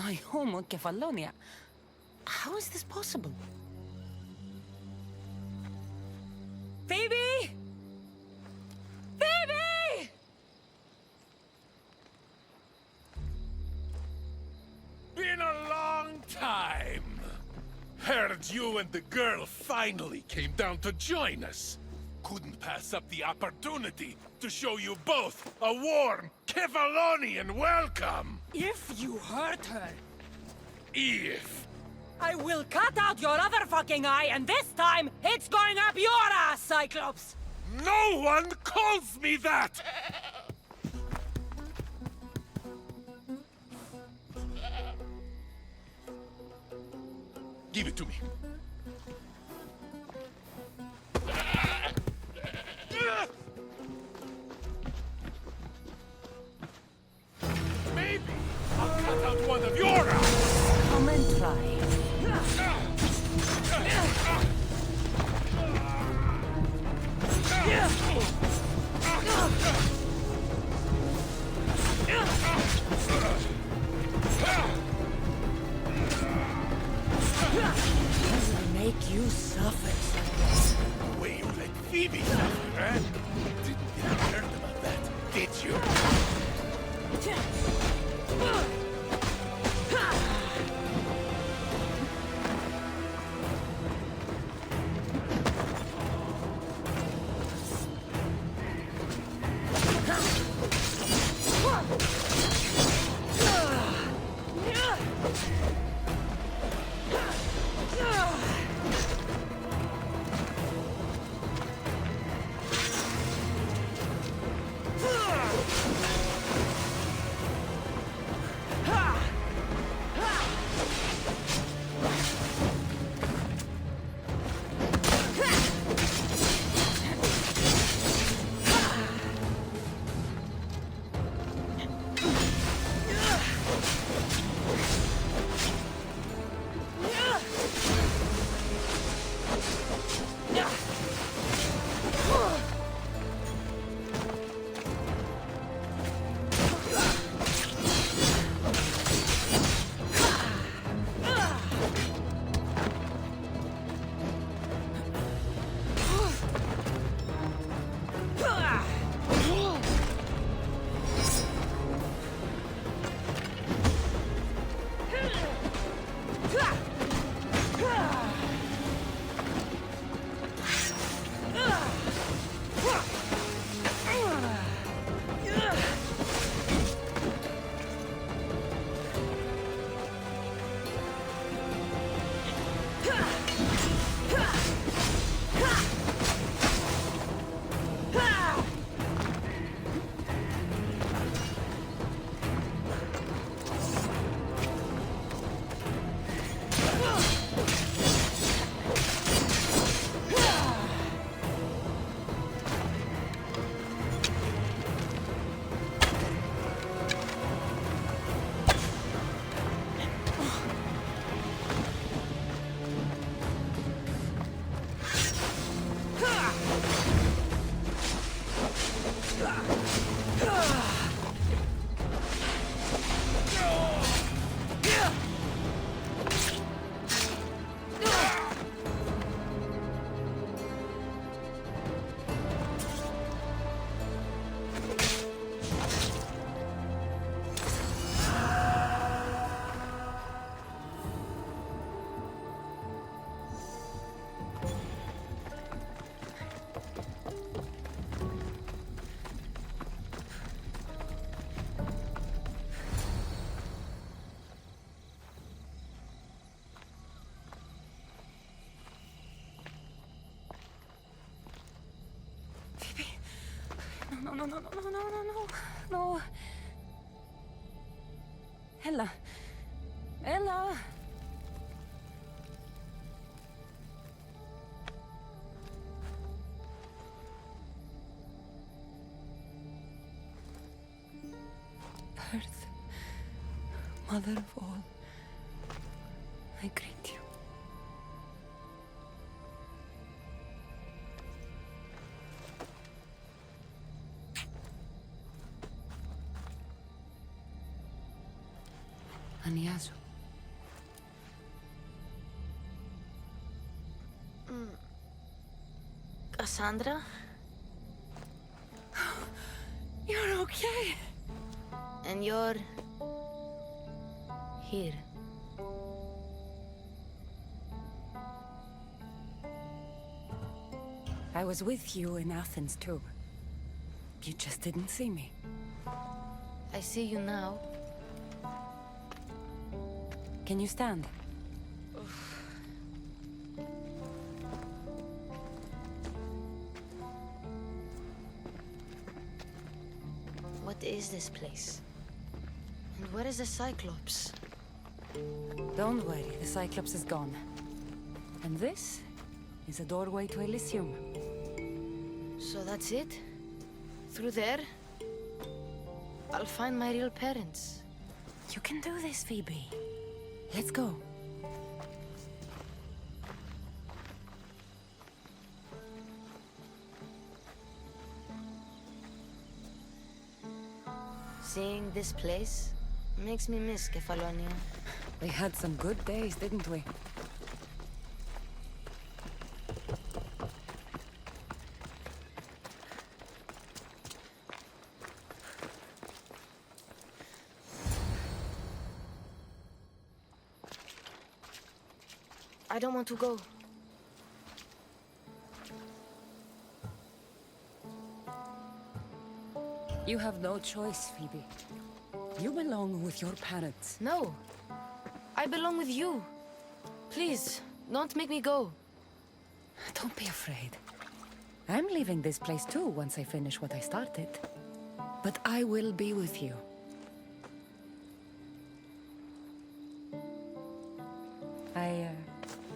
My home on Kefalonia. How is this possible? Phoebe! Phoebe! Been a long time. Heard you and the girl finally came down to join us. Couldn't pass up the opportunity to show you both a warm Kefalonian welcome. If you hurt her, If. I will cut out your other fucking eye, and this time, it's going up your ass, Cyclops! No one calls me that! Give it to me. Maybe I'll cut out one of your eyes. Come and try. I'll make you suffer. The way you let Phoebe suffer, eh? Didn't even heard about that, did you? No. Ella. Ella. Earth, mother of all, I greet you. Aniazu. Cassandra? You're okay. And you're... here. I was with you in Athens too. You just didn't see me. I see you now. Can you stand? What is this place? And where is the Cyclops? Don't worry, the Cyclops is gone. And this is a doorway to Elysium. So that's it? Through there? I'll find my real parents. You can do this, Phoebe. Let's go. Seeing this place makes me miss Kefalonia. We had some good days, didn't we? I don't want to go. You have no choice, Phoebe. You belong with your parents. No. I belong with you. Please, don't make me go. Don't be afraid. I'm leaving this place too once I finish what I started. But I will be with you. I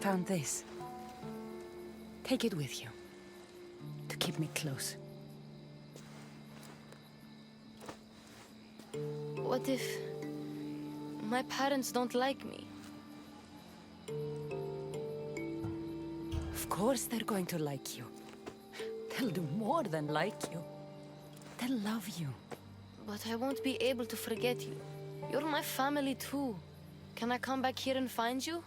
found this. Take it with you. To keep me close. What if... my parents don't like me? Of course they're going to like you. They'll do more than like you. They'll love you. But I won't be able to forget you. You're my family too. Can I come back here and find you?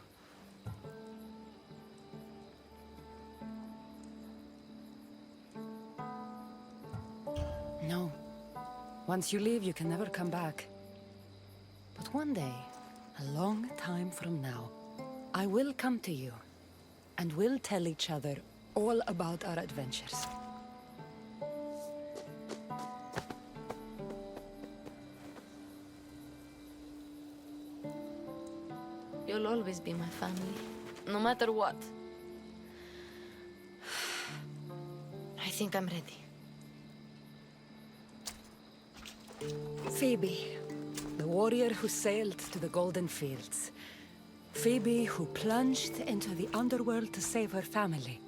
No. Once you leave, you can never come back. But one day, a long time from now, I will come to you, and we'll tell each other all about our adventures. You'll always be my family, no matter what. I think I'm ready. Phoebe, the warrior who sailed to the Golden Fields. Phoebe who plunged into the underworld to save her family.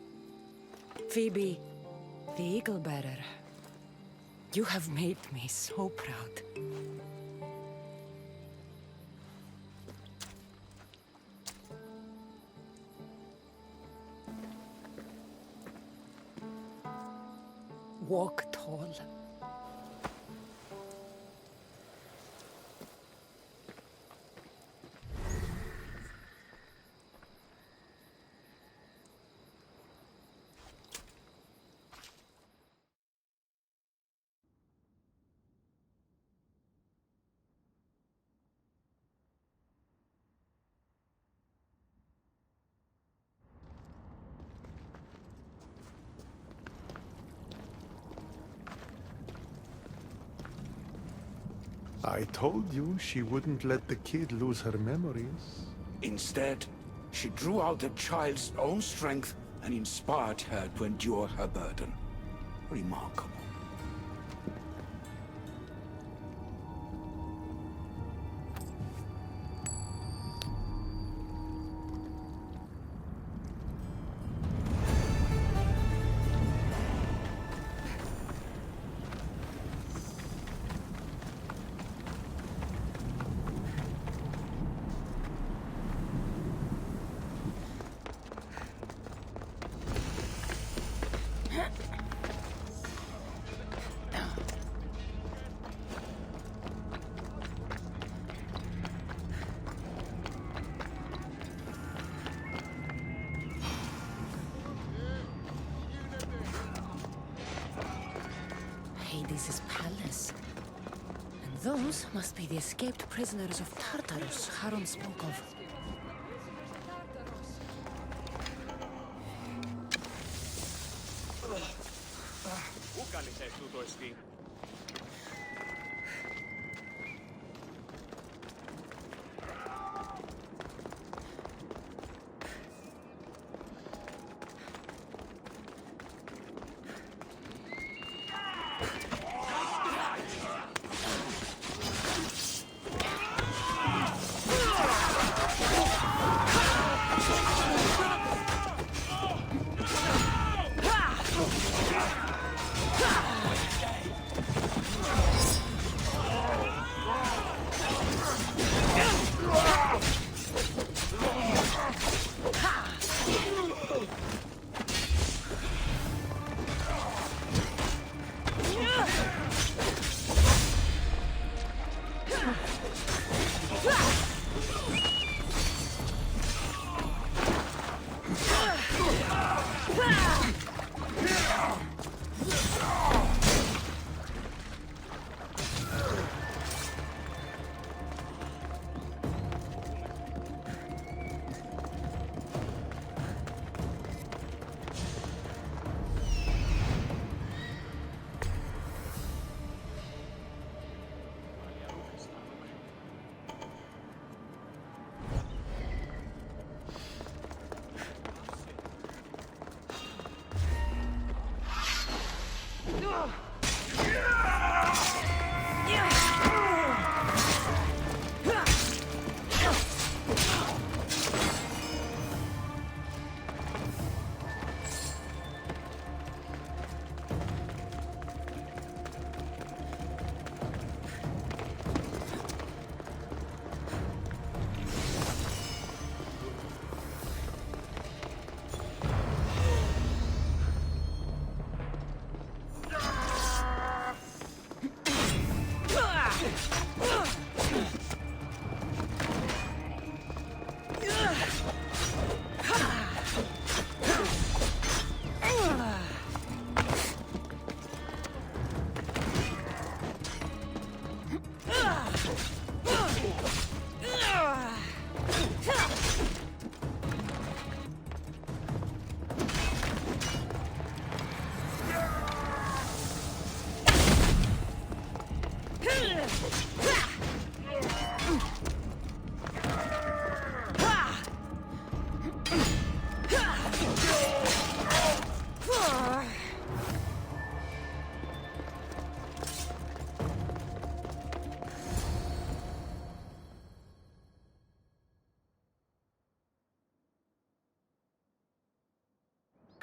Phoebe, the Eagle Bearer. You have made me so proud. Walk tall. I told you she wouldn't let the kid lose her memories. Instead, she drew out the child's own strength and inspired her to endure her burden. Remarkable. Hades' palace. And those must be the escaped prisoners of Tartarus Charon spoke of.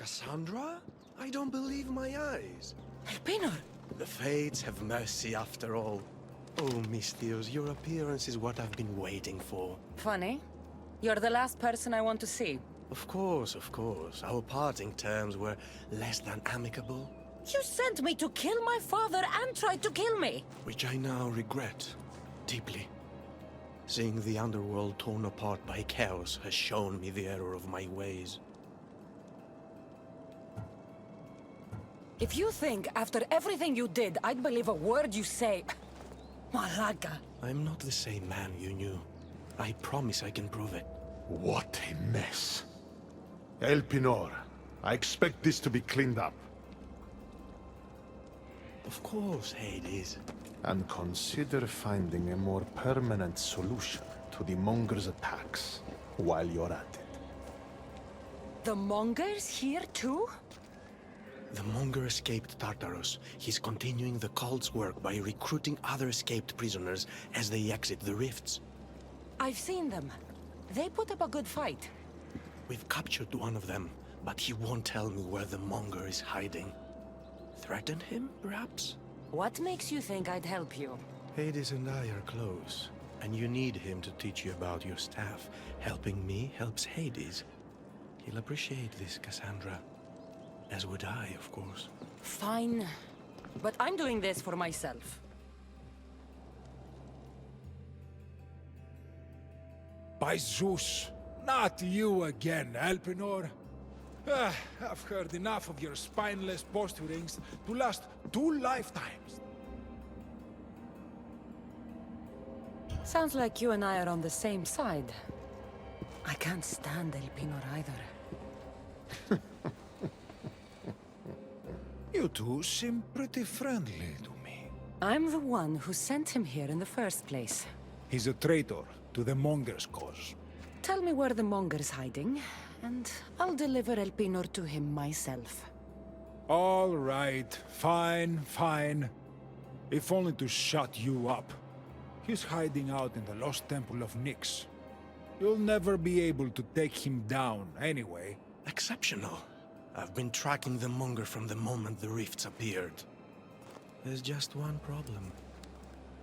Cassandra? I don't believe my eyes. Elpenor! The fates have mercy after all. Oh, Misthios, your appearance is what I've been waiting for. Funny. You're the last person I want to see. Of course, of course. Our parting terms were less than amicable. You sent me to kill my father and tried to kill me! Which I now regret deeply. Seeing the underworld torn apart by chaos has shown me the error of my ways. If you think, after everything you did, I'd believe a word you say... Malaga. I'm not the same man you knew. I promise I can prove it. What a mess. Elpenor, I expect this to be cleaned up. Of course, Hades. And consider finding a more permanent solution to the Monger's attacks while you're at it. The Mongers here too? The Monger escaped Tartarus. He's continuing the cult's work by recruiting other escaped prisoners as they exit the rifts. I've seen them. They put up a good fight. We've captured one of them, but he won't tell me where the Monger is hiding. Threaten him, perhaps? What makes you think I'd help you? Hades and I are close, and you need him to teach you about your staff. Helping me helps Hades. He'll appreciate this, Cassandra. As would I, of course. Fine. But I'm doing this for myself. By Zeus, not you again, Elpenor. I've heard enough of your spineless posturings to last 2 lifetimes. Sounds like you and I are on the same side. I can't stand Elpinor either. You two seem pretty friendly to me. I'm the one who sent him here in the first place. He's a traitor to the Monger's cause. Tell me where the Monger's hiding, and I'll deliver Elpinor to him myself. All right, fine. If only to shut you up. He's hiding out in the lost temple of Nyx. You'll never be able to take him down anyway. Exceptional. I've been tracking the Monger from the moment the rifts appeared. There's just one problem.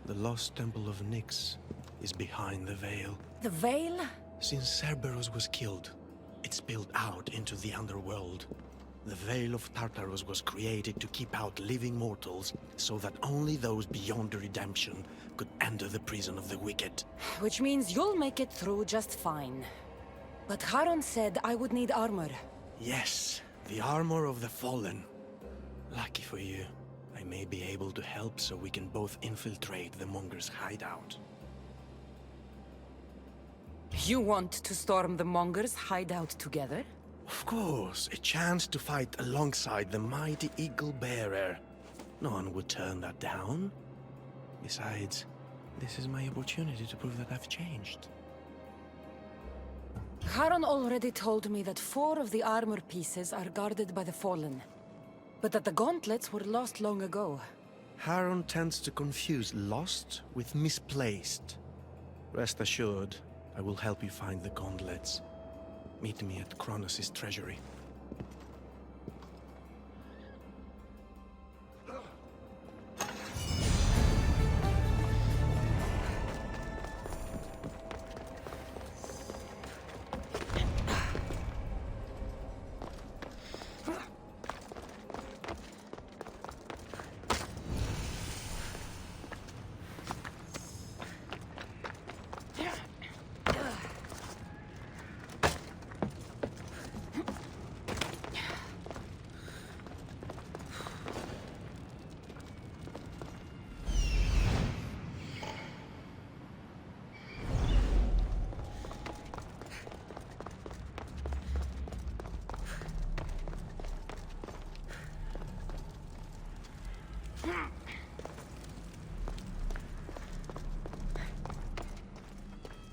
The lost temple of Nyx is behind the veil. The veil? Since Cerberus was killed, it spilled out into the underworld. The Veil of Tartarus was created to keep out living mortals, so that only those beyond redemption could enter the prison of the wicked. Which means you'll make it through just fine. But Charon said I would need armor. Yes, the armor of the fallen. Lucky for you, I may be able to help so we can both infiltrate the Monger's hideout. You want to storm the Monger's hideout together? Of course, a chance to fight alongside the mighty Eagle-bearer. No one would turn that down. Besides, this is my opportunity to prove that I've changed. Charon already told me that 4 of the armor pieces are guarded by the Fallen, but that the gauntlets were lost long ago. Charon tends to confuse lost with misplaced. Rest assured, I will help you find the gauntlets. Meet me at Kronos' treasury.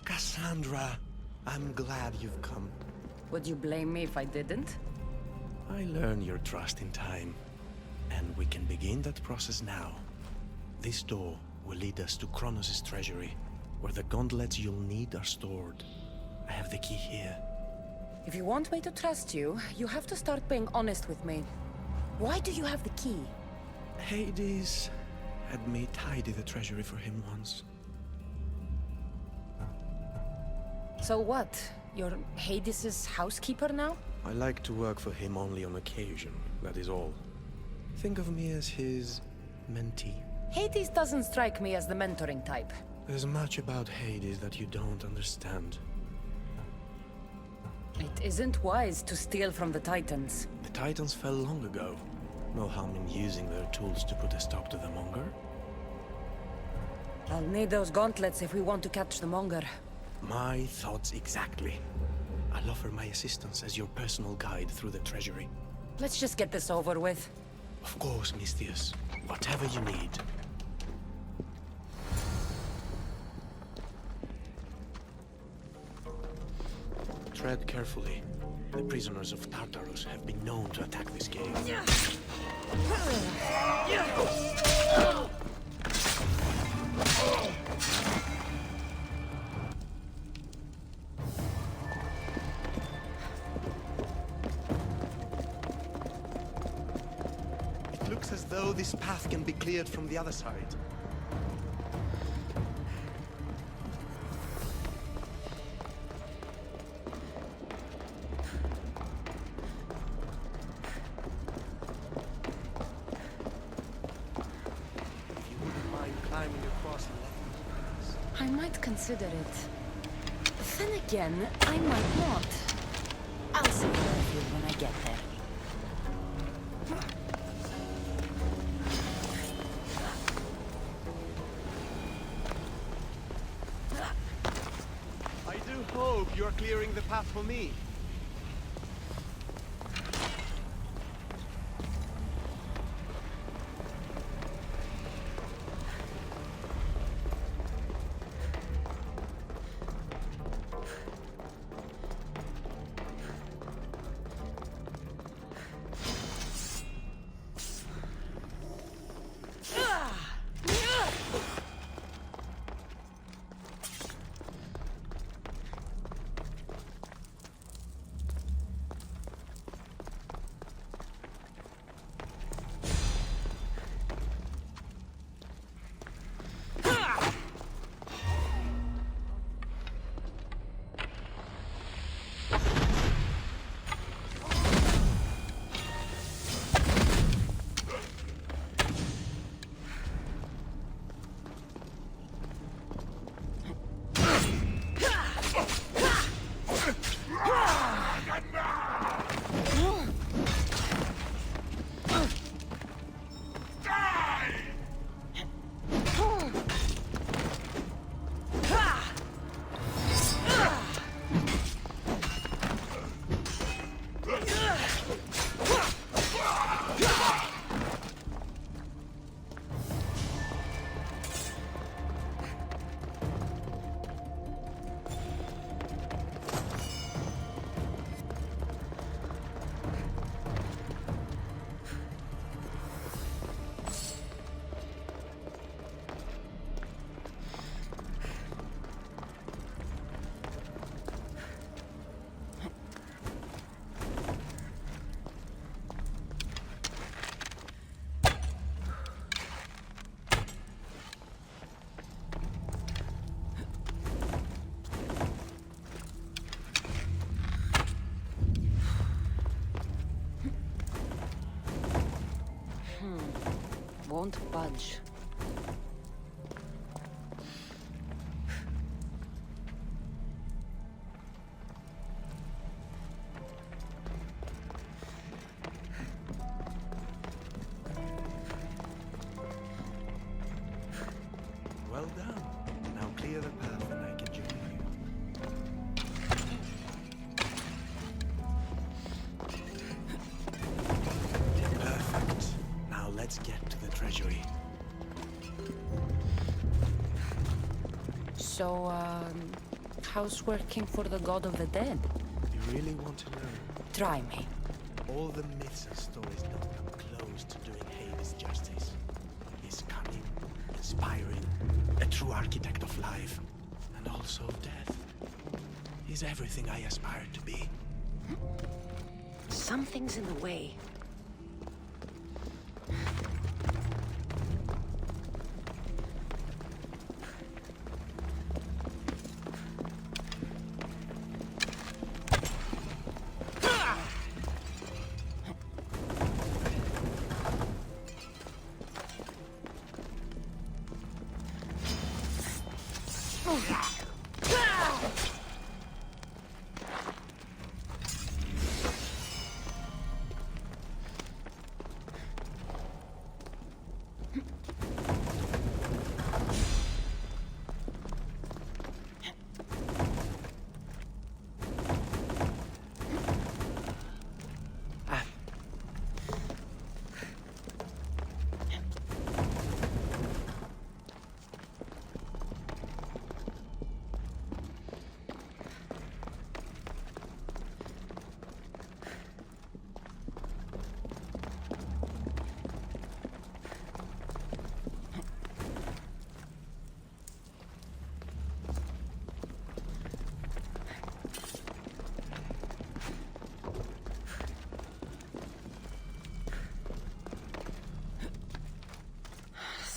Cassandra, I'm glad you've come. Would you blame me if I didn't? I learn your trust in time, and we can begin that process now. This door will lead us to Kronos' treasury, where the gauntlets you'll need are stored. I have the key here. If you want me to trust you, you have to start being honest with me. Why do you have the key? Hades had me tidy the treasury for him once. So what? You're Hades' housekeeper now? I like to work for him only on occasion, that is all. Think of me as his mentee. Hades doesn't strike me as the mentoring type. There's much about Hades that you don't understand. It isn't wise to steal from the Titans. The Titans fell long ago. No harm in using their tools to put a stop to the Monger. I'll need those gauntlets if we want to catch the Monger. My thoughts exactly. I'll offer my assistance as your personal guide through the treasury. Let's just get this over with. Of course, Misthios. Whatever you need. Tread carefully. The prisoners of Tartarus have been known to attack this cave. It looks as though this path can be cleared from the other side. I might consider it. Then again, I might not. I'll see care of you when I get there. I do hope you're clearing the path for me. Won't budge. Well done. Now clear the path and I can join you. Perfect. Now let's get to the treasury. So, how's working for the god of the dead? You really want to know? Try me. All the myths and stories don't come close to doing Hades justice. He's cunning, inspiring, a true architect of life, and also of death. He's everything I aspire to be. Something's in the way.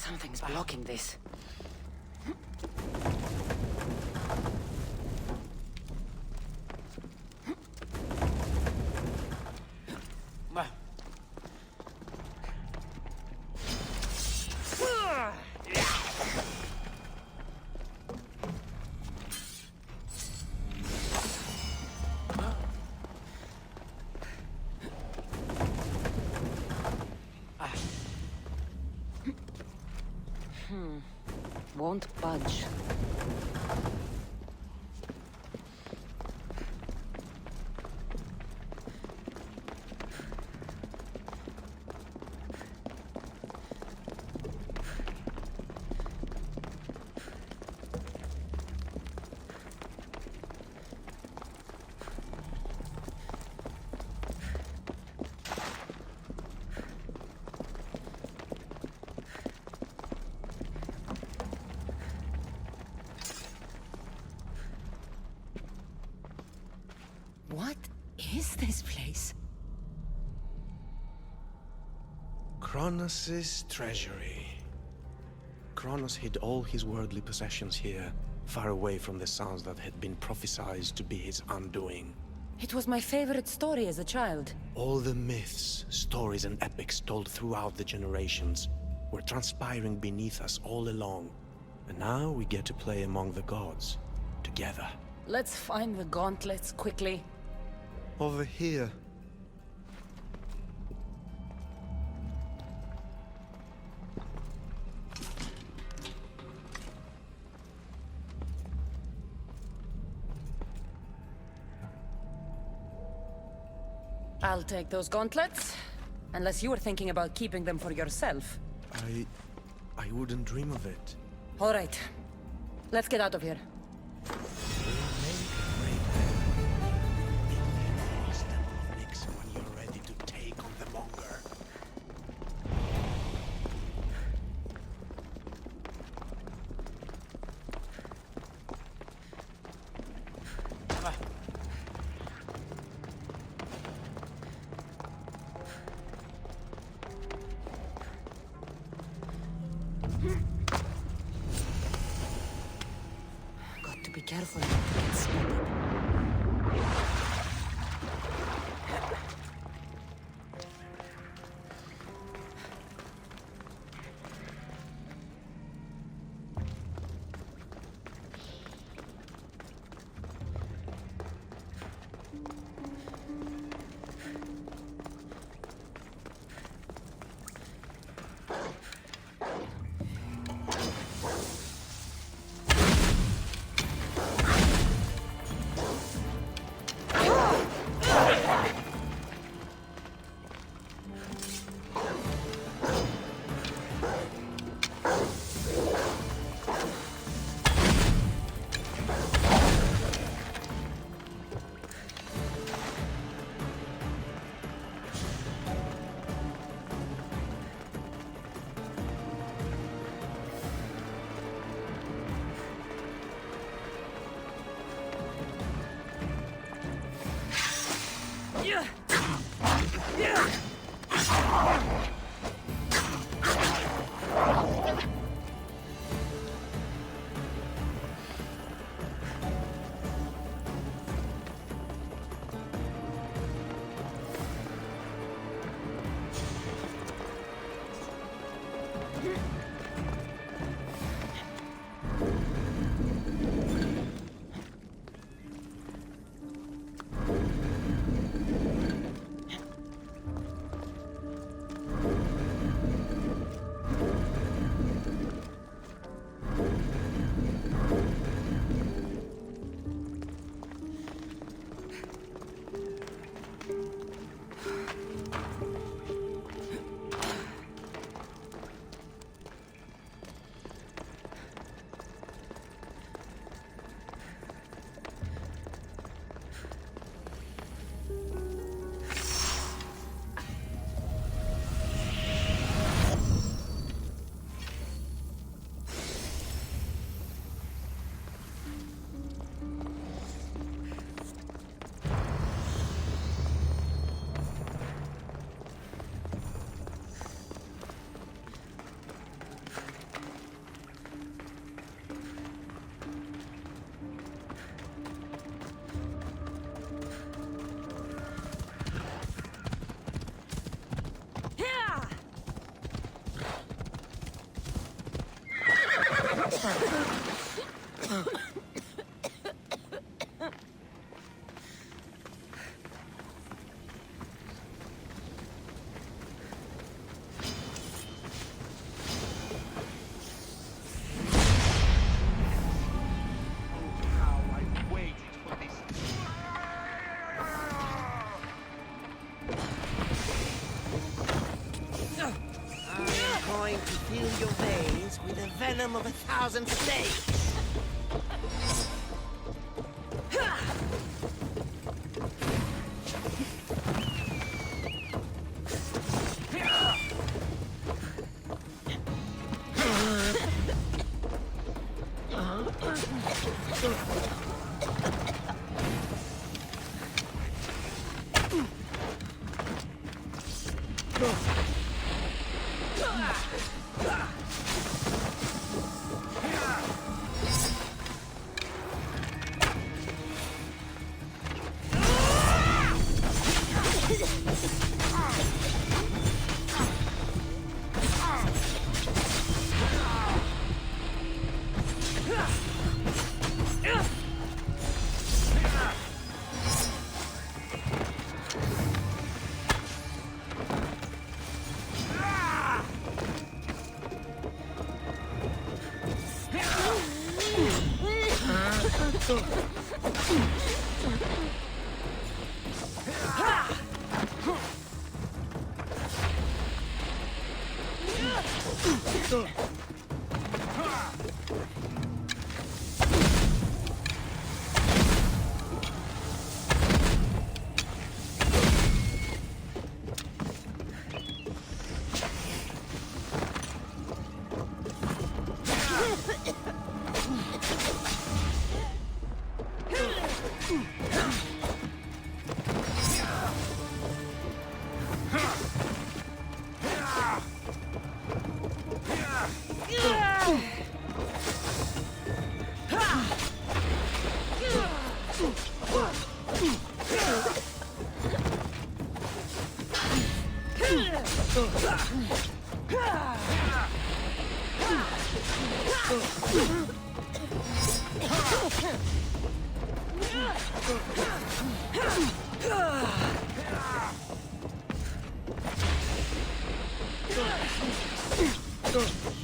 Something's blocking this. Won't budge. What is this place? Kronos' treasury. Kronos hid all his worldly possessions here, far away from the sounds that had been prophesied to be his undoing. It was my favorite story as a child. All the myths, stories, and epics told throughout the generations were transpiring beneath us all along. And now we get to play among the gods, together. Let's find the gauntlets quickly. Over here. I'll take those gauntlets. Unless you were thinking about keeping them for yourself. I wouldn't dream of it. All right. Let's get out of here. When you're ready to take on the monger. Got to be careful not to get spotted. venom of 1,000 snakes.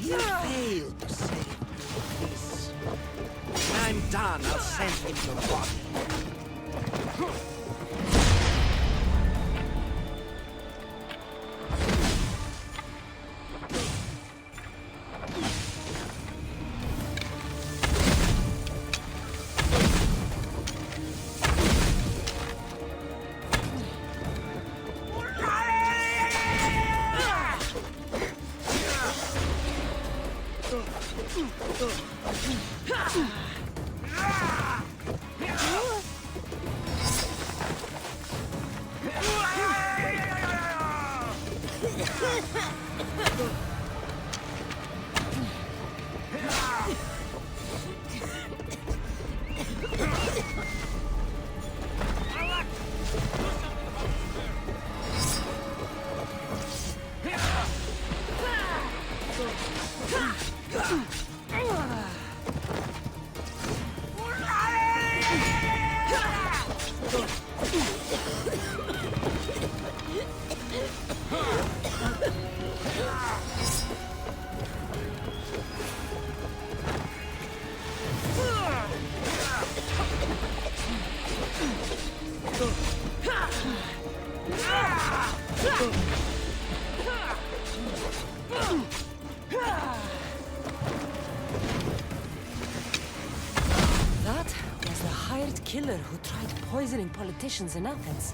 You failed to save this. When I'm done, I'll send him your body. That was the hired killer who tried poisoning politicians in Athens.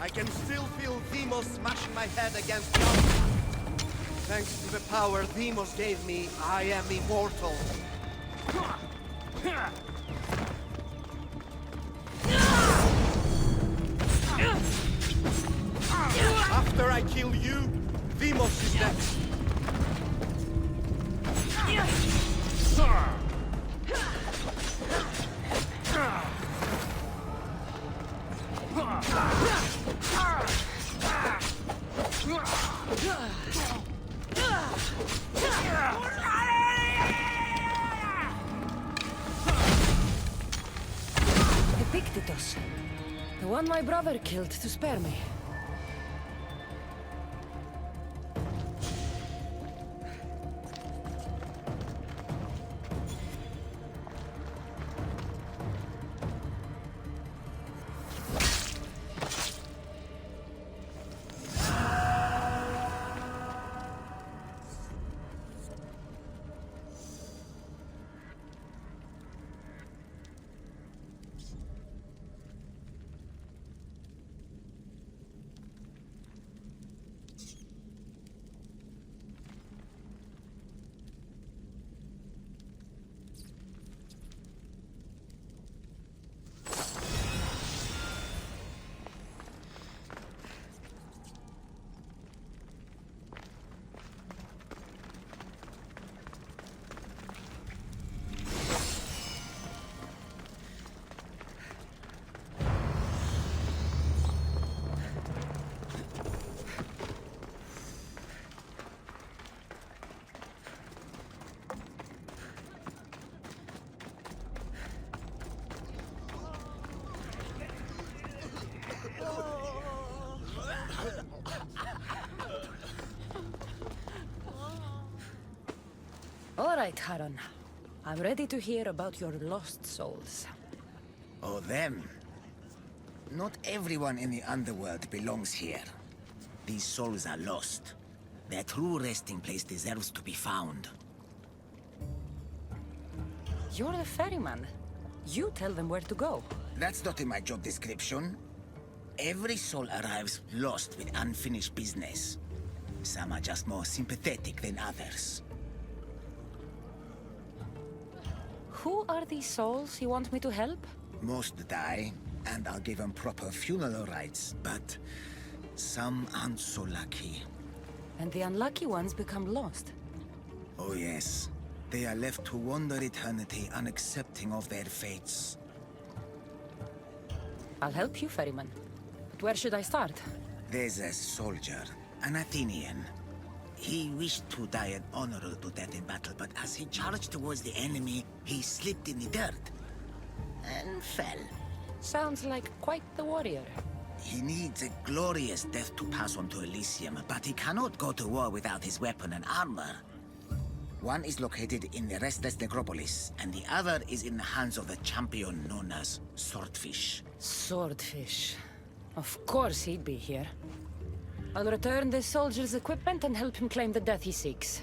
I can still feel Demos smashing my head against the altar. Thanks to the power Demos gave me, I am immortal. After I kill you, Demos is next. Epictetus. The one my brother killed to spare me. All right, Haran. I'm ready to hear about your lost souls. Oh, them. Not everyone in the underworld belongs here. These souls are lost. Their true resting place deserves to be found. You're the ferryman. You tell them where to go. That's not in my job description. Every soul arrives lost with unfinished business. Some are just more sympathetic than others. Who are these souls you want me to help? Most die, and I'll give them proper funeral rites, but some aren't so lucky. And the unlucky ones become lost. Oh yes. They are left to wander eternity, unaccepting of their fates. I'll help you, ferryman. But where should I start? There's a soldier, an Athenian. He wished to die an honorable death in battle, but as he charged towards the enemy, he slipped in the dirt and fell. Sounds like quite the warrior. He needs a glorious death to pass on to Elysium, but he cannot go to war without his weapon and armor. One is located in the restless necropolis, and the other is in the hands of the champion known as Swordfish. Swordfish. Of course he'd be here. I'll return the soldier's equipment and help him claim the death he seeks.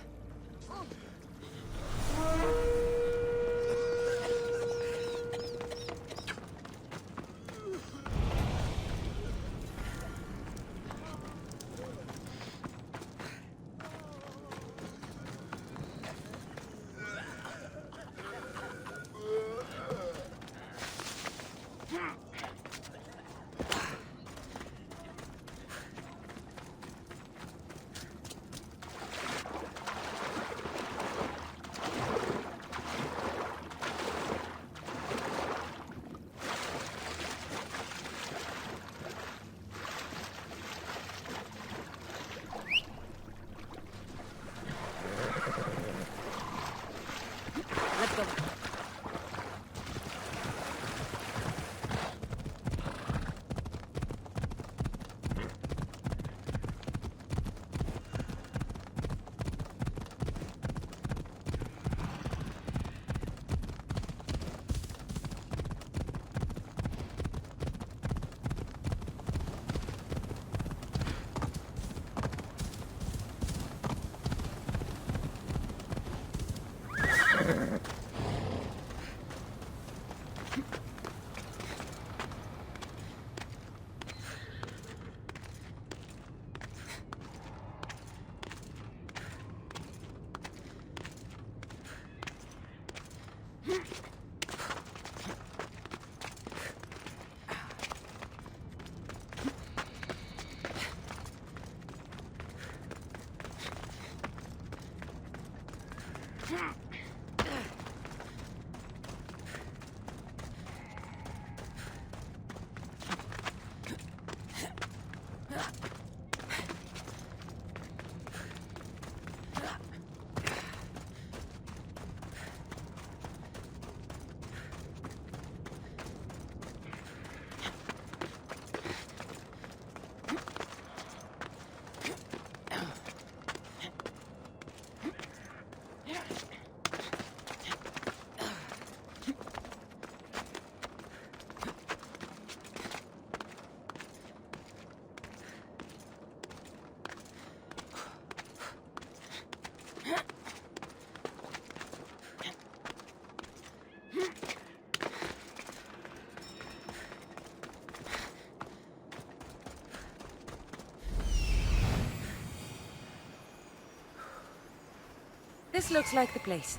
This looks like the place.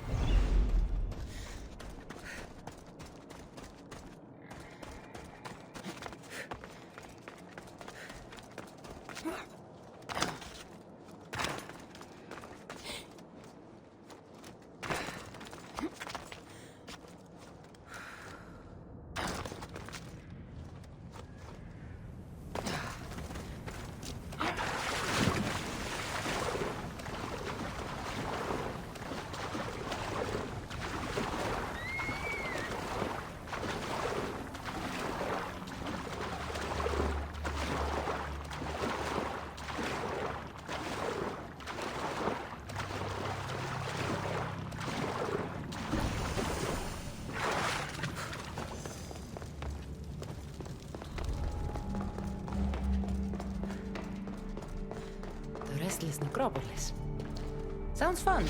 Restless necropolis. Sounds fun.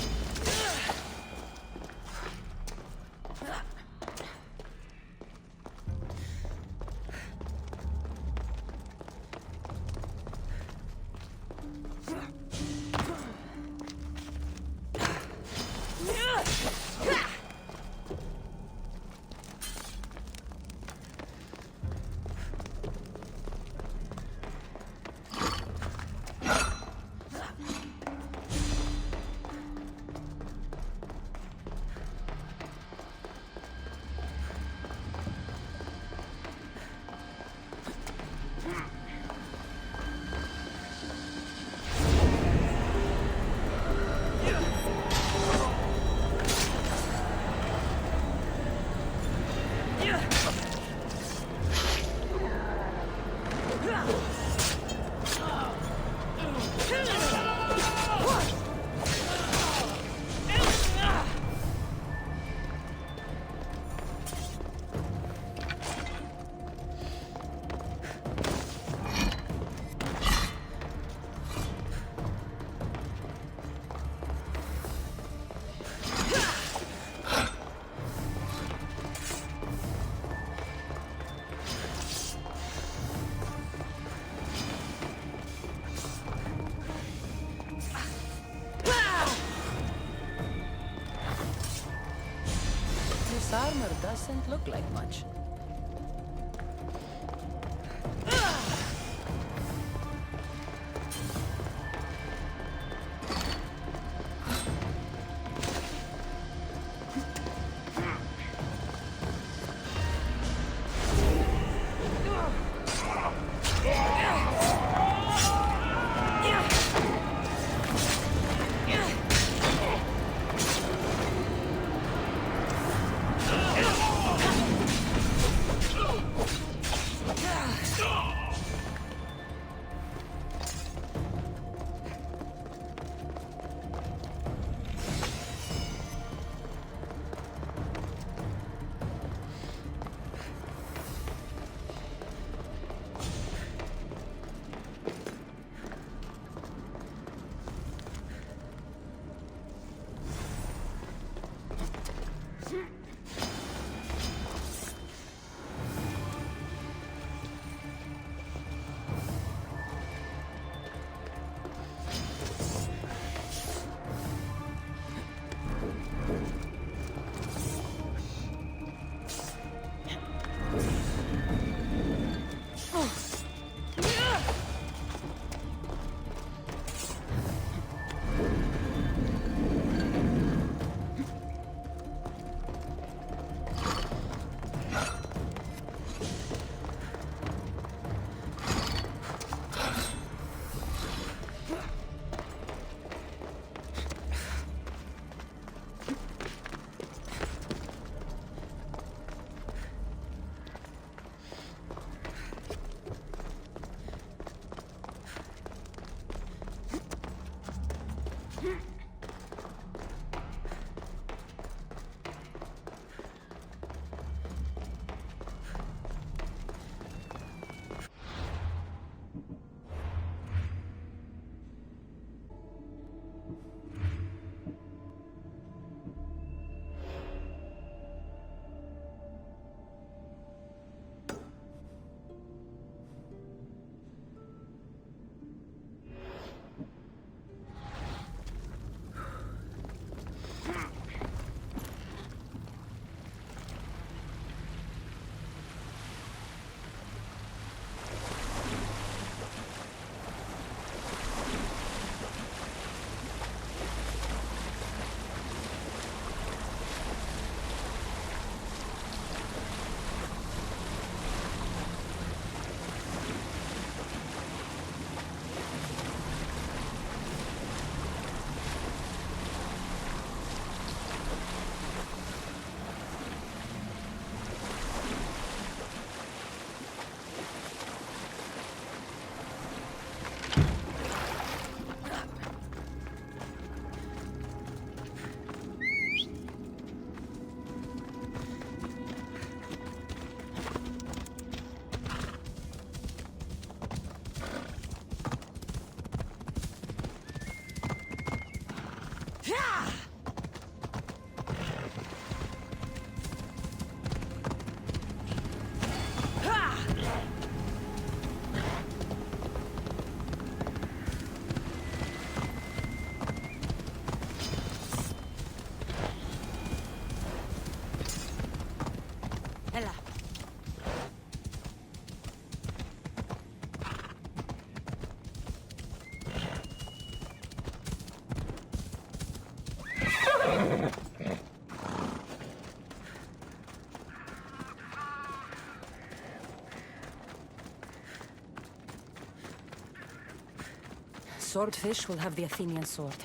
This armor doesn't look like much. Hela. Swordfish will have the Athenian sword.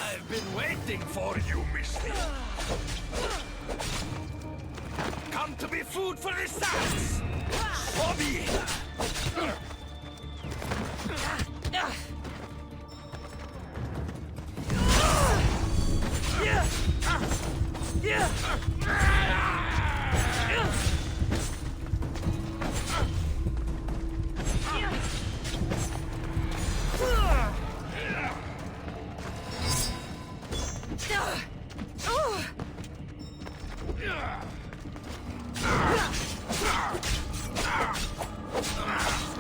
I've been waiting for you, Misty. Come to be food for the sons! Bobby!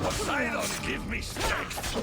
Poseidon, give me strength!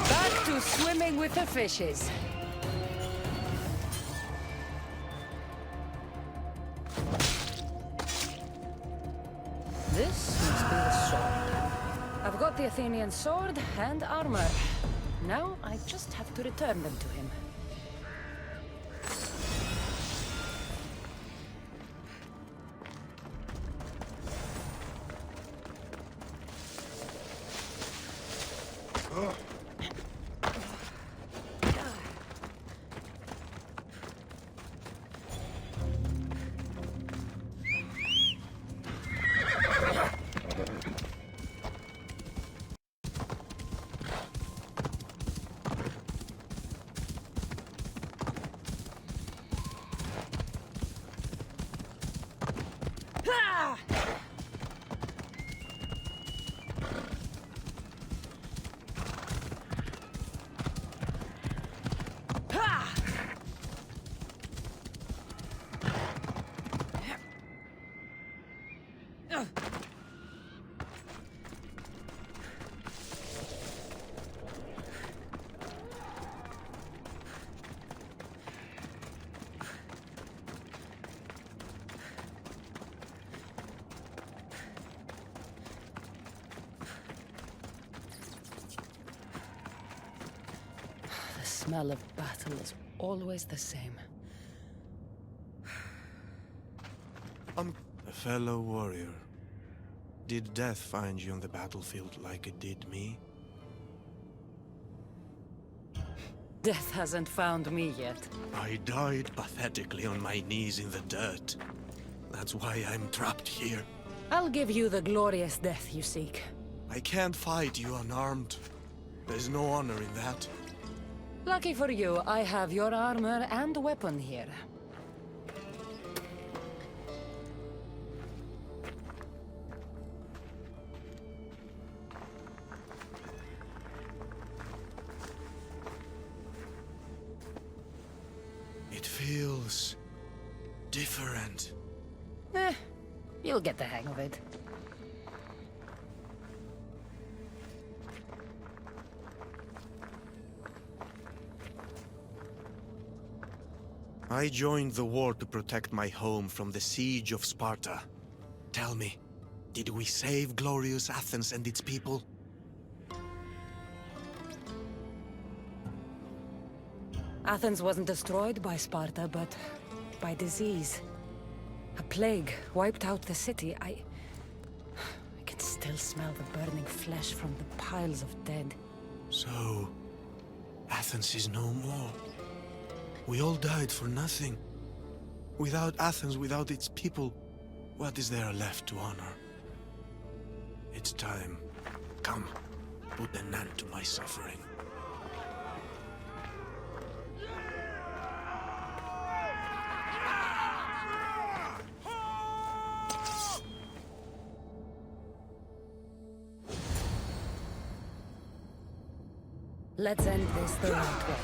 Back to swimming with the fishes. This must be the sword. I've got the Athenian sword and armor. Now I just have to return them to him. The smell of battle is always the same. A fellow warrior. Did death find you on the battlefield like it did me? Death hasn't found me yet. I died pathetically on my knees in the dirt. That's why I'm trapped here. I'll give you the glorious death you seek. I can't fight you unarmed. There's no honor in that. Lucky for you, I have your armor and weapon here. It feels different. You'll get the hang of it. I joined the war to protect my home from the siege of Sparta. Tell me, did we save glorious Athens and its people? Athens wasn't destroyed by Sparta, but by disease. A plague wiped out the city. I can still smell the burning flesh from the piles of dead. So, Athens is no more. We all died for nothing. Without Athens, without its people, what is there left to honor? It's time. Come, put an end to my suffering. Let's end this the right way.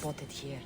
spotted here.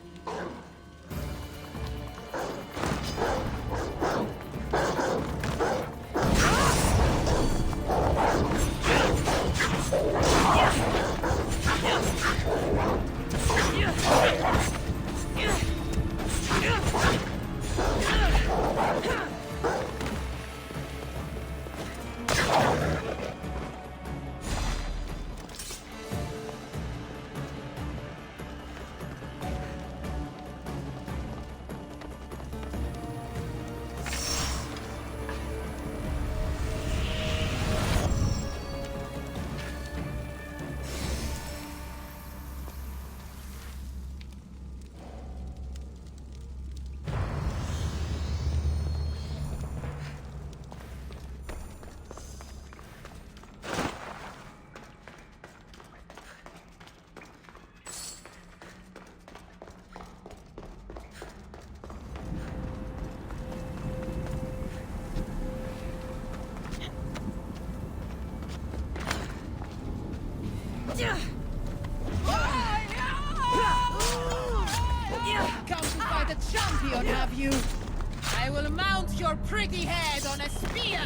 Come to fight a champion, have you? I will mount your pretty head on a spear!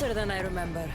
better than I remember.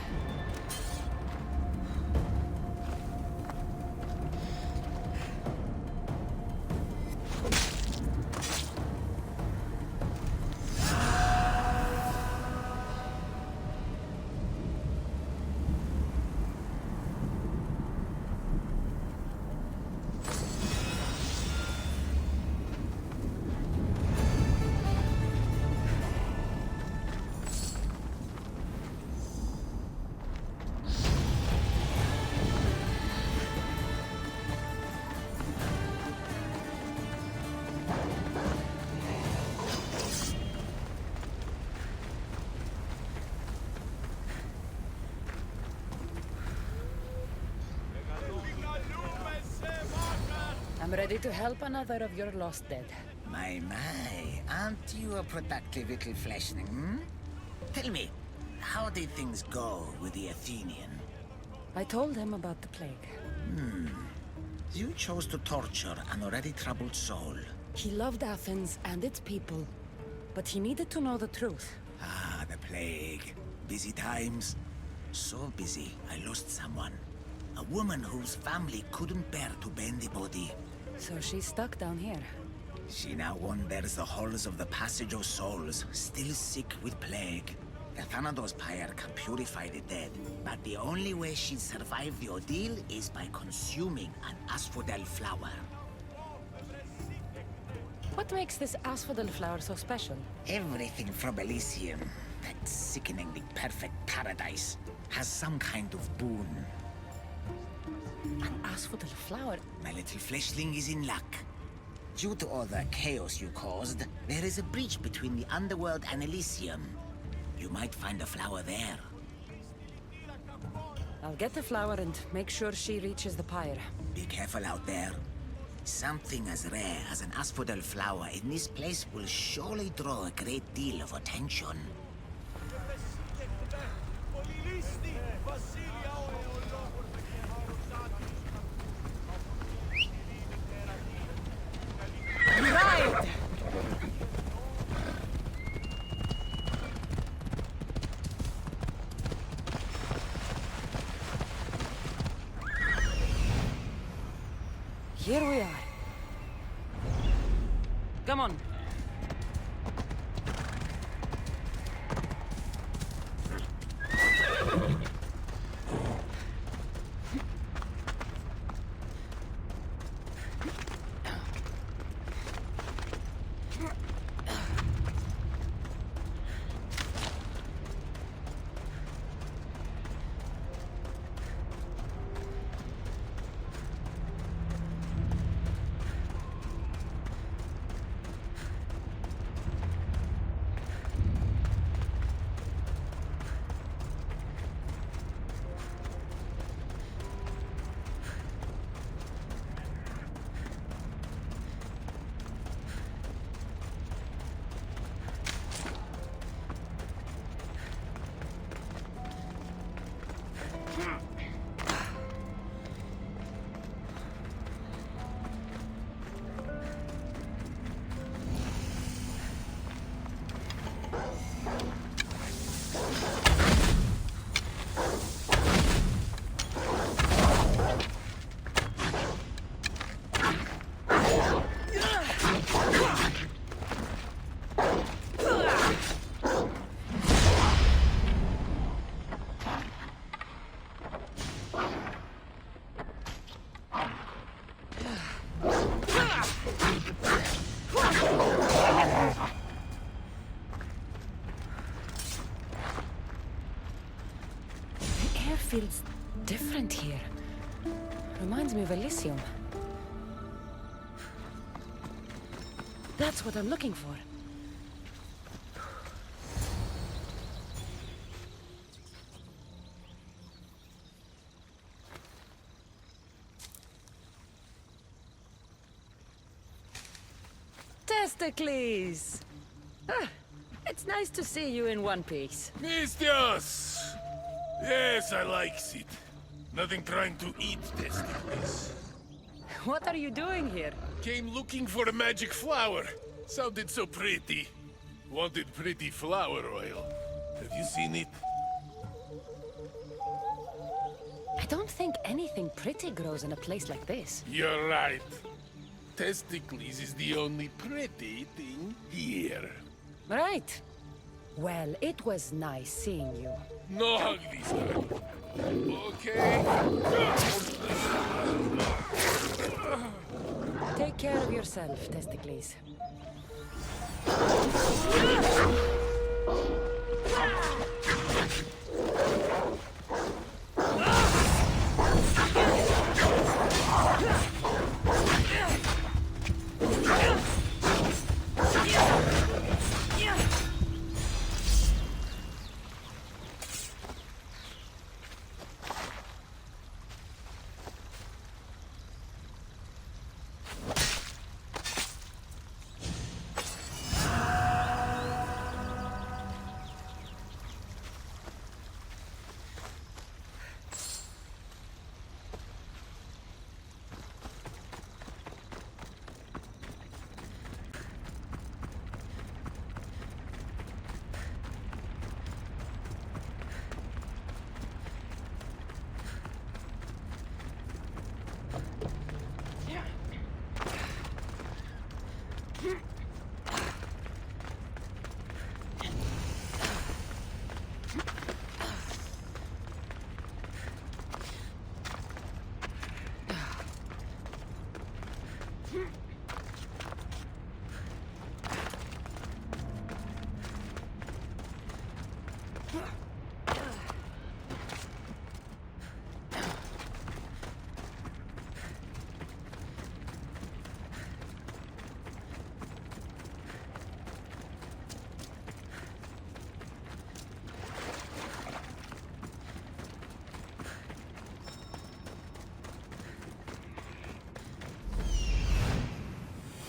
I'm ready to help another of your lost dead. My, aren't you a productive little fleshling, hmm? Tell me, how did things go with the Athenian? I told him about the plague. You chose to torture an already troubled soul. He loved Athens and its people, but he needed to know the truth. Ah, the plague. Busy times. So busy, I lost someone. A woman whose family couldn't bear to bend the body. So she's stuck down here. She now wanders the halls of the Passage of Souls, still sick with plague. The Thanatos pyre can purify the dead, but the only way she'd survive the ordeal is by consuming an asphodel flower. What makes this asphodel flower so special? Everything from Elysium, that sickeningly perfect paradise, has some kind of boon. An asphodel flower? My little fleshling is in luck. Due to all the chaos you caused, there is a breach between the underworld and Elysium. You might find a flower there. I'll get the flower and make sure she reaches the pyre. Be careful out there. Something as rare as an asphodel flower in this place will surely draw a great deal of attention. Right! Here we are. Come on. Feels different here. Reminds me of Elysium. That's what I'm looking for. Testicles! Ah, it's nice to see you in one piece. Mistios! Yes, I likes it. Nothing trying to eat testicles. What are you doing here? Came looking for a magic flower. Sounded so pretty. Wanted pretty flower oil. Have you seen it? I don't think anything pretty grows in a place like this. You're right. Testicles is the only pretty thing here. Right. Well, it was nice seeing you. No hug this time. Okay? Take care of yourself, Testicles.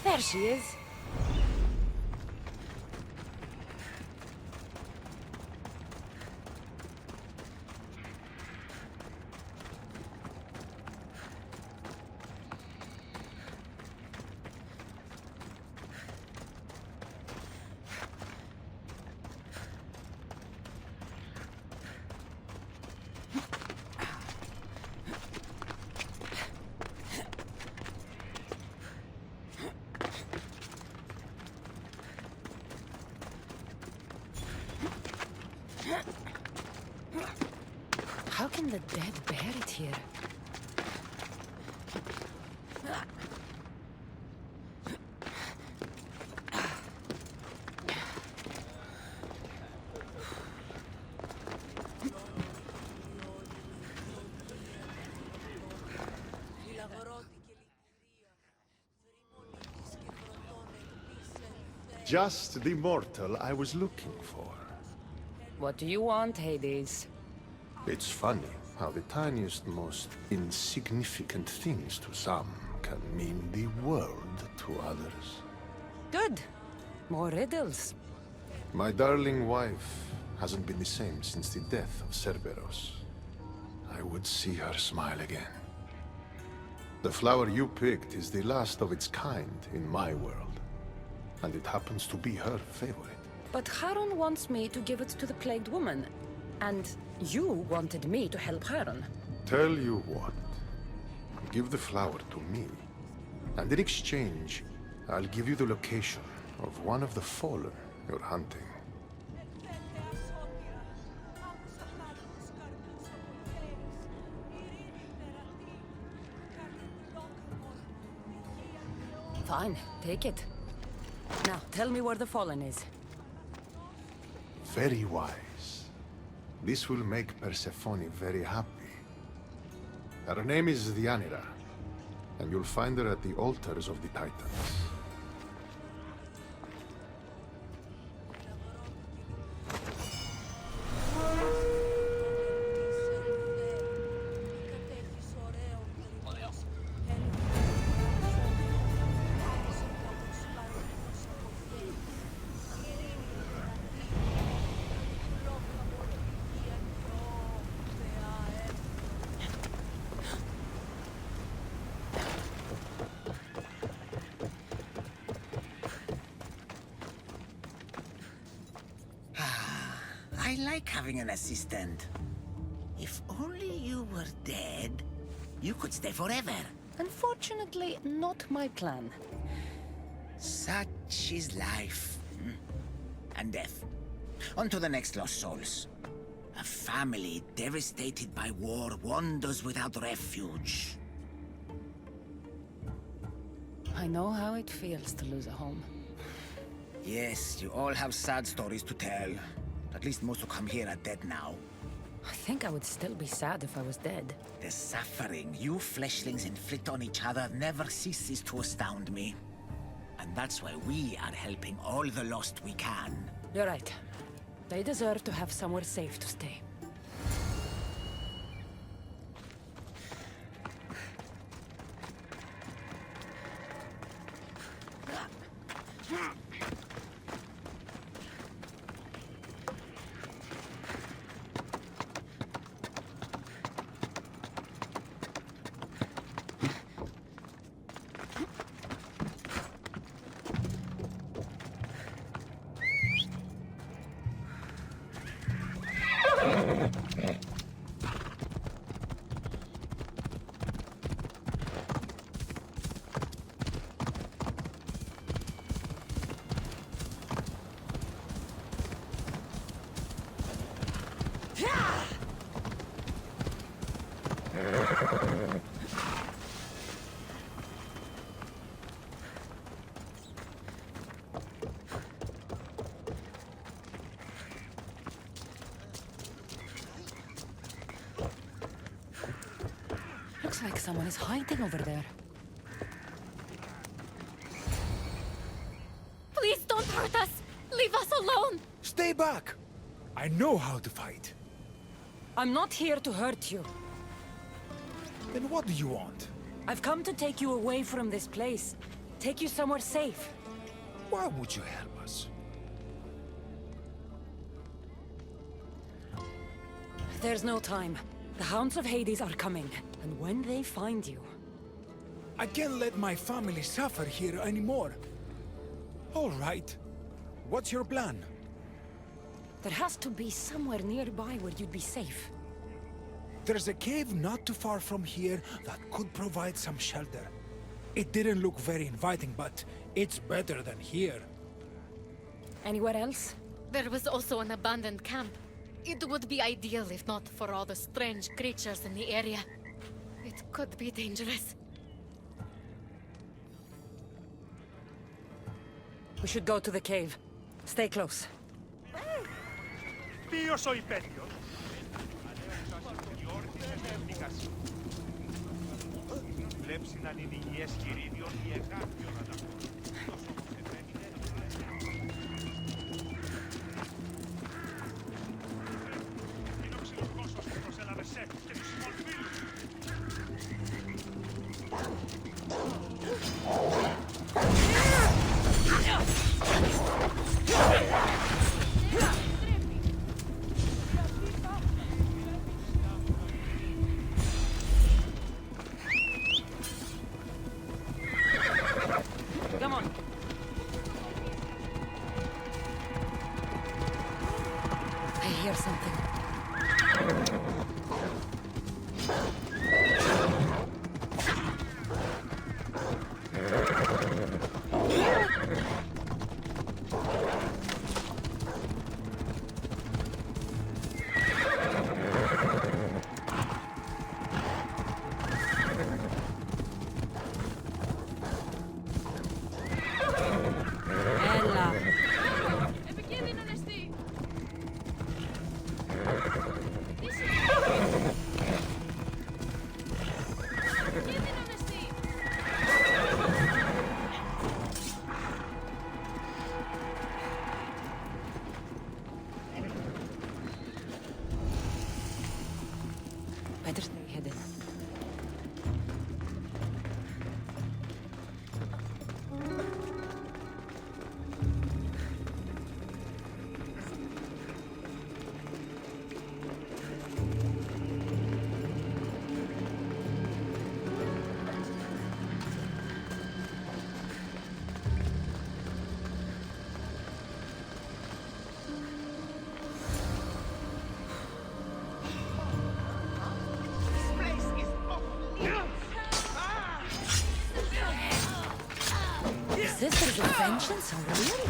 There she is. How can the dead bear it here? Just the mortal I was looking for. What do you want, Hades? It's funny how the tiniest, most insignificant things to some can mean the world to others. Good. More riddles. My darling wife hasn't been the same since the death of Cerberus. I would see her smile again. The flower you picked is the last of its kind in my world, and it happens to be her favorite. But Charon wants me to give it to the plagued woman, and you wanted me to help Charon. Tell you what, give the flower to me, and in exchange, I'll give you the location of one of the fallen you're hunting. Fine, take it. Now, tell me where the fallen is. Very wise. This will make Persephone very happy. Her name is Deianira, and you'll find her at the altars of the Titans. I like having an assistant. If only you were dead, you could stay forever. Unfortunately, not my plan. Such is life. And death. On to the next lost souls. A family devastated by war wanders without refuge. I know how it feels to lose a home. Yes, you all have sad stories to tell. At least most who come here are dead now. I think I would still be sad if I was dead. The suffering you fleshlings inflict on each other never ceases to astound me. And that's why we are helping all the lost we can. You're right. They deserve to have somewhere safe to stay. Looks like someone is hiding over there. Please don't hurt us! Leave us alone! Stay back! I know how to fight. I'm not here to hurt you. Then what do you want? I've come to take you away from this place. Take you somewhere safe. Why would you help us? There's no time. The hounds of Hades are coming, and when they find you... I can't let my family suffer here anymore. All right. What's your plan? There has to be somewhere nearby where you'd be safe. There's a cave not too far from here that could provide some shelter. It didn't look very inviting, but it's better than here. Anywhere else? There was also an abandoned camp. It would be ideal if not for all the strange creatures in the area. It could be dangerous. We should go to the cave. Stay close. Ποιος ο υπέτειος? Βλέψει να είναι υγιές κυρίδιον ή εγκάρδιον να τα είναι ο ξυλοκόσος που προσέλαβε σε και τους συμμορφίλους. Come on. I hear something. Better stay hidden. Is the vengeance real?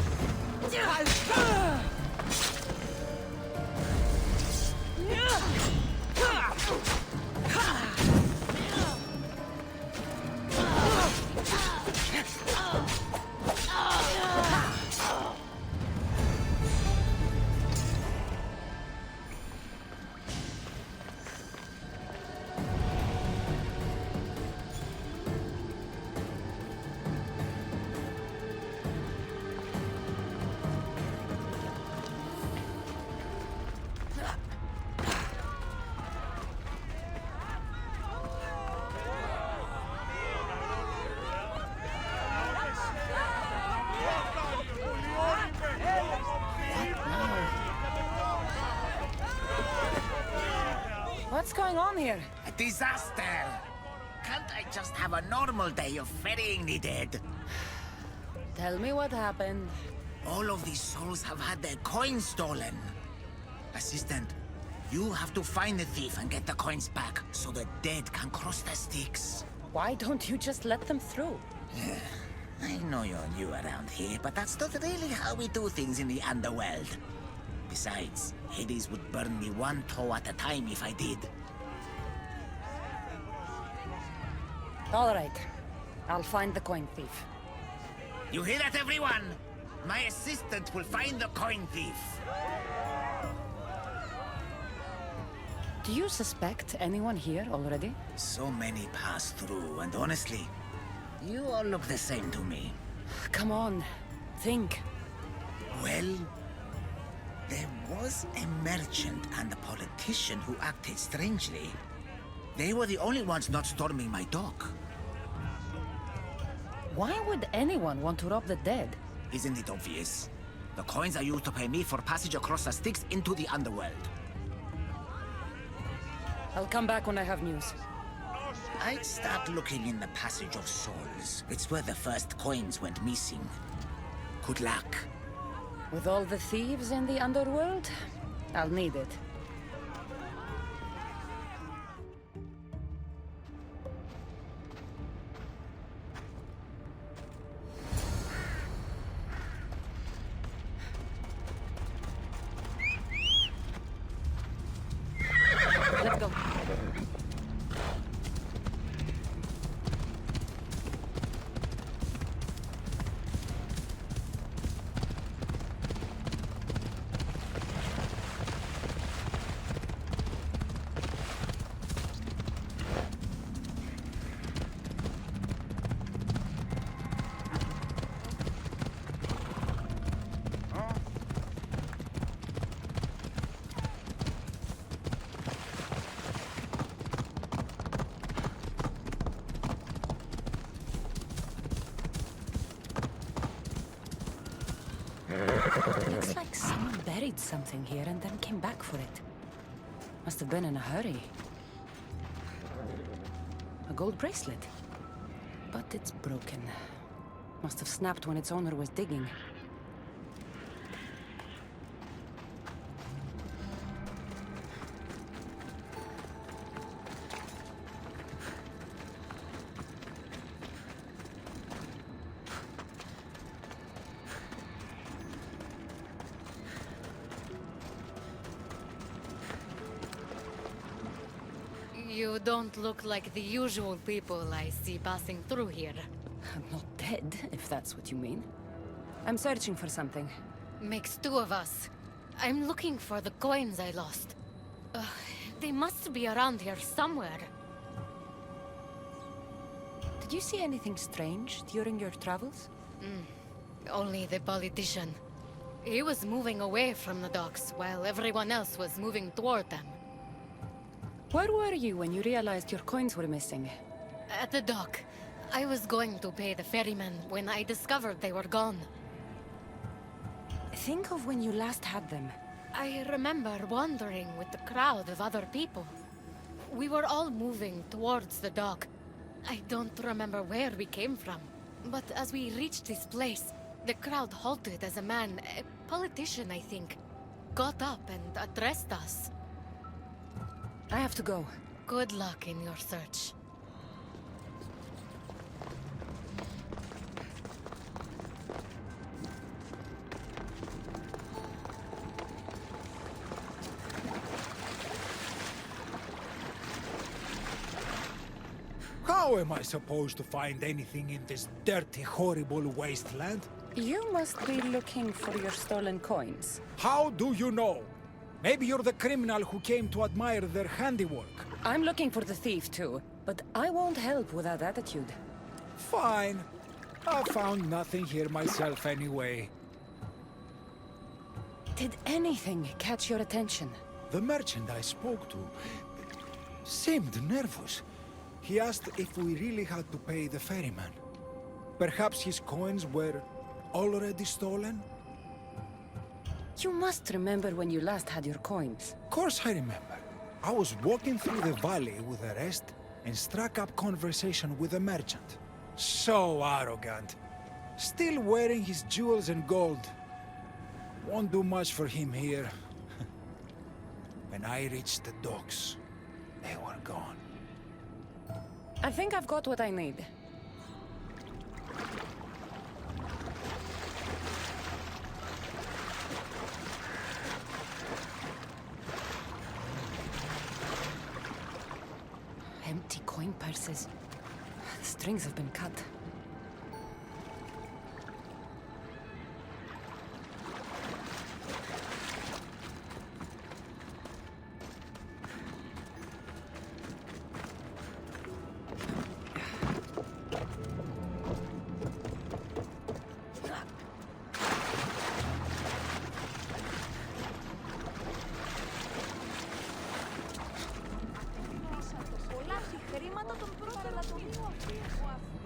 What's going on here? A disaster! Can't I just have a normal day of ferrying the dead? Tell me what happened. All of these souls have had their coins stolen. Assistant, you have to find the thief and get the coins back so the dead can cross the Styx. Why don't you just let them through? I know you're new around here, but that's not really how we do things in the underworld. Besides, Hades would burn me one toe at a time if I did. All right. I'll find the coin thief. You hear that, everyone? My assistant will find the coin thief. Do you suspect anyone here already? So many pass through, and honestly, you all look the same to me. Come on. Think. Well, there was a merchant and a politician who acted strangely. They were the only ones not storming my dock. Why would anyone want to rob the dead? Isn't it obvious? The coins are used to pay me for passage across the Styx into the underworld. I'll come back when I have news. I'd start looking in the Passage of Souls. It's where the first coins went missing. Good luck. With all the thieves in the underworld, I'll need it. Let's go. Looks like someone buried something here and then came back for it. Must have been in a hurry. A gold bracelet. But it's broken. Must have snapped when its owner was digging. You don't look like the usual people I see passing through here. I'm not dead, if that's what you mean. I'm searching for something. Makes two of us. I'm looking for the coins I lost. They must be around here somewhere. Did you see anything strange during your travels? Only the politician. He was moving away from the docks while everyone else was moving toward them. Where were you when you realized your coins were missing? At the dock. I was going to pay the ferryman when I discovered they were gone. Think of when you last had them. I remember wandering with the crowd of other people. We were all moving towards the dock. I don't remember where we came from. But as we reached this place, the crowd halted as a man, a politician I think, got up and addressed us. I have to go. Good luck in your search. How am I supposed to find anything in this dirty, horrible wasteland? You must be looking for your stolen coins. How do you know? Maybe you're the criminal who came to admire their handiwork. I'm looking for the thief too, but I won't help with that attitude. Fine. I found nothing here myself anyway. Did anything catch your attention? The merchant I spoke to seemed nervous. He asked if we really had to pay the ferryman. Perhaps his coins were already stolen? You must remember when you last had your coins. Of course I remember. I was walking through the valley with the rest and struck up conversation with the merchant. So arrogant. Still wearing his jewels and gold. Won't do much for him here. When I reached the docks, they were gone. I think I've got what I need. Empty coin purses. The strings have been cut.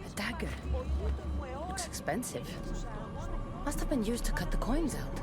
A dagger. Looks expensive. Must have been used to cut the coins out.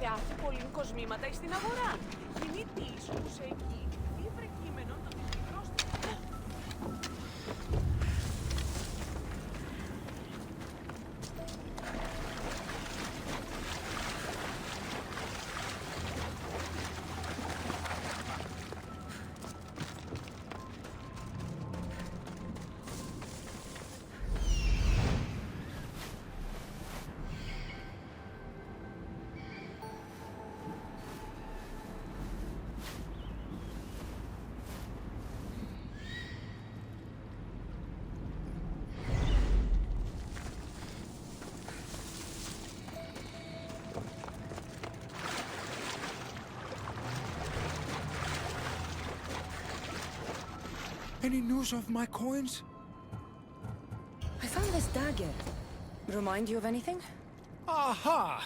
Κάθε πολλήν κοσμήματα εις την αγορά. Κινείται ίσως εκεί. Ή προκείμενον το δυστυχώς... Any news of my coins? I found this dagger. Remind you of anything? Aha!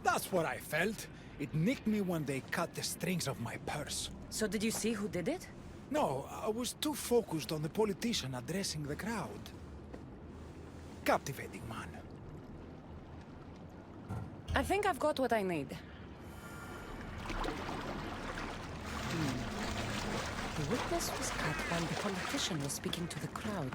That's what I felt. It nicked me when they cut the strings of my purse. So did you see who did it? No, I was too focused on the politician addressing the crowd. Captivating man. I think I've got what I need. The witness was cut while the politician was speaking to the crowd.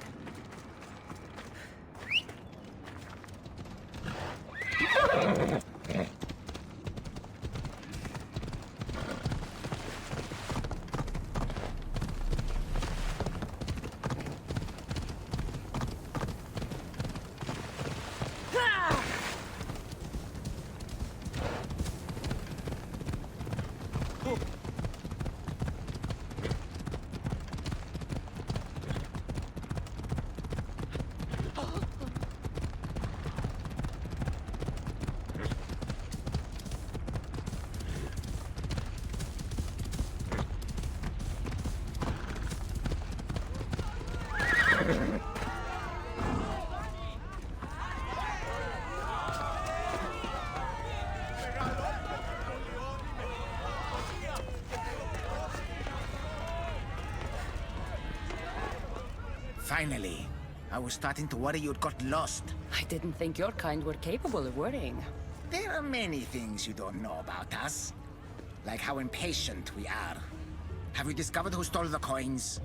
Finally. I was starting to worry you'd got lost. I didn't think your kind were capable of worrying. There are many things you don't know about us. Like how impatient we are. Have you discovered who stole the coins?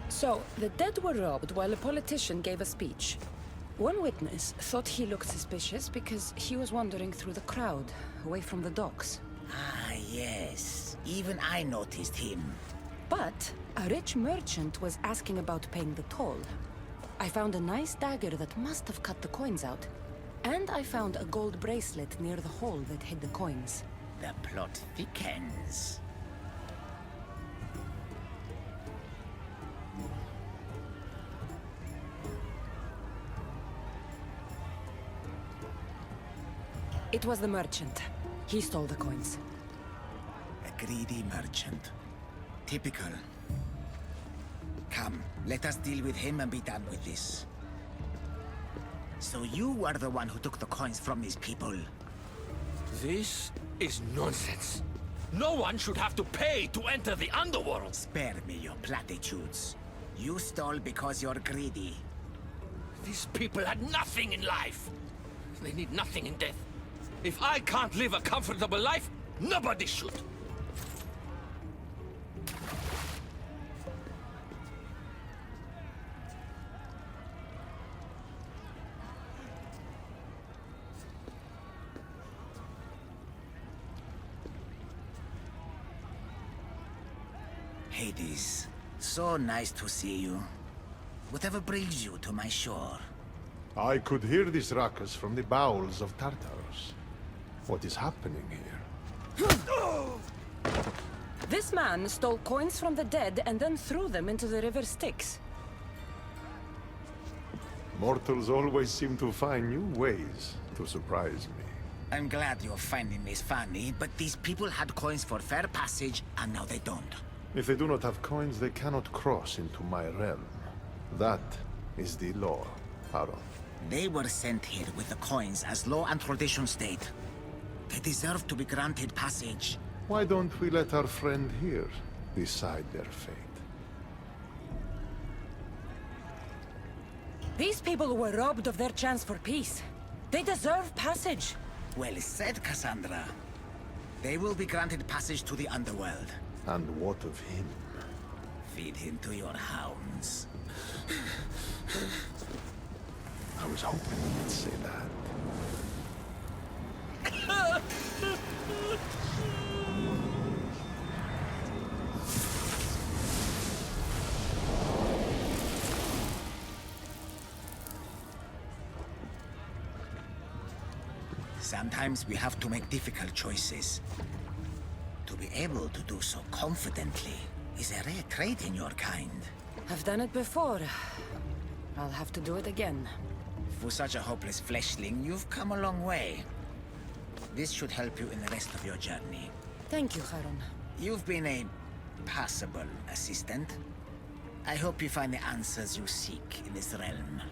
So, the dead were robbed while a politician gave a speech. One witness thought he looked suspicious because he was wandering through the crowd, away from the docks. Ah, yes. Even I noticed him. But a rich merchant was asking about paying the toll. I found a nice dagger that must have cut the coins out. And I found a gold bracelet near the hole that hid the coins. The plot thickens. It was the merchant. He stole the coins. A greedy merchant. Typical. Come, let us deal with him and be done with this. So you are the one who took the coins from these people. This is nonsense. No one should have to pay to enter the underworld. Spare me your platitudes. You stole because you're greedy. These people had nothing in life. They need nothing in death. If I can't live a comfortable life, nobody should. Hades, so nice to see you. Whatever brings you to my shore? I could hear this ruckus from the bowels of Tartarus. What is happening here? This man stole coins from the dead and then threw them into the river Styx. Mortals always seem to find new ways to surprise me. I'm glad you're finding this funny, but these people had coins for fair passage, and now they don't. If they do not have coins, they cannot cross into my realm. That is the law, Aaron. They were sent here with the coins as law and tradition state. They deserve to be granted passage. Why don't we let our friend here decide their fate? These people were robbed of their chance for peace. They deserve passage. Well said, Cassandra. They will be granted passage to the underworld. And what of him? Feed him to your hounds. I was hoping you'd say that. Sometimes we have to make difficult choices. To be able to do so confidently is a rare trait in your kind. I've done it before. I'll have to do it again. For such a hopeless fleshling, you've come a long way. This should help you in the rest of your journey. Thank you, Charon. You've been a possible, assistant. I hope you find the answers you seek in this realm.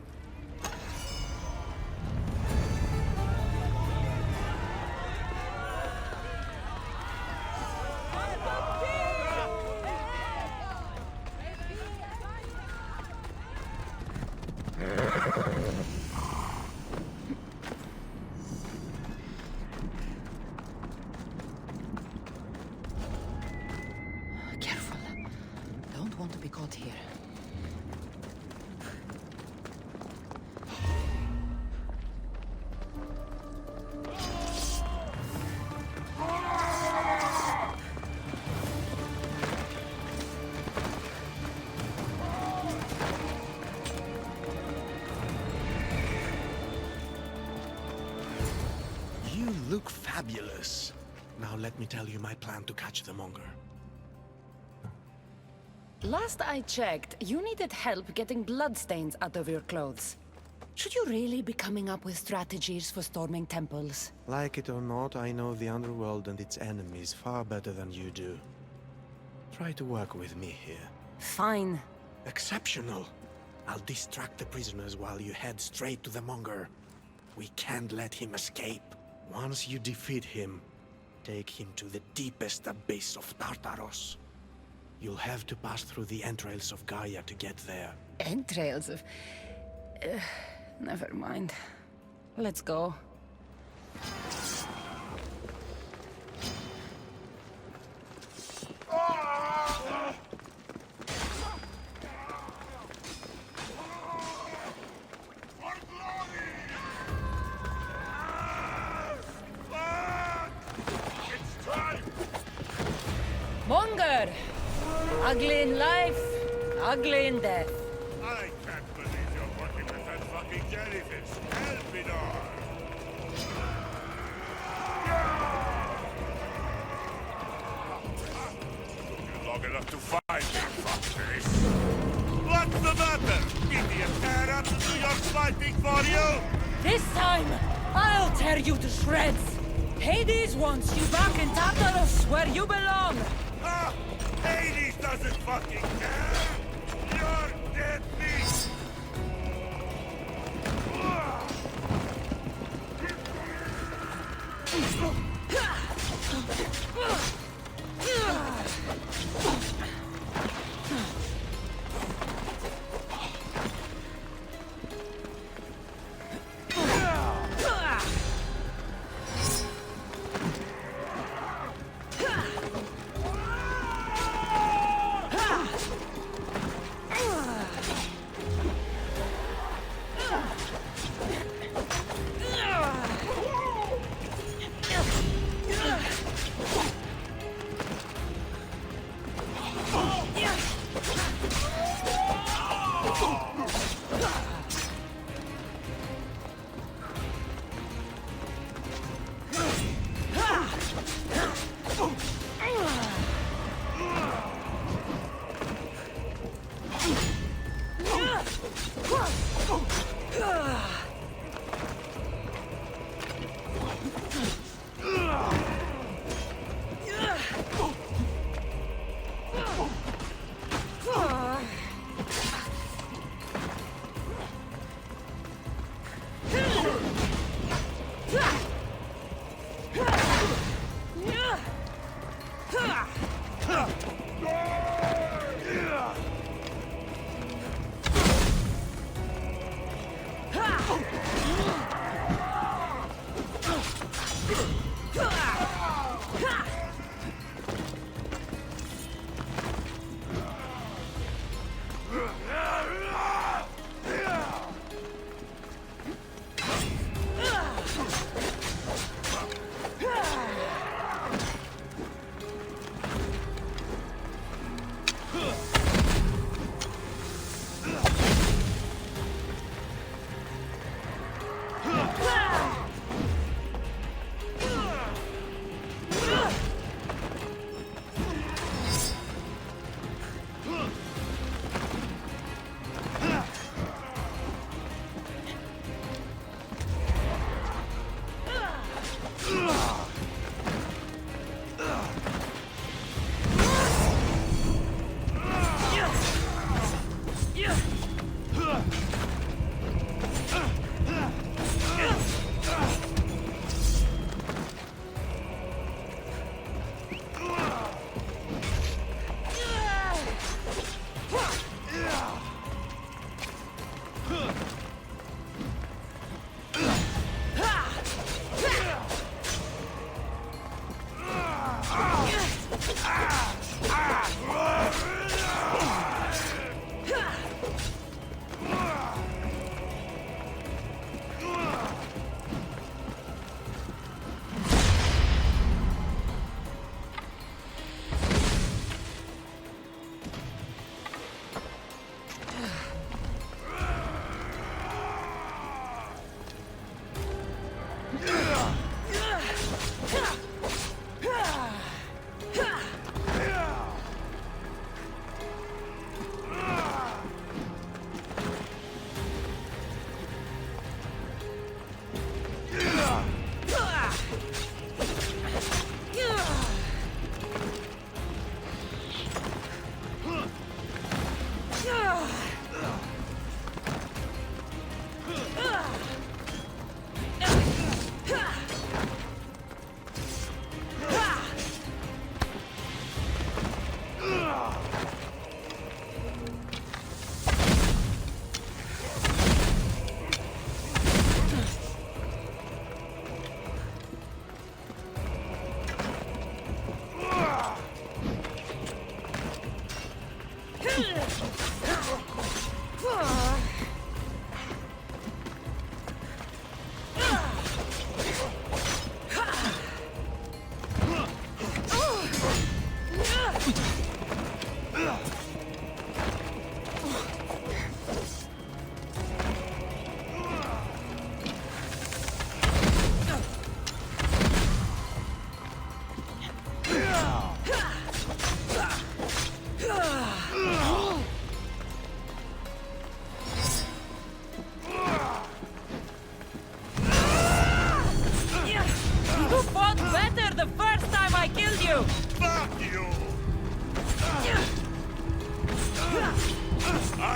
Careful. Don't want to be caught here. You look fabulous. Now let me tell you my plan to catch the monger. Last I checked, you needed help getting bloodstains out of your clothes. Should you really be coming up with strategies for storming temples? Like it or not, I know the underworld and its enemies far better than you do. Try to work with me here. Fine. Exceptional. I'll distract the prisoners while you head straight to the monger. We can't let him escape. Once you defeat him, take him to the deepest abyss of Tartaros. You'll have to pass through the entrails of Gaia to get there. Entrails of... never mind. Let's go. Monger! Ugly in life, ugly in death. I can't believe you're working with that fucking jellyfish. Elpidor! You're long enough to find me, fuckface. What's the matter? Did the tear up to do your fighting for you? This time, I'll tear you to shreds. Hades wants you back in Tartarus, where you belong. Ah! Hades doesn't fucking care! You're dead meat!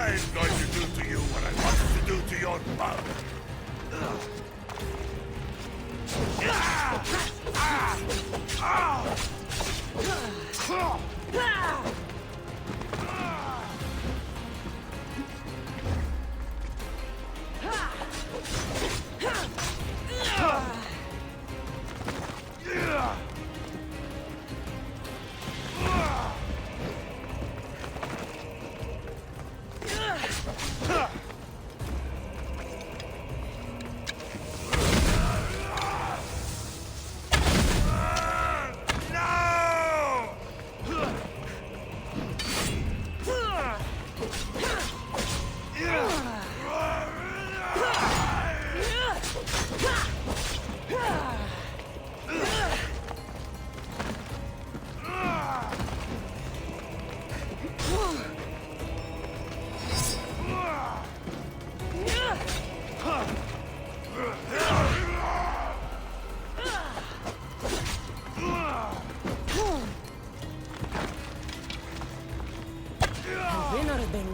I'm going to do to you what I wanted to do to your mother.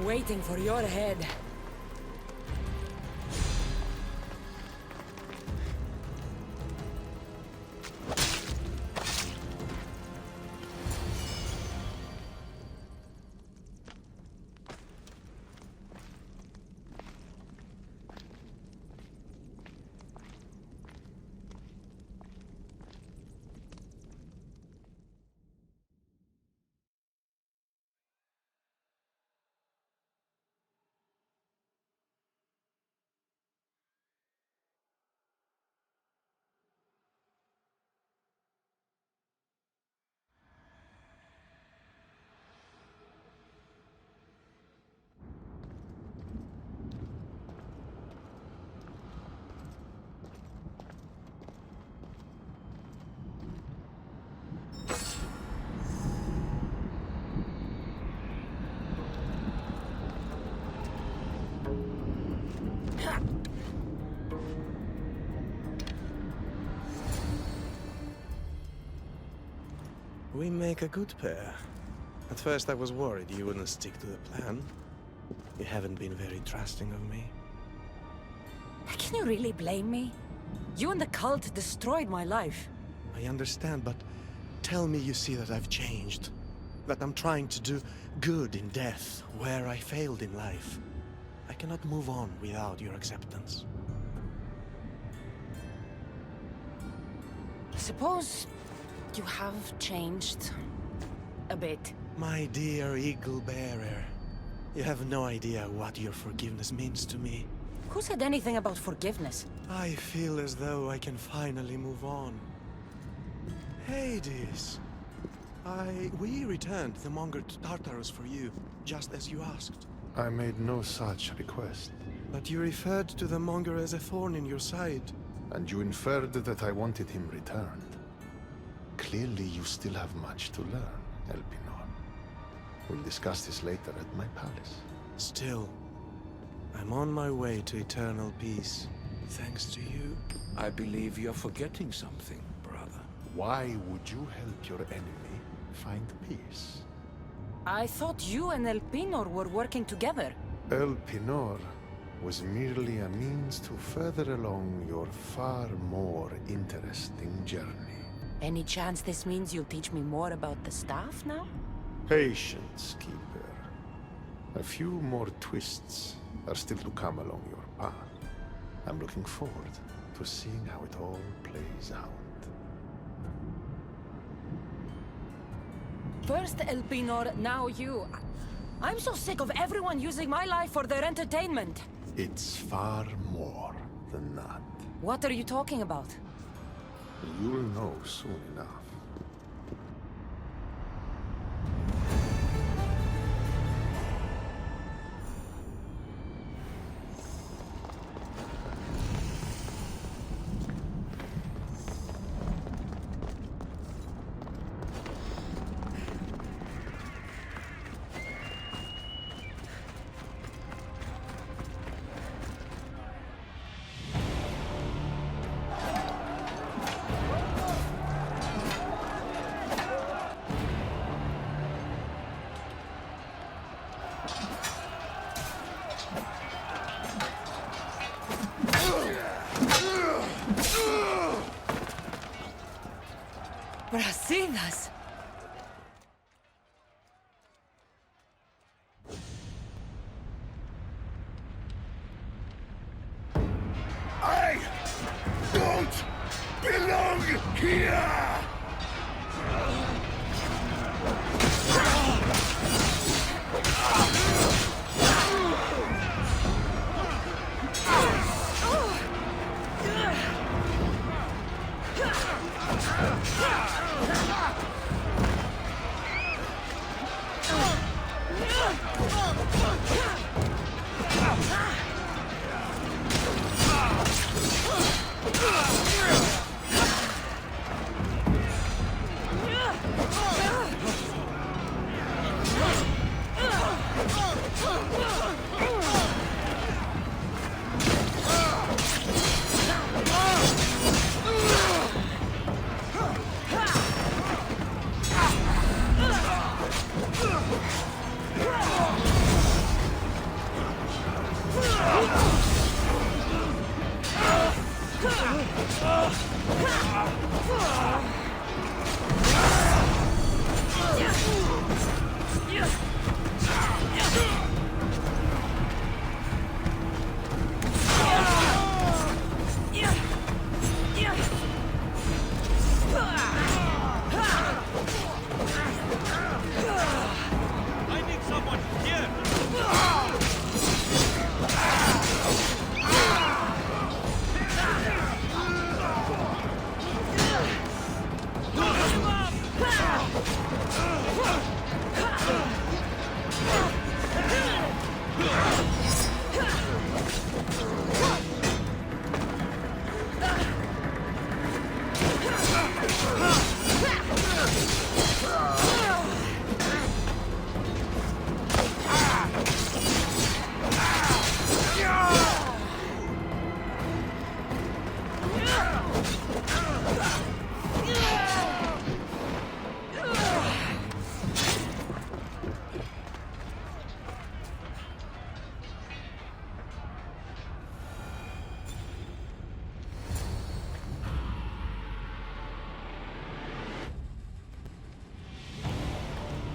Waiting for your head. We make a good pair. At first I was worried you wouldn't stick to the plan. You haven't been very trusting of me. Can you really blame me? You and the cult destroyed my life. I understand, but tell me you see that I've changed. That I'm trying to do good in death, where I failed in life. I cannot move on without your acceptance. Suppose you have changed a bit. My dear eagle bearer, you have no idea what your forgiveness means to me. Who said anything about forgiveness? I feel as though I can finally move on. Hades, we returned the monger to Tartarus for you, just as you asked. I made no such request. But you referred to the monger as a thorn in your side. And you inferred that I wanted him returned. Clearly you still have much to learn, Elpinor. We'll discuss this later at my palace. Still, I'm on my way to eternal peace, thanks to you. I believe you're forgetting something, brother. Why would you help your enemy find peace? I thought you and Elpinor were working together. Elpinor was merely a means to further along your far more interesting journey. Any chance this means you'll teach me more about the staff now? Patience, Keeper. A few more twists are still to come along your path. I'm looking forward to seeing how it all plays out. First Elpinor, now you. I'm so sick of everyone using my life for their entertainment. It's far more than that. What are you talking about? You'll know soon enough. Brasidas! I don't belong here!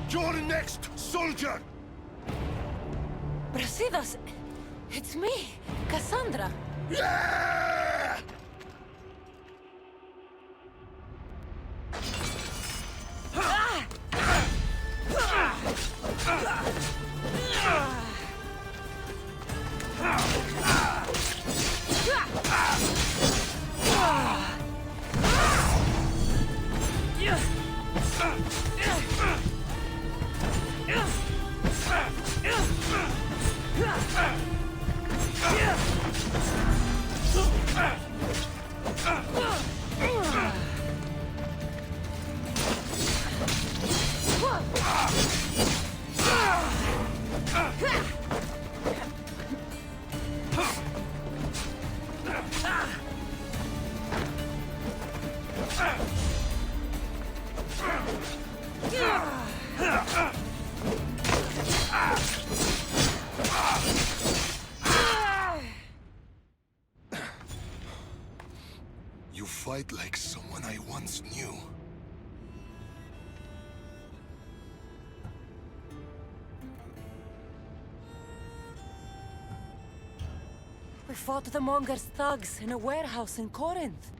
You're next, soldier! Brasidas! It's me, Cassandra! Yeah! You fight like someone I once knew. We fought the Monger's thugs in a warehouse in Corinth.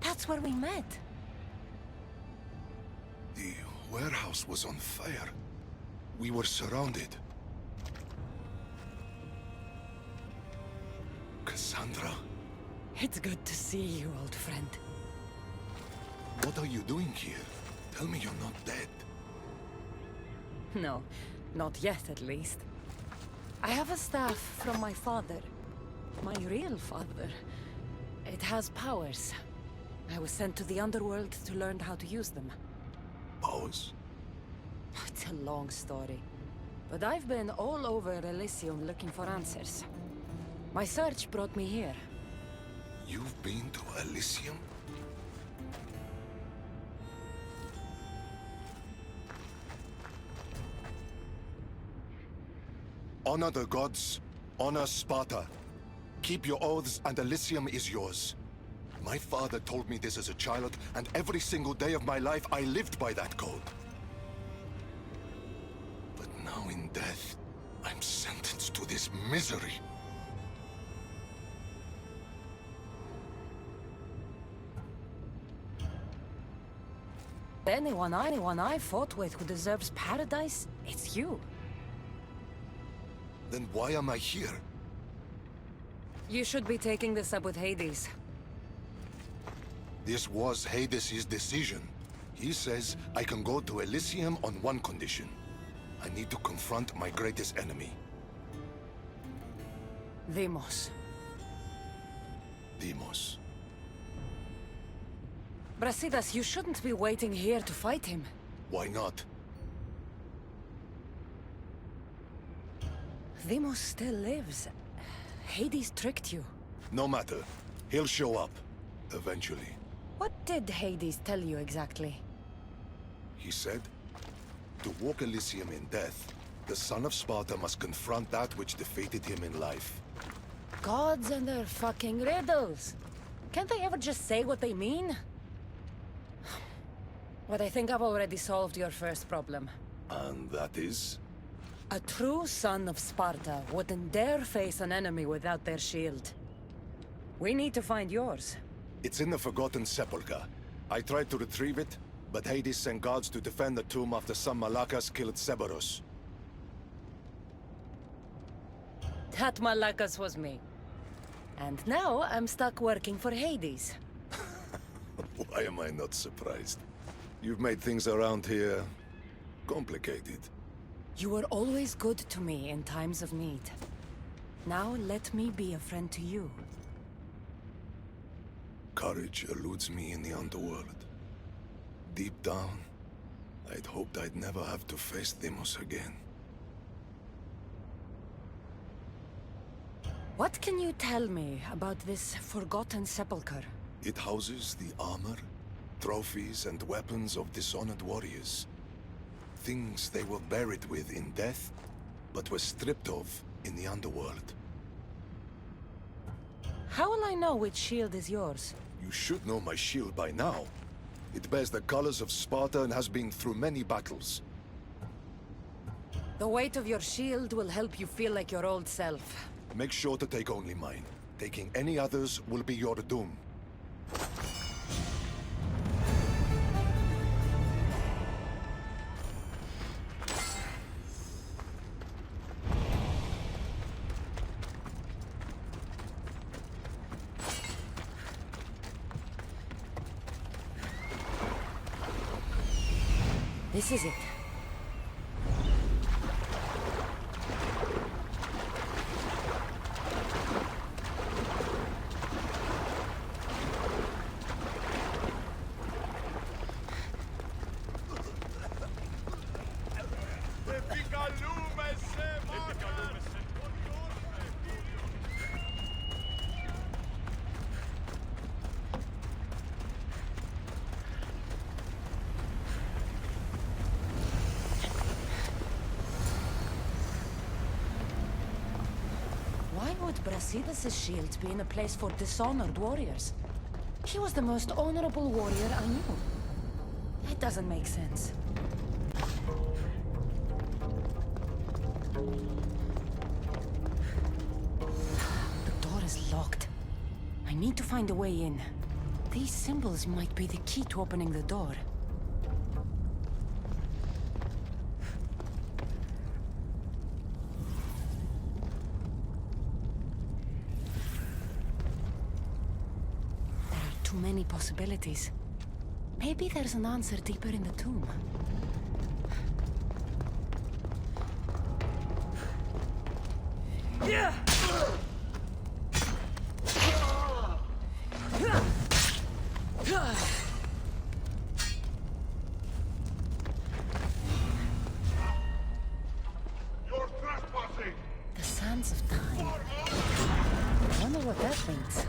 That's where we met. The warehouse was on fire. We were surrounded. Cassandra? It's good to see you, old friend. What are you doing here? Tell me you're not dead. No, not yet at least. I have a staff from my father. My real father. It has powers. I was sent to the underworld to learn how to use them. Powers? It's a long story. But I've been all over Elysium looking for answers. My search brought me here. You've been to Elysium? Honor the gods. Honor Sparta. Keep your oaths and Elysium is yours. My father told me this as a child, and every single day of my life I lived by that code. But now in death, I'm sentenced to this misery. Anyone I fought with who deserves paradise, it's you. Then why am I here? You should be taking this up with Hades. This was Hades' decision. He says I can go to Elysium on one condition. I need to confront my greatest enemy. Deimos. Deimos. Brasidas, you shouldn't be waiting here to fight him. Why not? Deimos still lives. Hades tricked you. No matter. He'll show up. Eventually. What did Hades tell you exactly? He said, to walk Elysium in death, the son of Sparta must confront that which defeated him in life. Gods and their fucking riddles. Can't they ever just say what they mean? But I think I've already solved your first problem. And that is? A true son of Sparta wouldn't dare face an enemy without their shield. We need to find yours. It's in the Forgotten Sepulchre. I tried to retrieve it, but Hades sent guards to defend the tomb after some Malakas killed Cerberus. That Malakas was me. And now I'm stuck working for Hades. Why am I not surprised? You've made things around here complicated. You were always good to me in times of need. Now let me be a friend to you. Courage eludes me in the underworld. Deep down, I'd hoped I'd never have to face Deimos again. What can you tell me about this Forgotten Sepulchre? It houses the armor, trophies, and weapons of dishonored warriors. Things they were buried with in death, but were stripped of in the underworld. How will I know which shield is yours? You should know my shield by now. It bears the colors of Sparta and has been through many battles. The weight of your shield will help you feel like your old self. Make sure to take only mine. Taking any others will be your doom. This is it. Why would Brasidas' shield be in a place for dishonored warriors? He was the most honorable warrior I knew. It doesn't make sense. The door is locked. I need to find a way in. These symbols might be the key to opening the door. too many possibilities. Maybe there's an answer deeper in the tomb. Yeah! You're trespassing! The sands of time. I wonder what that means.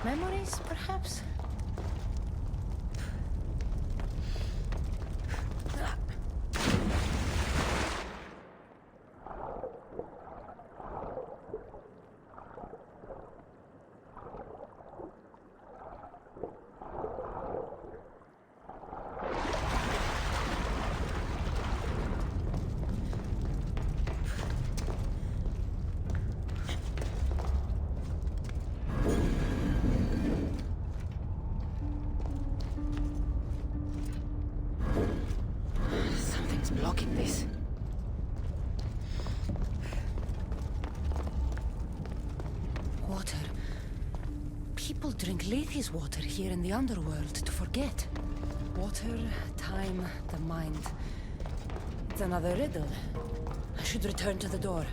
Memories, perhaps? Blocking this. Water. People drink Lethe's water here in the underworld to forget. Water, time, the mind. It's another riddle. I should return to the door.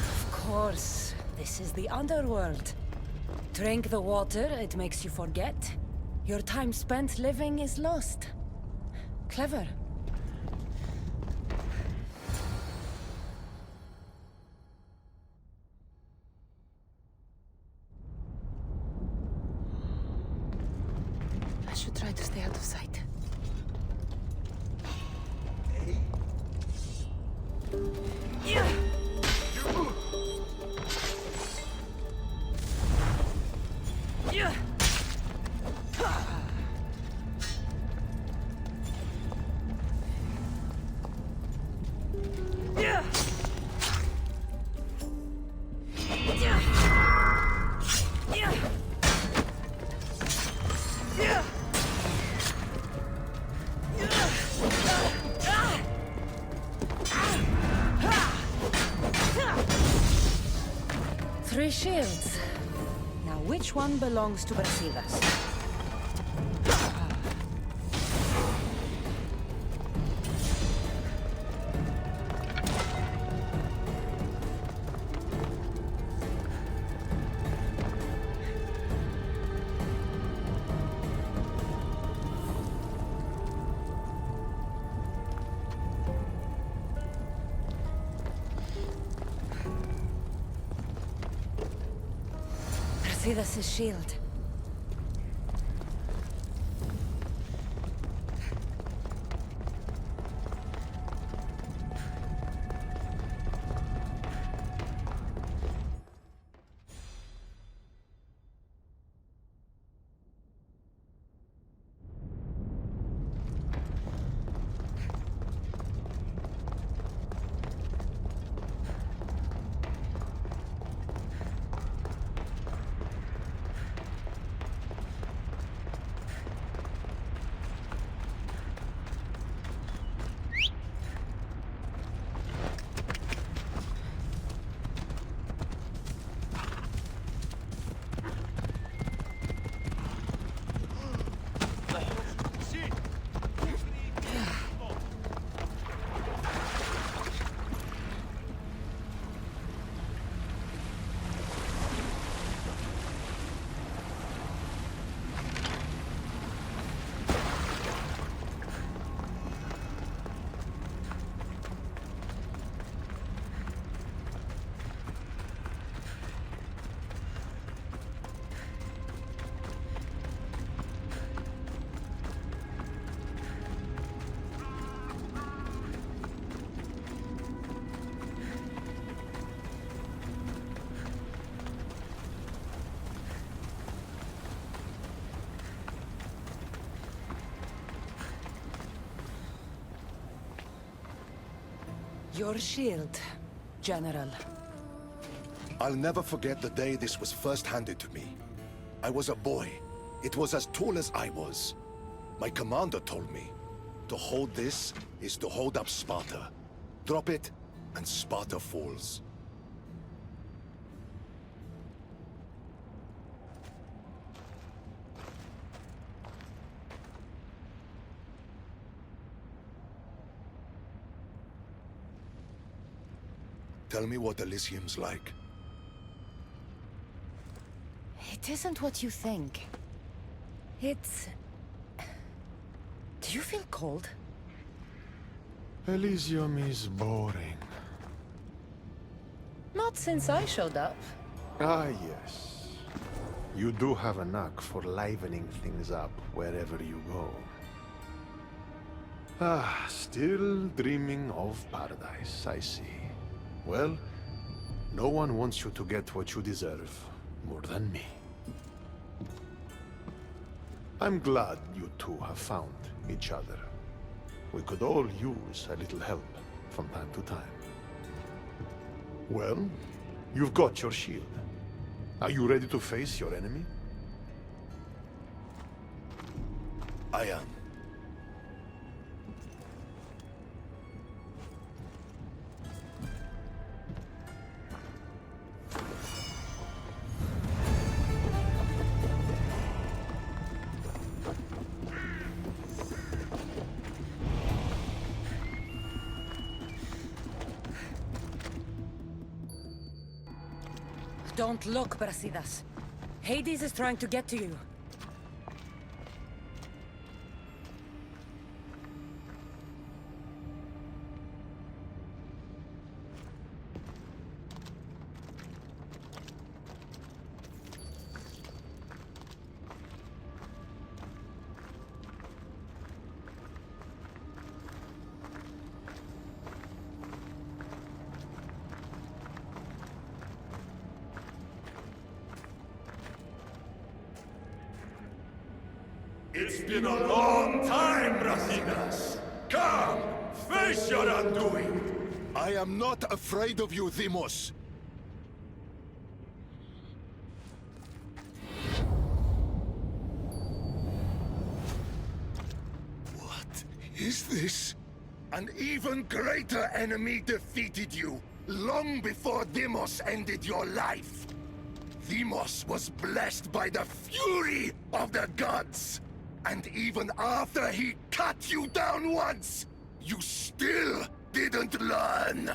Of course, this is the underworld. Drink the water, it makes you forget. Your time spent living is lost. Clever. I should try to stay out of sight. Yeah. 3 shields. Now, which one belongs to Brasidas? Brasidas' shield. Your shield, General. I'll never forget the day this was first handed to me. I was a boy. It was as tall as I was. My commander told me, to hold this is to hold up Sparta. Drop it, and Sparta falls. Tell me what Elysium's like. It isn't what you think. It's... Do you feel cold? Elysium is boring. Not since I showed up. Ah, yes. You do have a knack for livening things up wherever you go. Ah, still dreaming of paradise, I see. Well, no one wants you to get what you deserve more than me. I'm glad you two have found each other. We could all use a little help from time to time. Well, you've got your shield. Are you ready to face your enemy? I am. Don't look, Brasidas. Hades is trying to get to you. It's been a long time, Brasidas! Come! Face your undoing! I am not afraid of you, Deimos. What is this? An even greater enemy defeated you, long before Deimos ended your life. Deimos was blessed by the fury of the gods! And even after he cut you down once, you still didn't learn!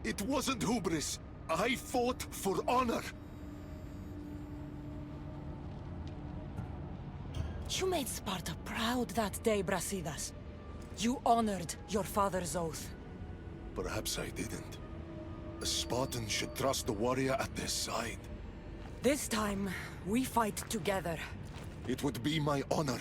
It wasn't hubris. I fought for honor. You made Sparta proud that day, Brasidas. You honored your father's oath. Perhaps I didn't. A Spartan should trust the warrior at their side. This time, we fight together. It would be my honor.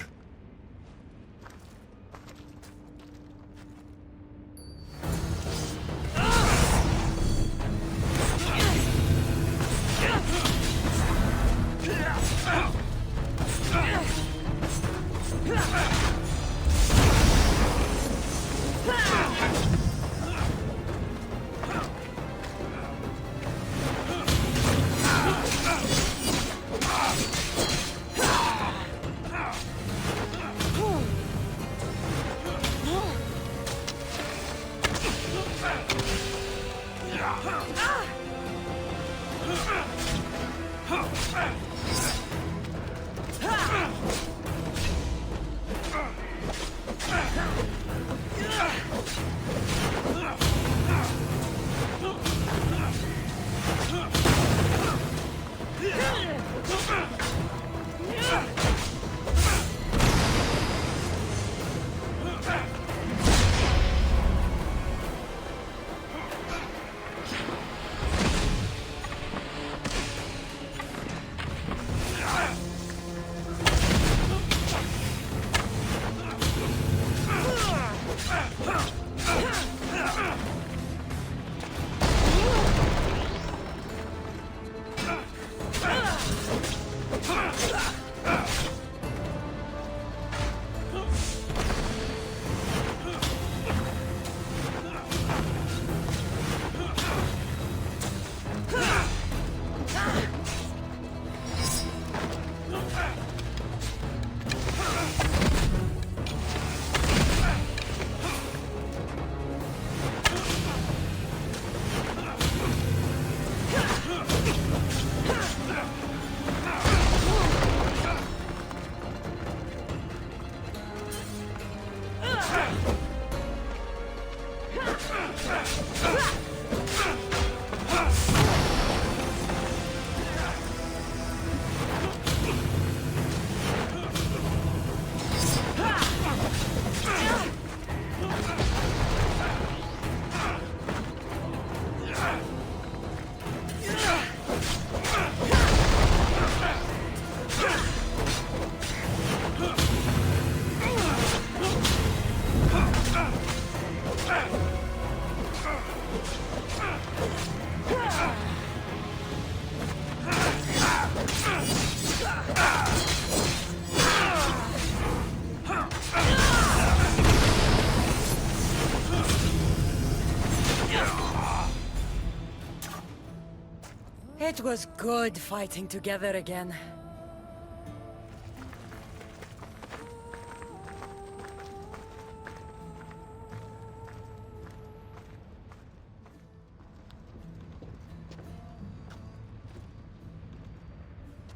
It was good fighting together again.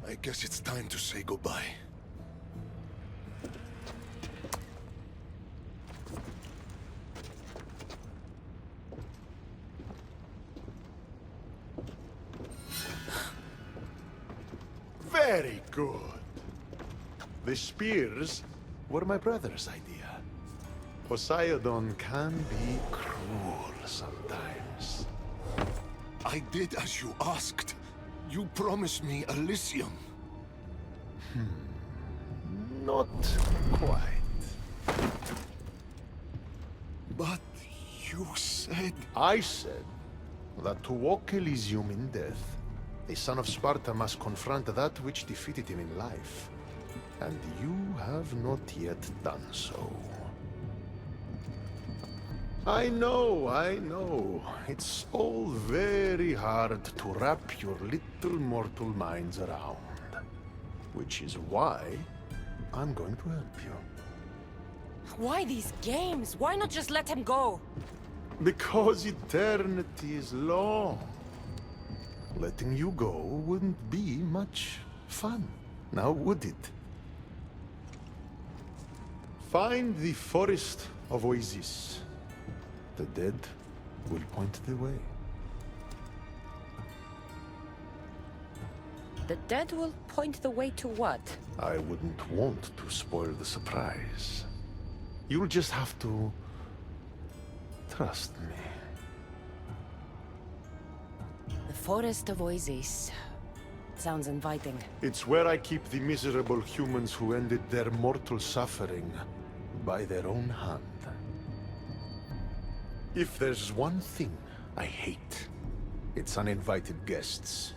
I guess it's time to say goodbye. Very good. The spears were my brother's idea. Poseidon can be cruel sometimes. I did as you asked. You promised me Elysium. Not quite. But you said... I said that to walk Elysium in death, a son of Sparta must confront that which defeated him in life. And you have not yet done so. I know. It's all very hard to wrap your little mortal minds around. Which is why I'm going to help you. Why these games? Why not just let him go? Because eternity is long. letting you go wouldn't be much fun, now would it? Find the forest of Oasis. The dead will point the way. The dead will point the way to what? I wouldn't want to spoil the surprise. You'll just have to trust me. The forest of Oasis. Sounds inviting. It's where I keep the miserable humans who ended their mortal suffering by their own hand. If there's one thing I hate, it's uninvited guests.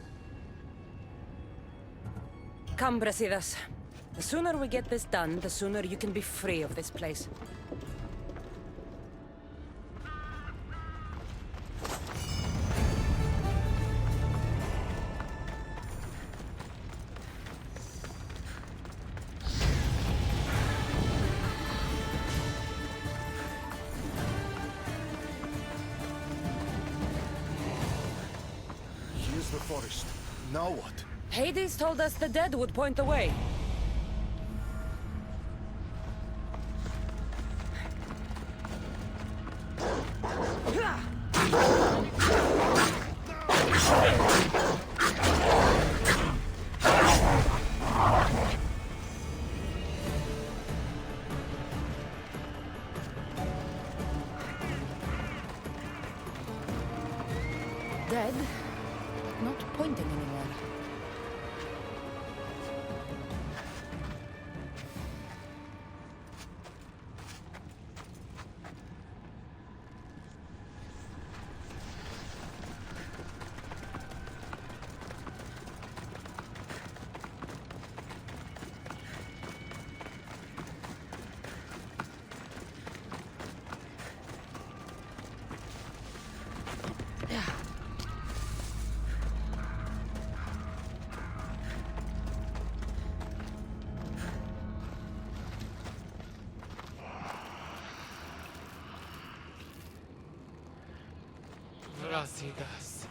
Come, Brasidas. The sooner we get this done, the sooner you can be free of this place. Here's the forest. Now what? Hades told us the dead would point the way. Dead? Not pointing anywhere. Brasidas.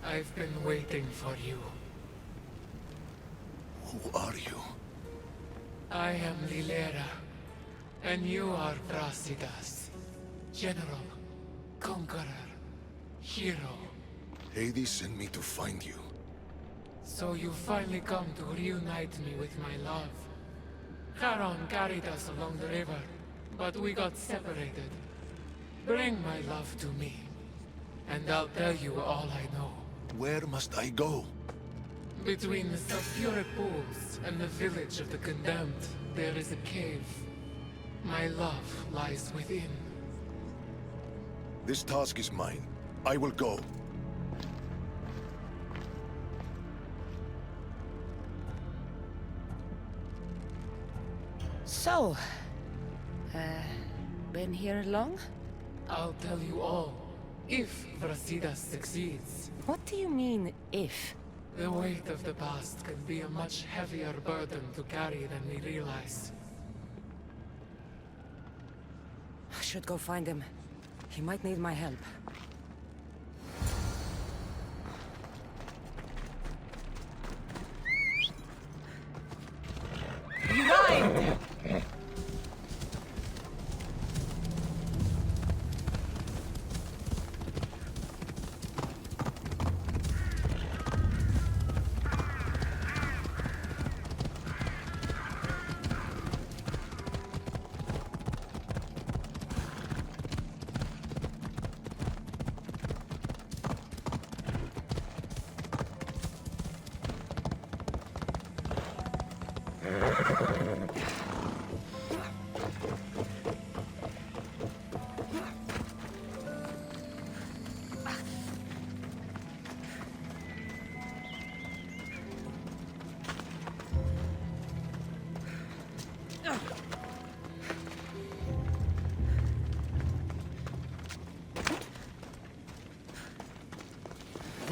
I've been waiting for you. Who are you? I am Lilera, and you are Brasidas. General, conqueror, hero. Hades sent me to find you. So you finally come to reunite me with my love. Charon carried us along the river, but we got separated. Bring my love to me, and I'll tell you all I know. Where must I go? Between the sulfuric pools and the village of the condemned, there is a cave. My love lies within. This task is mine. I will go. So, been here long? I'll tell you all, if Brasidas succeeds. What do you mean, if? The weight of the past can be a much heavier burden to carry than we realize. I should go find him. He might need my help. You lied!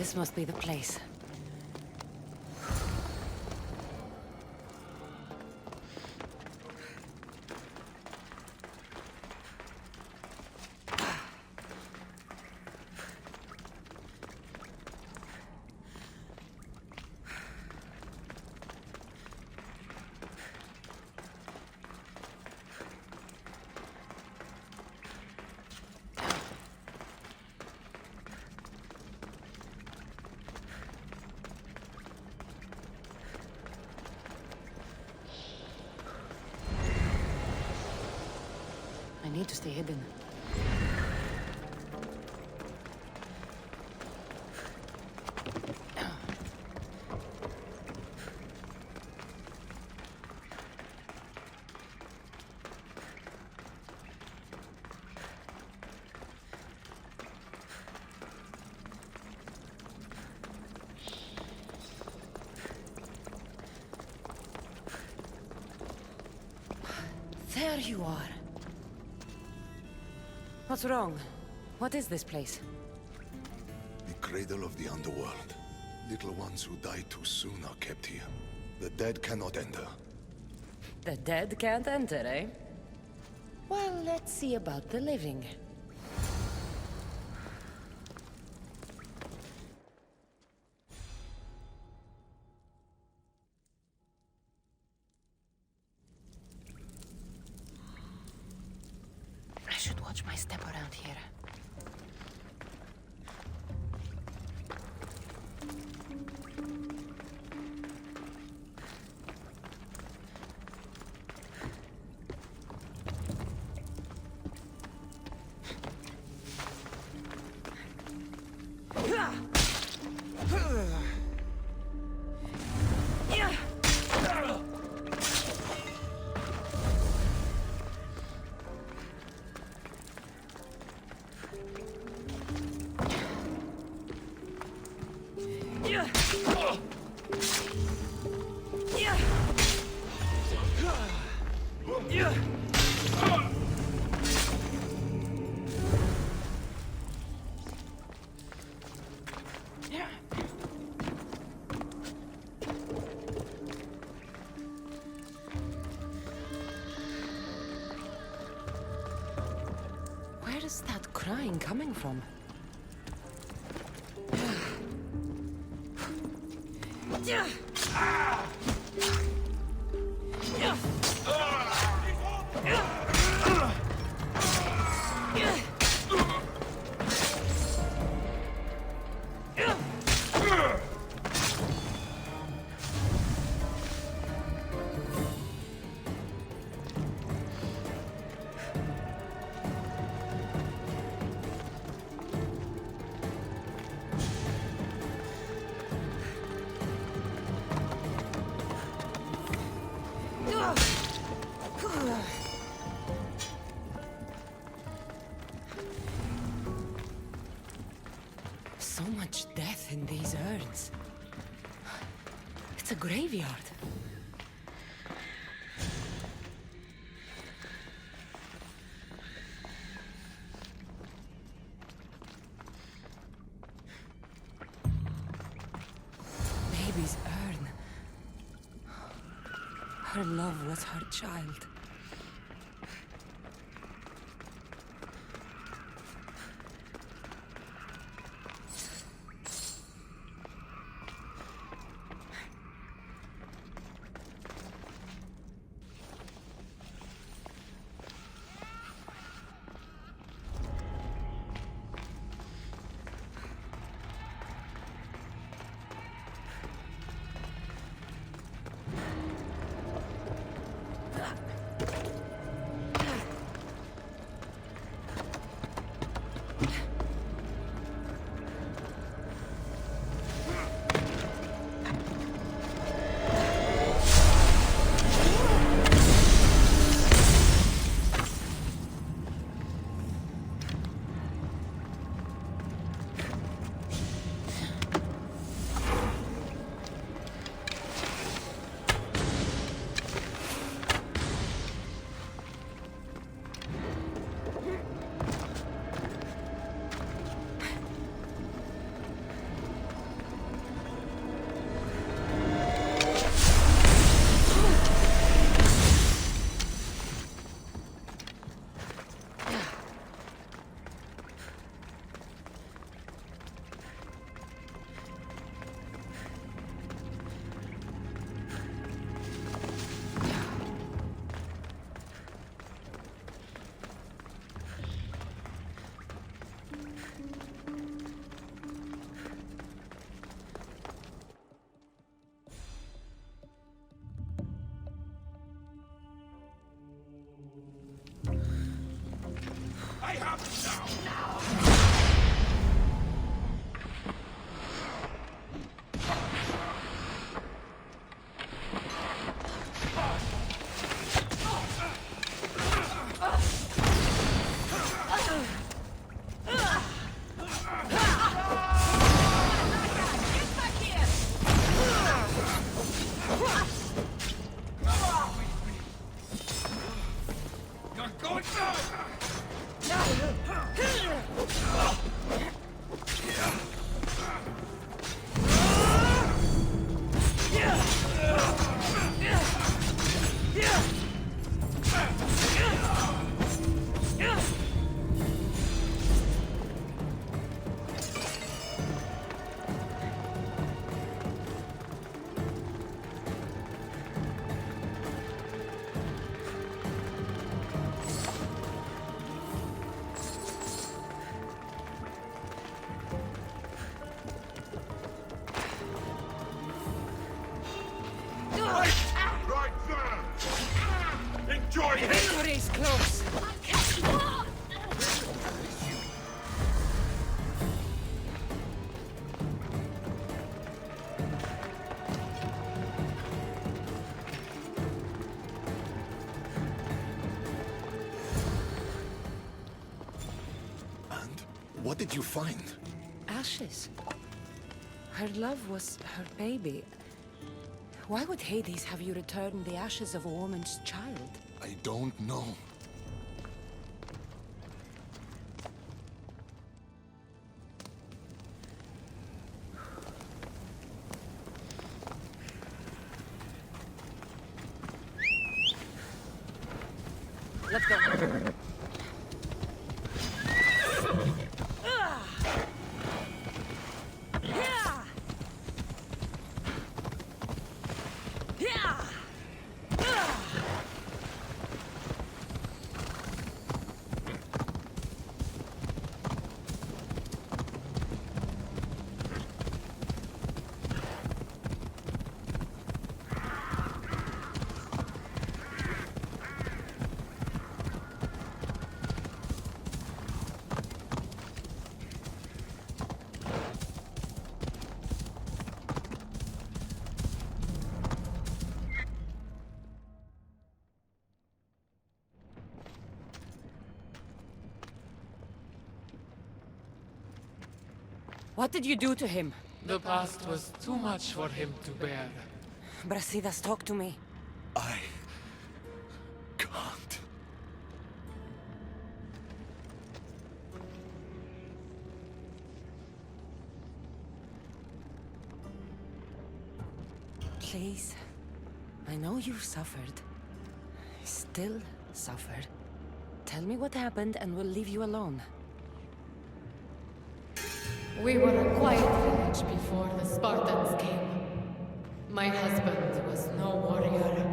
This must be the place. I need to stay hidden. There you are. What's wrong? What is this place? The cradle of the underworld. Little ones who die too soon are kept here. The dead cannot enter. The dead can't enter, eh? Well, let's see about the living. I should watch my step around here. Where is that crying coming from? So much death in these urns. It's a graveyard. Baby's urn. Her love was her child. I have it now! Victory's close. And what did you find? Ashes. Her love was her baby. Why would Hades have you return the ashes of a woman's child? I don't know. Let's go. What did you do to him? The past was too much for him to bear. Brasidas, talk to me. I can't. Please. I know you've suffered. Still suffer. Tell me what happened and we'll leave you alone. We were a quiet village before the Spartans came. My husband was no warrior.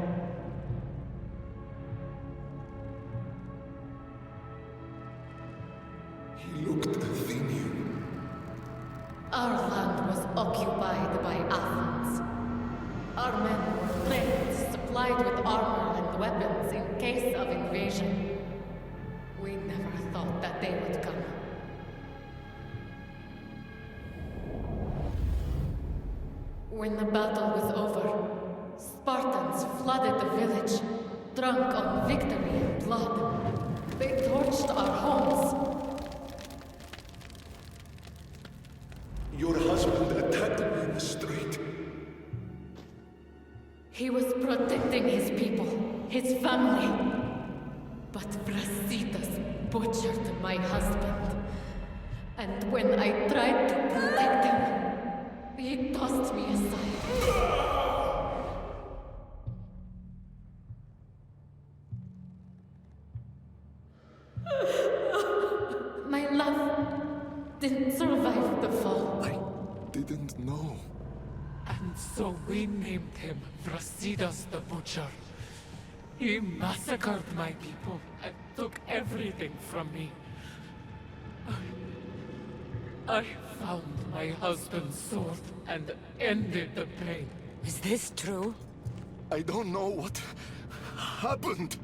He looked Athenian. Our land was occupied by Athens. Our men were trained, supplied with armor and weapons in case of invasion. We never thought that they would come. When the battle was over, Spartans flooded the village, drunk on victory and blood. They torched our homes. Your husband attacked me in the street. He was protecting his people, his family. But Brasidas butchered my husband. And when I tried to protect him, he tossed me aside. No. And so we named him Brasidas the Butcher. He massacred my people and took everything from me. I found my husband's sword and ended the pain. Is this true? I don't know what happened.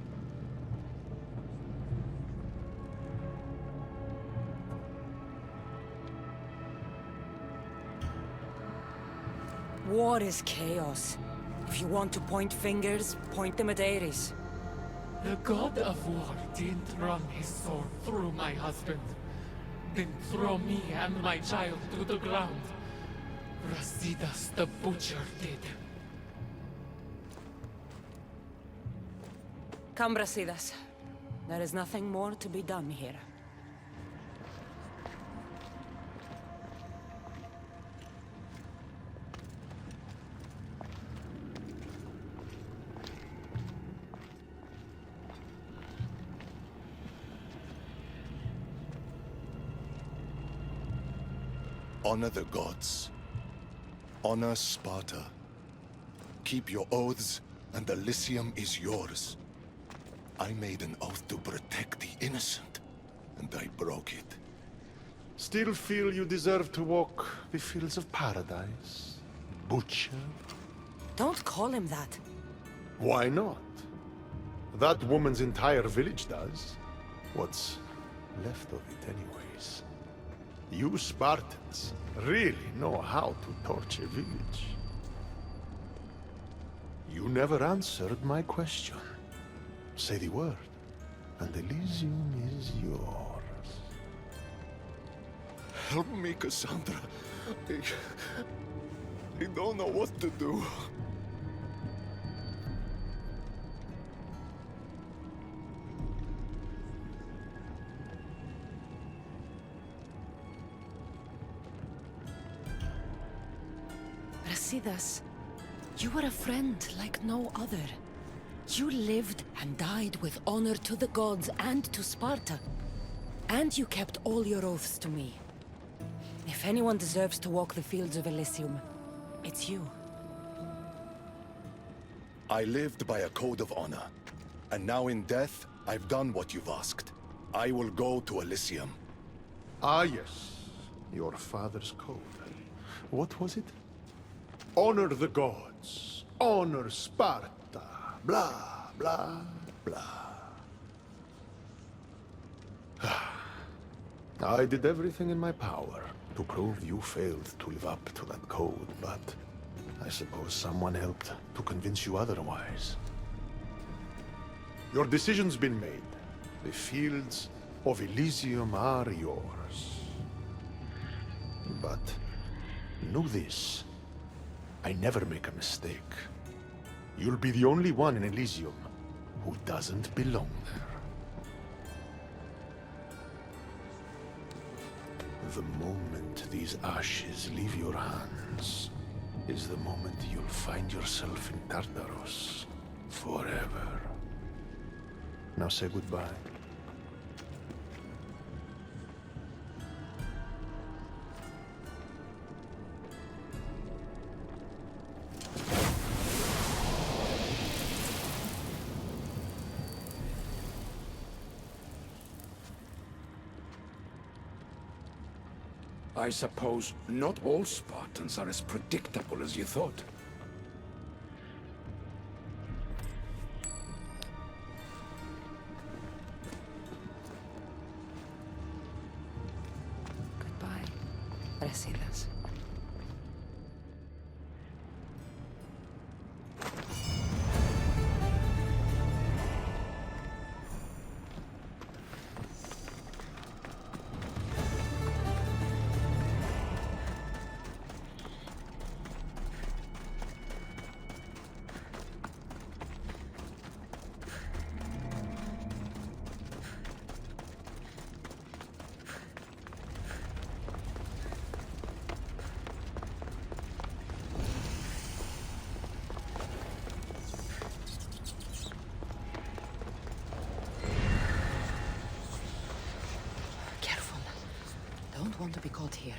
War is chaos. If you want to point fingers, point them at Ares. The god of war didn't run his sword through my husband, then throw me and my child to the ground. Brasidas the Butcher did. Come, Brasidas. There is nothing more to be done here. Honor the gods. Honor Sparta. Keep your oaths, and Elysium is yours. I made an oath to protect the innocent, and I broke it. Still feel you deserve to walk the fields of paradise, Butcher? Don't call him that. Why not? That woman's entire village does. What's left of it, anyways. You Spartans really know how to torch a village. You never answered my question. Say the word, and Elysium is yours. Help me, Cassandra. I don't know what to do. Brasidas, you were a friend like no other. You lived and died with honor to the gods and to Sparta. And you kept all your oaths to me. If anyone deserves to walk the fields of Elysium, it's you. I lived by a code of honor. And now in death, I've done what you've asked. I will go to Elysium. Ah, yes. Your father's code. What was it? Honor the gods. Honor Sparta. Blah, blah, blah. I did everything in my power to prove you failed to live up to that code, but I suppose someone helped to convince you otherwise. Your decision's been made. The fields of Elysium are yours. But know this. I never make a mistake. You'll be the only one in Elysium who doesn't belong there. The moment these ashes leave your hands is the moment you'll find yourself in Tartarus forever. Now say goodbye. I suppose not all Spartans are as predictable as you thought. Goodbye, Brasidas. Don't want to be caught here.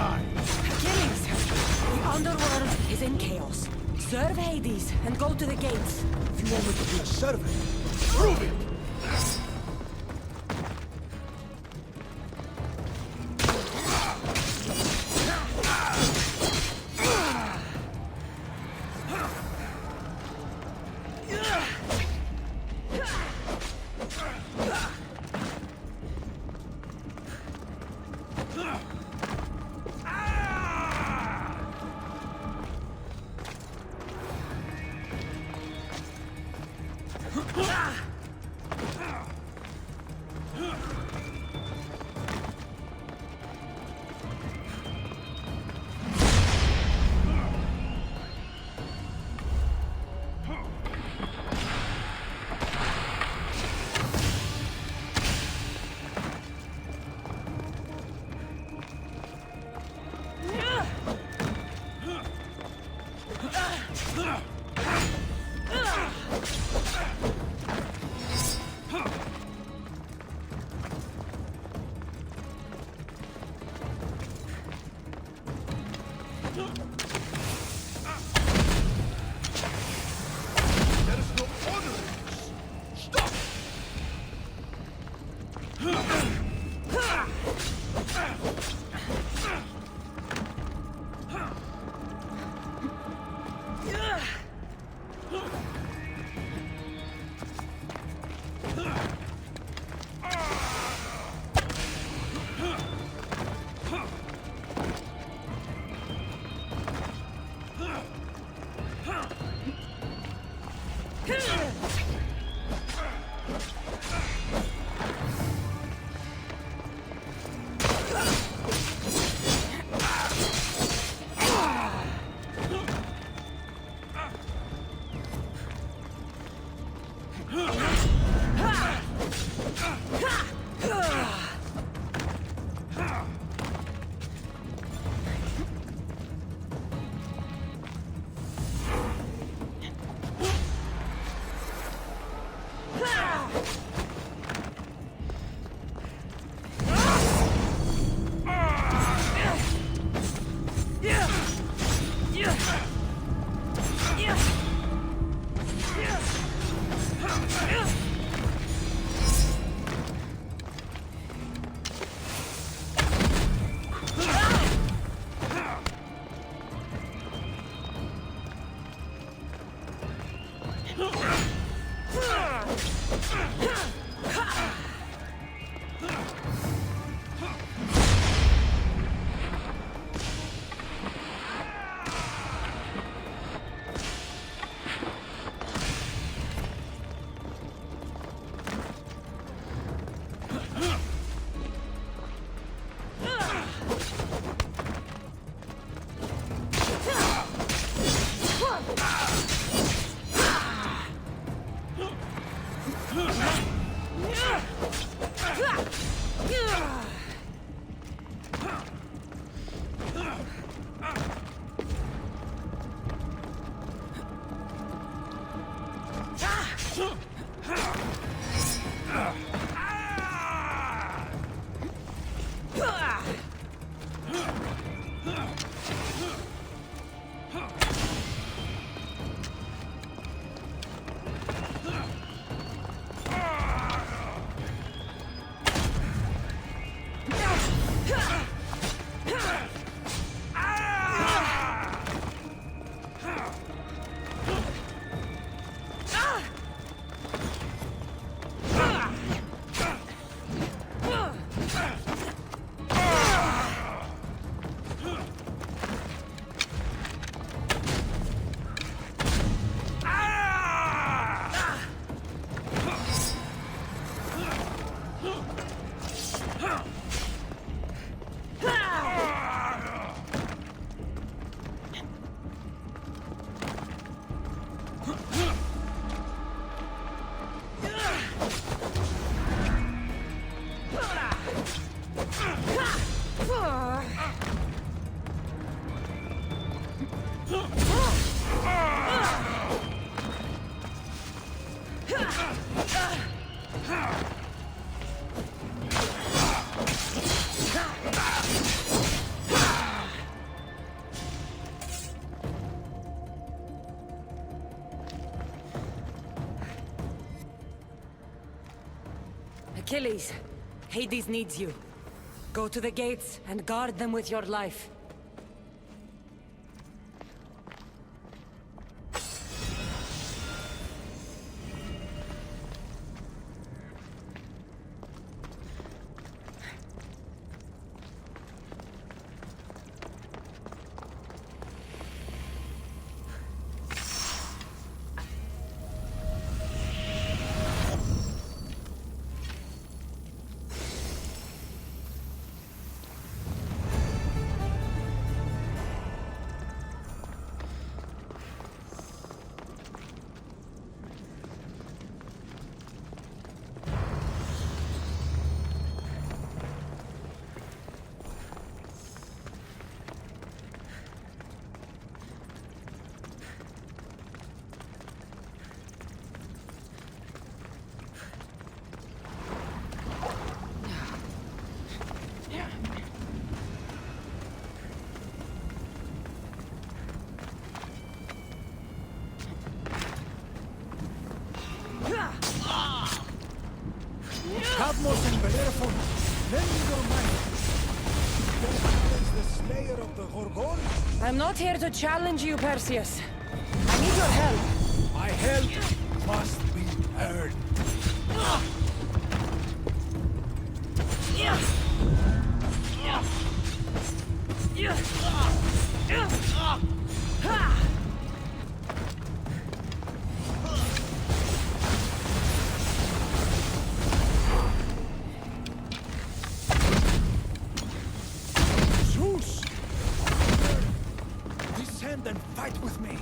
die! Achilles! The underworld is in chaos. Serve Hades and go to the gates. If you want me to be a servant, prove it! Achilles, Hades needs you. Go to the gates and guard them with your life. Cadmos and Bellerophon, lend me your might. There is the slayer of the Gorgon. I'm not here to challenge you, Perseus. I need your help. My help must be earned. Zeus! Descend and fight with me.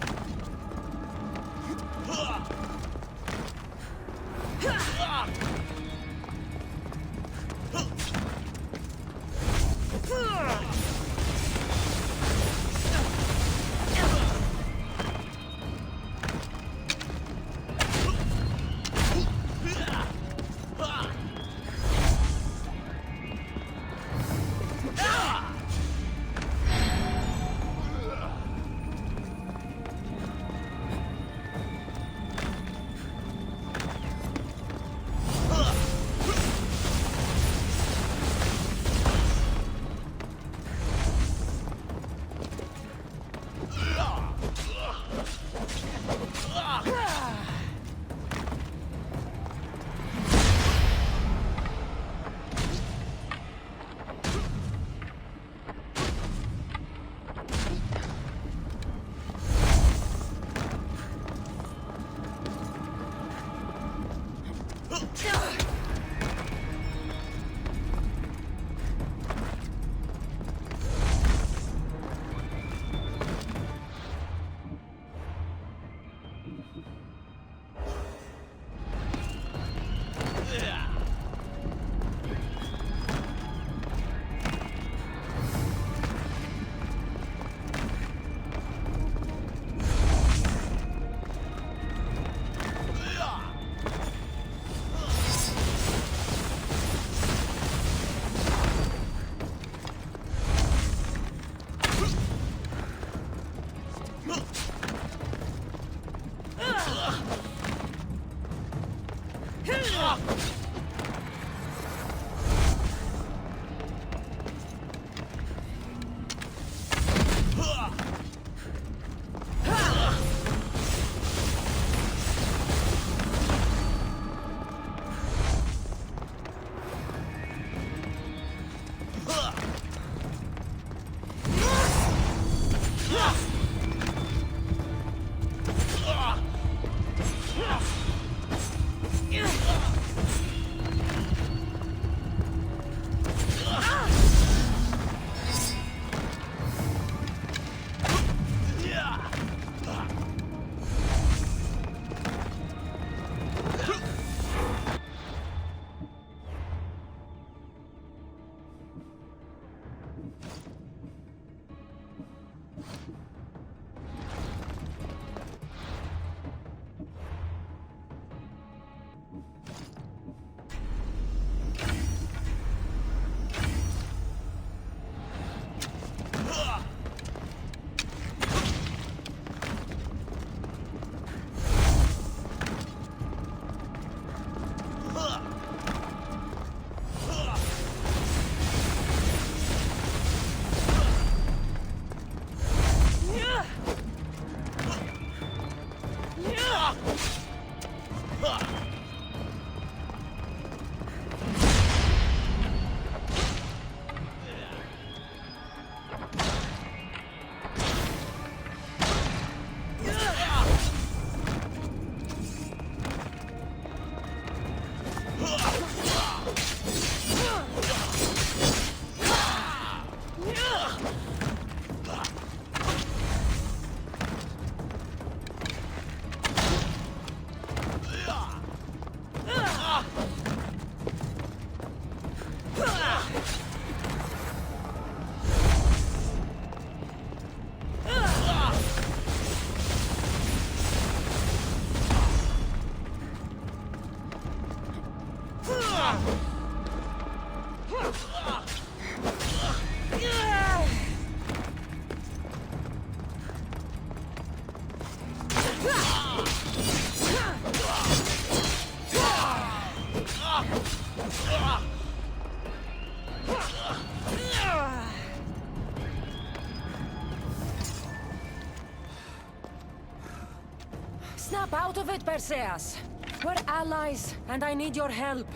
Snap out of it, Perseus! We're allies, and I need your help.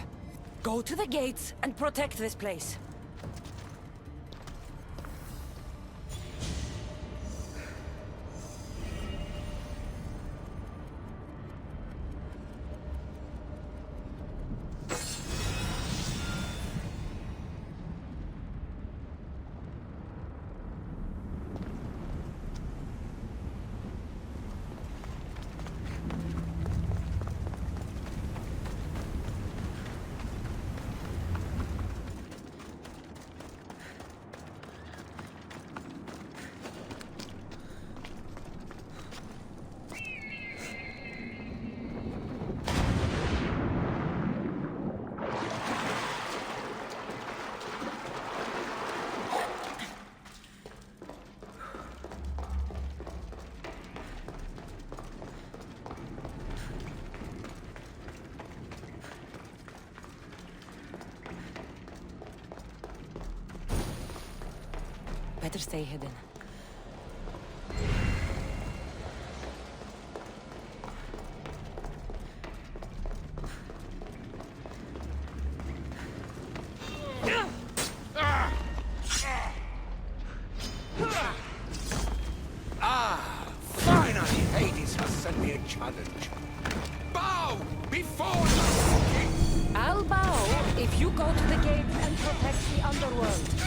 Go to the gates and protect this place. Better stay hidden. Finally, Hades has sent me a challenge. Bow before the king! I'll bow if you go to the gate and protect the underworld.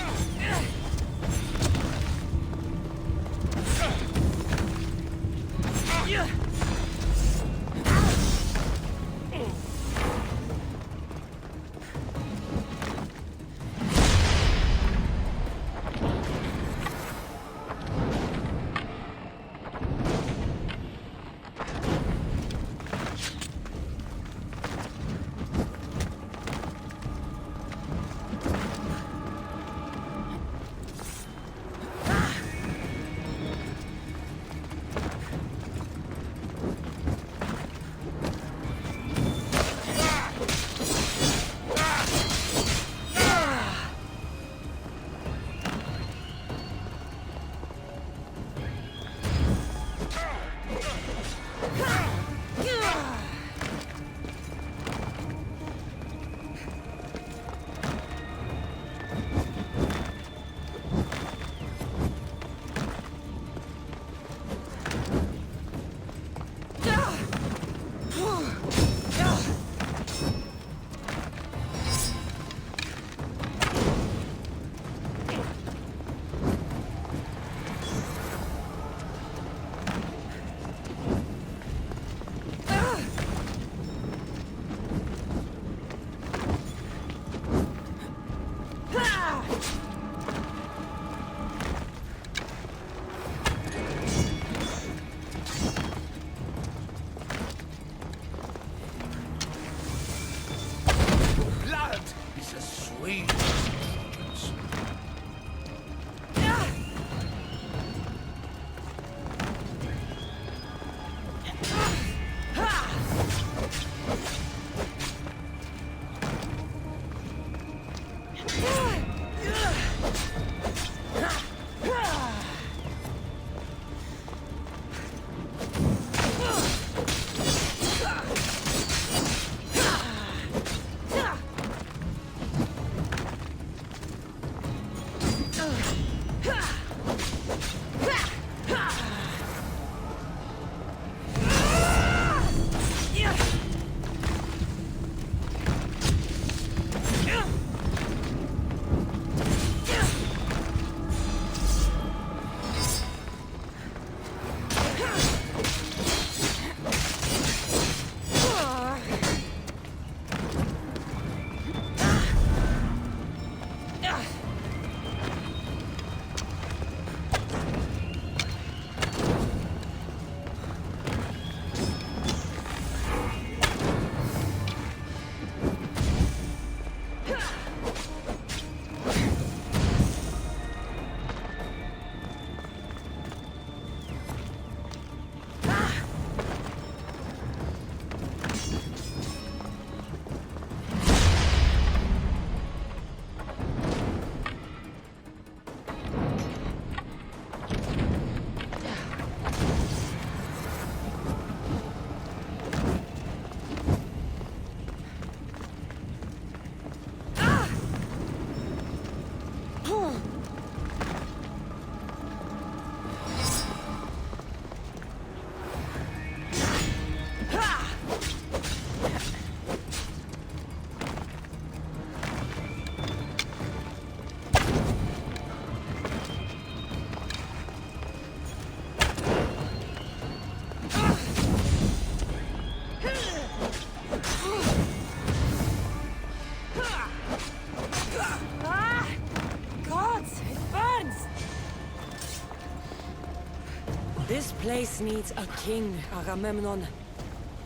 This place needs a king, Agamemnon.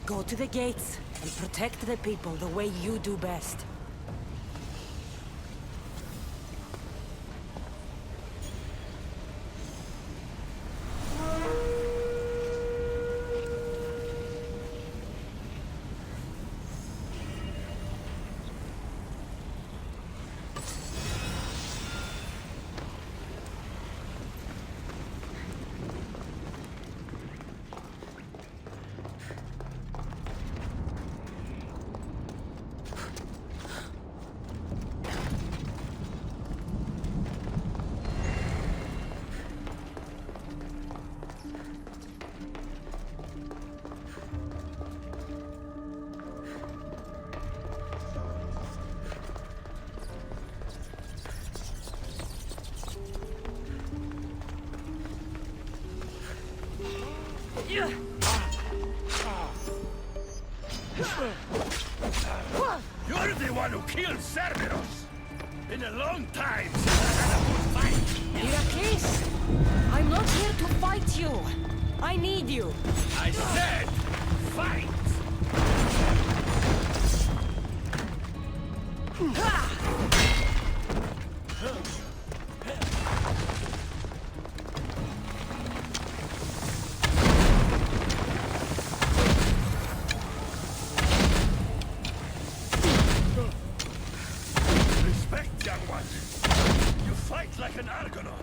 Go to the gates and protect the people the way you do best. You're the one who killed Cerberus! Been a long time since I had a good fight! Heracles! I'm not here to fight you! I need you! I said, fight! Respect, young one. You fight like an Argonaut.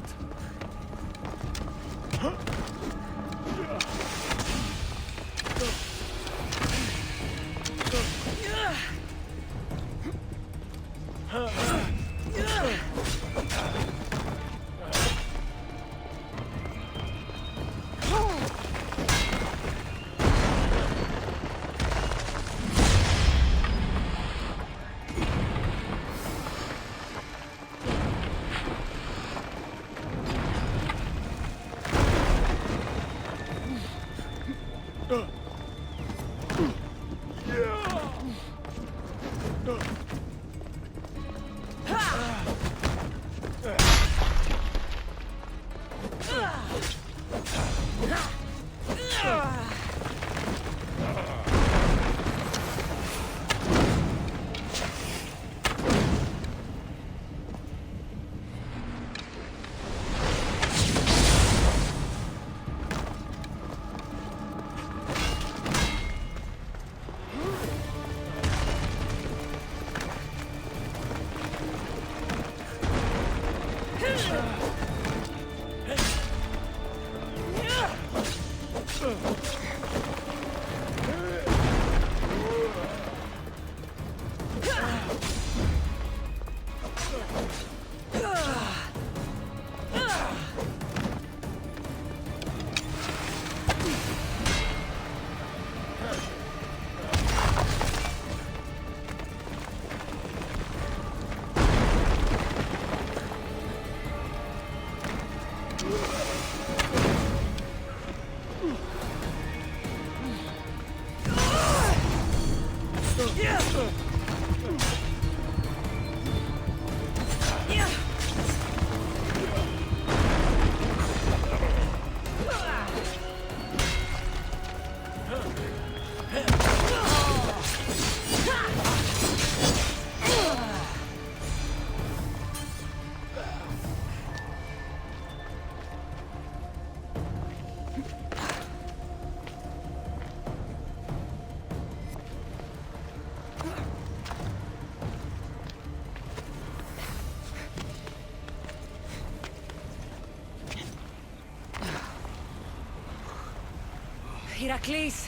Heracles,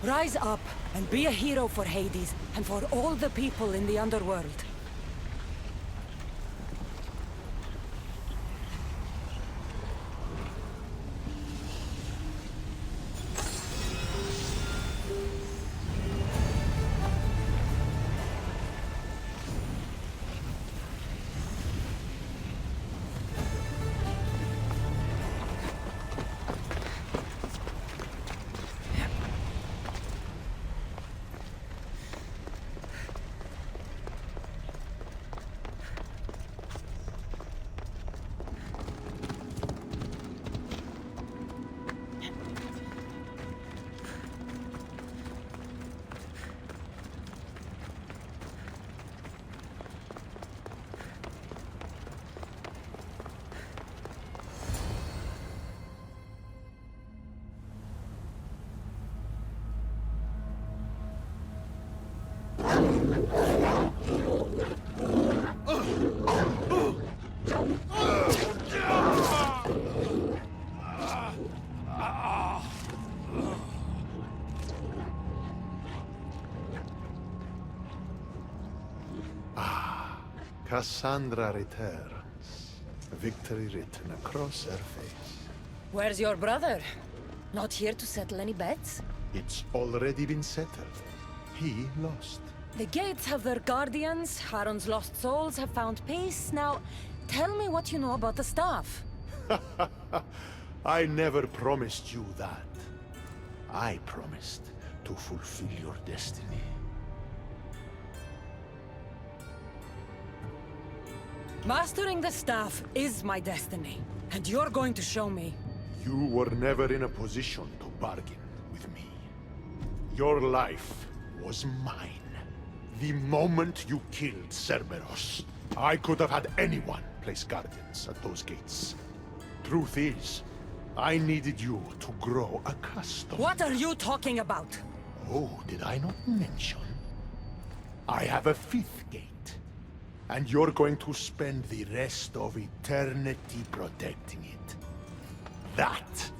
rise up and be a hero for Hades and for all the people in the underworld. Cassandra returns. Victory written across her face. Where's your brother? Not here to settle any bets? It's already been settled. He lost. The gates have their guardians, Harron's lost souls have found peace. Now, tell me what you know about the staff. I never promised you that. I promised to fulfill your destiny. Mastering the staff is my destiny, and you're going to show me. You were never in a position to bargain with me. Your life was mine. The moment you killed Cerberus, I could have had anyone place guardians at those gates. Truth is, I needed you to grow accustomed. What are you talking about? Oh, did I not mention? I have a fifth gate, and you're going to spend the rest of eternity protecting it. That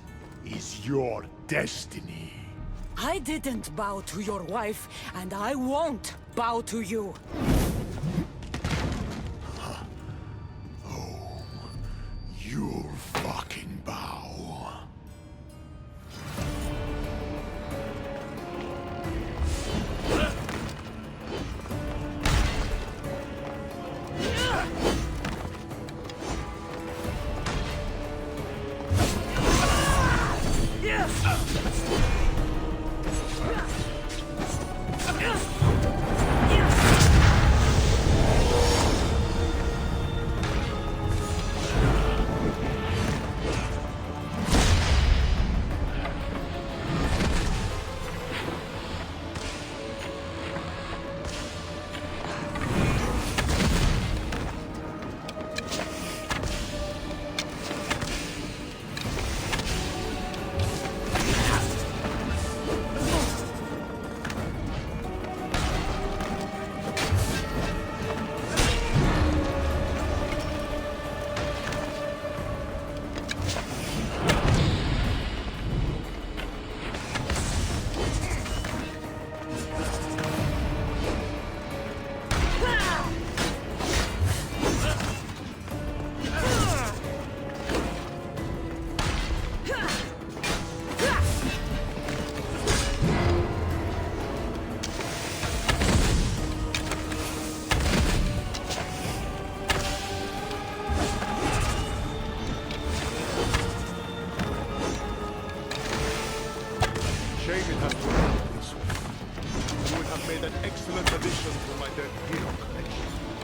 is your destiny. I didn't bow to your wife, and I won't bow to you. Oh, you'll fucking bow.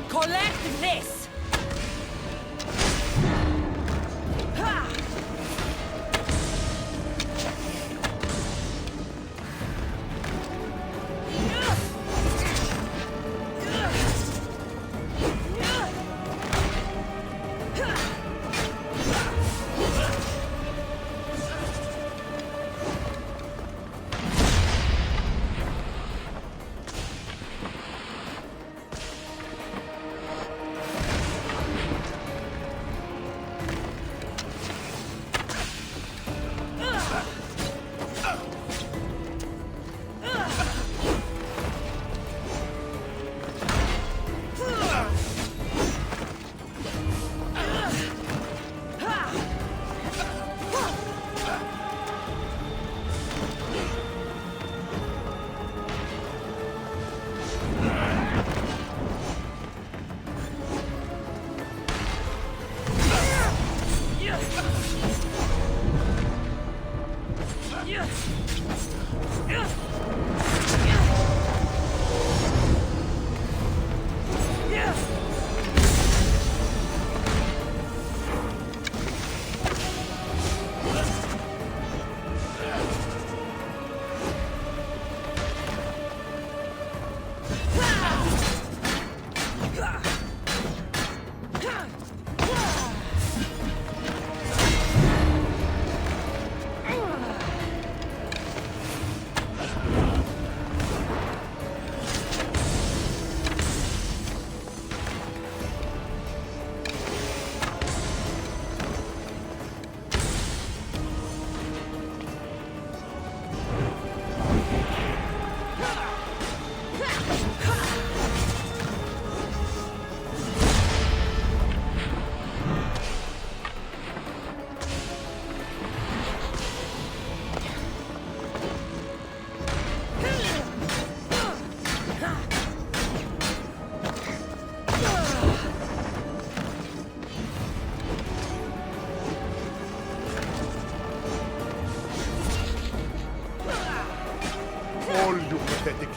Collect this!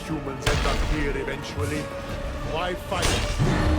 humans end up here eventually. Why fight?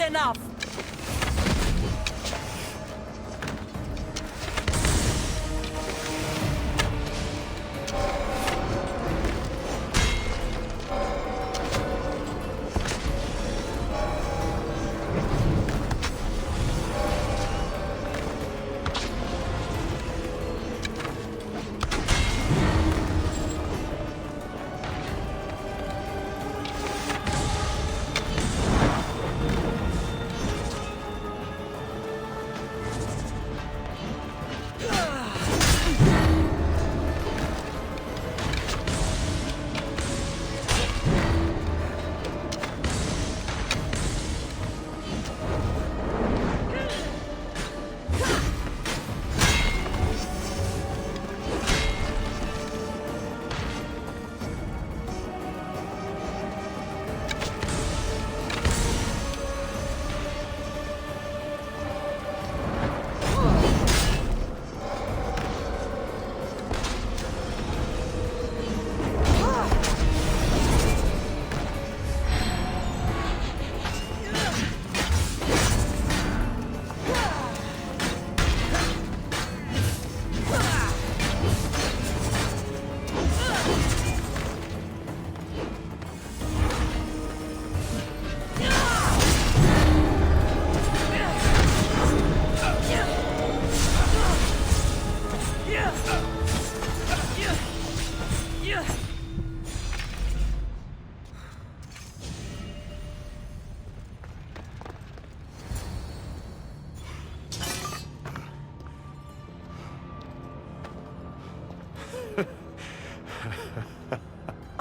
enough!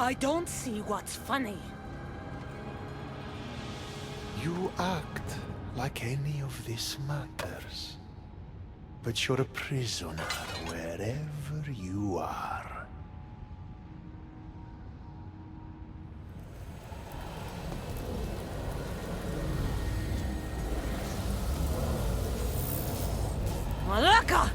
I don't see what's funny. You act like any of this matters. But you're a prisoner wherever you are. Malaka!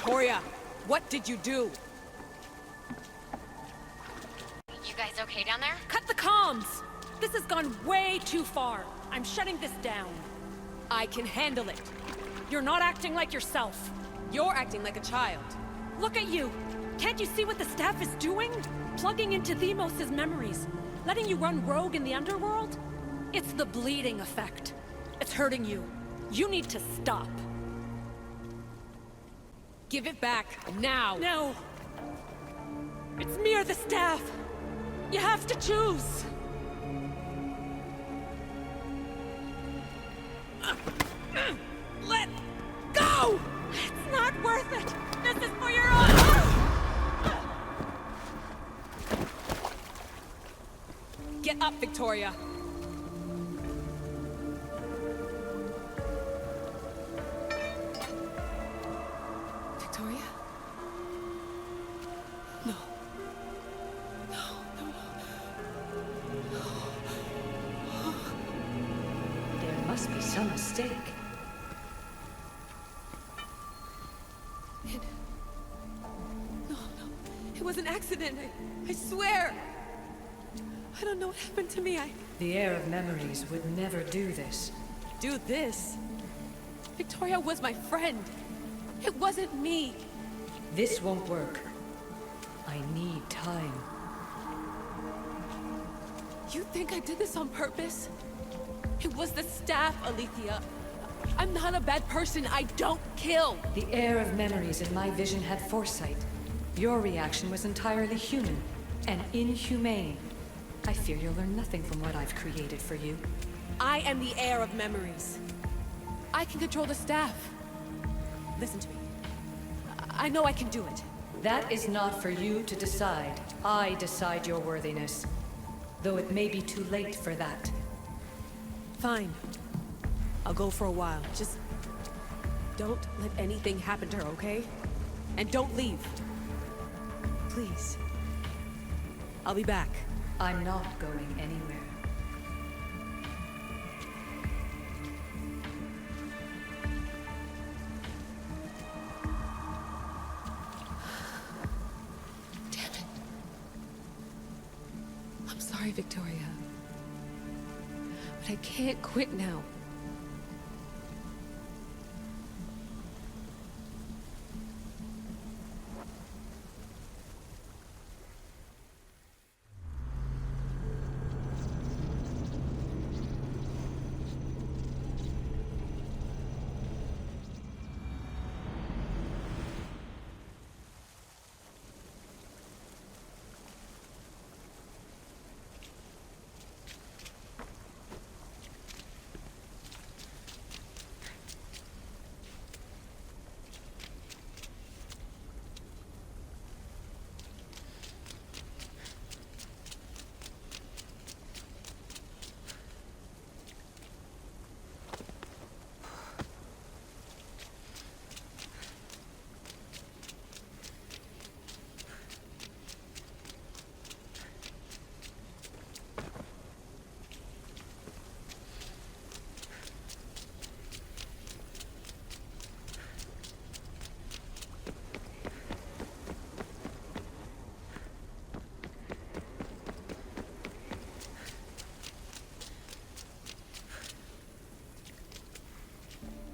Victoria, what did you do? You guys okay down there? Cut the comms! This has gone way too far. I'm shutting this down. I can handle it. You're not acting like yourself. You're acting like a child. Look at you! Can't you see what the staff is doing? Plugging into Themos' memories. Letting you run rogue in the underworld? It's the bleeding effect. It's hurting you. You need to stop. Give it back, now! No! It's me or the staff! You have to choose! Let go! It's not worth it! This is for your own... Get up, Victoria! Victoria? No. No, no, no. There must be some mistake. No, it was an accident. I swear. I don't know what happened to me. The heir of memories would never do this. Do this? Victoria was my friend. It wasn't me. This won't work. I need time. You think I did this on purpose? It was the staff, Alethea. I'm not a bad person. I don't kill. The heir of memories in my vision had foresight. Your reaction was entirely human and inhumane. I fear you'll learn nothing from what I've created for you. I am the heir of memories. I can control the staff. Listen to me. I know I can do it. That is not for you to decide. I decide your worthiness. Though it may be too late for that. Fine. I'll go for a while. Just don't let anything happen to her, okay? And don't leave. Please. I'll be back. I'm not going anywhere. Damn it. I'm sorry, Victoria. But I can't quit now.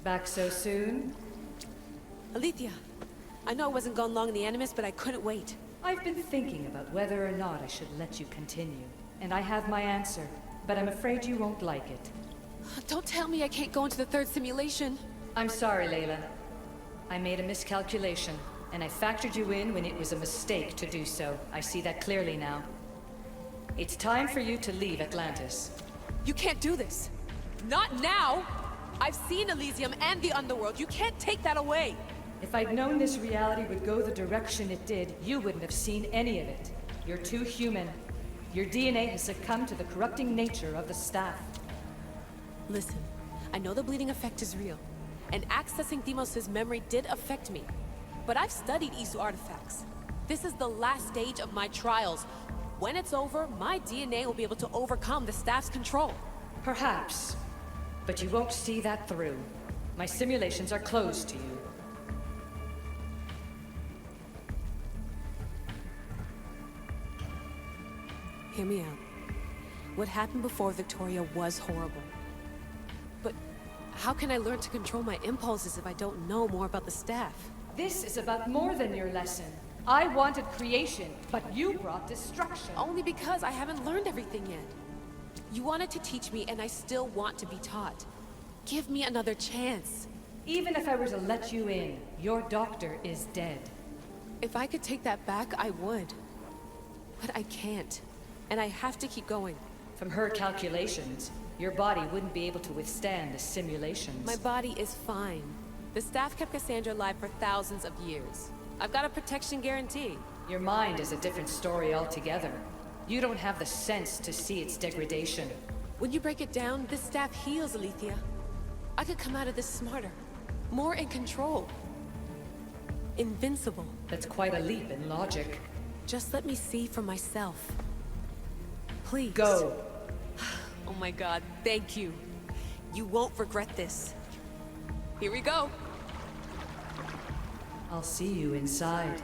Back so soon? Alethea, I know I wasn't gone long in the Animus, but I couldn't wait. I've been thinking about whether or not I should let you continue. And I have my answer, but I'm afraid you won't like it. Don't tell me I can't go into the third simulation. I'm sorry, Layla. I made a miscalculation, and I factored you in when it was a mistake to do so. I see that clearly now. It's time for you to leave Atlantis. You can't do this. Not now! I've seen Elysium and the Underworld. You can't take that away! If I'd known this reality would go the direction it did, you wouldn't have seen any of it. You're too human. Your DNA has succumbed to the corrupting nature of the staff. Listen, I know the bleeding effect is real, and accessing Themos' memory did affect me. But I've studied Isu artifacts. This is the last stage of my trials. When it's over, my DNA will be able to overcome the staff's control. Perhaps. But you won't see that through. My simulations are closed to you. Hear me out. What happened before Victoria was horrible. But how can I learn to control my impulses if I don't know more about the staff? This is about more than your lesson. I wanted creation, but you brought destruction. Only because I haven't learned everything yet. You wanted to teach me, and I still want to be taught. Give me another chance. Even if I were to let you in, your doctor is dead. If I could take that back, I would. But I can't. And I have to keep going. From her calculations, your body wouldn't be able to withstand the simulations. My body is fine. The staff kept Cassandra alive for thousands of years. I've got a protection guarantee. Your mind is a different story altogether. You don't have the sense to see its degradation. When you break it down, this staff heals, Alethea. I could come out of this smarter, more in control. Invincible. That's quite a leap in logic. Just let me see for myself. Please. Go. Oh my god, thank you. You won't regret this. Here we go. I'll see you inside.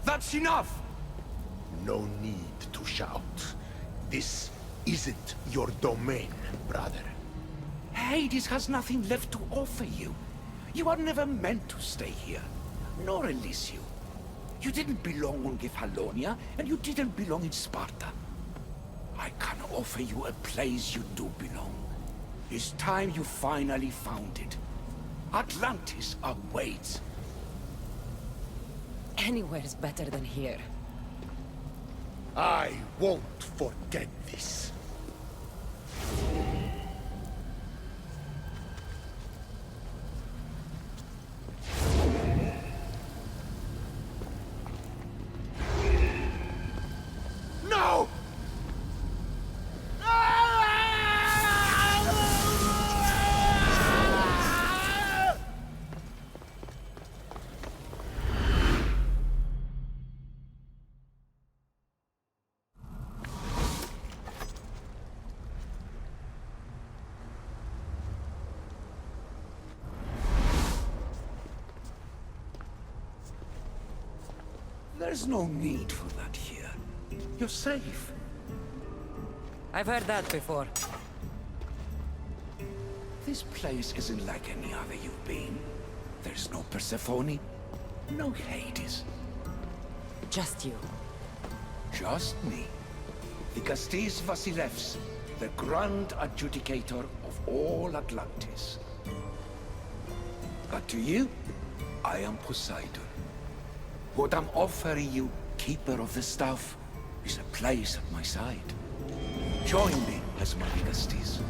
That's enough! No need to shout. This isn't your domain, brother. Hades has nothing left to offer you. You are never meant to stay here, nor Elysium. You didn't belong on Kefalonia, and you didn't belong in Sparta. I can offer you a place you do belong. It's time you finally found it. Atlantis awaits. Anywhere's better than here. I won't forget this. No! There's no need for that here. You're safe. I've heard that before. This place isn't like any other you've been. There's no Persephone, no Hades. Just you. Just me. Vikastis Vasilevs, the Grand Adjudicator of all Atlantis. But to you, I am Poseidon. What I'm offering you, Keeper of the Staff, is a place at my side. Join me as my Vikastis.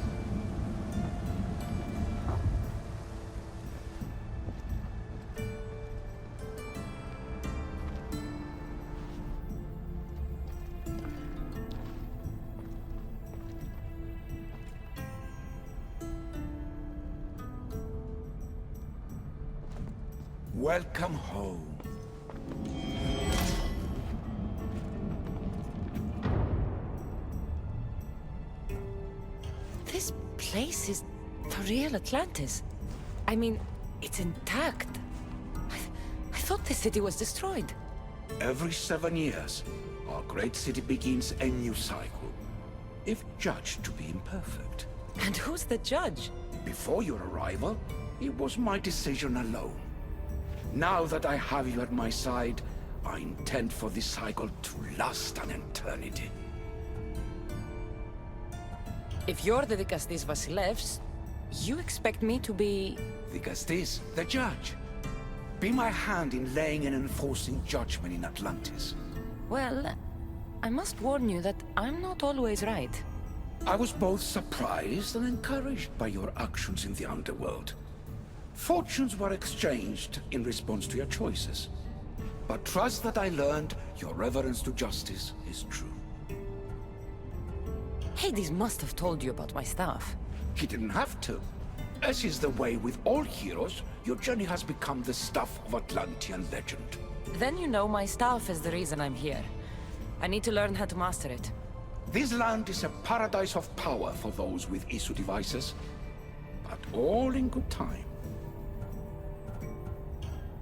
Welcome home. This place is the real Atlantis. I mean, it's intact. I thought the city was destroyed. Every 7 years, our great city begins a new cycle, if judged to be imperfect. And who's the judge? Before your arrival, it was my decision alone. Now that I have you at my side, I intend for this cycle to last an eternity. If you're the Dikastis Vasilevs, you expect me to be... Dikastis, the judge. Be my hand in laying and enforcing judgment in Atlantis. Well, I must warn you that I'm not always right. I was both surprised and encouraged by your actions in the underworld. Fortunes were exchanged in response to your choices. But trust that I learned your reverence to justice is true. Hades must have told you about my staff. He didn't have to. As is the way with all heroes, your journey has become the stuff of Atlantean legend. Then you know my staff is the reason I'm here. I need to learn how to master it. This land is a paradise of power for those with Isu devices, but all in good time.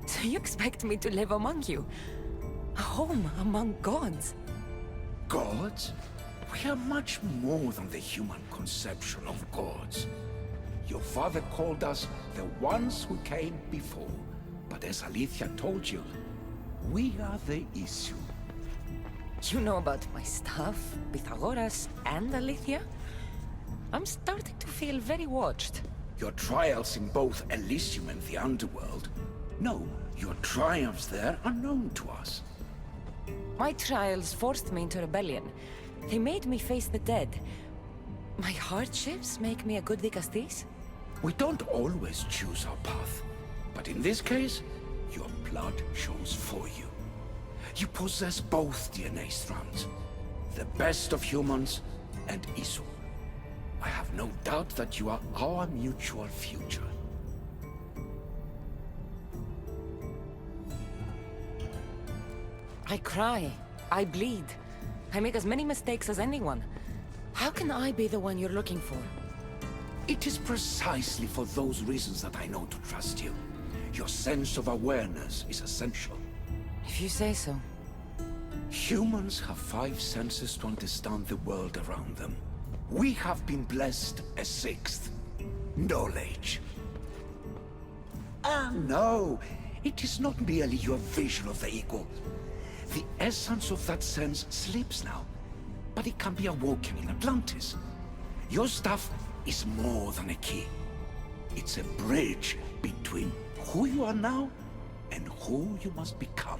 So you expect me to live among you? A home among gods? Gods? We are much more than the human conception of gods. Your father called us the ones who came before, but as Alethea told you, we are the issue. You know about my staff, Pythagoras, and Alethea? I'm starting to feel very watched. Your trials in both Elysium and the underworld? No, your triumphs there are known to us. My trials forced me into rebellion. They made me face the dead. My hardships make me a good Dikastis? We don't always choose our path, but in this case, your blood shows for you. You possess both DNA strands, the best of humans and Isu. I have no doubt that you are our mutual future. I cry. I bleed. I make as many mistakes as anyone. How can I be the one you're looking for? It is precisely for those reasons that I know to trust you. Your sense of awareness is essential. If you say so. Humans have 5 senses to understand the world around them. We have been blessed a 6th. Knowledge. Ah, no. It is not merely your vision of the ego. The essence of that sense slips now, but it can be awoken in Atlantis. Your stuff is more than a key. It's a bridge between who you are now and who you must become.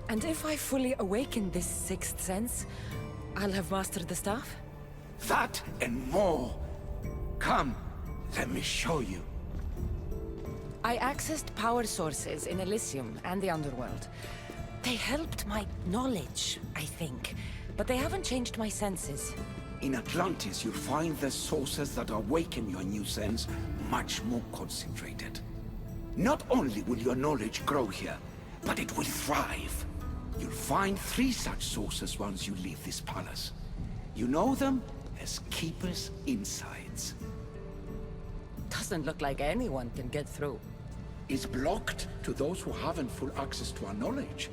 And if I fully awaken this 6th sense, I'll have mastered the staff? That and more. Come, let me show you. I accessed power sources in Elysium and the underworld. They helped my knowledge, I think, but they haven't changed my senses. In Atlantis, you'll find the sources that awaken your new sense much more concentrated. Not only will your knowledge grow here, but it will thrive. You'll find 3 such sources once you leave this palace. You know them as Keeper's Insides. Doesn't look like anyone can get through. It's blocked to those who haven't full access to our knowledge.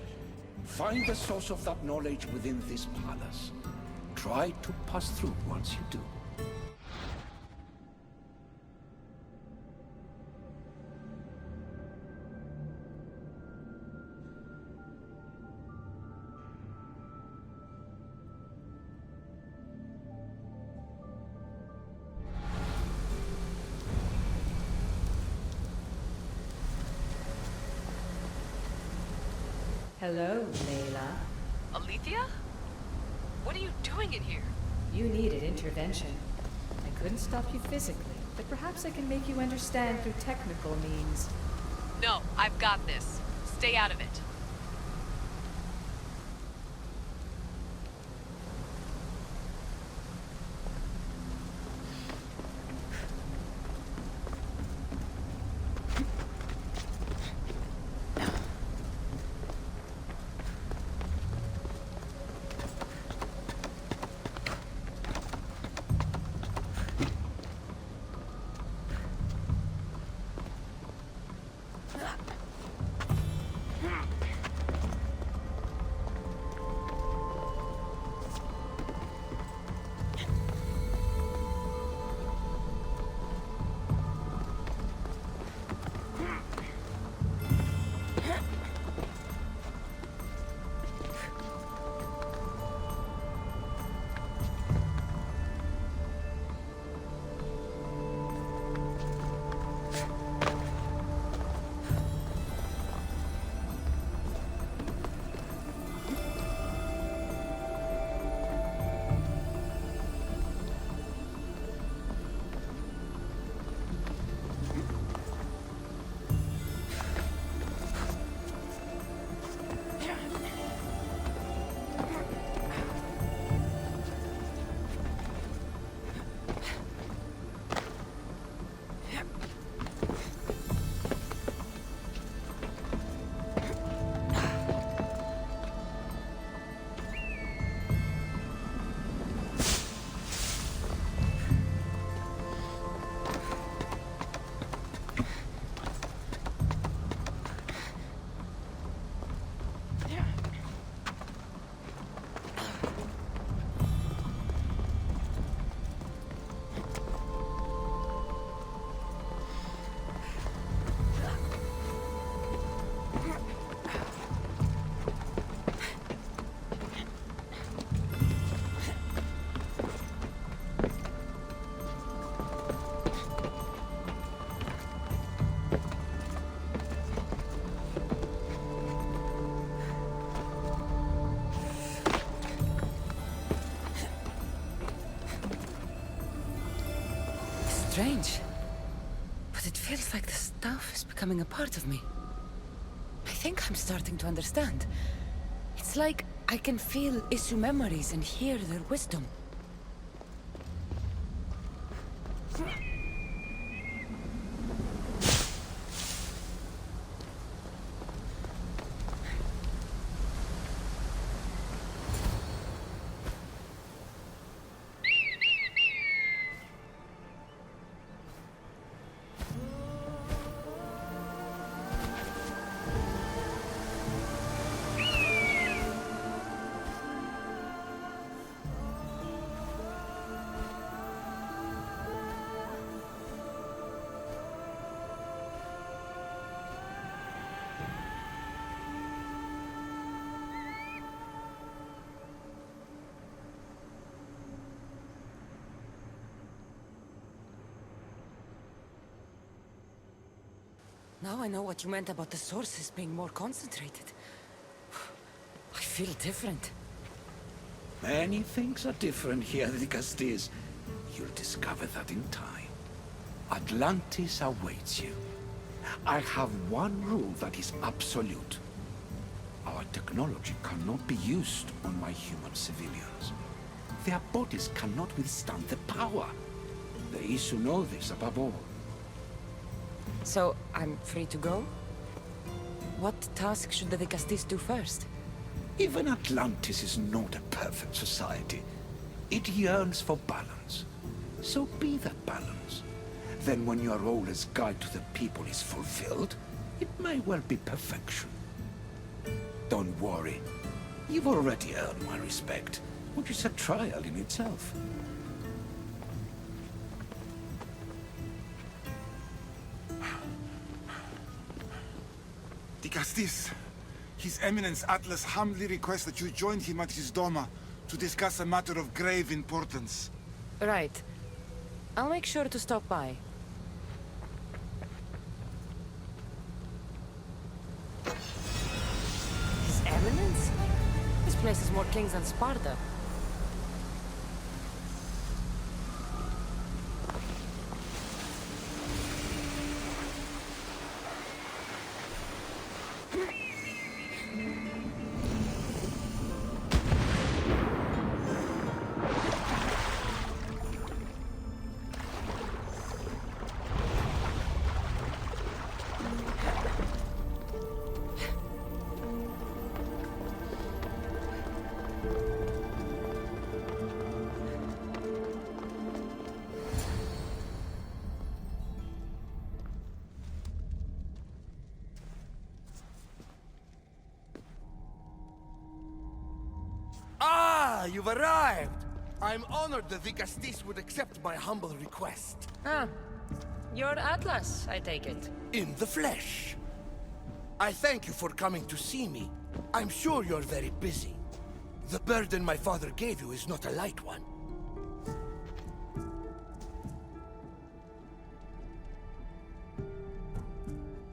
Find the source of that knowledge within this palace. Try to pass through once you do. Hello, Layla. Alethea? What are you doing in here? You needed intervention. I couldn't stop you physically, but perhaps I can make you understand through technical means. No, I've got this. Stay out of it. But it feels like the stuff is becoming a part of me. I think I'm starting to understand. It's like I can feel Isu memories and hear their wisdom. Now I know what you meant about the sources being more concentrated. I feel different. Many things are different here, Zkáza. You'll discover that in time. Atlantis awaits you. I have one rule that is absolute. Our technology cannot be used on my human civilians. Their bodies cannot withstand the power. The Isu know this above all. So, I'm free to go? What task should the Zkáza do first? Even Atlantis is not a perfect society. It yearns for balance. So be that balance. Then when your role as guide to the people is fulfilled, it may well be perfection. Don't worry. You've already earned my respect, which is a trial in itself. Zkáza, His Eminence Atlas humbly requests that you join him at his Doma to discuss a matter of grave importance. Right. I'll make sure to stop by. His Eminence? This place is more kings than Sparta. Ah, you've arrived! I'm honored the Zkáza would accept my humble request. Ah, you're Atlas, I take it. In the flesh. I thank you for coming to see me. I'm sure you're very busy. The burden my father gave you is not a light one.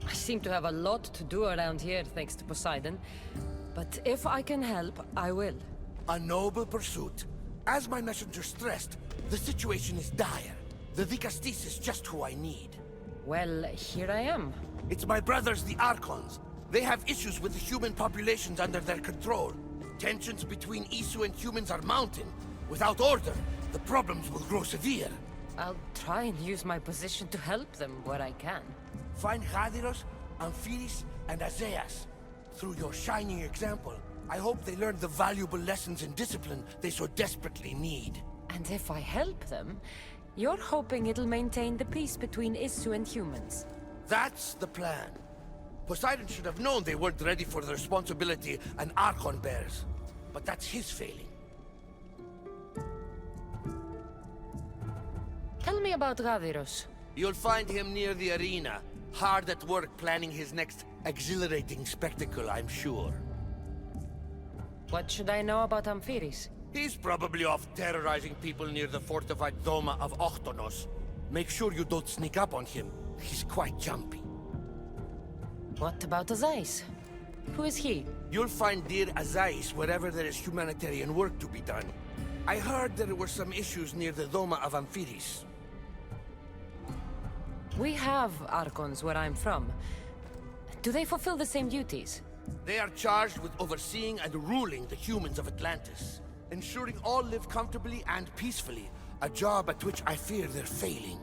I seem to have a lot to do around here, thanks to Poseidon. But if I can help, I will. A noble pursuit. As my messenger stressed, the situation is dire. The Zkáza is just who I need. Well, here I am. It's my brothers, the Archons. They have issues with the human populations under their control. Tensions between Isu and humans are mounting. Without order, the problems will grow severe. I'll try and use my position to help them where I can. Find Gadiros, Amphiris, and Azeas. Through your shining example, I hope they learn the valuable lessons in discipline they so desperately need. And if I help them, you're hoping it'll maintain the peace between Isu and humans. That's the plan. Poseidon should have known they weren't ready for the responsibility an Archon bears. But that's his failing. Tell me about Gadiros. You'll find him near the arena, hard at work planning his next exhilarating spectacle, I'm sure. What should I know about Amphiris? He's probably off terrorizing people near the fortified Doma of Ochtonos. Make sure you don't sneak up on him. He's quite jumpy. What about Azais? Who is he? You'll find dear Azais wherever there is humanitarian work to be done. I heard there were some issues near the Doma of Amphiris. We have Archons where I'm from. Do they fulfill the same duties? They are charged with overseeing and ruling the humans of Atlantis, ensuring all live comfortably and peacefully, a job at which I fear they're failing.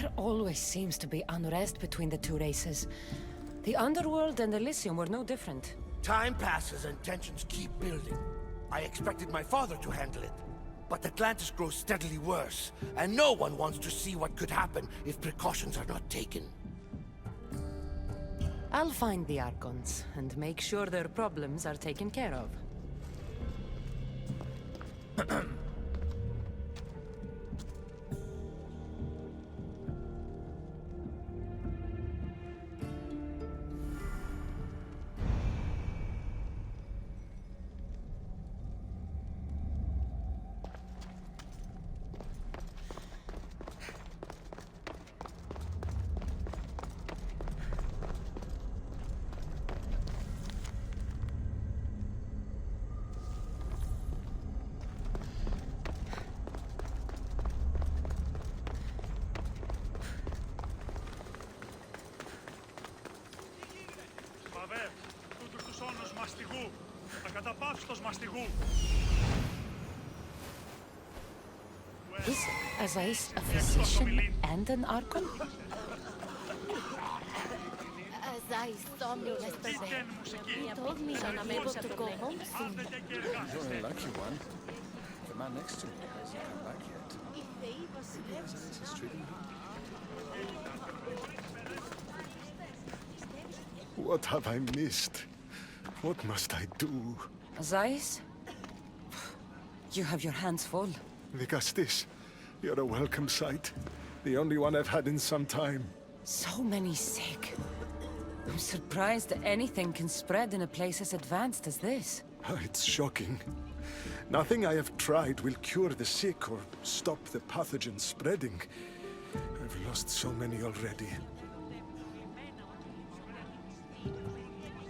There always seems to be unrest between the two races. The Underworld and Elysium were no different. Time passes and tensions keep building. I expected my father to handle it, but Atlantis grows steadily worse, and no one wants to see what could happen if precautions are not taken. I'll find the Archons and make sure their problems are taken care of. Is Azais a physician and an Archon? Azais saw me yesterday. He told me that I'm able to go home soon. You're a lucky one. The man next to me hasn't come back yet. Maybe Azais is treating me. What have I missed? What must I do? Azais? You have your hands full. Vigastis, you're a welcome sight. The only one I've had in some time. So many sick. I'm surprised that anything can spread in a place as advanced as this. It's shocking. Nothing I have tried will cure the sick or stop the pathogen spreading. I've lost so many already.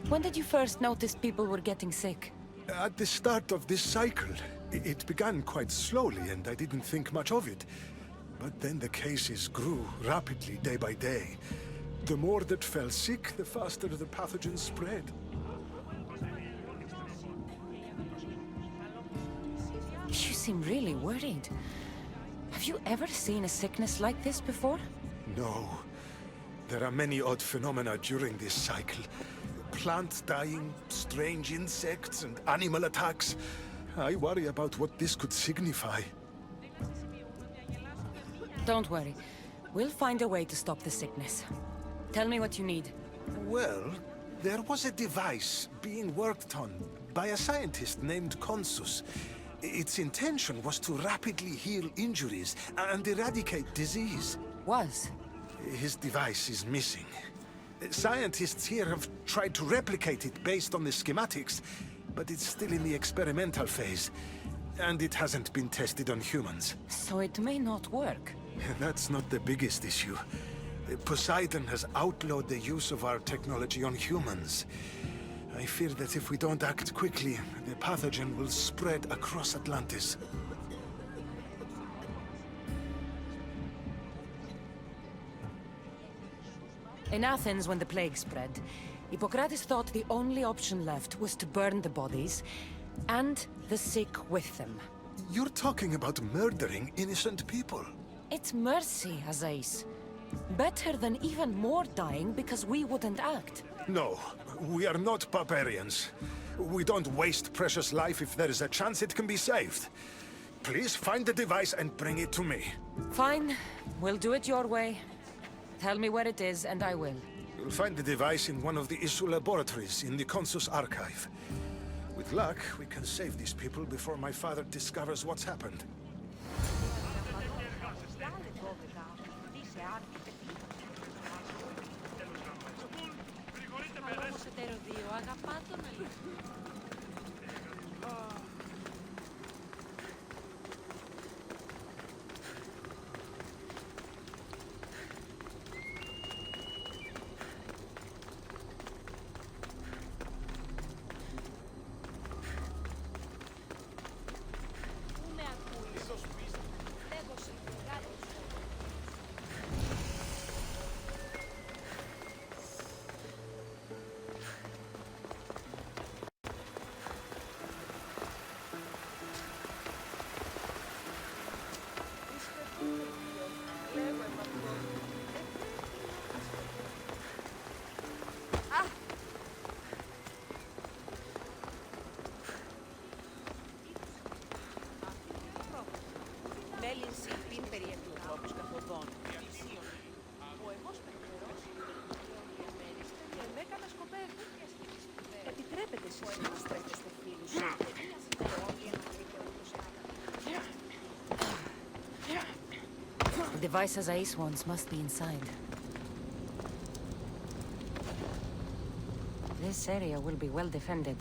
When did you first notice people were getting sick? At the start of this cycle. It began quite slowly, and I didn't think much of it. But then the cases grew rapidly day by day. The more that fell sick, the faster the pathogen spread. You seem really worried. Have you ever seen a sickness like this before? No. There are many odd phenomena during this cycle. Plants dying, strange insects, and animal attacks. I worry about what this could signify. Don't worry. We'll find a way to stop the sickness. Tell me what you need. Well, there was a device being worked on by a scientist named Consus. Its intention was to rapidly heal injuries and eradicate disease. Was? His device is missing. Scientists here have tried to replicate it based on the schematics, but it's still in the experimental phase, and it hasn't been tested on humans. So it may not work. That's not the biggest issue. Poseidon has outlawed the use of our technology on humans. I fear that if we don't act quickly, the pathogen will spread across Atlantis. In Athens, when the plague spread, Hippocrates thought the only option left was to burn the bodies, and the sick with them. You're talking about murdering innocent people. It's mercy, Azais. Better than even more dying because we wouldn't act. No, we are not barbarians. We don't waste precious life if there is a chance it can be saved. Please find the device and bring it to me. Fine. We'll do it your way. Tell me where it is, and I will. You'll find the device in one of the issue laboratories in the Consus archive. With luck, we can save these people before my father discovers what's happened. devices Ace wants must be inside. This area will be well defended.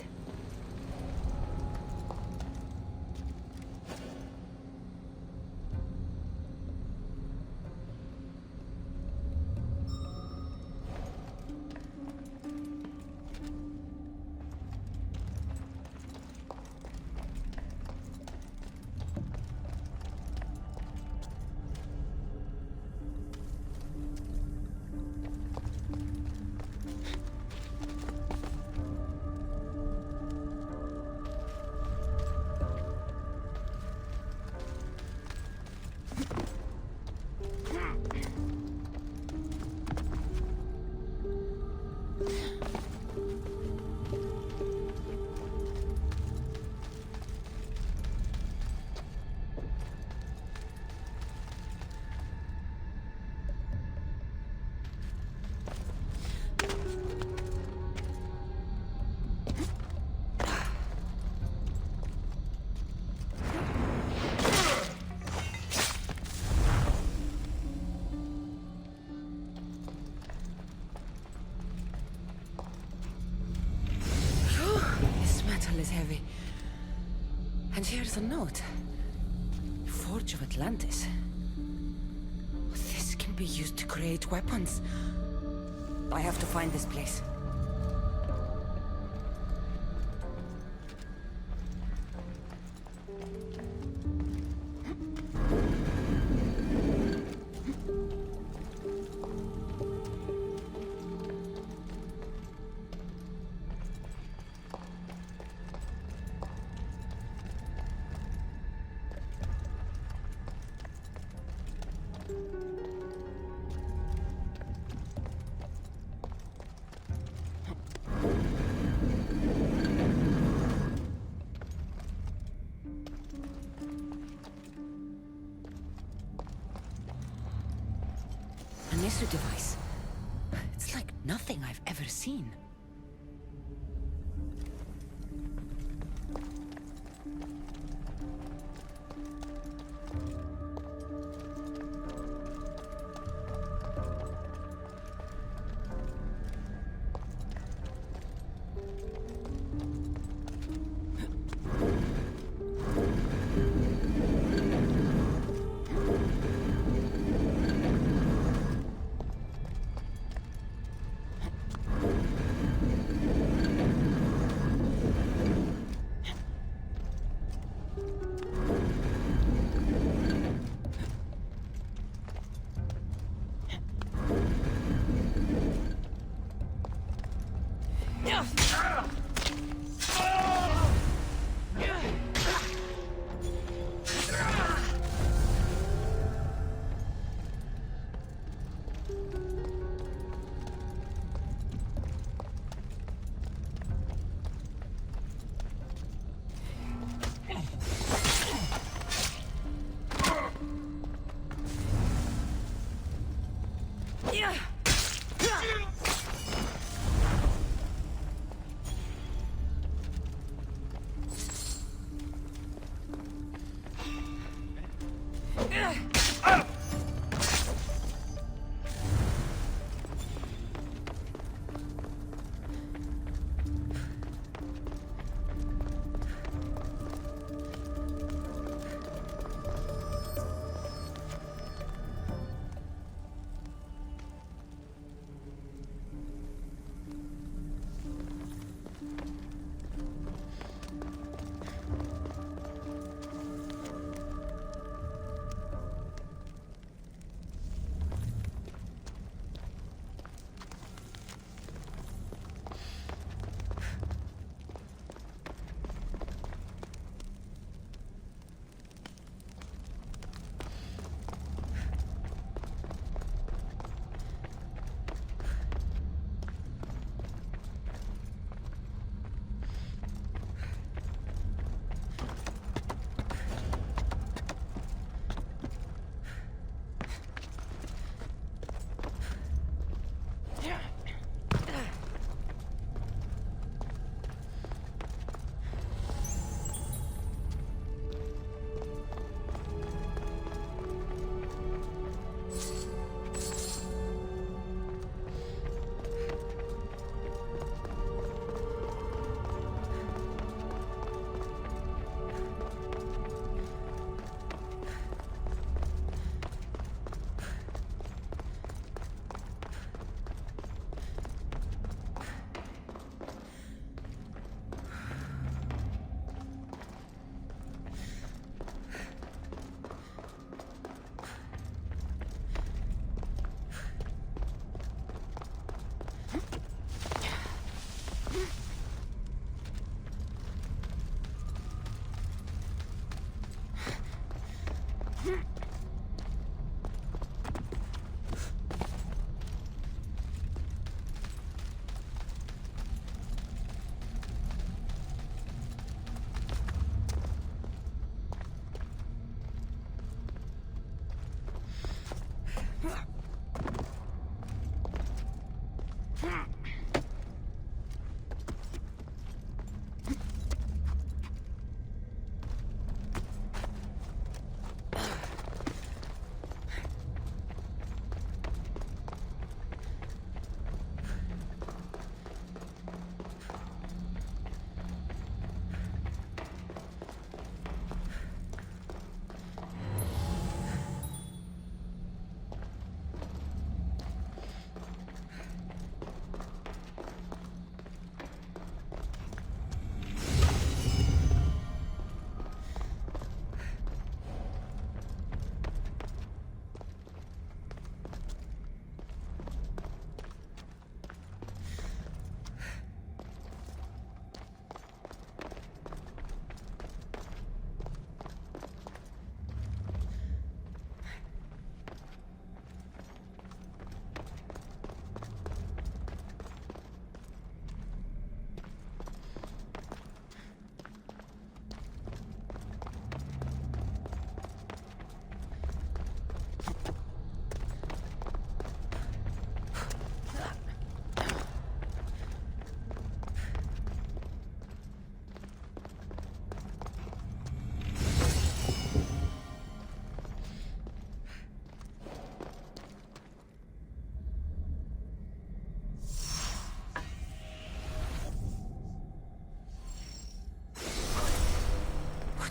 Is heavy. And here's a note. Forge of Atlantis. This can be used to create weapons. I have to find this place. Device. It's like nothing I've ever seen.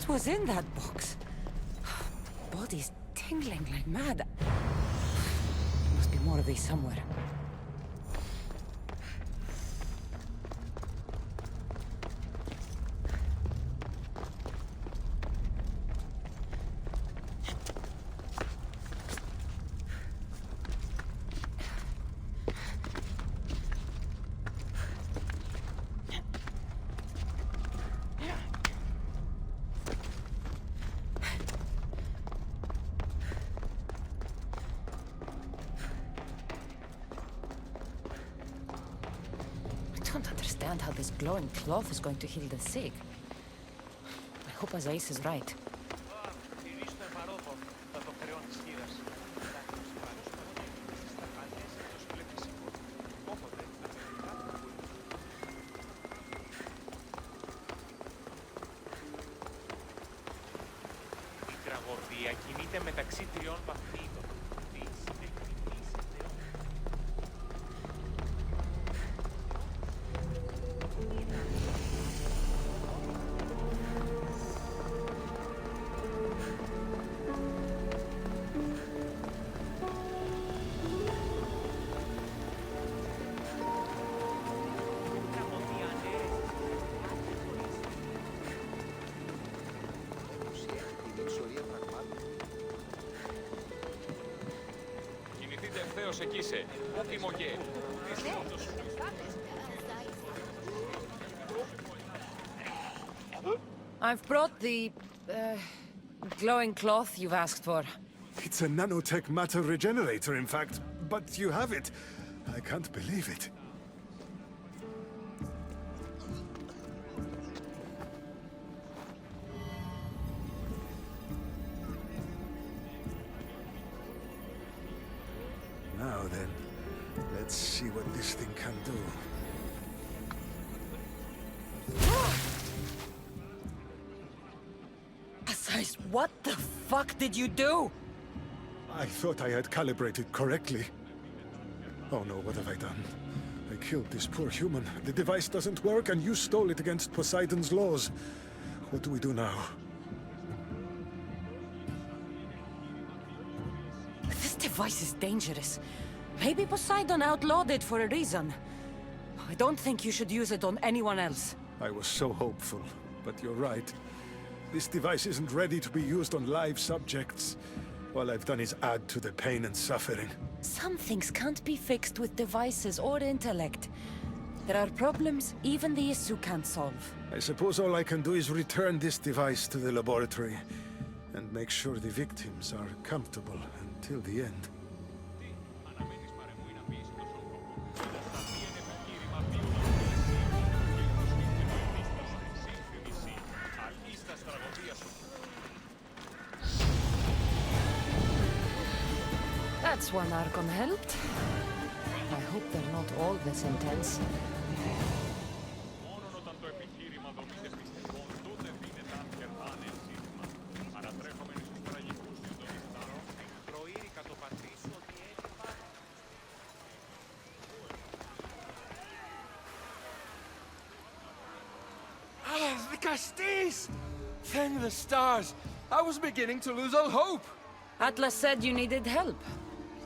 What was in that box? Body's tingling like mad. Must be more of these somewhere. I don't understand how this glowing cloth is going to heal the sick. I hope Azais is right. Η τραγωδία κινείται μεταξύ τριών βαθμίδων. Εκεί σε, τιμωγέ. I've brought the glowing cloth you've asked for. It's a nanotech matter regenerator, in fact. But you have it. I can't believe it. Now then, let's see what this thing can do. Azais, what the fuck did you do? I thought I had calibrated correctly. Oh no, what have I done? I killed this poor human. The device doesn't work, and you stole it against Poseidon's laws. What do we do now? This device is dangerous. Maybe Poseidon outlawed it for a reason. I don't think you should use it on anyone else. I was so hopeful, but you're right. This device isn't ready to be used on live subjects. All I've done is add to the pain and suffering. Some things can't be fixed with devices or intellect. There are problems even the Issue can't solve. I suppose all I can do is return this device to the laboratory and make sure the victims are comfortable until the end. That's one Archon helped. I hope they're not all this intense. Ah, the Castis! Thank the stars! I was beginning to lose all hope! Atlas said you needed help.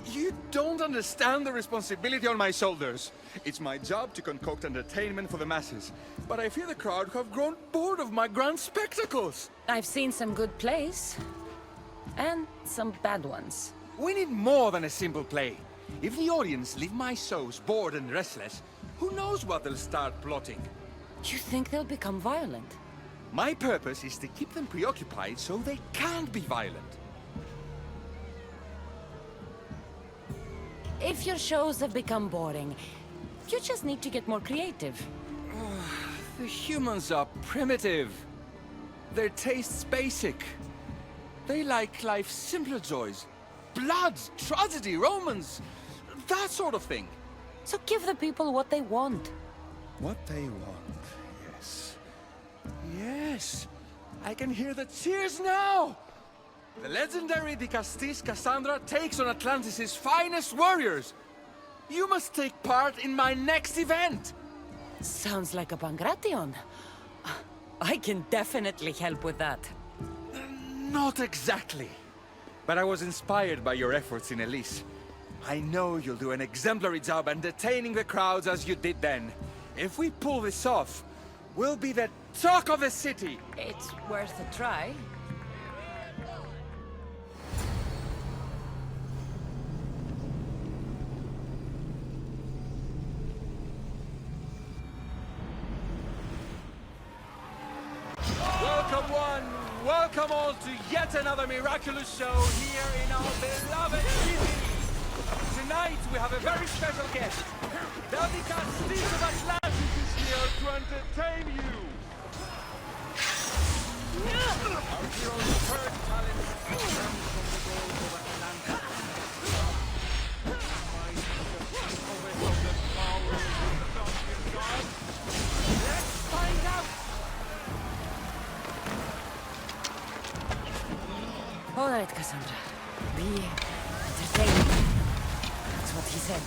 You don't understand the responsibility on my shoulders. It's my job to concoct entertainment for the masses. But I fear the crowd have grown bored of my grand spectacles. I've seen some good plays. And some bad ones. We need more than a simple play. If the audience leave my shows bored and restless, who knows what they'll start plotting? You think they'll become violent? My purpose is to keep them preoccupied so they can't be violent. If your shows have become boring, you just need to get more creative. The humans are primitive. Their tastes basic. They like life's simpler joys. Blood, tragedy, romance, that sort of thing. So give the people what they want. What they want, yes. Yes, I can hear the cheers now! The legendary Dicastis Cassandra takes on Atlantis' finest warriors! You must take part in my next event! Sounds like a Pangration. I can definitely help with that. Not exactly. But I was inspired by your efforts in Elise. I know you'll do an exemplary job entertaining the crowds as you did then. If we pull this off, we'll be the talk of the city. It's worth a try. Welcome one, welcome all to yet another miraculous show here in our beloved city. Tonight we have a very special guest. The Castillo of Atlantis is here to entertain you. Our hero's third talent comes from the gold of Atlantis. Let's find out. All right, Cassandra. Be entertaining. That's what he said.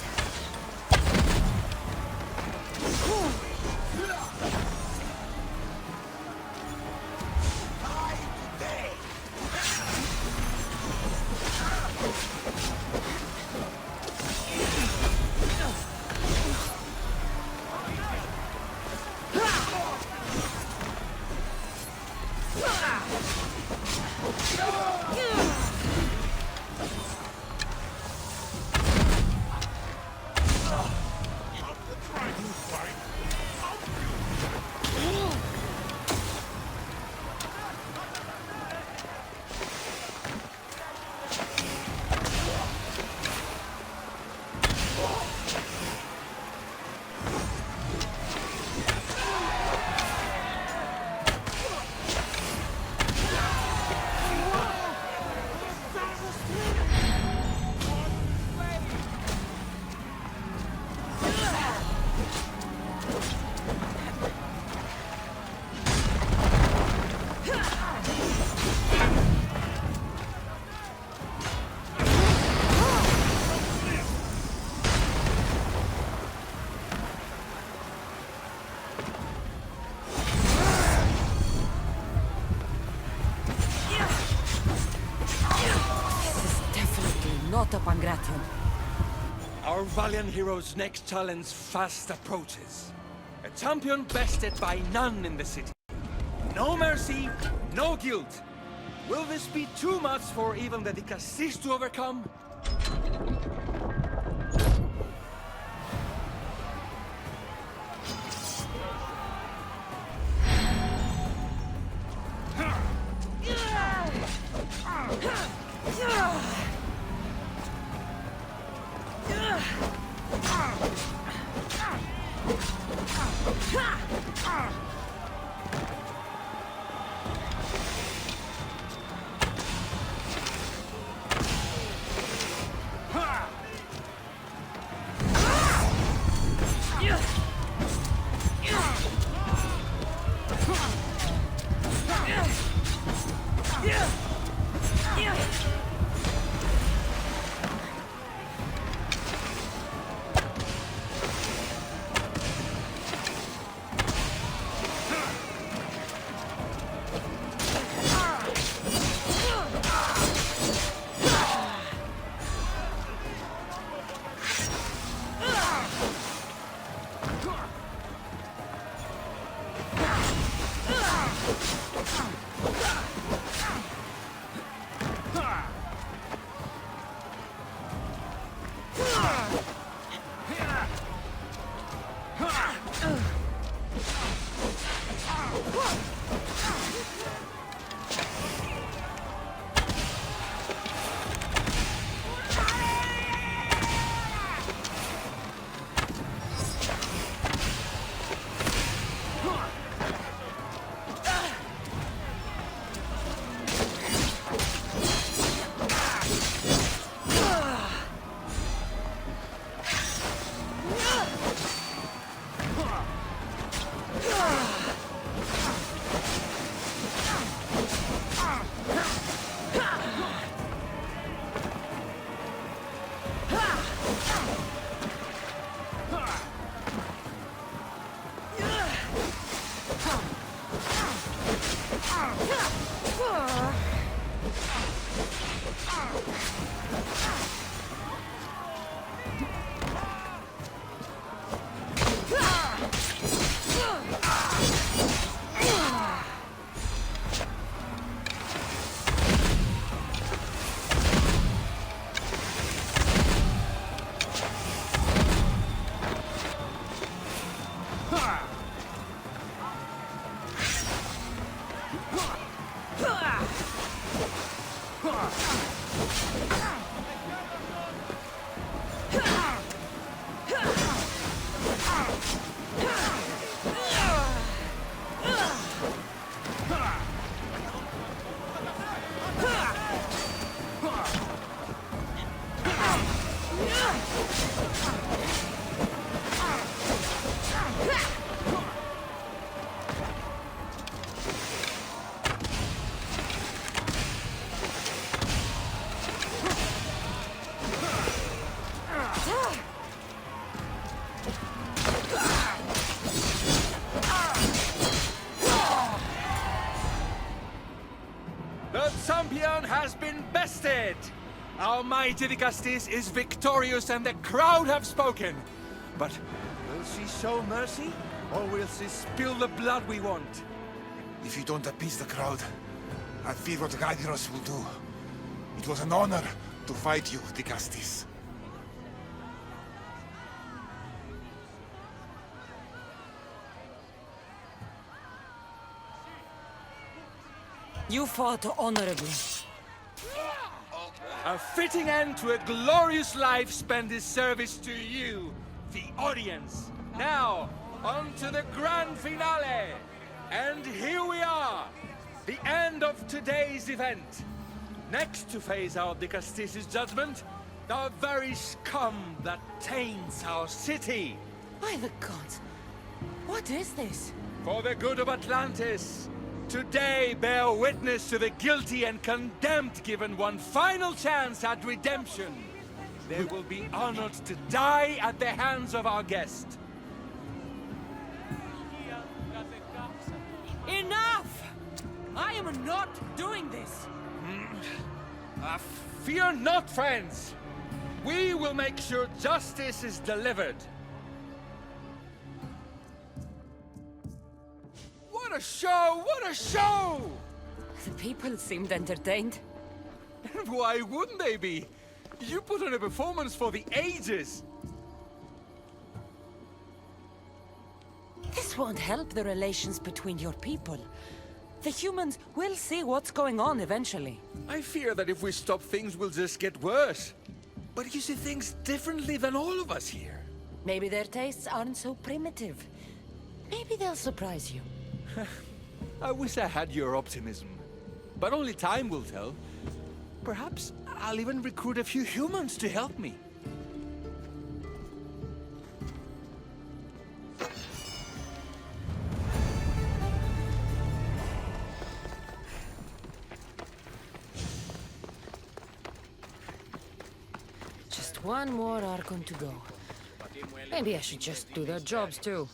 Not a Pangration. Our valiant hero's next challenge fast approaches. A champion bested by none in the city. No mercy, no guilt. Will this be too much for even the Castillo to overcome? The champion has been bested! Our mighty Dicastis is victorious and the crowd have spoken. But will she show mercy? Or will she spill the blood we want? If you don't appease the crowd, I fear what Gyros will do. It was an honor to fight you, Dicastis. You fought honorably. A fitting end to a glorious life spent in service to you, the audience. Now, on to the grand finale. And here we are, the end of today's event. Next to face our Dicastis' judgment, the very scum that taints our city. By the gods, what is this? For the good of Atlantis, today bear witness to the guilty and condemned given one final chance at redemption. They will be honored to die at the hands of our guest. Enough! I am not doing this! Fear not, friends! We will make sure justice is delivered. What a show! What a show! The people seemed entertained. Why wouldn't they be? You put on a performance for the ages. This won't help the relations between your people. The humans will see what's going on eventually. I fear that if we stop, things will just get worse. But you see things differently than all of us here. Maybe their tastes aren't so primitive. Maybe they'll surprise you. I wish I had your optimism. But only time will tell. Perhaps I'll even recruit a few humans to help me. Just one more Archon to go. Maybe I should just do their jobs too.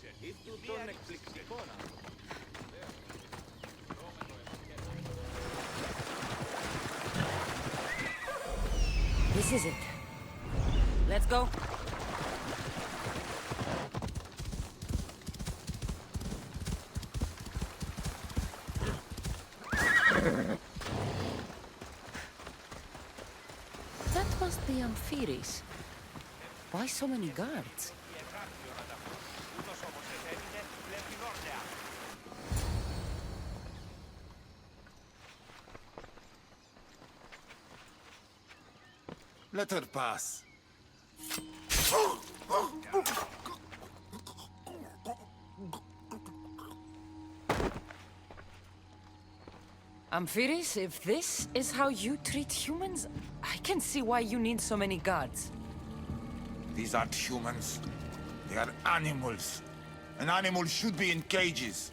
This is it. Let's go. That must be Amphiris. Why so many guards? Let her pass. Amphiris, if this is how you treat humans, I can see why you need so many guards. These aren't humans. They are animals. An animal should be in cages.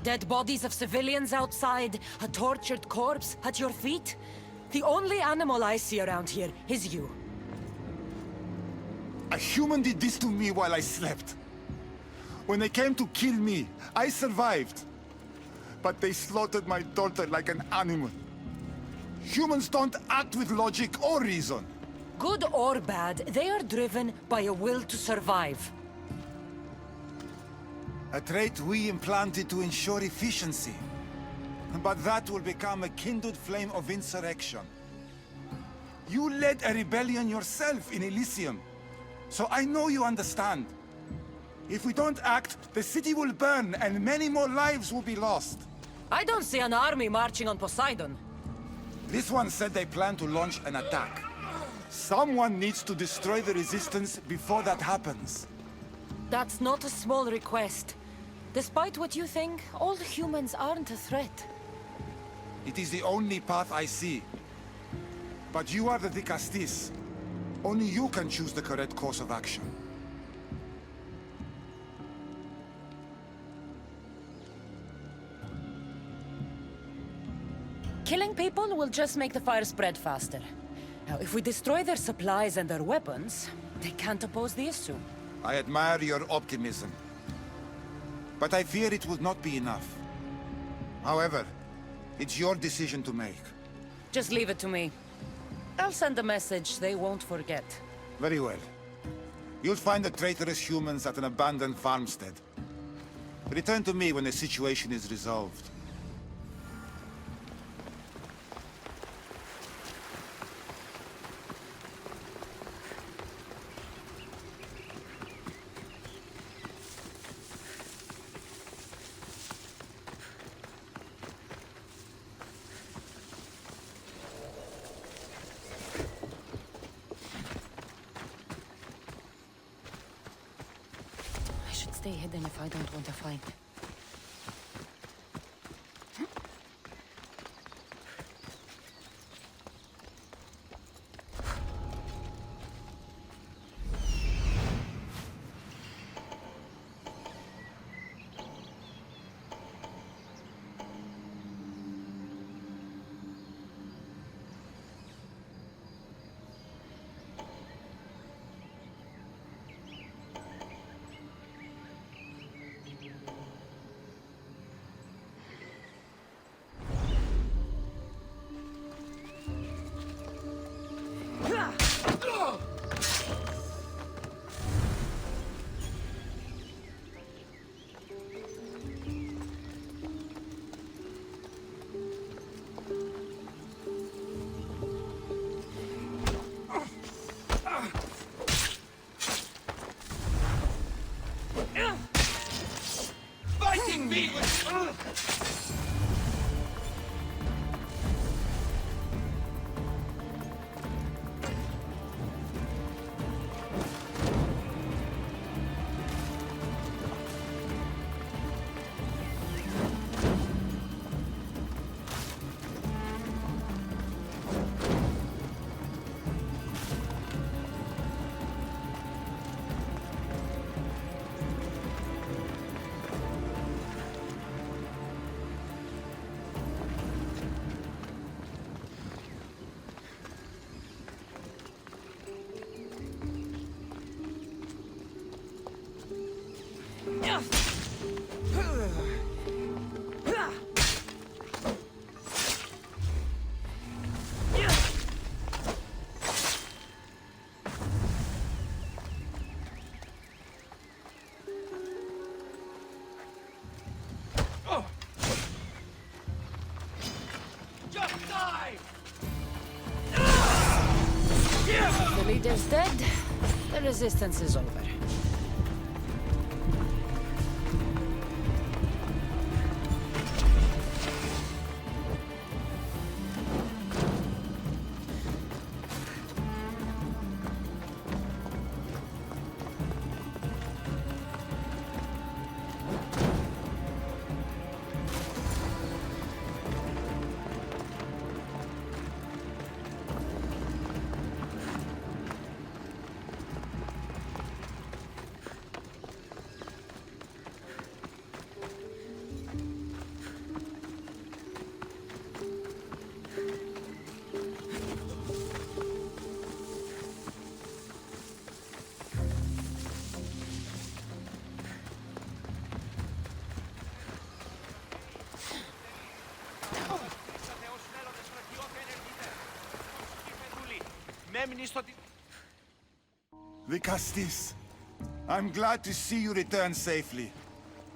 Dead bodies of civilians outside, a tortured corpse at your feet. The only animal I see around here is you. A human did this to me while I slept. When they came to kill me, I survived. But they slaughtered my daughter like an animal. Humans don't act with logic or reason. Good or bad, they are driven by a will to survive. A trait we implanted to ensure efficiency. But that will become a kindled flame of insurrection. You led a rebellion yourself in Elysium. So I know you understand. If we don't act, the city will burn and many more lives will be lost. I don't see an army marching on Poseidon. This one said they plan to launch an attack. Someone needs to destroy the resistance before that happens. That's not a small request. Despite what you think, all humans aren't a threat. It is the only path I see. But you are the Dicastis. Only you can choose the correct course of action. Killing people will just make the fire spread faster. Now, if we destroy their supplies and their weapons, they can't oppose the issue. I admire your optimism. But I fear it will not be enough. However, it's your decision to make. Just leave it to me. I'll send a message they won't forget. Very well. You'll find the traitorous humans at an abandoned farmstead. Return to me when the situation is resolved. Stay hidden if I don't want to fight. Fighting me with... The leader's dead. The resistance is over. Vicastis, I'm glad to see you return safely.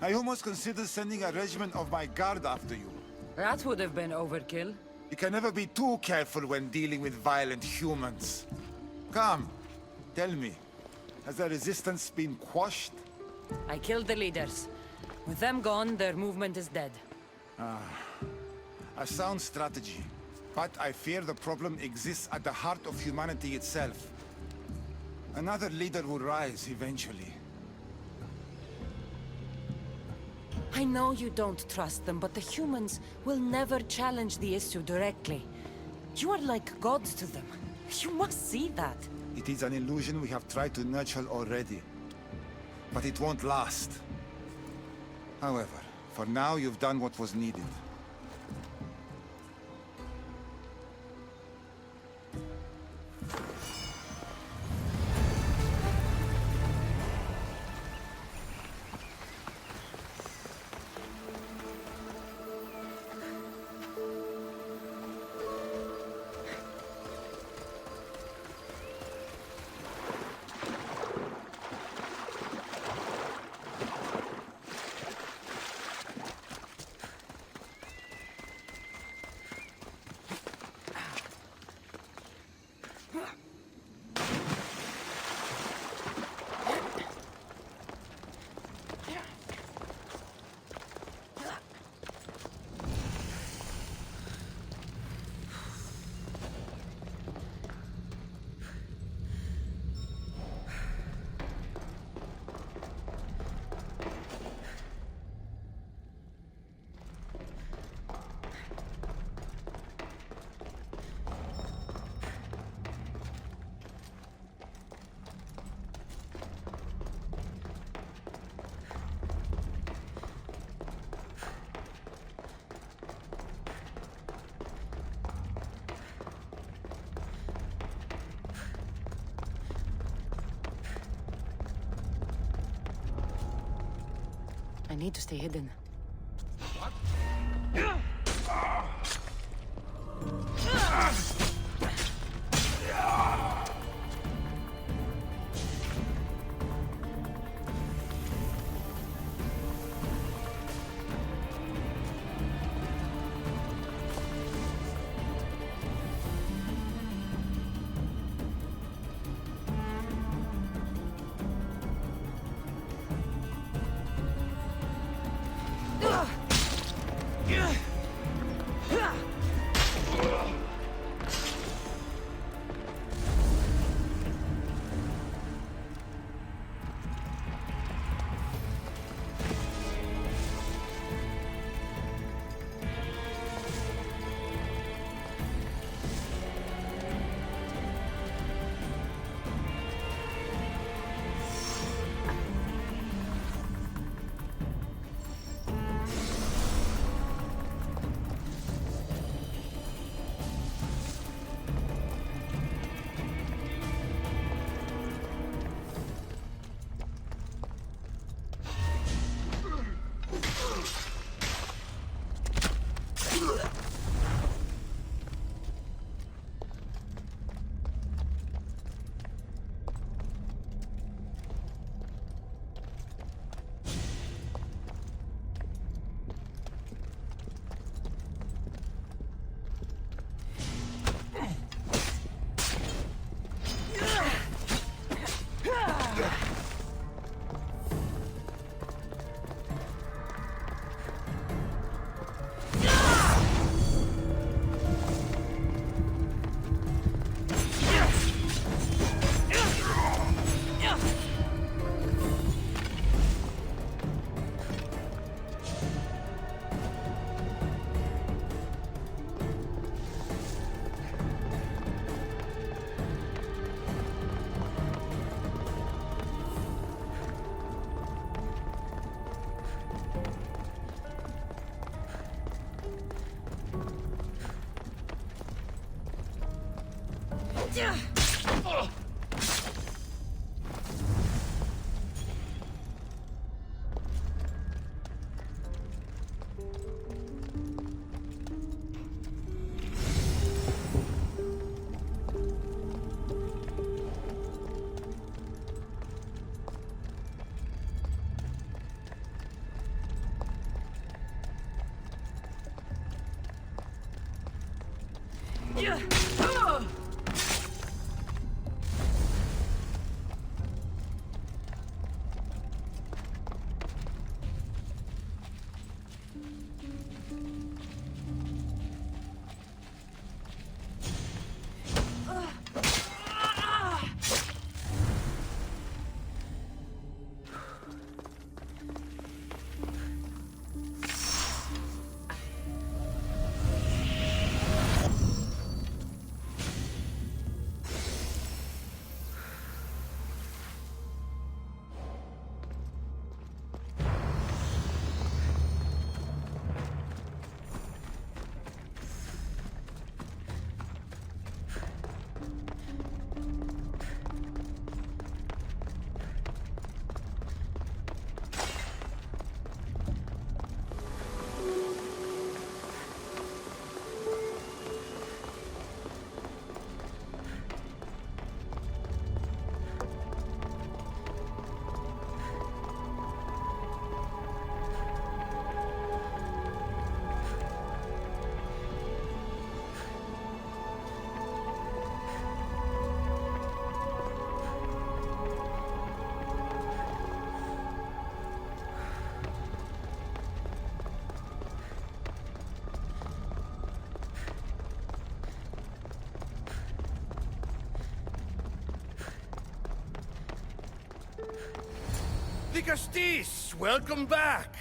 I almost considered sending a regiment of my guard after you. That would have been overkill. You can never be too careful when dealing with violent humans. Come, tell me, has the resistance been quashed? I killed the leaders. With them gone, their movement is dead. A sound strategy. But I fear the problem exists at the heart of humanity itself. Another leader will rise eventually. I know you don't trust them, but the humans will never challenge the issue directly. You are like gods to them. You must see that. It is an illusion we have tried to nurture already. But it won't last. However, for now you've done what was needed. I need to stay hidden. Castis, welcome back.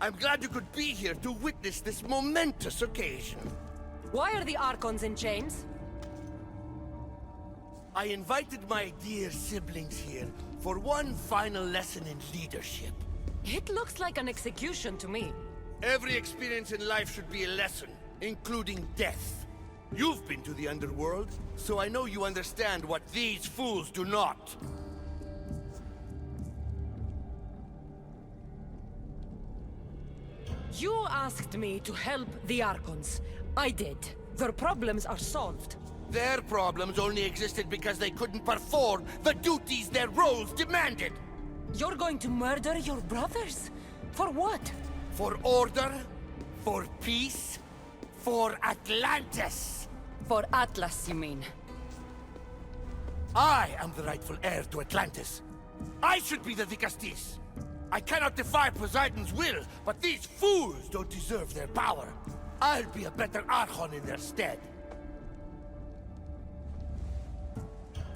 I'm glad you could be here to witness this momentous occasion. Why are the Archons in chains? I invited my dear siblings here for one final lesson in leadership. It looks like an execution to me. Every experience in life should be a lesson, including death. You've been to the underworld, so I know you understand what these fools do not. asked me to help the Archons. I did. Their problems are solved. Their problems only existed because they couldn't perform the duties their roles demanded. You're going to murder your brothers? For what? For order, for peace, for Atlantis. For Atlas, you mean? I am the rightful heir to Atlantis. I should be the Dicastis. I cannot defy Poseidon's will, but these fools don't deserve their power. I'll be a better Archon in their stead.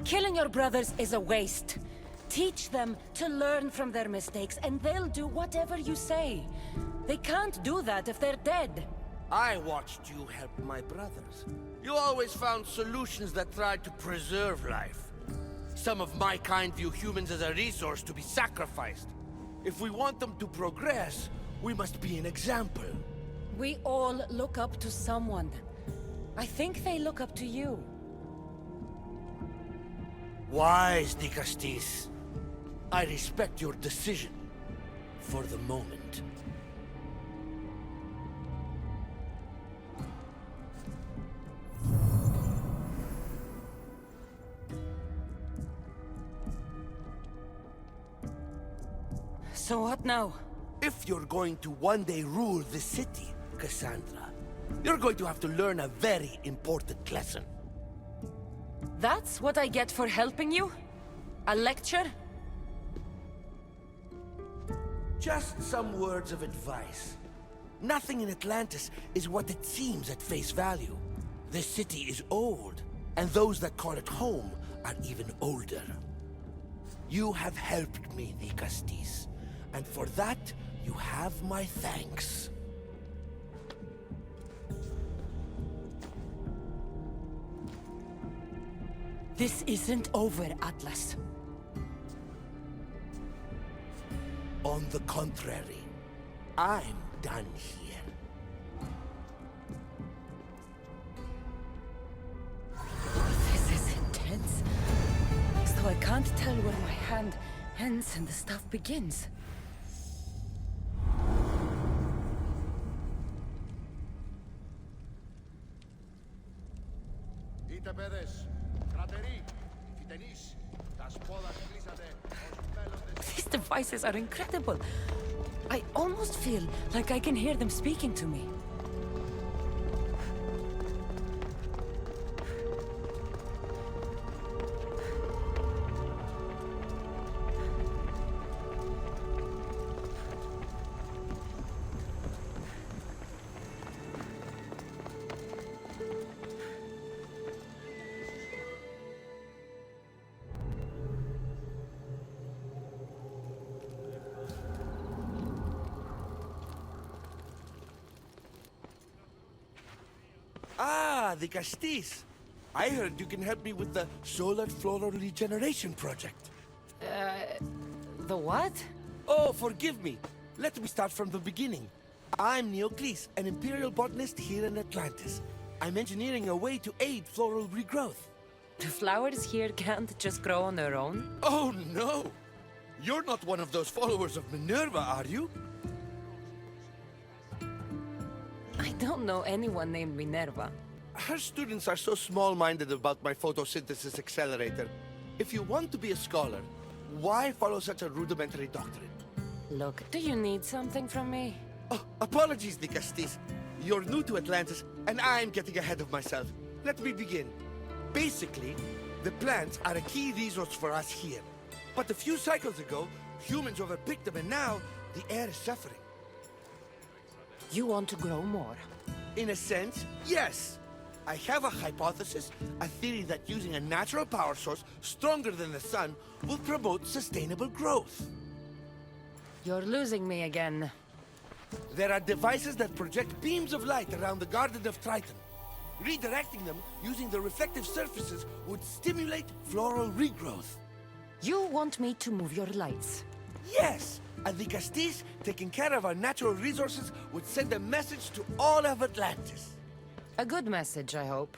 Killing your brothers is a waste. Teach them to learn from their mistakes, and they'll do whatever you say. They can't do that if they're dead. I watched you help my brothers. You always found solutions that tried to preserve life. Some of my kind view humans as a resource to be sacrificed. If we want them to progress, we must be an example. We all look up to someone. I think they look up to you. Wise, Dicastis. I respect your decision. For the moment. So what now? If you're going to one day rule the city, Cassandra, you're going to have to learn a very important lesson. That's what I get for helping you? A lecture? Just some words of advice. Nothing in Atlantis is what it seems at face value. This city is old, and those that call it home are even older. You have helped me, Dicastis, and for that, you have my thanks. This isn't over, Atlas. On the contrary, I'm done here. This is intense. As though I can't tell where my hand ends and the stuff begins. These devices are incredible. I almost feel like I can hear them speaking to me. Ah, Dicastis. I heard you can help me with the Solar Floral Regeneration Project. The what? Oh, forgive me. Let me start from the beginning. I'm Neocles, an Imperial botanist here in Atlantis. I'm engineering a way to aid floral regrowth. The flowers here can't just grow on their own? Oh, no! You're not one of those followers of Minerva, are you? I don't know anyone named Minerva. Her students are so small-minded about my photosynthesis accelerator. If you want to be a scholar, why follow such a rudimentary doctrine? Look, do you need something from me? Oh, apologies, Dicastis. You're new to Atlantis, and I'm getting ahead of myself. Let me begin. Basically, the plants are a key resource for us here. But a few cycles ago, humans overpicked them, and now the air is suffering. You want to grow more? In a sense, yes. I have a hypothesis, a theory that using a natural power source stronger than the sun will promote sustainable growth. You're losing me again. There are devices that project beams of light around the Garden of Triton. Redirecting them using the reflective surfaces would stimulate floral regrowth. You want me to move your lights? Yes! And the Dicastis, taking care of our natural resources, would send a message to all of Atlantis. A good message, I hope.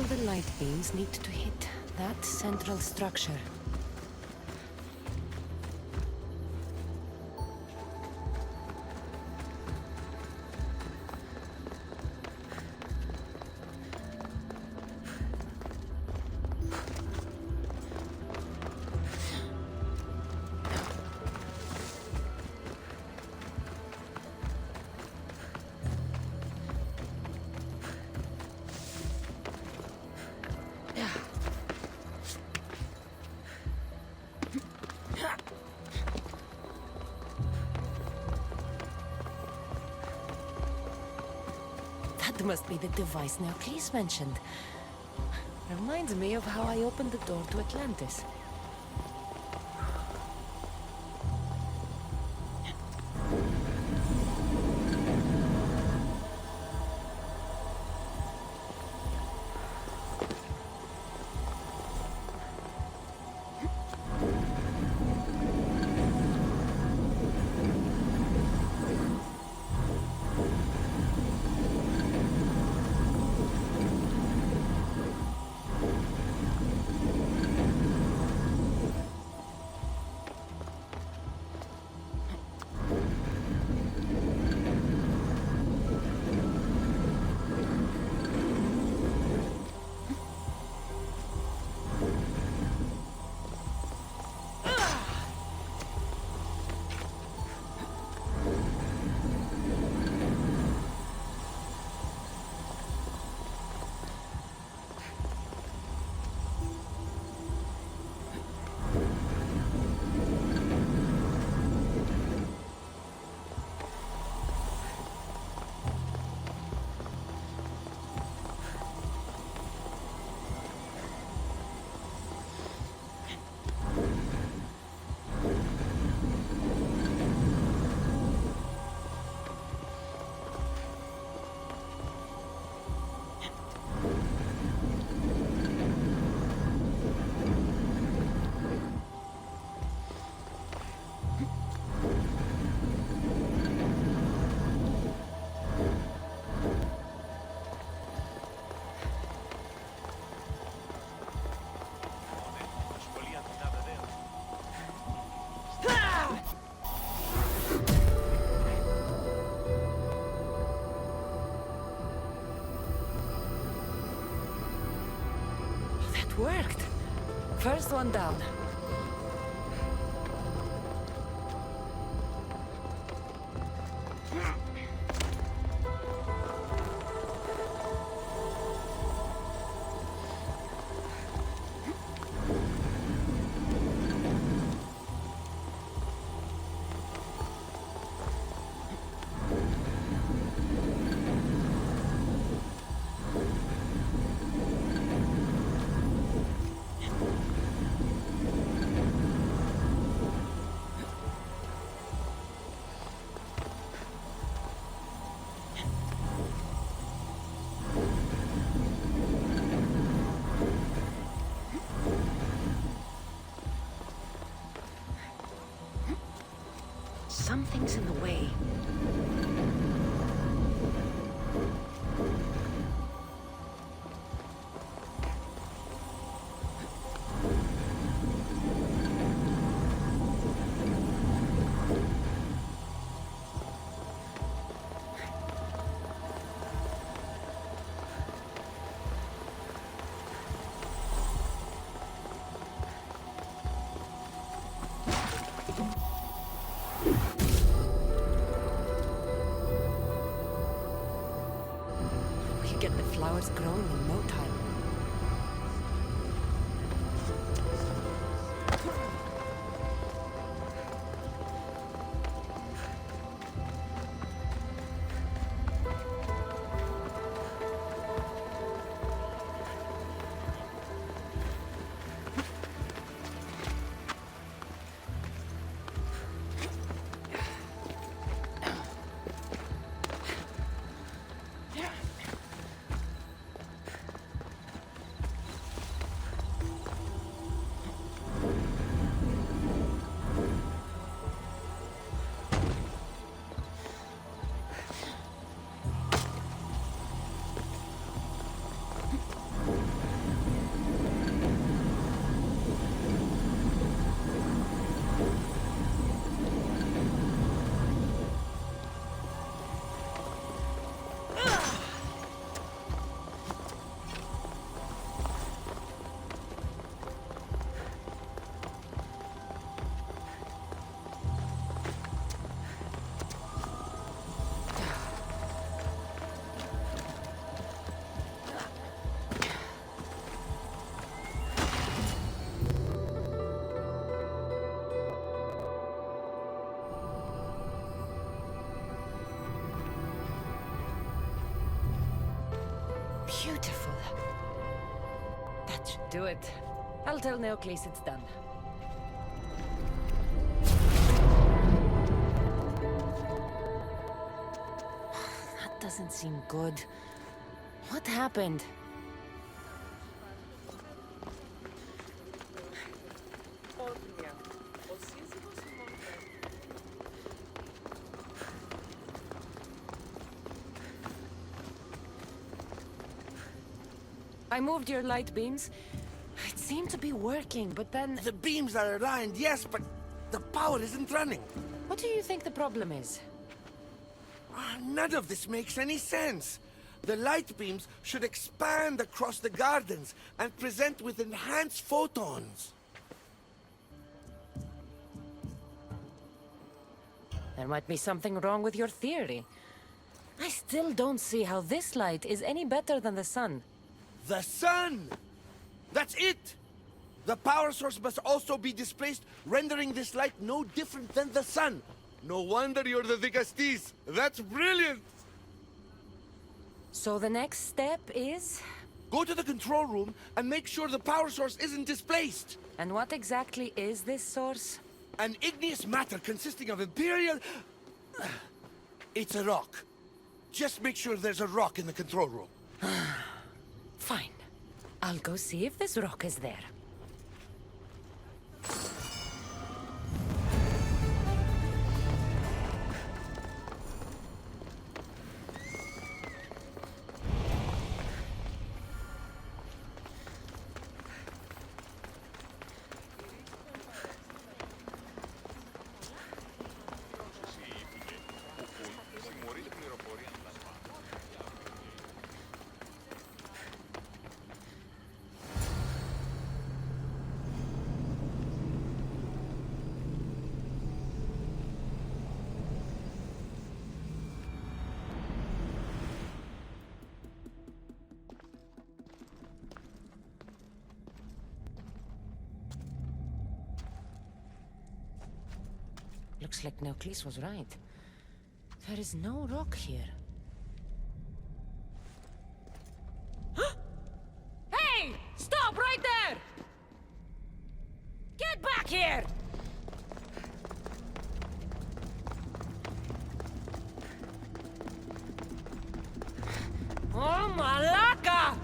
the light beams need to hit that central structure. That must be the device Neocles mentioned. Reminds me of how I opened the door to Atlantis. Worked. First one down. Something's in the way. Flowers growing in no time. Beautiful. That should do it. I'll tell Neocles it's done. That doesn't seem good. What happened? I moved your light beams. It seemed to be working, but then... The beams are aligned, yes, but the power isn't running. What do you think the problem is? None of this makes any sense. The light beams should expand across the gardens and present with enhanced photons. There might be something wrong with your theory. I still don't see how this light is any better than the sun. The sun! That's it! The power source must also be displaced, rendering this light no different than the sun. No wonder you're the Dicastis. That's brilliant! So the next step is? Go to the control room and make sure the power source isn't displaced. And what exactly is this source? An igneous matter consisting of Imperial... It's a rock. Just make sure there's a rock in the control room. Fine. I'll go see if this rock is there. Looks like Neocles was right. There is no rock here. Hey! Stop right there! Get back here! Oh, Malaka!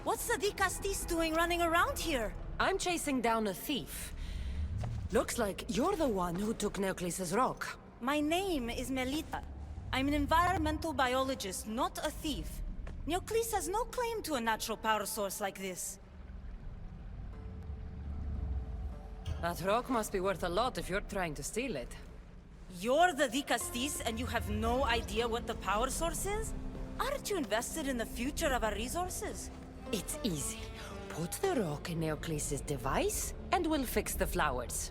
What's the Dicastis doing running around here? I'm chasing down a thief. Looks like you're the one who took Neocles' rock. My name is Melita. I'm an environmental biologist, not a thief. Neocles has no claim to a natural power source like this. That rock must be worth a lot if you're trying to steal it. You're the Dicastis and you have no idea what the power source is? Aren't you invested in the future of our resources? It's easy. Put the rock in Neocles' device, and we'll fix the flowers.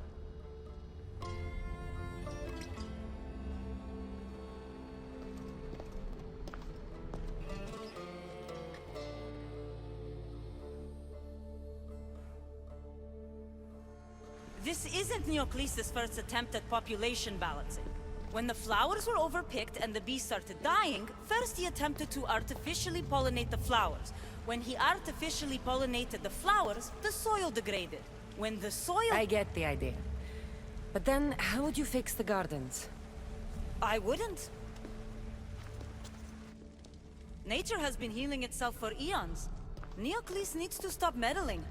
This isn't Neocles' first attempt at population balancing. When the flowers were overpicked and the bees started dying, first he attempted to artificially pollinate the flowers. When he artificially pollinated the flowers, the soil degraded. When the soil... I get the idea. But then, how would you fix the gardens? I wouldn't. Nature has been healing itself for eons. Neocles needs to stop meddling.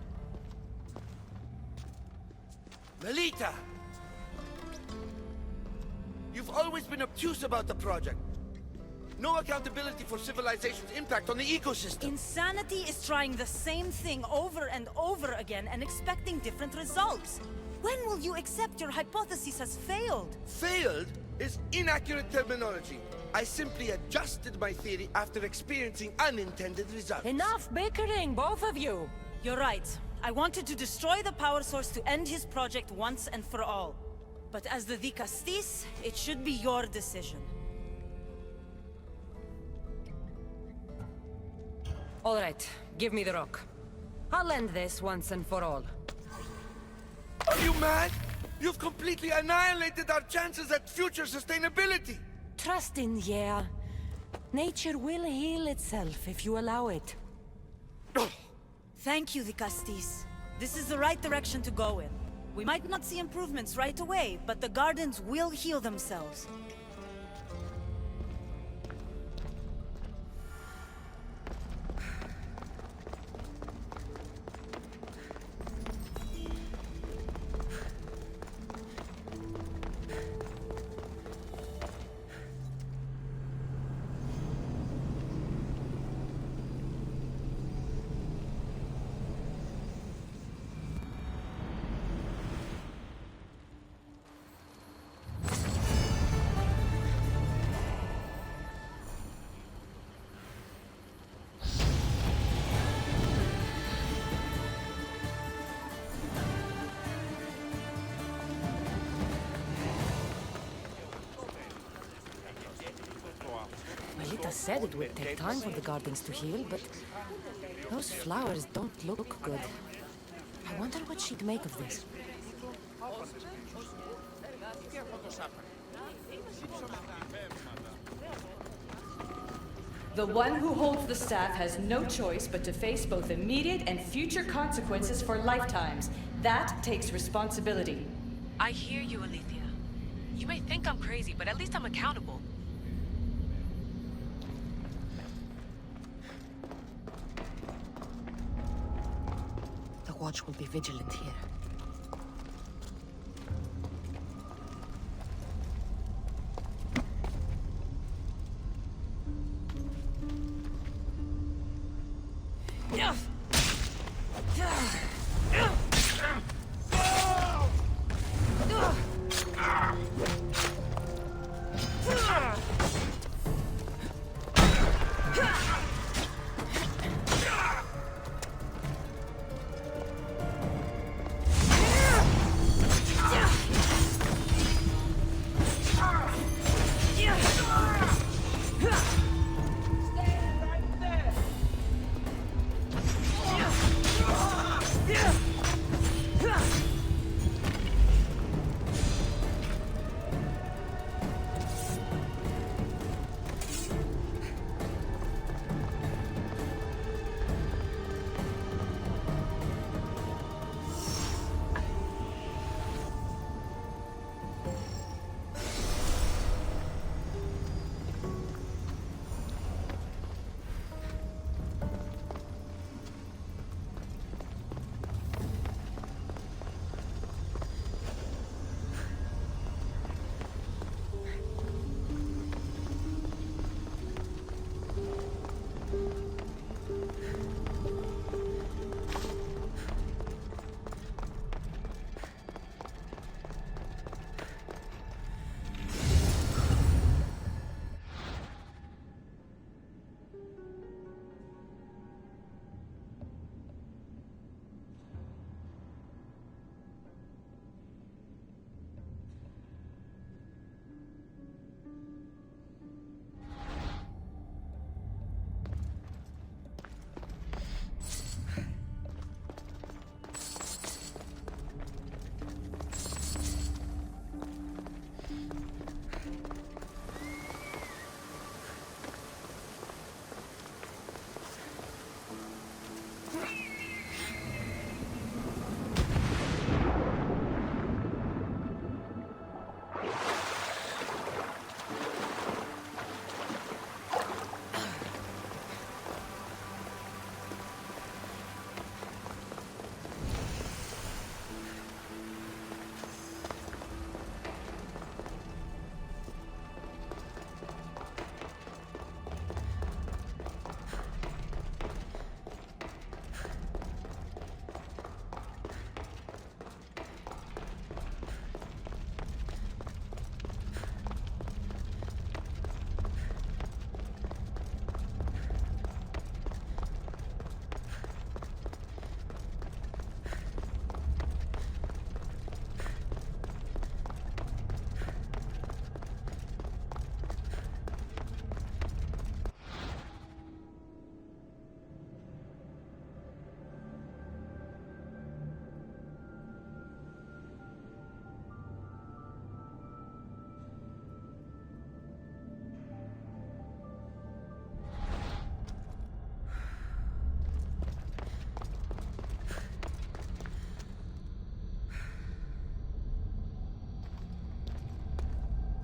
Melita! You've always been obtuse about the project. No accountability for civilization's impact on the ecosystem. Insanity is trying the same thing over and over again and expecting different results. When will you accept your hypothesis has failed? Failed? is inaccurate terminology. I simply adjusted my theory after experiencing unintended results. Enough bickering, both of you! You're right. I wanted to destroy the power source to end his project once and for all. But as the Dikastis, it should be your decision. All right, give me the rock. I'll end this once and for all. Are you mad? You've completely annihilated our chances at future sustainability! Trust in Yea. Nature will heal itself if you allow it. Thank you, Dikastis. This is the right direction to go in. We might not see improvements right away, but the gardens will heal themselves. Melita said it would take time for the gardens to heal, but those flowers don't look good. I wonder what she'd make of this. The one who holds the staff has no choice but to face both immediate and future consequences for lifetimes. That takes responsibility. I hear you, Alethea. You may think I'm crazy, but at least I'm accountable. The Watch will be vigilant here.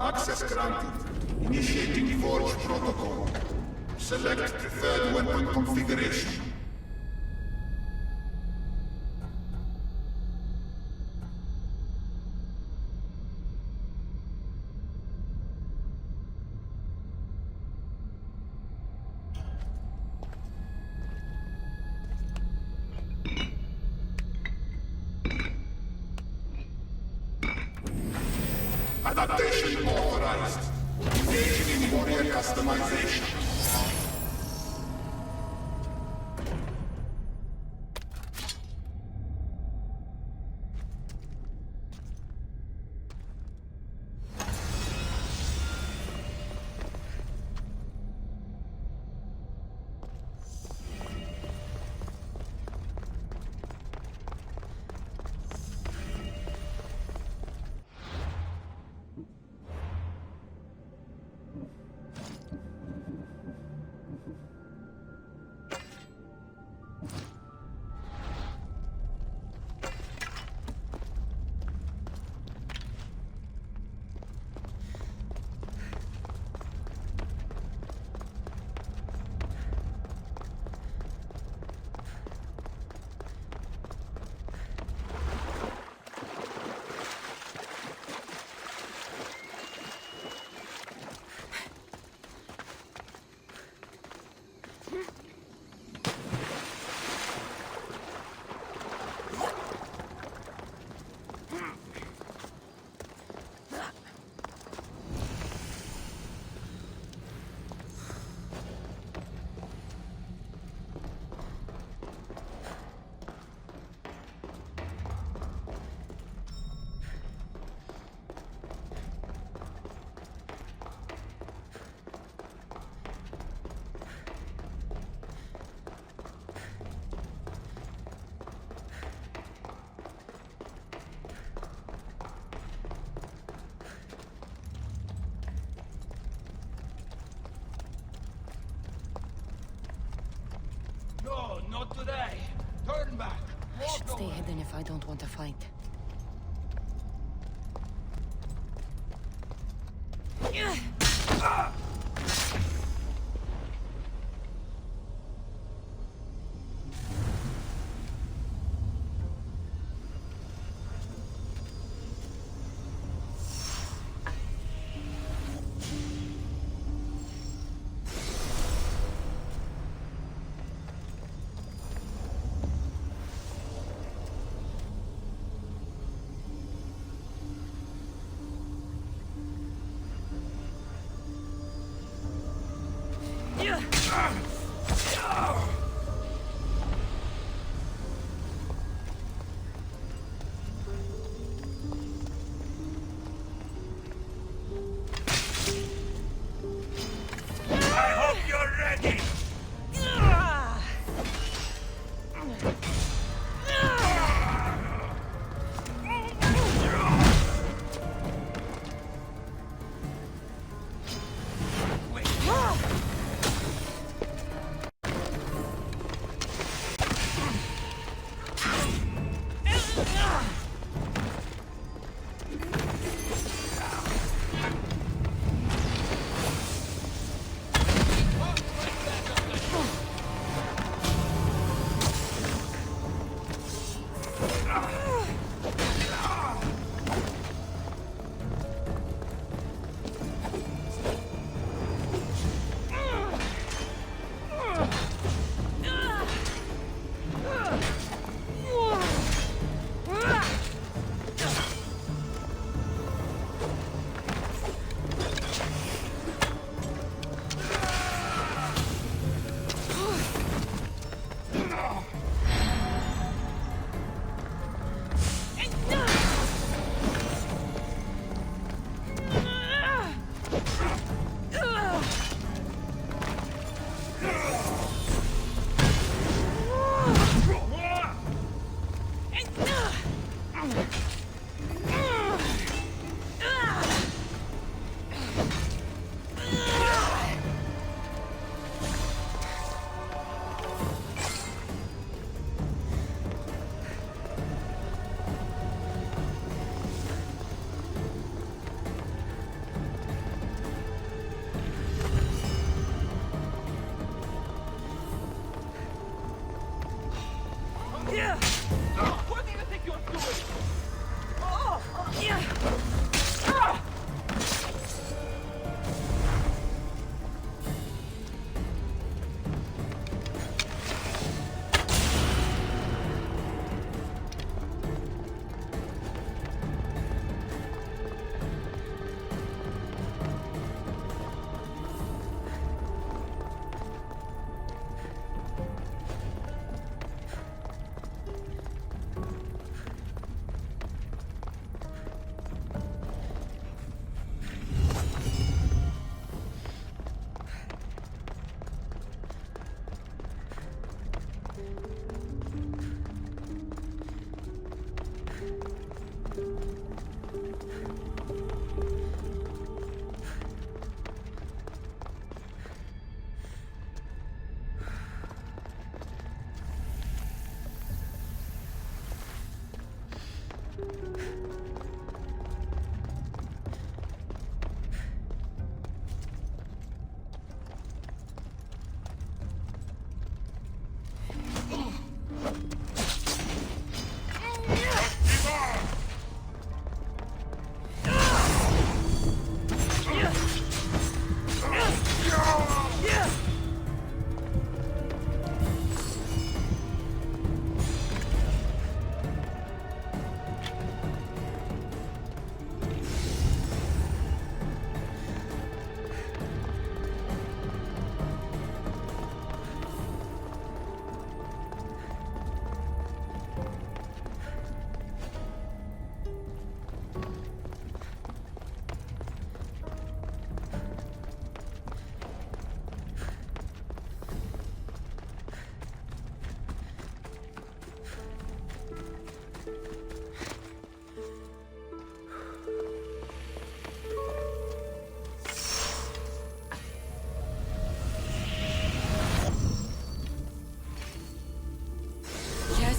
Access granted. Initiating Forge Protocol. Select preferred weapon configuration. Adaptation authorized. Engaging in warrior customization. No, not today. Turn back. I should stay hidden if I don't want to fight.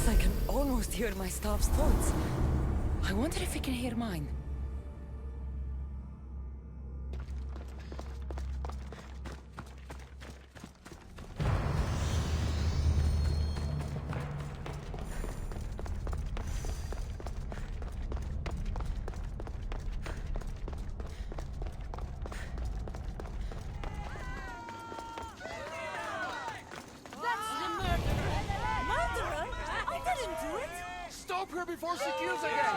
I can almost hear my staff's thoughts. I wonder if he can hear mine. Stop her before she kills again!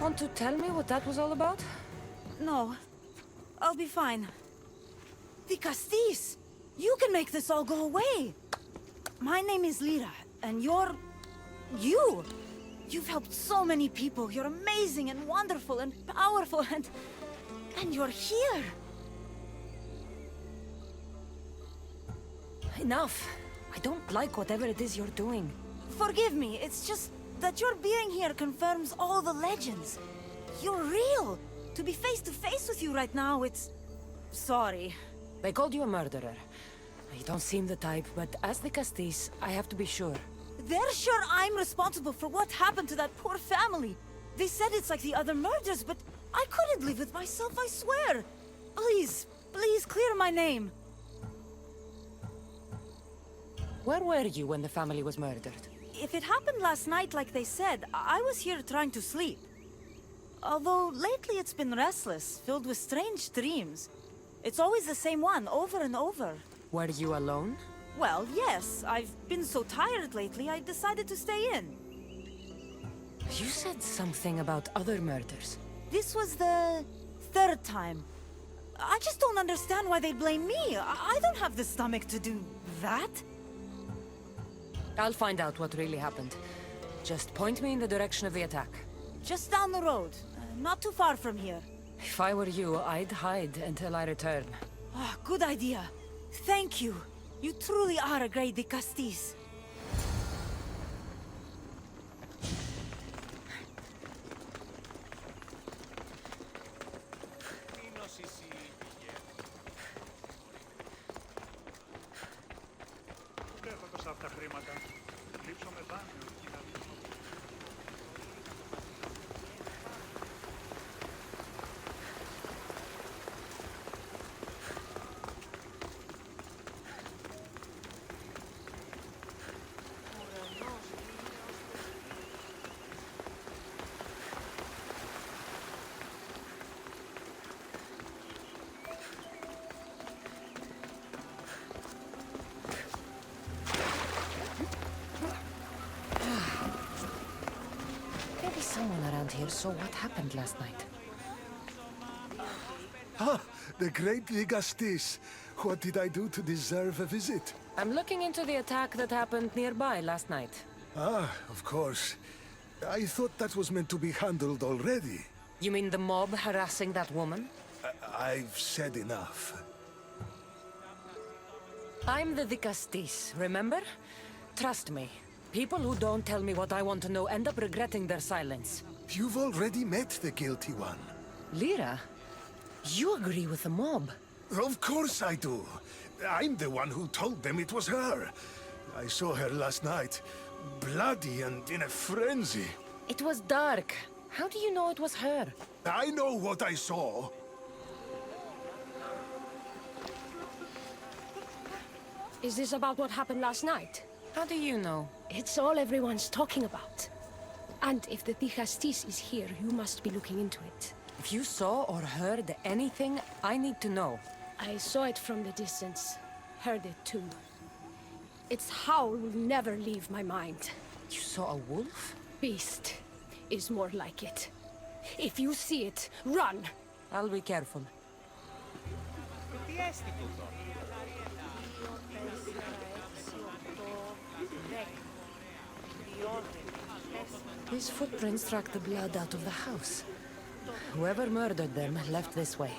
Want to tell me what that was all about? No. I'll be fine. The Castis! You can make this all go away! My name is Lyra, and you're... you! You've helped so many people. You're amazing and wonderful and powerful and you're here! Enough. I don't like whatever it is you're doing. Forgive me, it's just that your being here confirms all the legends. You're real! To be face to face with you right now, it's... sorry. They called you a murderer. You don't seem the type, but as the Castis, I have to be sure. They're sure I'm responsible for what happened to that poor family. They said it's like the other murders, but I couldn't live with myself, I swear. Please, please clear my name. Where were you when the family was murdered? If it happened last night like they said, I was here trying to sleep. Although lately it's been restless, filled with strange dreams. It's always the same one, over and over. Were you alone? Well, yes. I've been so tired lately, I decided to stay in. You said something about other murders. This was the third time. I just don't understand why they blame me. I don't have the stomach to do that. I'll find out what really happened. Just point me in the direction of the attack. Just down the road. Not too far from here. If I were you, I'd hide until I return. Oh, good idea. Thank you. You truly are a great Castis. Someone around here saw what happened last night. Ah, the great Ligastis. What did I do to deserve a visit? I'm looking into the attack that happened nearby last night. Ah, of course. I thought that was meant to be handled already. You mean the mob harassing that woman? I've said enough. I'm the Castis, remember? Trust me. People who don't tell me what I want to know end up regretting their silence. You've already met the guilty one. Lyra? You agree with the mob? Of course I do. I'm the one who told them it was her. I saw her last night, bloody and in a frenzy. It was dark. How do you know it was her? I know what I saw. Is this about what happened last night? How do you know? It's all everyone's talking about. And if the Castis is here, you must be looking into it. If you saw or heard anything, I need to know. I saw it from the distance. Heard it too. Its howl will never leave my mind. You saw a wolf? Beast is more like it. If you see it, run! I'll be careful. These footprints track the blood out of the house. Whoever murdered them left this way.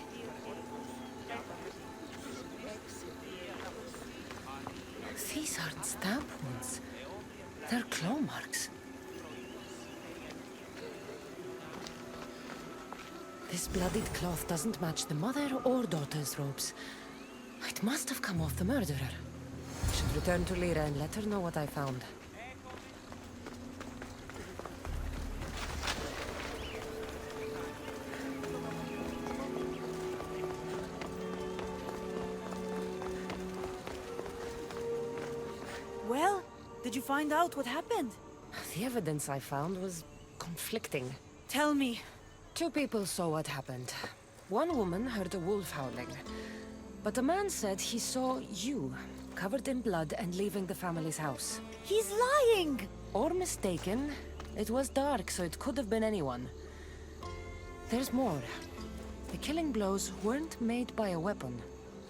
These aren't stab wounds. They're claw marks. This bloodied cloth doesn't match the mother or daughter's robes. It must have come off the murderer. I should return to Lyra and let her know what I found. Well, did you find out what happened? The evidence I found was conflicting. Tell me. 2 people saw what happened. One woman heard a wolf howling, but a man said he saw you, covered in blood and leaving the family's house. He's lying! Or mistaken. It was dark, so it could have been anyone. There's more. The killing blows weren't made by a weapon.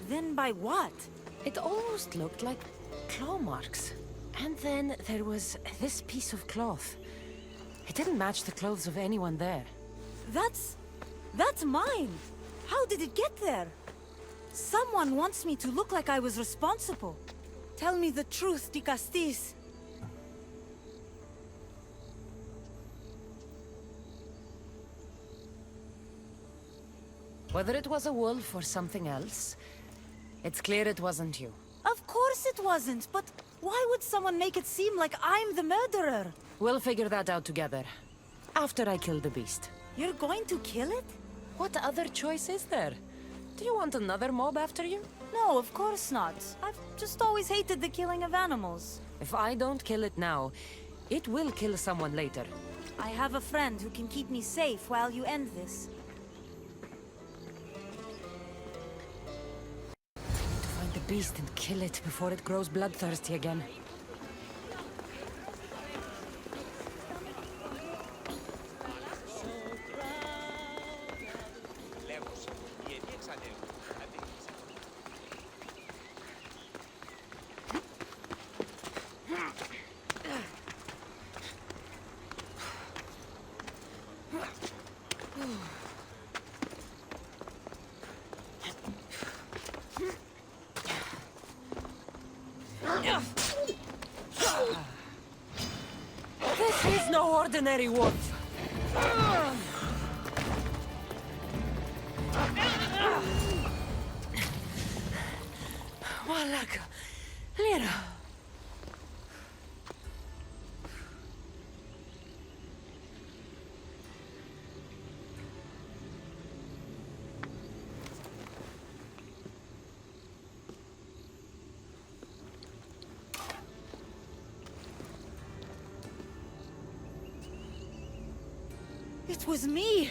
Then by what? It almost looked like claw marks. And then there was this piece of cloth. It didn't match the clothes of anyone there. That's mine! How did it get there? Someone wants me to look like I was responsible. Tell me the truth, Dikastis. Whether it was a wolf or something else, it's clear it wasn't you. Of course it wasn't, but why would someone make it seem like I'm the murderer? We'll figure that out together. After I kill the beast. You're going to kill it? What other choice is there? Do you want another mob after you? No, of course not. I've just always hated the killing of animals. If I don't kill it now, it will kill someone later. I have a friend who can keep me safe while you end this. To find the beast and kill it before it grows bloodthirsty again. This is no ordinary wolf. Malaka, Lyra. It was me!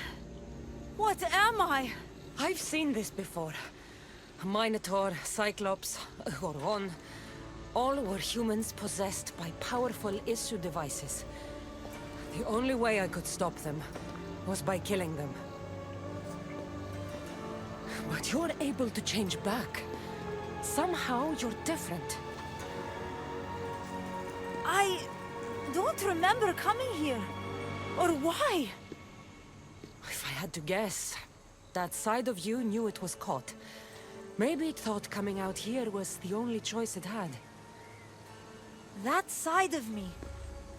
What am I? I've seen this before. A Minotaur, Cyclops, a Goron. All were humans possessed by powerful issue devices. The only way I could stop them was by killing them. But you're able to change back. Somehow you're different. I don't remember coming here. Or why? If I had to guess, that side of you knew it was caught. Maybe it thought coming out here was the only choice it had. That side of me.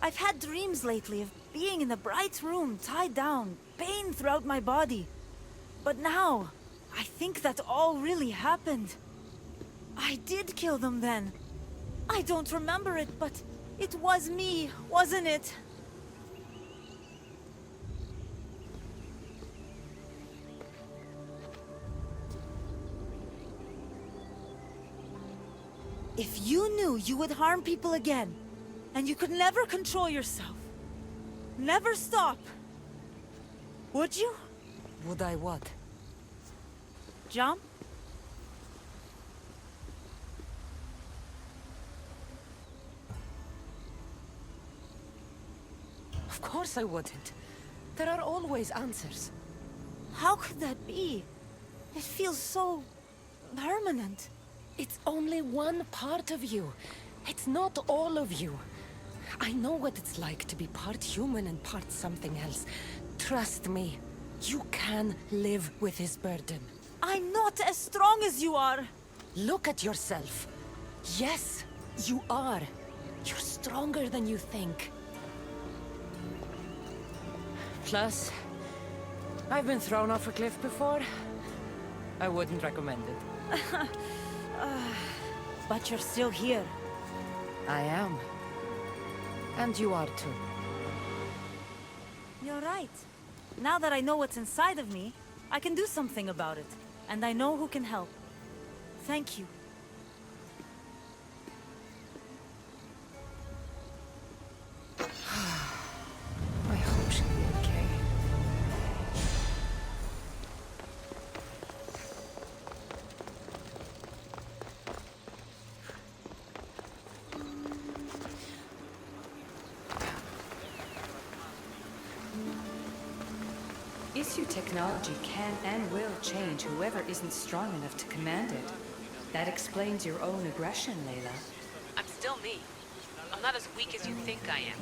I've had dreams lately of being in a bright room, tied down, pain throughout my body. But now, I think that all really happened. I did kill them then. I don't remember it, but it was me, wasn't it? If you knew you would harm people again, and you could never control yourself, never stop, would you? Would I what? Jump? Of course I wouldn't. There are always answers. How could that be? It feels so permanent. It's only one part of you. It's not all of you. I know what it's like to be part human and part something else. Trust me, you can live with this burden. I'm not as strong as you are. Look at yourself. Yes, You are. You're stronger than you think. Plus, I've been thrown off a cliff before. I wouldn't recommend it. But you're still here. I am. And you are too. You're right. Now that I know what's inside of me, I can do something about it. And I know who can help. Thank you. I hope she'll be okay. Issue technology can and will change whoever isn't strong enough to command it. That explains your own aggression, Layla. I'm still me. I'm not as weak as you think I am.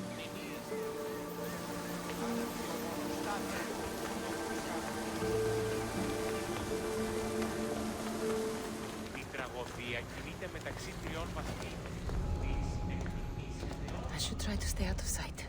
Η τραγωδία κινείται μεταξύ τριών βαθμών. I should try to stay out of sight.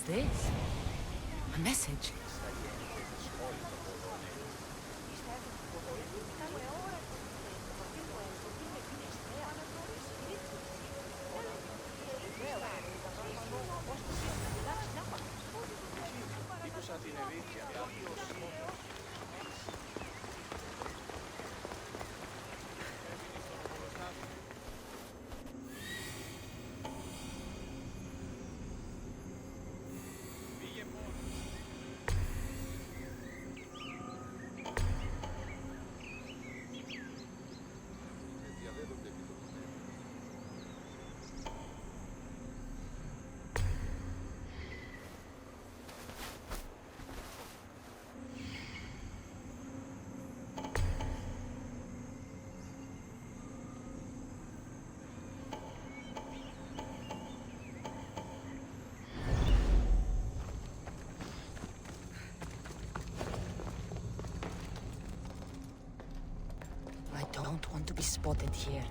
this? A message? I don't want to be spotted here.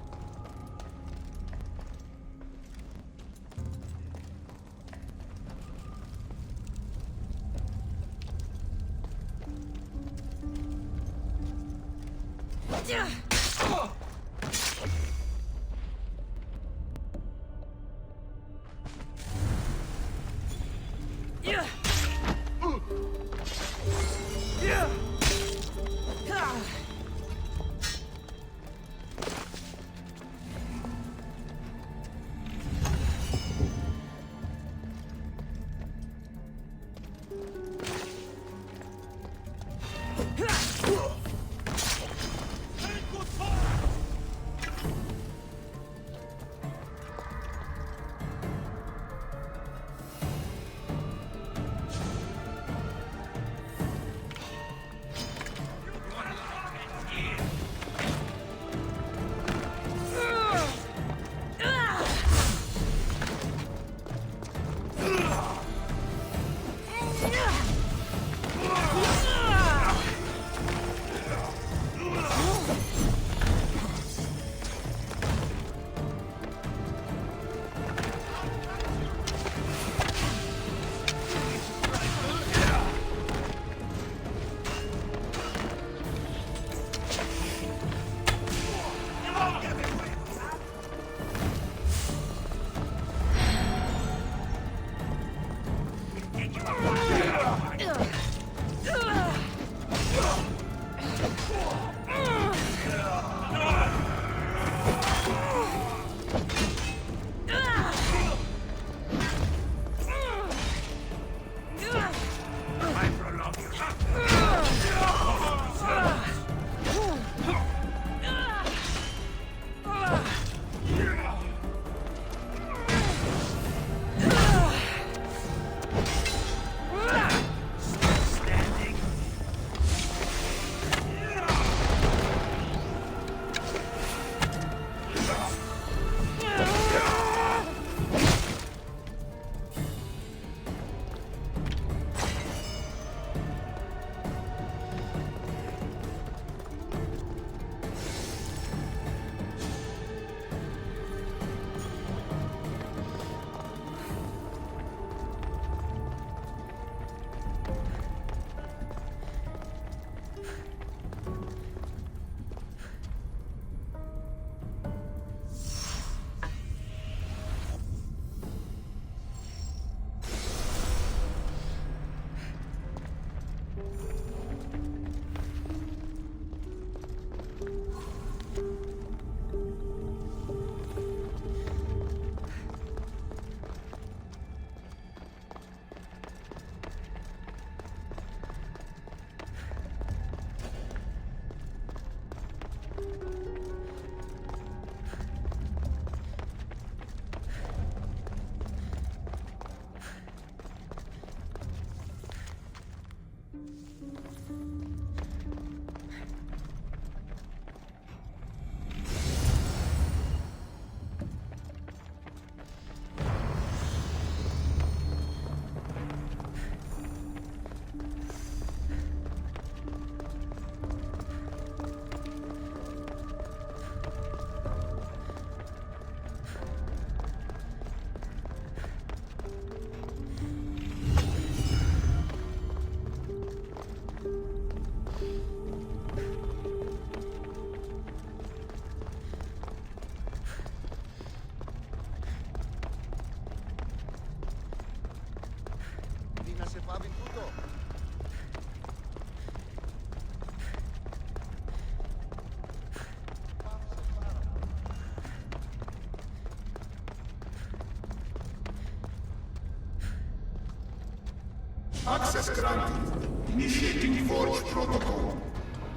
Access granted. Initiating Forge Protocol.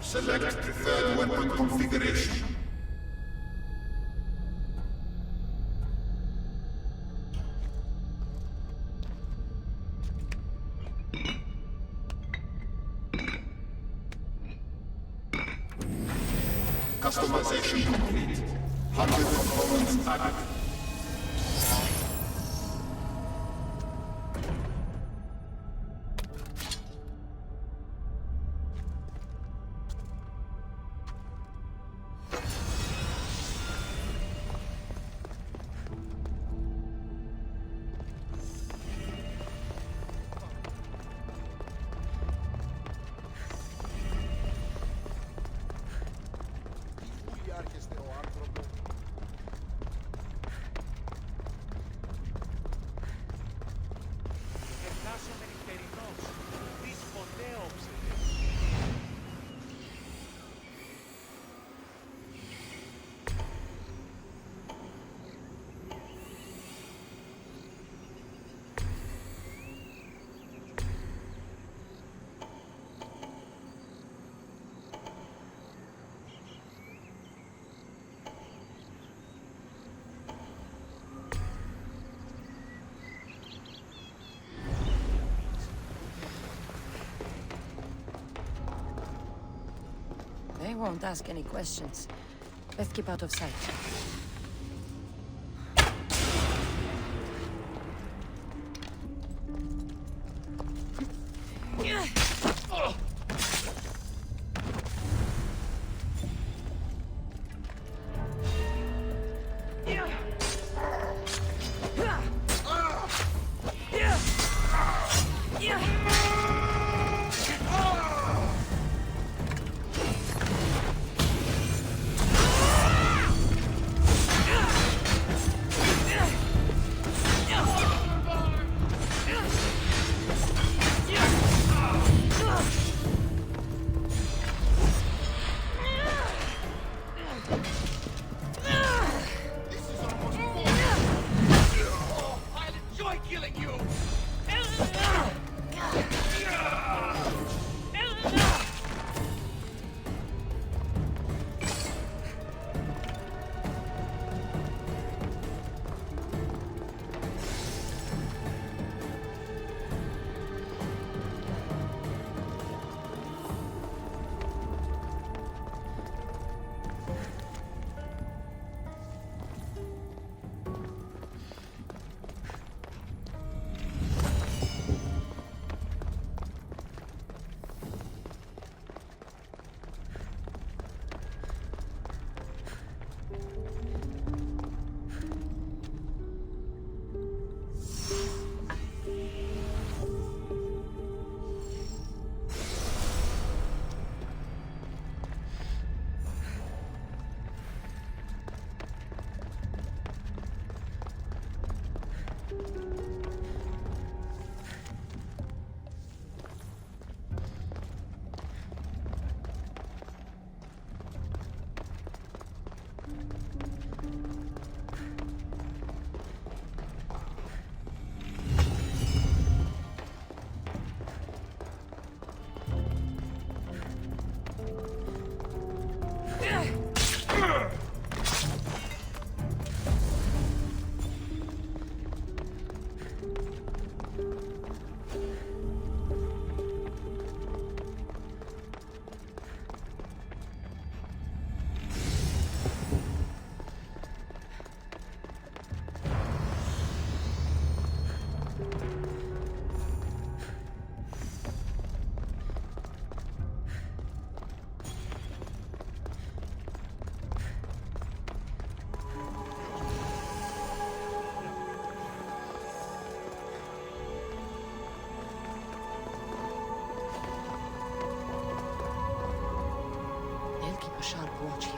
Select preferred weapon configuration. Customization complete. 100 components added. They won't ask any questions. Let's keep out of sight. A sharp watch here.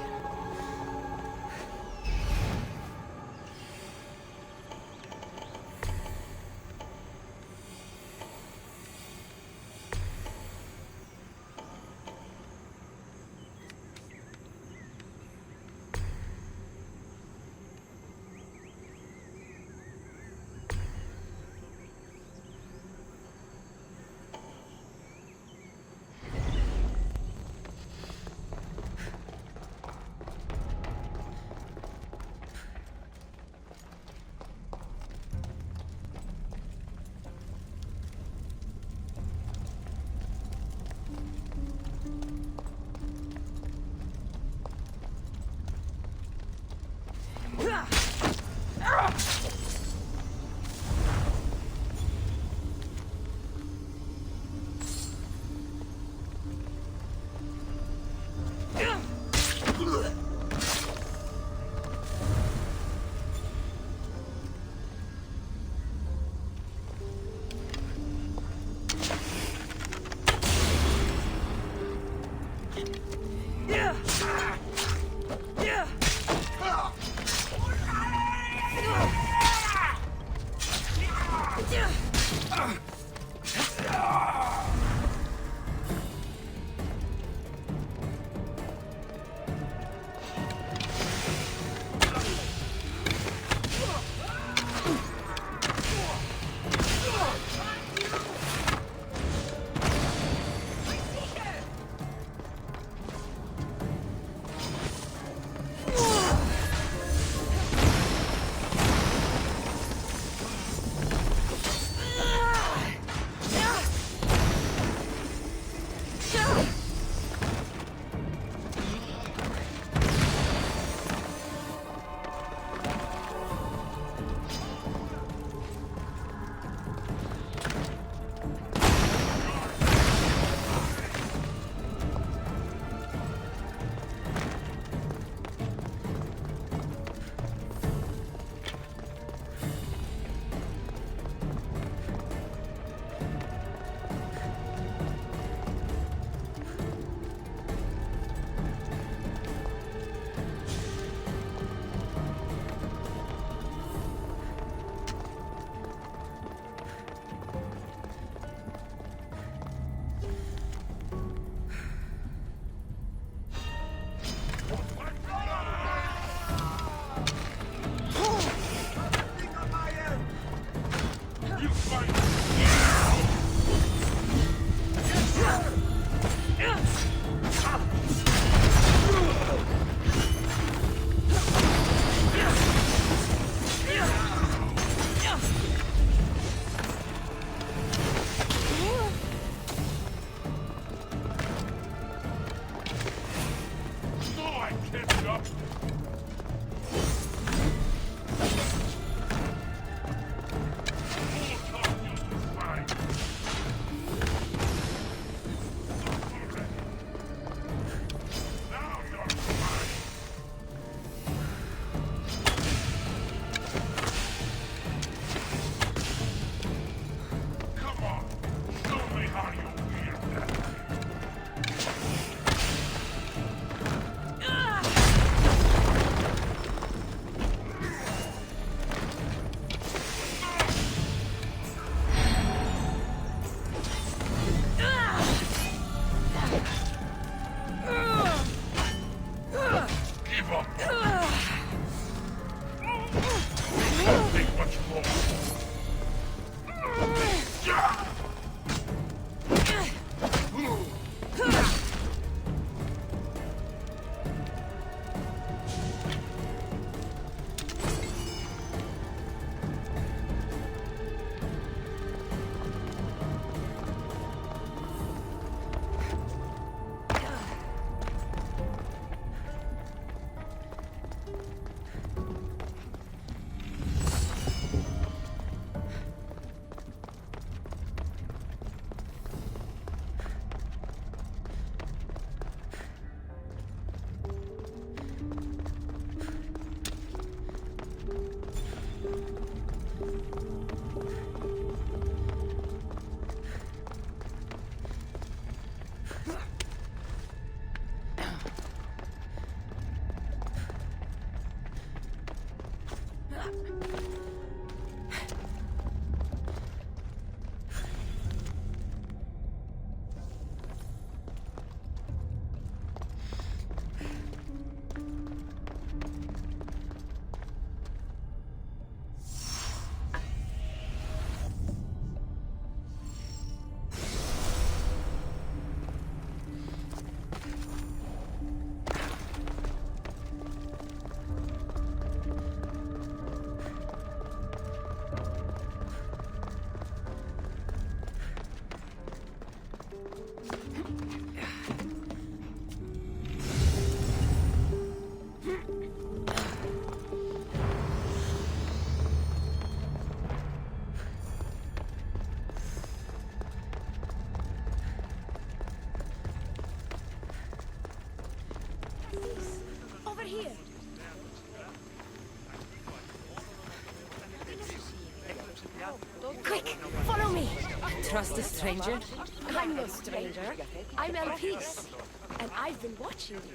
Quick, follow me. Trust a stranger? I'm no stranger. I'm El Peace, and I've been watching you.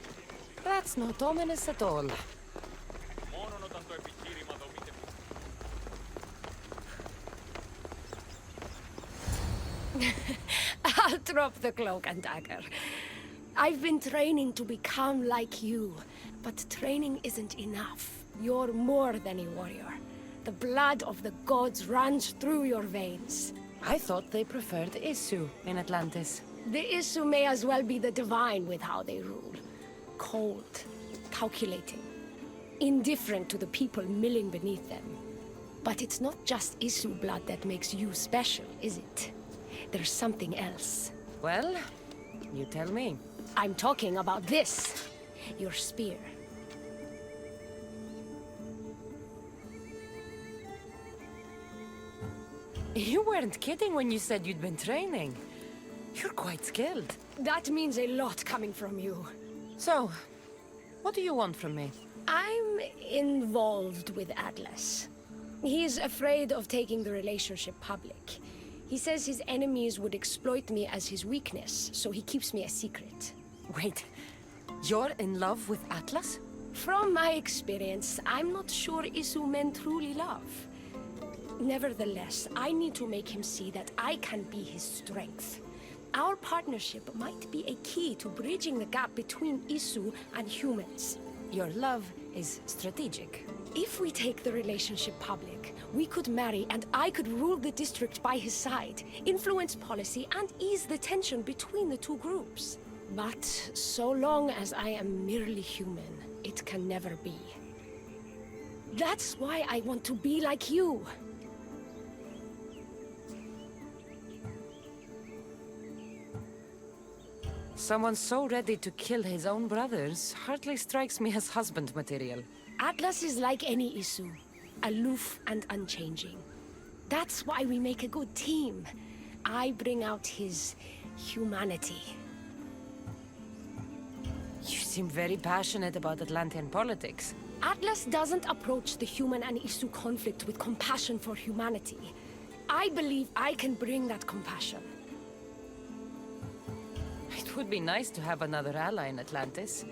That's not ominous at all. I'll drop the cloak and dagger. I've been training to become like you, but training isn't enough. You're more than a warrior. The blood of the gods runs through your veins. I thought they preferred Isu in Atlantis. The Isu may as well be the divine with how they rule. Cold, calculating, indifferent to the people milling beneath them. But it's not just Isu blood that makes you special, is it? There's something else. Well, you tell me. I'm talking about this. Your spear. You weren't kidding when you said you'd been training. You're quite skilled. That means a lot coming from you. So, what do you want from me? I'm involved with Atlas. He's afraid of taking the relationship public. He says his enemies would exploit me as his weakness, so he keeps me a secret. Wait, you're in love with Atlas? From my experience, I'm not sure Isu men truly love. Nevertheless, I need to make him see that I can be his strength. Our partnership might be a key to bridging the gap between Isu and humans. Your love is strategic. If we take the relationship public, we could marry and I could rule the district by his side, influence policy and ease the tension between the two groups. But so long as I am merely human, it can never be. That's why I want to be like you. Someone so ready to kill his own brothers hardly strikes me as husband material. Atlas is like any Isu, aloof and unchanging. That's why we make a good team. I bring out his humanity. You seem very passionate about Atlantean politics. Atlas doesn't approach the human and Isu conflict with compassion for humanity. I believe I can bring that compassion. It would be nice to have another ally in Atlantis.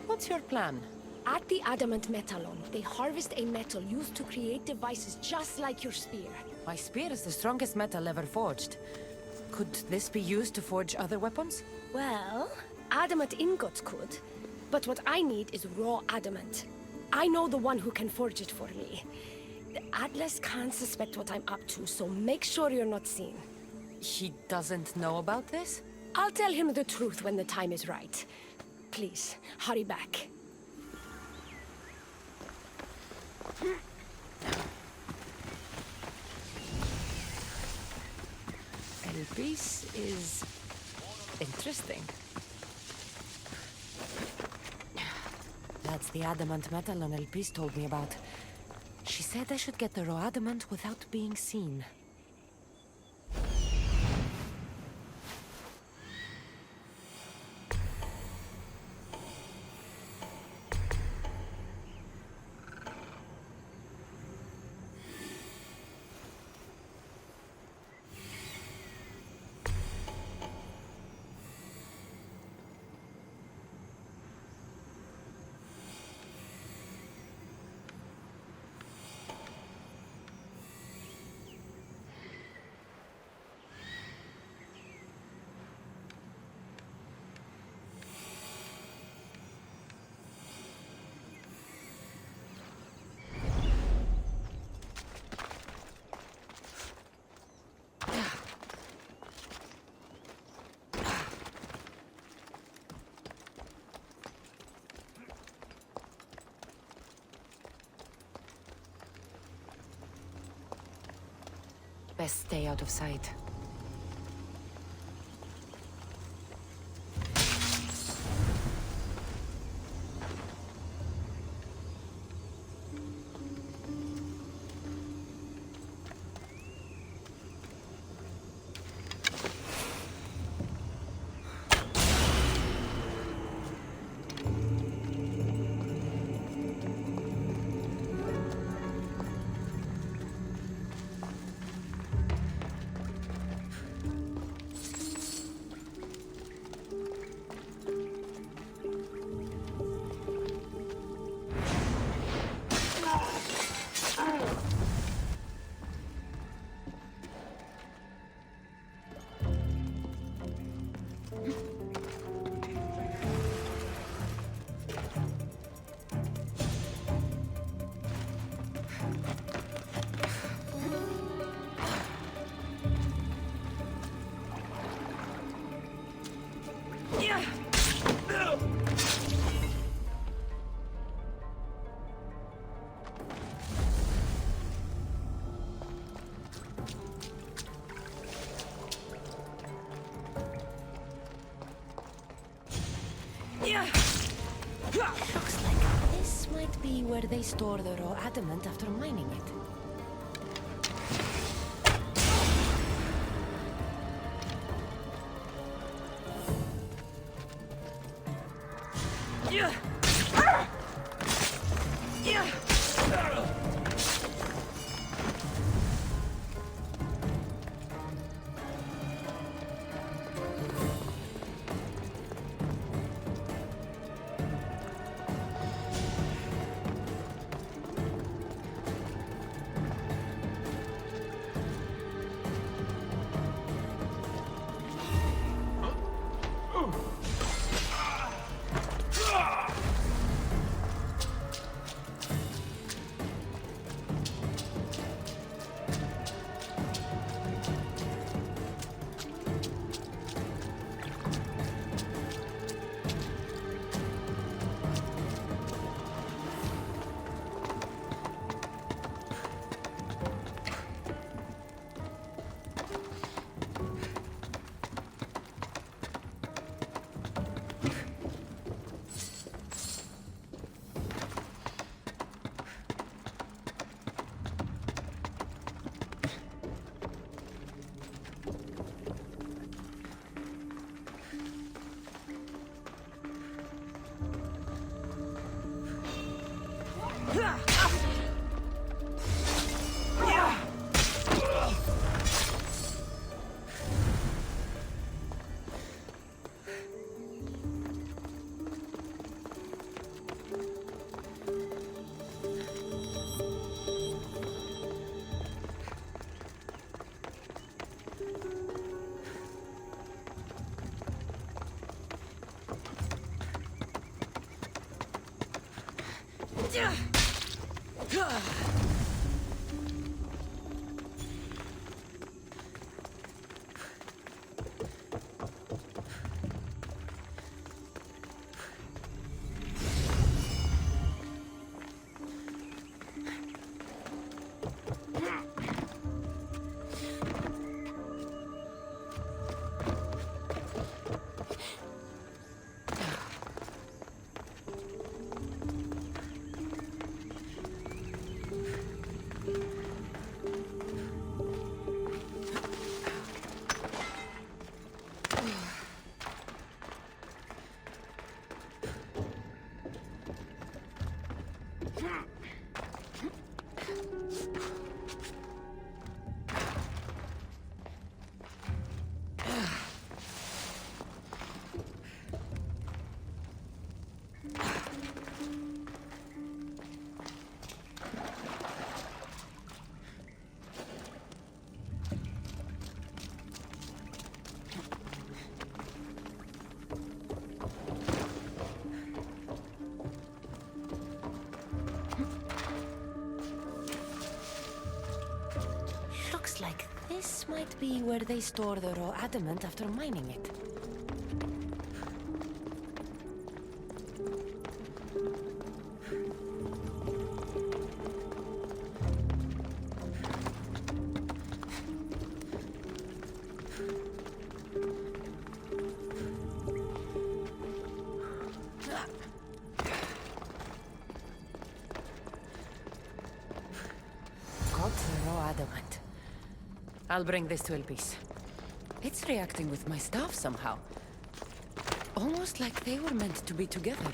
What's your plan? At the Adamant Metallon, they harvest a metal used to create devices just like your spear. My spear is the strongest metal ever forged. Could this be used to forge other weapons? Well, adamant ingots could. But what I need is raw adamant. I know the one who can forge it for me. The Atlas can't suspect what I'm up to, so make sure you're not seen. He doesn't know about this? I'll tell him the truth when the time is right. Please, hurry back. El piece is interesting. That's the adamant metal El piece told me about. She said I should get the raw adamant without being seen. Best stay out of sight. be where they store the raw adamant after mining it. Looks like this might be where they store the raw adamant after mining it. I'll bring this to Elpis. It's reacting with my staff somehow. Almost like they were meant to be together.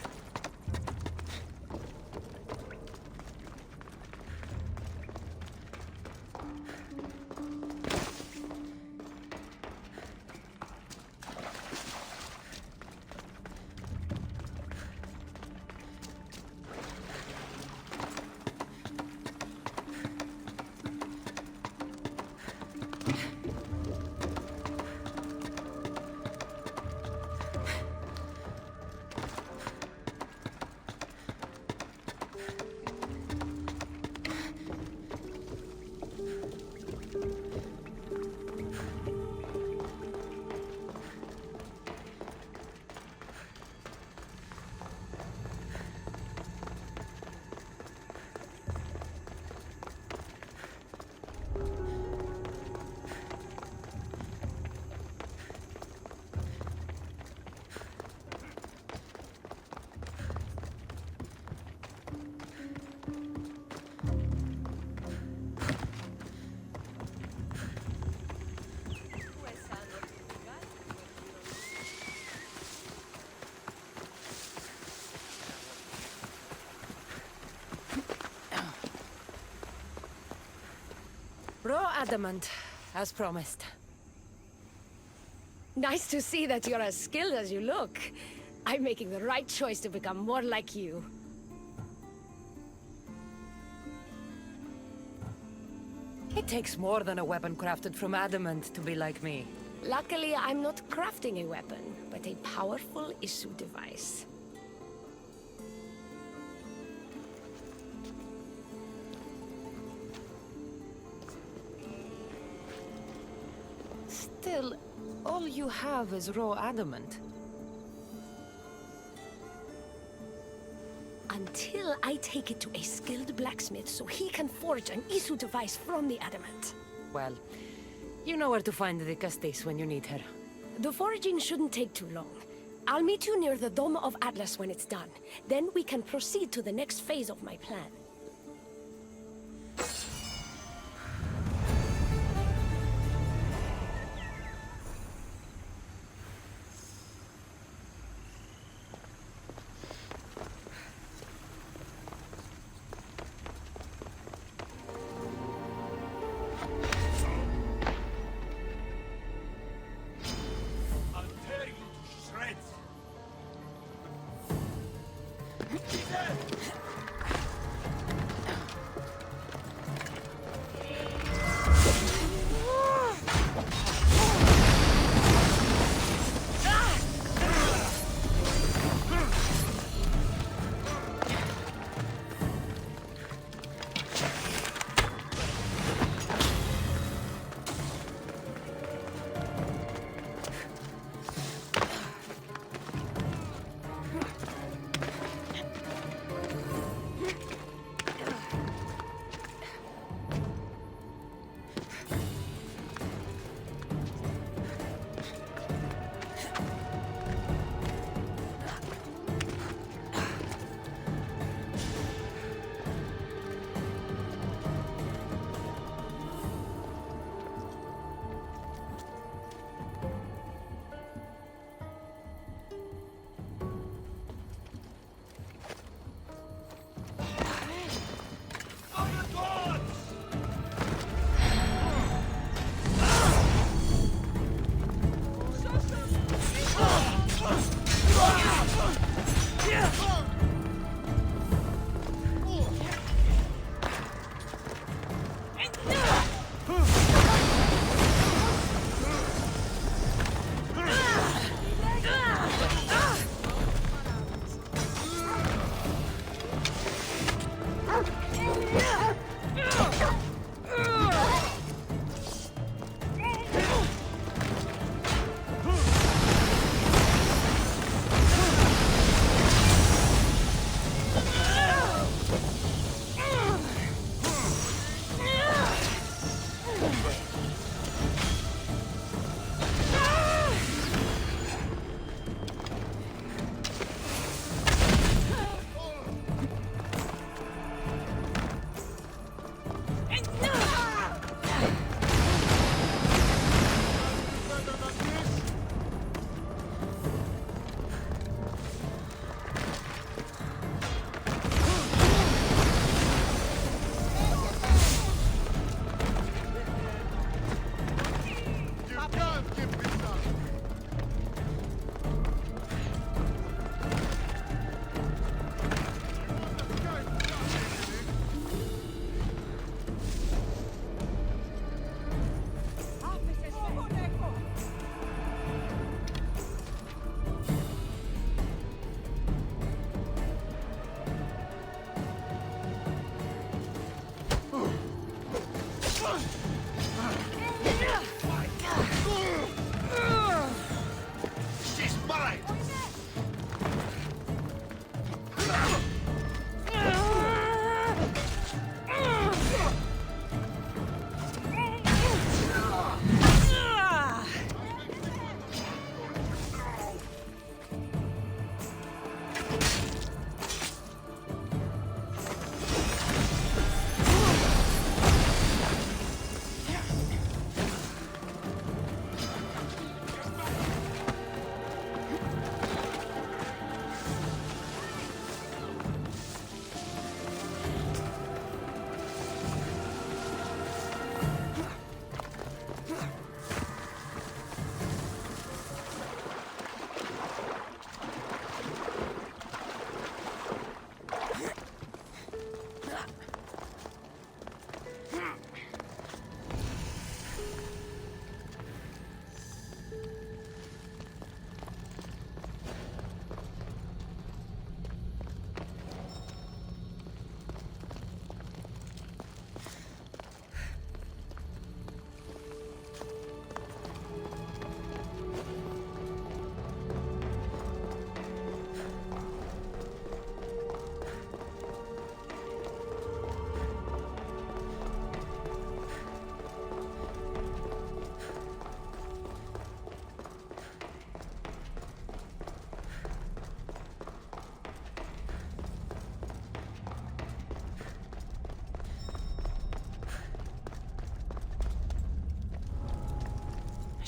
adamant, as promised. Nice to see that you're as skilled as you look. I'm making the right choice to become more like you. It takes more than a weapon crafted from adamant to be like me. Luckily, I'm not crafting a weapon, but a powerful issue device. Still, all you have is raw adamant. Until I take it to a skilled blacksmith so he can forge an issue device from the adamant. Well, you know where to find the Castis when you need her. The foraging shouldn't take too long. I'll meet you near the Dome of Atlas when it's done. Then we can proceed to the next phase of my plan.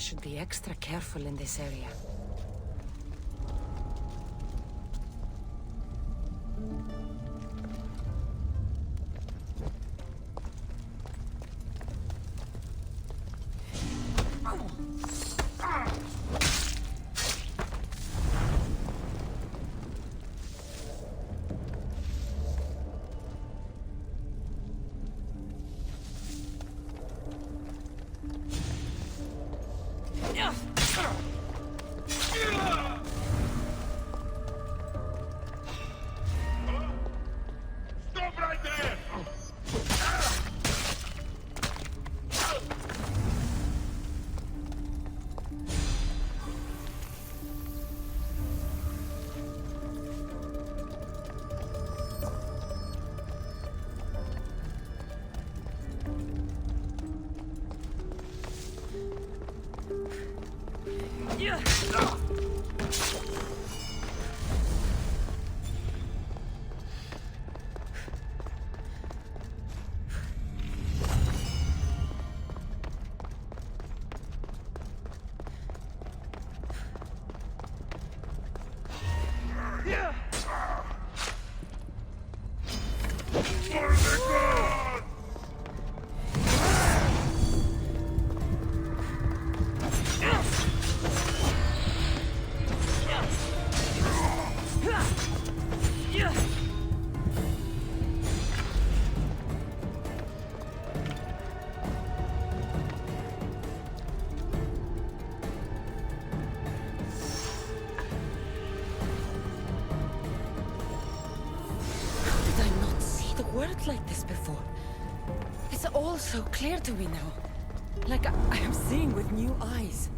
should be extra careful in this area. Stop right there! Like this before. It's all so clear to me now. Like I am seeing with new eyes.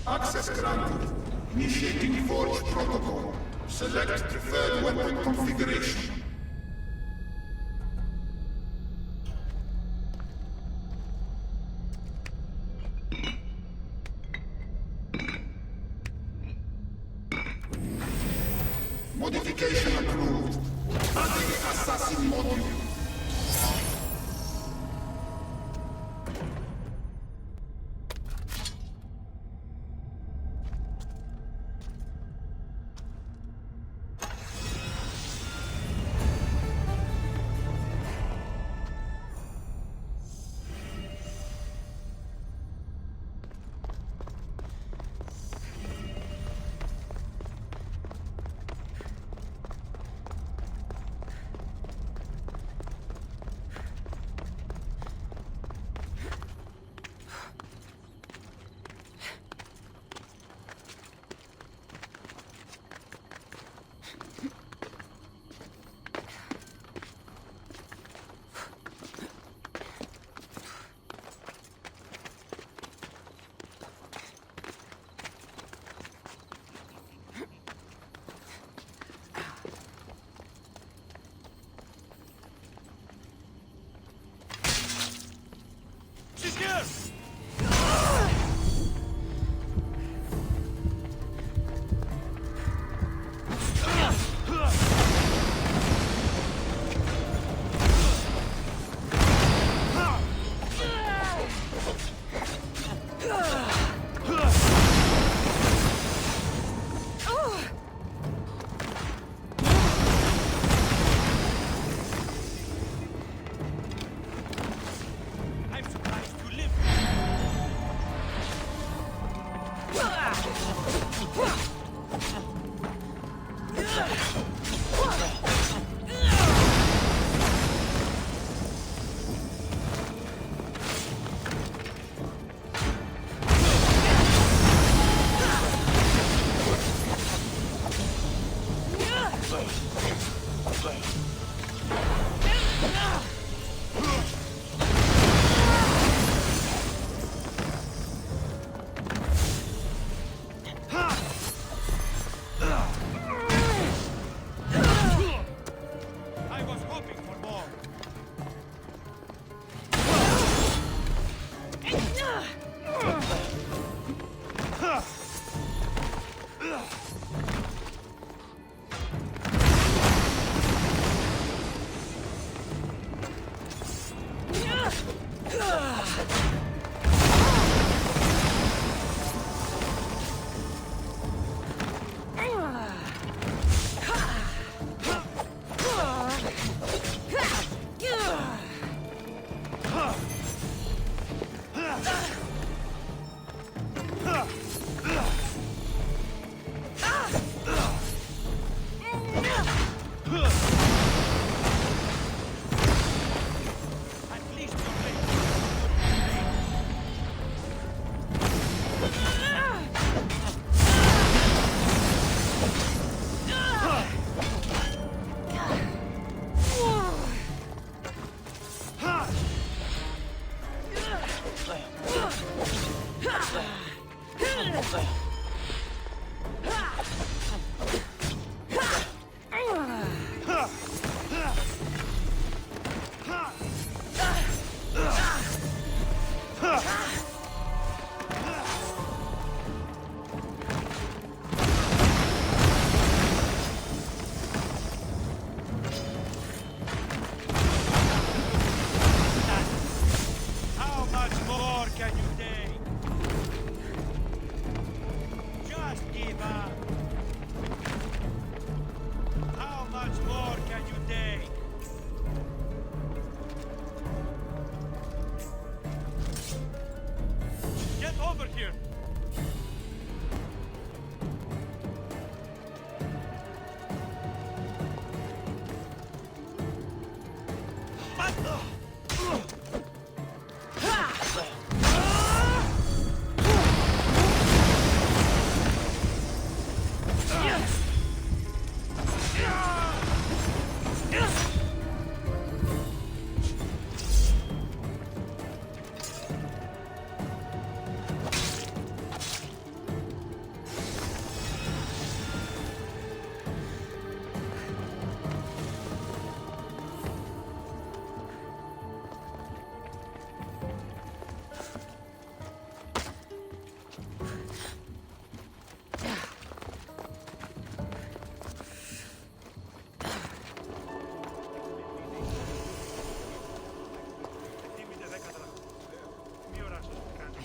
Access granted. Initiating Forge protocol. Select preferred weapon configuration. Modification approved. Adding assassin module.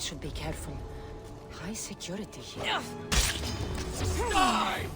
Should be careful. High security here. Die!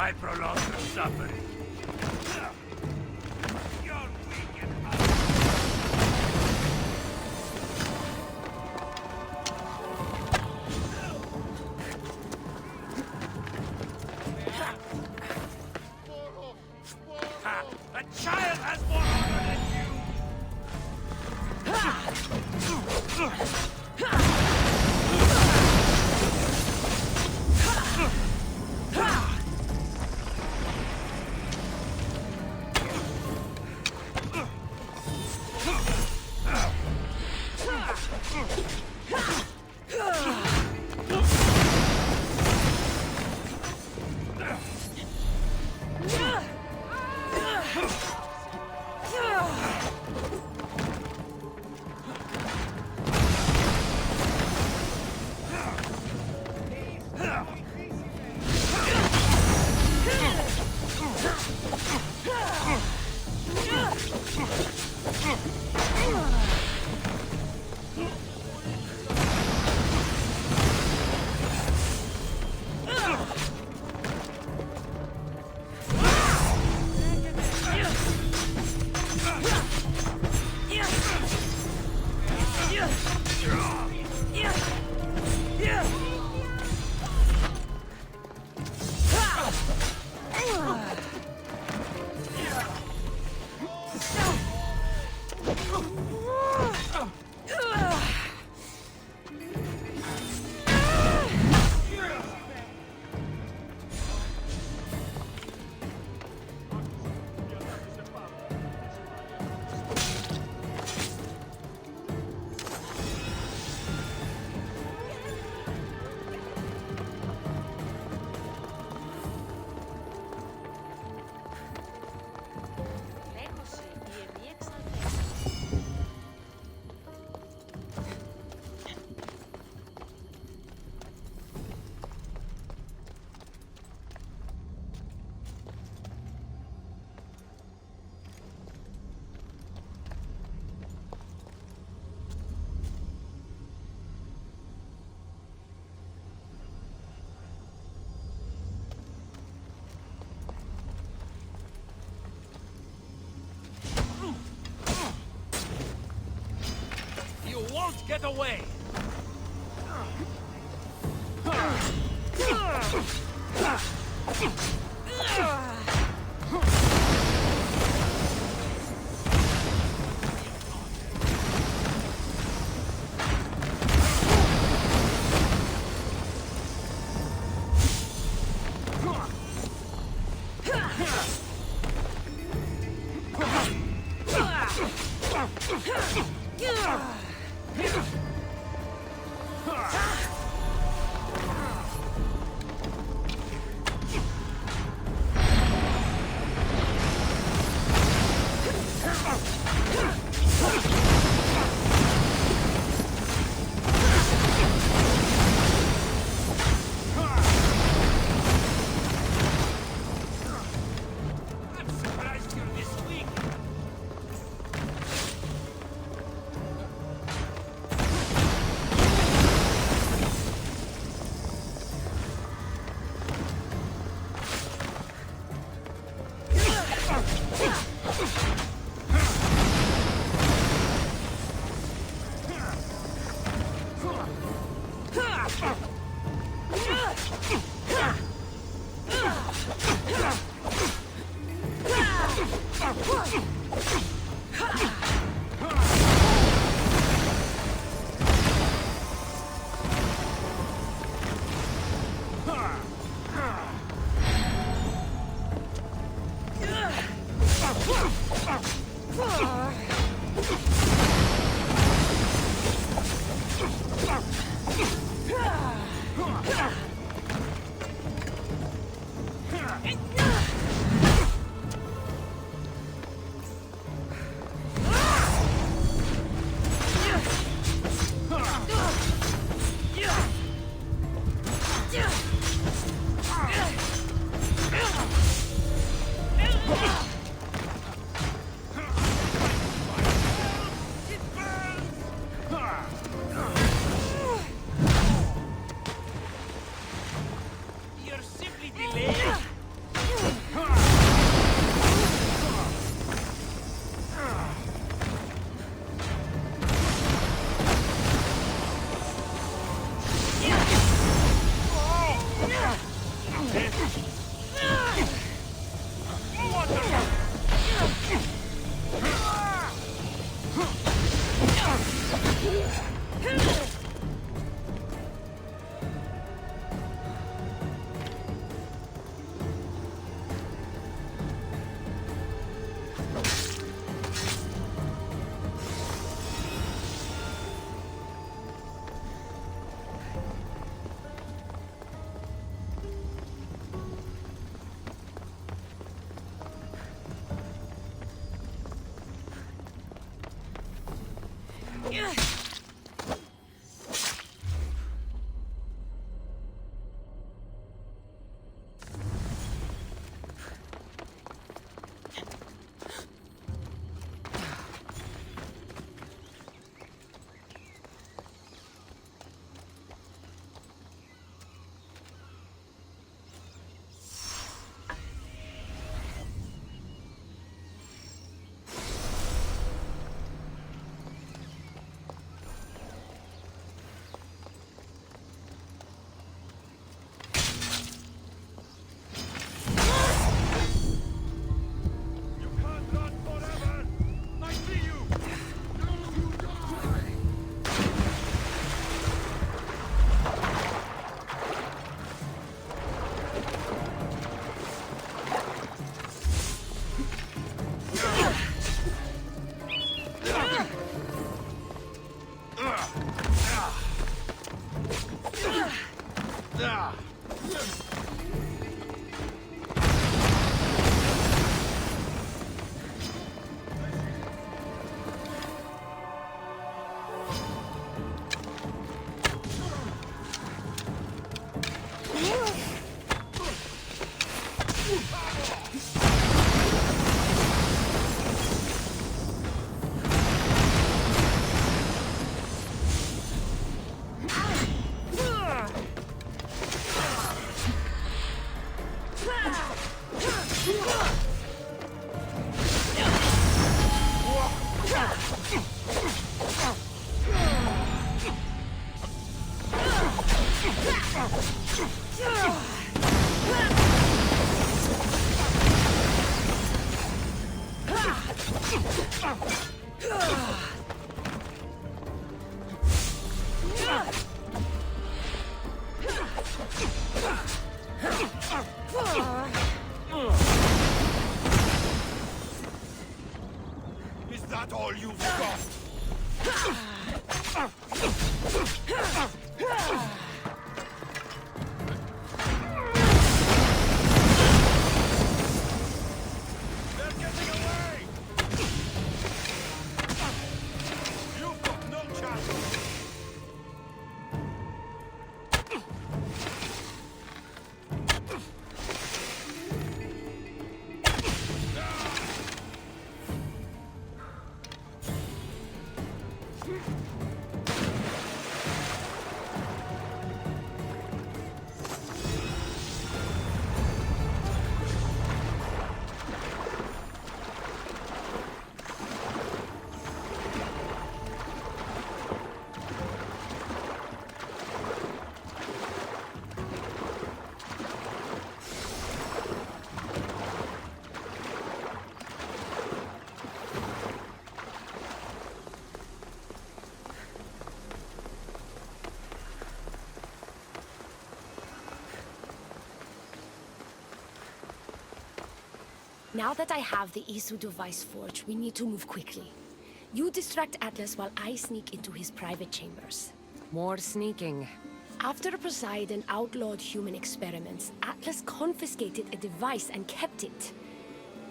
Why prolong the suffering? You're weak and a child has more honor than you! Don't get away! Is that all you've got? They're getting away! You've got no chance! Now that I have the Isu device forged, we need to move quickly. You distract Atlas while I sneak into his private chambers. More sneaking. After Poseidon outlawed human experiments, Atlas confiscated a device and kept it.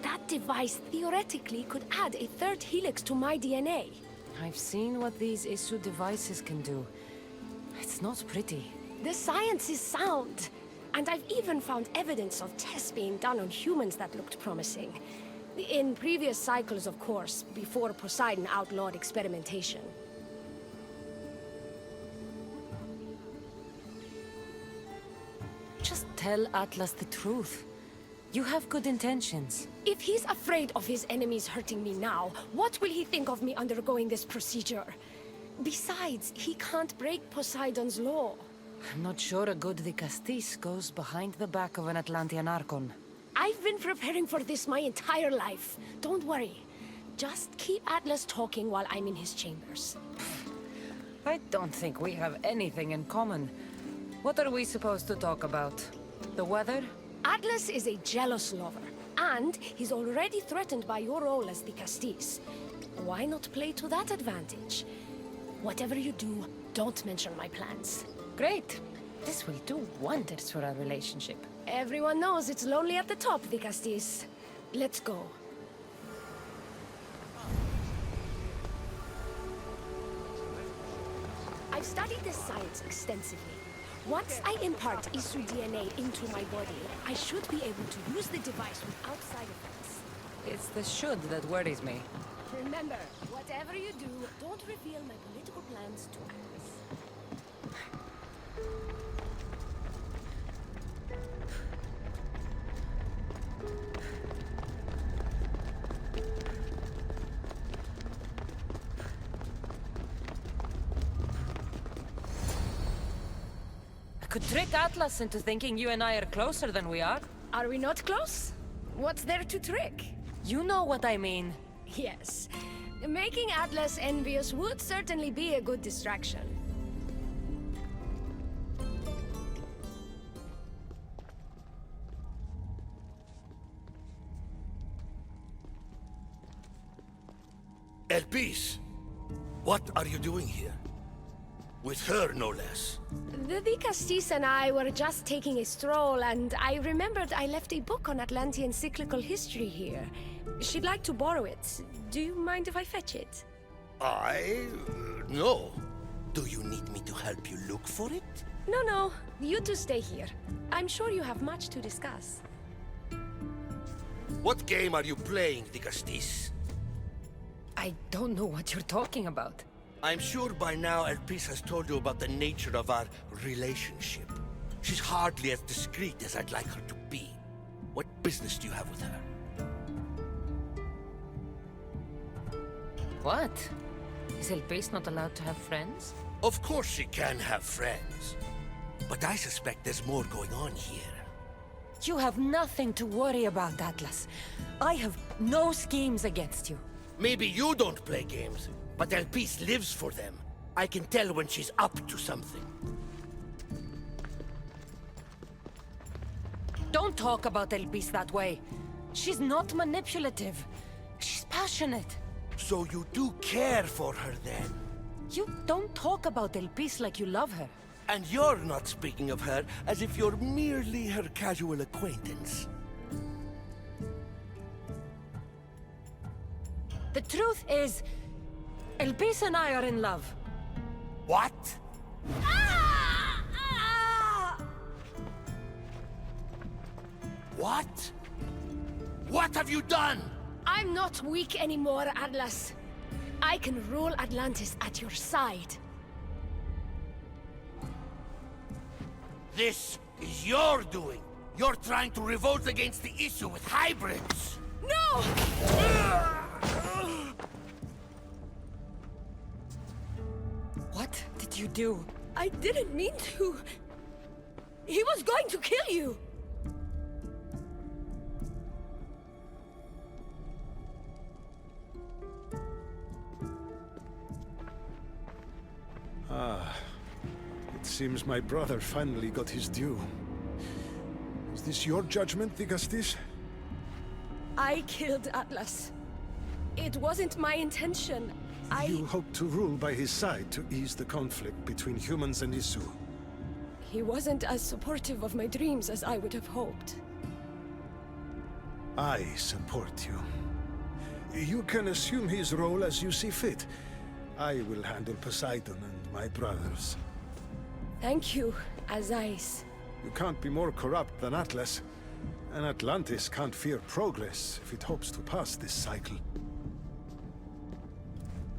That device theoretically could add a third helix to my DNA. I've seen what these Isu devices can do. It's not pretty. The science is sound. And I've even found evidence of tests being done on humans that looked promising. In previous cycles, of course, before Poseidon outlawed experimentation. Just tell Atlas the truth. You have good intentions. If he's afraid of his enemies hurting me now, what will he think of me undergoing this procedure? Besides, he can't break Poseidon's law. I'm not sure a good Dicastis goes behind the back of an Atlantean Archon. I've been preparing for this my entire life. Don't worry. Just keep Atlas talking while I'm in his chambers. I don't think we have anything in common. What are we supposed to talk about? The weather? Atlas is a jealous lover, and he's already threatened by your role as Dicastis. Why not play to that advantage? Whatever you do, don't mention my plans. Great. This will do wonders for our relationship. Everyone knows it's lonely at the top, Dicastis. Let's go. I've studied this science extensively. Once I impart Isu DNA into my body, I should be able to use the device without side effects. It's the should that worries me. Remember, whatever you do, don't reveal my political plans to Atlas. Could trick Atlas into thinking you and I are closer than we are. Are we not close? What's there to trick? You know what I mean. Yes. Making Atlas envious would certainly be a good distraction. Elpis, what are you doing here? With her, no less. The Dicastis and I were just taking a stroll, and I remembered I left a book on Atlantean cyclical history here. She'd like to borrow it. Do you mind if I fetch it? No. Do you need me to help you look for it? No. You two stay here. I'm sure you have much to discuss. What game are you playing, Dicastis? I don't know what you're talking about. I'm sure by now Elpis has told you about the nature of our relationship. She's hardly as discreet as I'd like her to be. What business do you have with her? What? Is Elpis not allowed to have friends? Of course she can have friends. But I suspect there's more going on here. You have nothing to worry about, Atlas. I have no schemes against you. Maybe you don't play games, but Elpis lives for them. I can tell when she's up to something. Don't talk about Elpis that way. She's not manipulative. She's passionate. So you do care for her then? You don't talk about Elpis like you love her. And you're not speaking of her as if you're merely her casual acquaintance. The truth is, Elpis and I are in love. What? What? What have you done? I'm not weak anymore, Atlas. I can rule Atlantis at your side. This is your doing. You're trying to revolt against the issue with hybrids. No! What did you do? I didn't mean to. He was going to kill you. Ah, it seems my brother finally got his due. Is this your judgment, Digastis? I killed Atlas. It wasn't my intention. You hoped to rule by his side to ease the conflict between humans and Isu. He wasn't as supportive of my dreams as I would have hoped. I support you. You can assume his role as you see fit. I will handle Poseidon and my brothers. Thank you, Azais. You can't be more corrupt than Atlas. And Atlantis can't fear progress if it hopes to pass this cycle.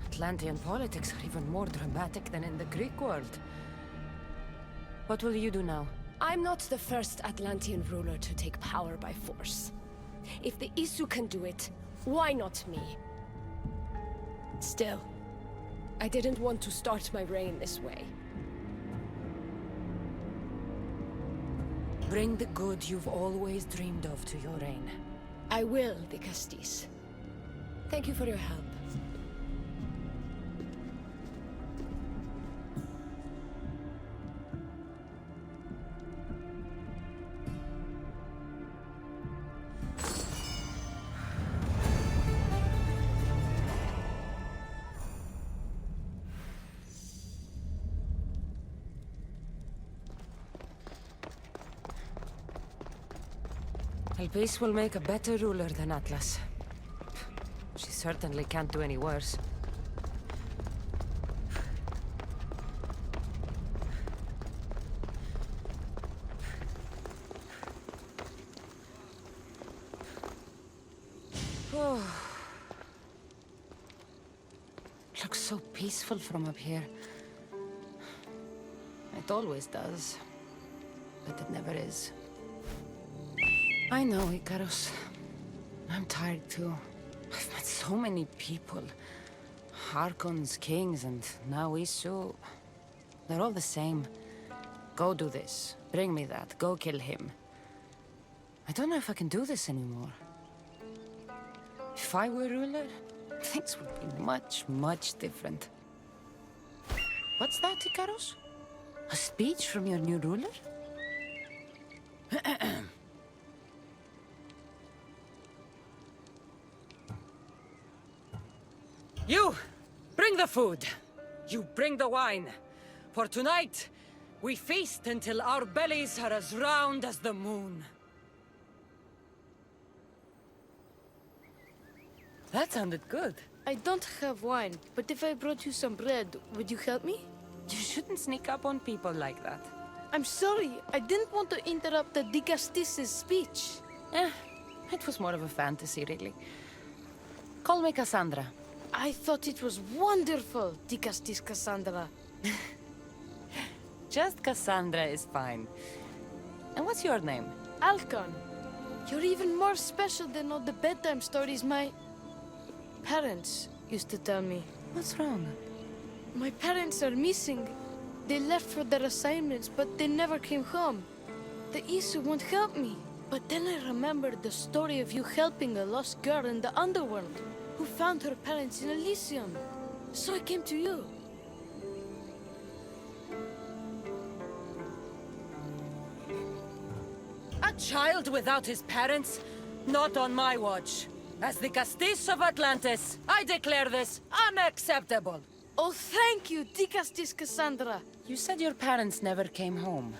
Atlantean politics are even more dramatic than in the Greek world. What will you do now? I'm not the first Atlantean ruler to take power by force. If the Isu can do it, why not me? Still, I didn't want to start my reign this way. Bring the good you've always dreamed of to your reign. I will, Digastis. Thank you for your help. Elpis will make a better ruler than Atlas. She certainly can't do any worse. Oh. Looks so peaceful from up here. It always does, but it never is. I know, Icarus. I'm tired too. I've met so many people. Archons, kings, and now Isu. They're all the same. Go do this. Bring me that. Go kill him. I don't know if I can do this anymore. If I were ruler, things would be much, much different. What's that, Icarus? A speech from your new ruler? You! Bring the food! You bring the wine! For tonight, we feast until our bellies are as round as the moon. That sounded good. I don't have wine, but if I brought you some bread, would you help me? You shouldn't sneak up on people like that. I'm sorry. I didn't want to interrupt the Digastis' speech. It was more of a fantasy, really. Call me Cassandra. I thought it was wonderful, Digastis Cassandra. Just Cassandra is fine. And what's your name? Alcon. You're even more special than all the bedtime stories my parents used to tell me. What's wrong? My parents are missing. They left for their assignments, but they never came home. The Isu won't help me. But then I remembered the story of you helping a lost girl in the underworld, who found her parents in Elysium. So I came to you. A child without his parents? Not on my watch. As the Castis of Atlantis, I declare this unacceptable. Oh, thank you, Dicastis Cassandra. You said your parents never came home.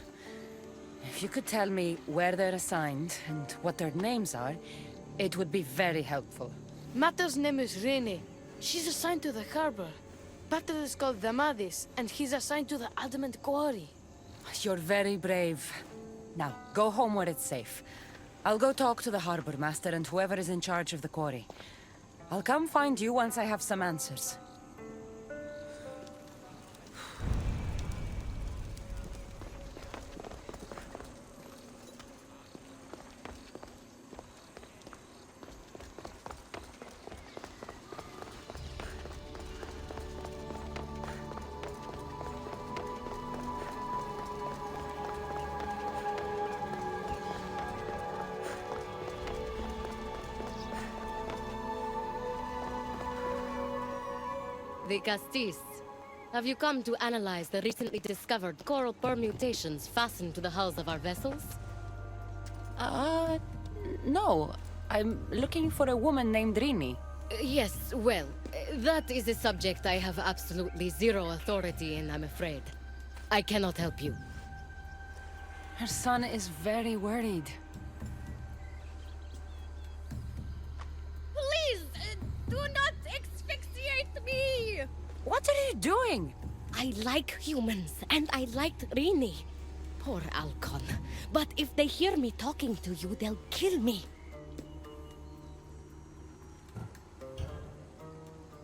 If you could tell me where they're assigned and what their names are, it would be very helpful. Mata's name is Rene. She's assigned to the harbor. Pater is called Damadis, and he's assigned to the adamant quarry. You're very brave. Now, go home where it's safe. I'll go talk to the harbor master and whoever is in charge of the quarry. I'll come find you once I have some answers. The Castis. Have you come to analyze the recently discovered coral permutations fastened to the hulls of our vessels? No. I'm looking for a woman named Rini. Yes, well, that is a subject I have absolutely zero authority in, I'm afraid. I cannot help you. Her son is very worried. Please, do not asphyxiate me! What are you doing? I like humans, and I liked Rini. Poor Alcon. But if they hear me talking to you, they'll kill me.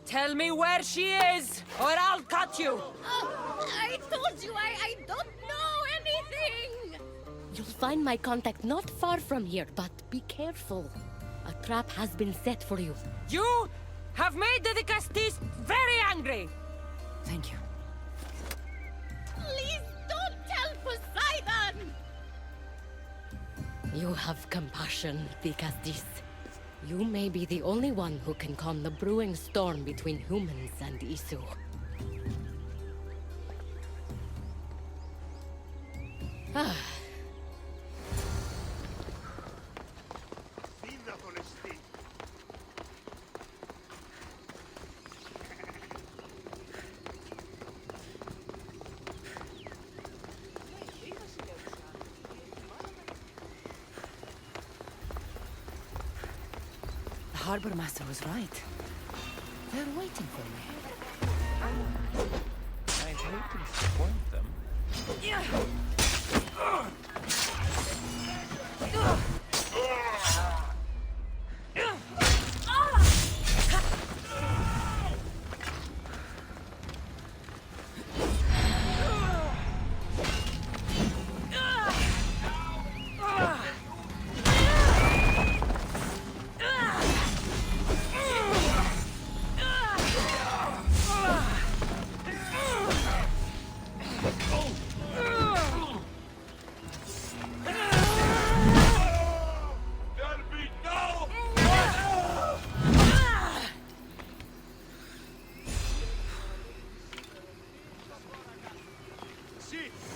Tell me where she is, or I'll cut you! I told you I don't know anything! You'll find my contact not far from here, but be careful. A trap has been set for you. You have made the Castis very angry! Thank you. Please don't tell Poseidon! You have compassion, Dicastis. You may be the only one who can calm the brewing storm between humans and Isu. The harbor master was right. They're waiting for me. I hate to disappoint them.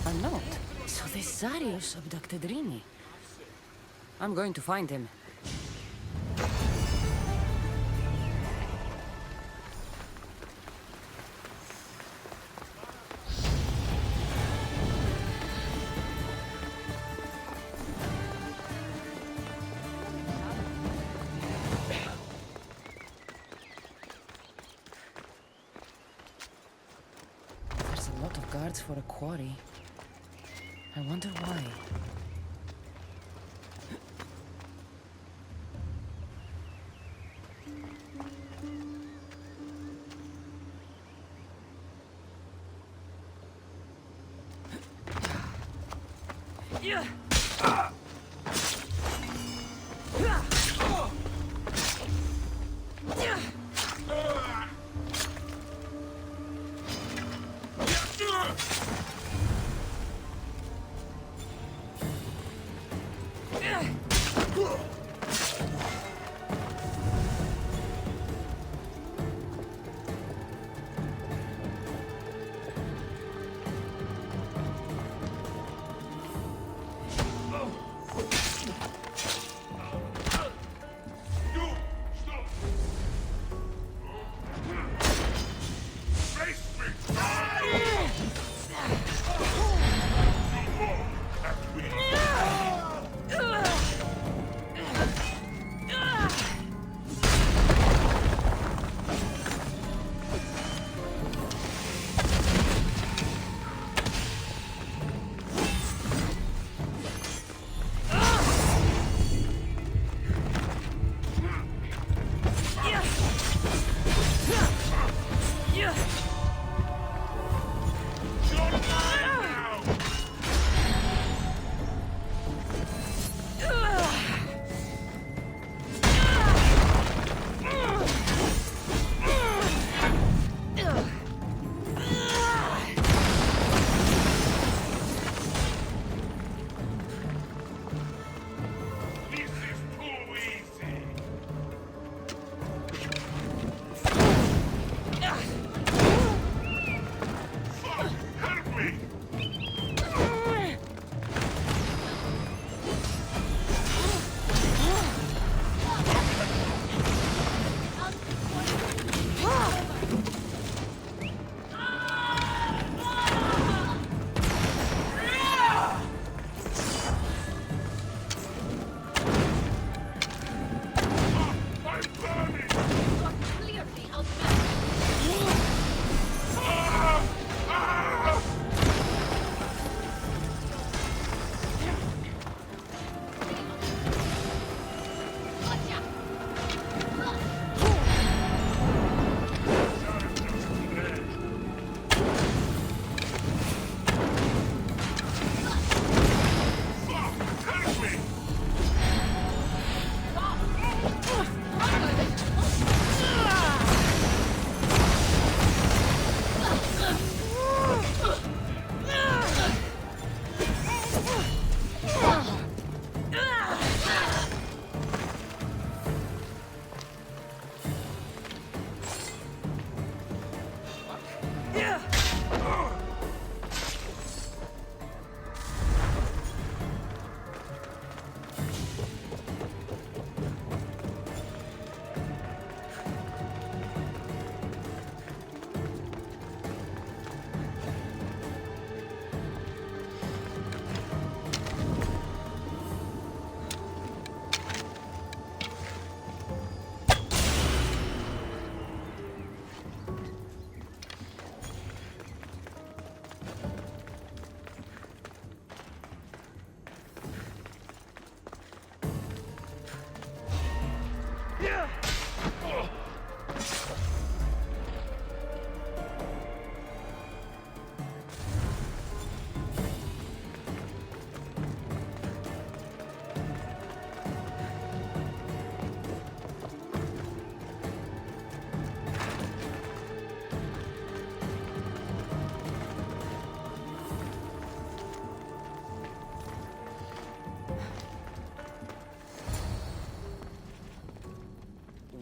A note. So this Zarius abducted Rini. I'm going to find him. There's a lot of guards for a quarry. I wonder why.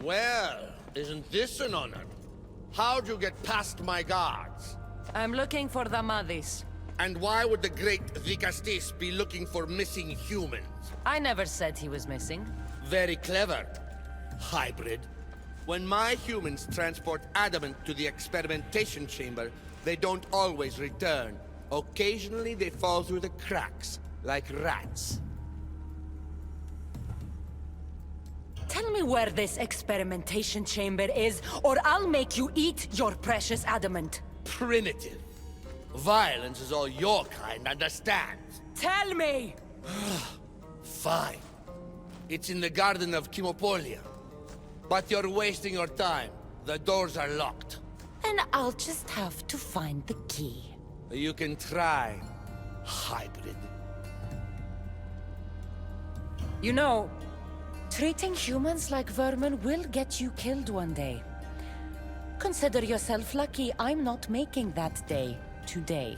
Well, isn't this an honor? How'd you get past my guards? I'm looking for the Madis. And why would the great Vikastis be looking for missing humans? I never said he was missing. Very clever. Hybrid. When my humans transport adamant to the experimentation chamber, they don't always return. Occasionally they fall through the cracks, like rats. Tell me where this experimentation chamber is, or I'll make you eat your precious adamant. Primitive. Violence is all your kind understands. Tell me! Fine. It's in the garden of Kimopolia. But you're wasting your time. The doors are locked. And I'll just have to find the key. You can try, hybrid. You know, treating humans like vermin will get you killed one day. Consider yourself lucky I'm not making that day today.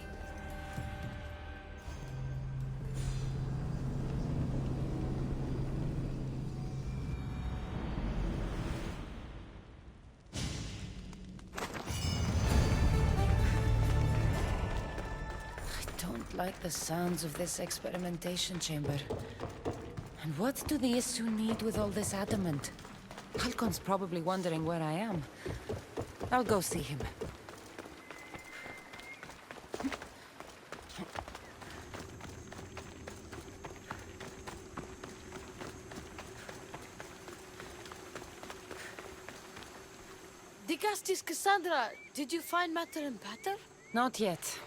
just like the sounds of this experimentation chamber. And what do the Isu need with all this adamant? Halcon's probably wondering where I am. I'll go see him. Digastis Cassandra, did you find Matter and Pater? Not yet.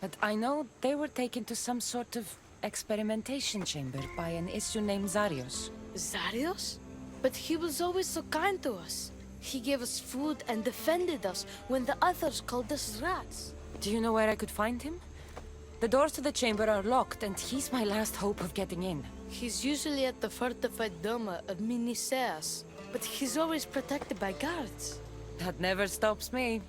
But I know they were taken to some sort of experimentation chamber by an Isu named Zarios. Zarios? But he was always so kind to us. He gave us food and defended us when the others called us rats. Do you know where I could find him? The doors to the chamber are locked, and he's my last hope of getting in. He's usually at the fortified Doma of Miniseas, but he's always protected by guards. That never stops me.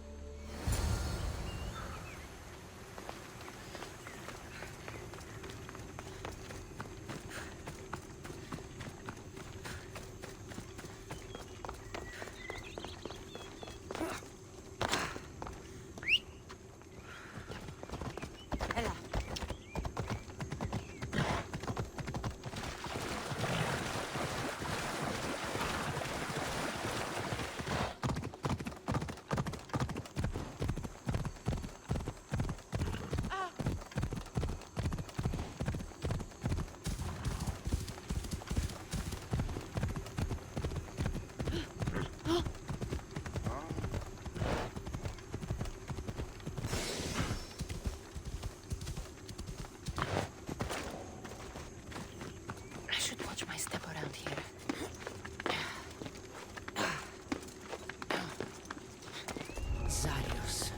Zarios,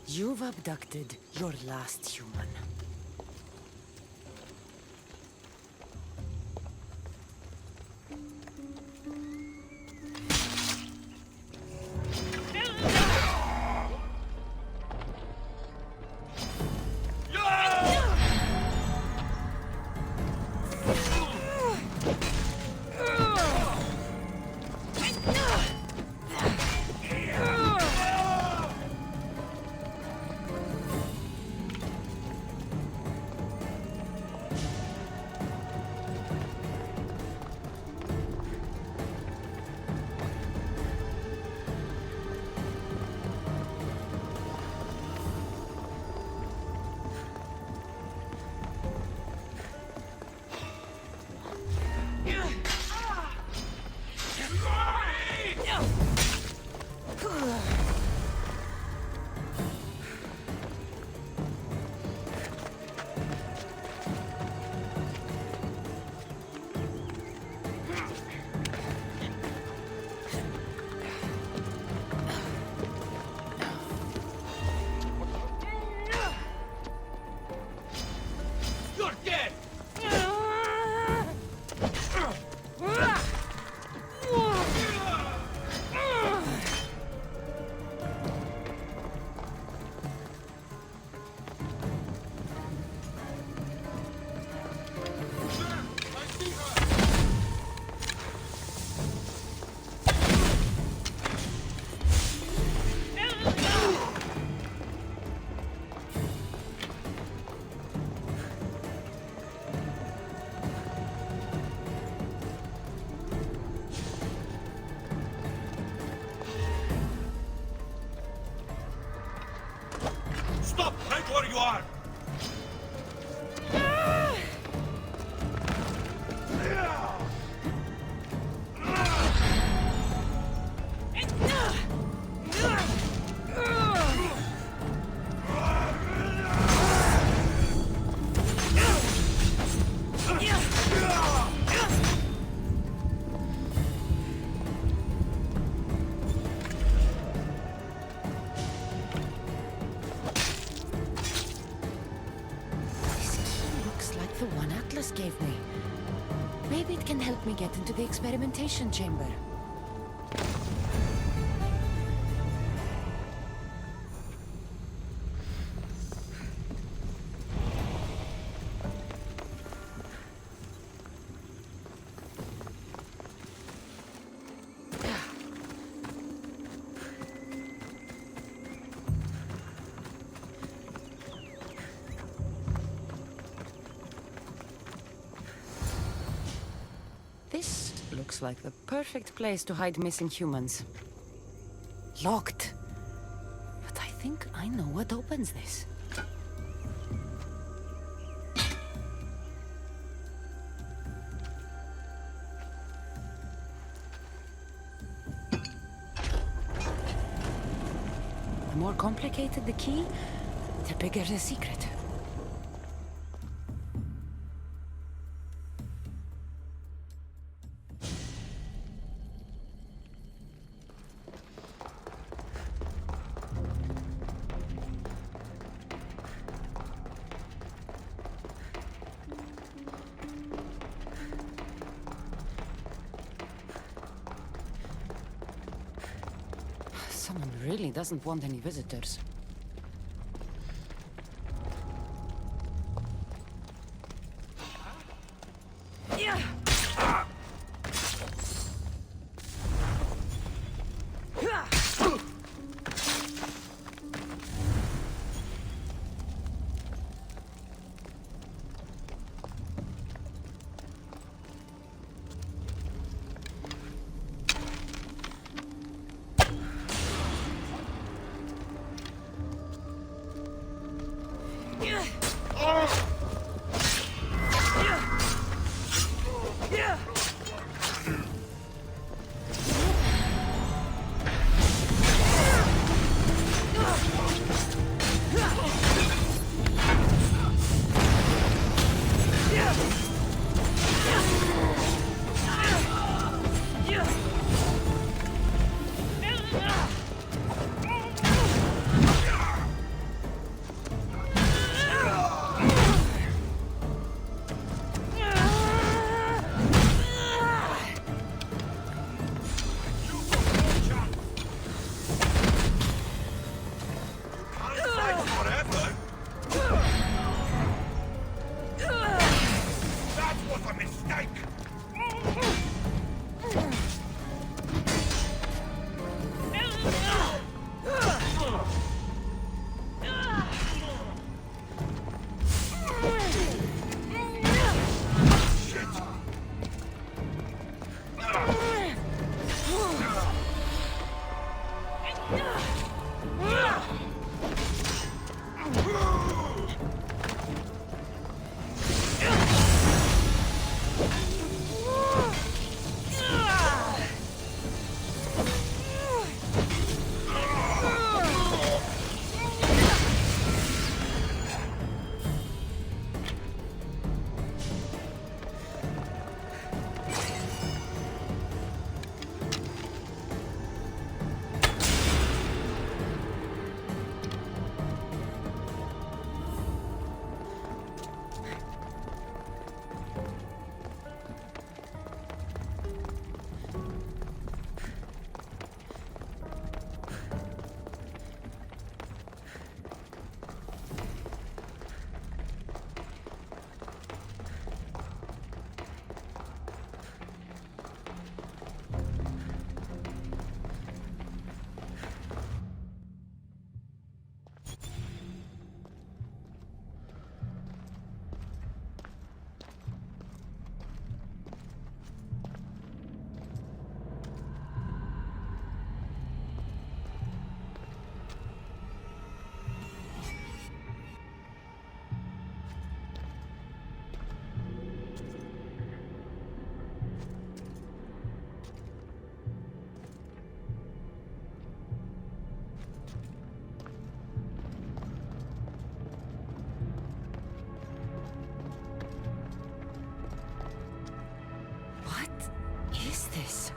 you've abducted your last human. Stop right where you are! Gave me. Maybe it can help me get into the experimentation chamber. looks like the perfect place to hide missing humans. Locked. But I think I know what opens this. The more complicated the key, the bigger the secret. Someone really doesn't want any visitors. This?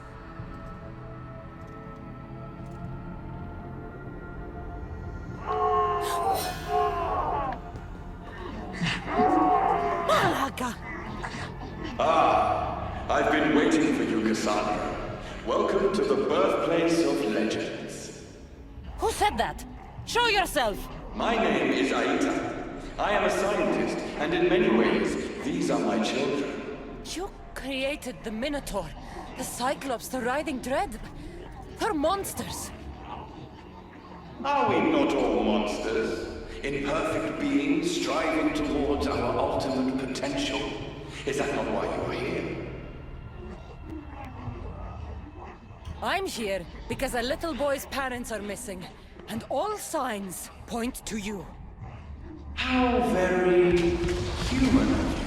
Malaga! I've been waiting for you, Cassandra. Welcome to the birthplace of legends. Who said that? Show yourself! My name is Aita. I am a scientist, and in many ways, these are my children. You created the Minotaur, the Cyclops, the Riding Dread. They're monsters. Are we not all monsters? Imperfect beings striving towards our ultimate potential. Is that not why you are here? I'm here because a little boy's parents are missing, and all signs point to you. How very human of you.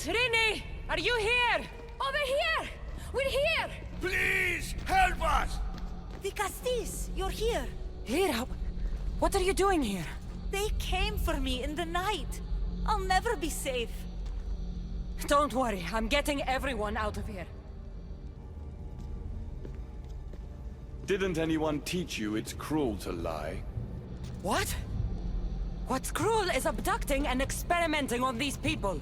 Rini! Are you here? Over here! We're here! Please, help us! The Castis, you're here. Here? What are you doing here? They came for me in the night. I'll never be safe. Don't worry, I'm getting everyone out of here. Didn't anyone teach you it's cruel to lie? What? What's cruel is abducting and experimenting on these people.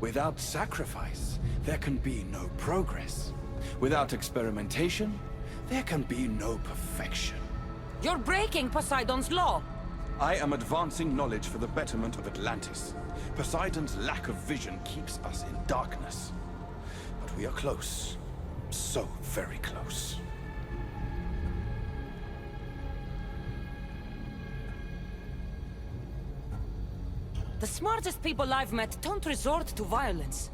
Without sacrifice, there can be no progress. Without experimentation, there can be no perfection. You're breaking Poseidon's law. I am advancing knowledge for the betterment of Atlantis. Poseidon's lack of vision keeps us in darkness. But we are close. So very close. The smartest people I've met don't resort to violence.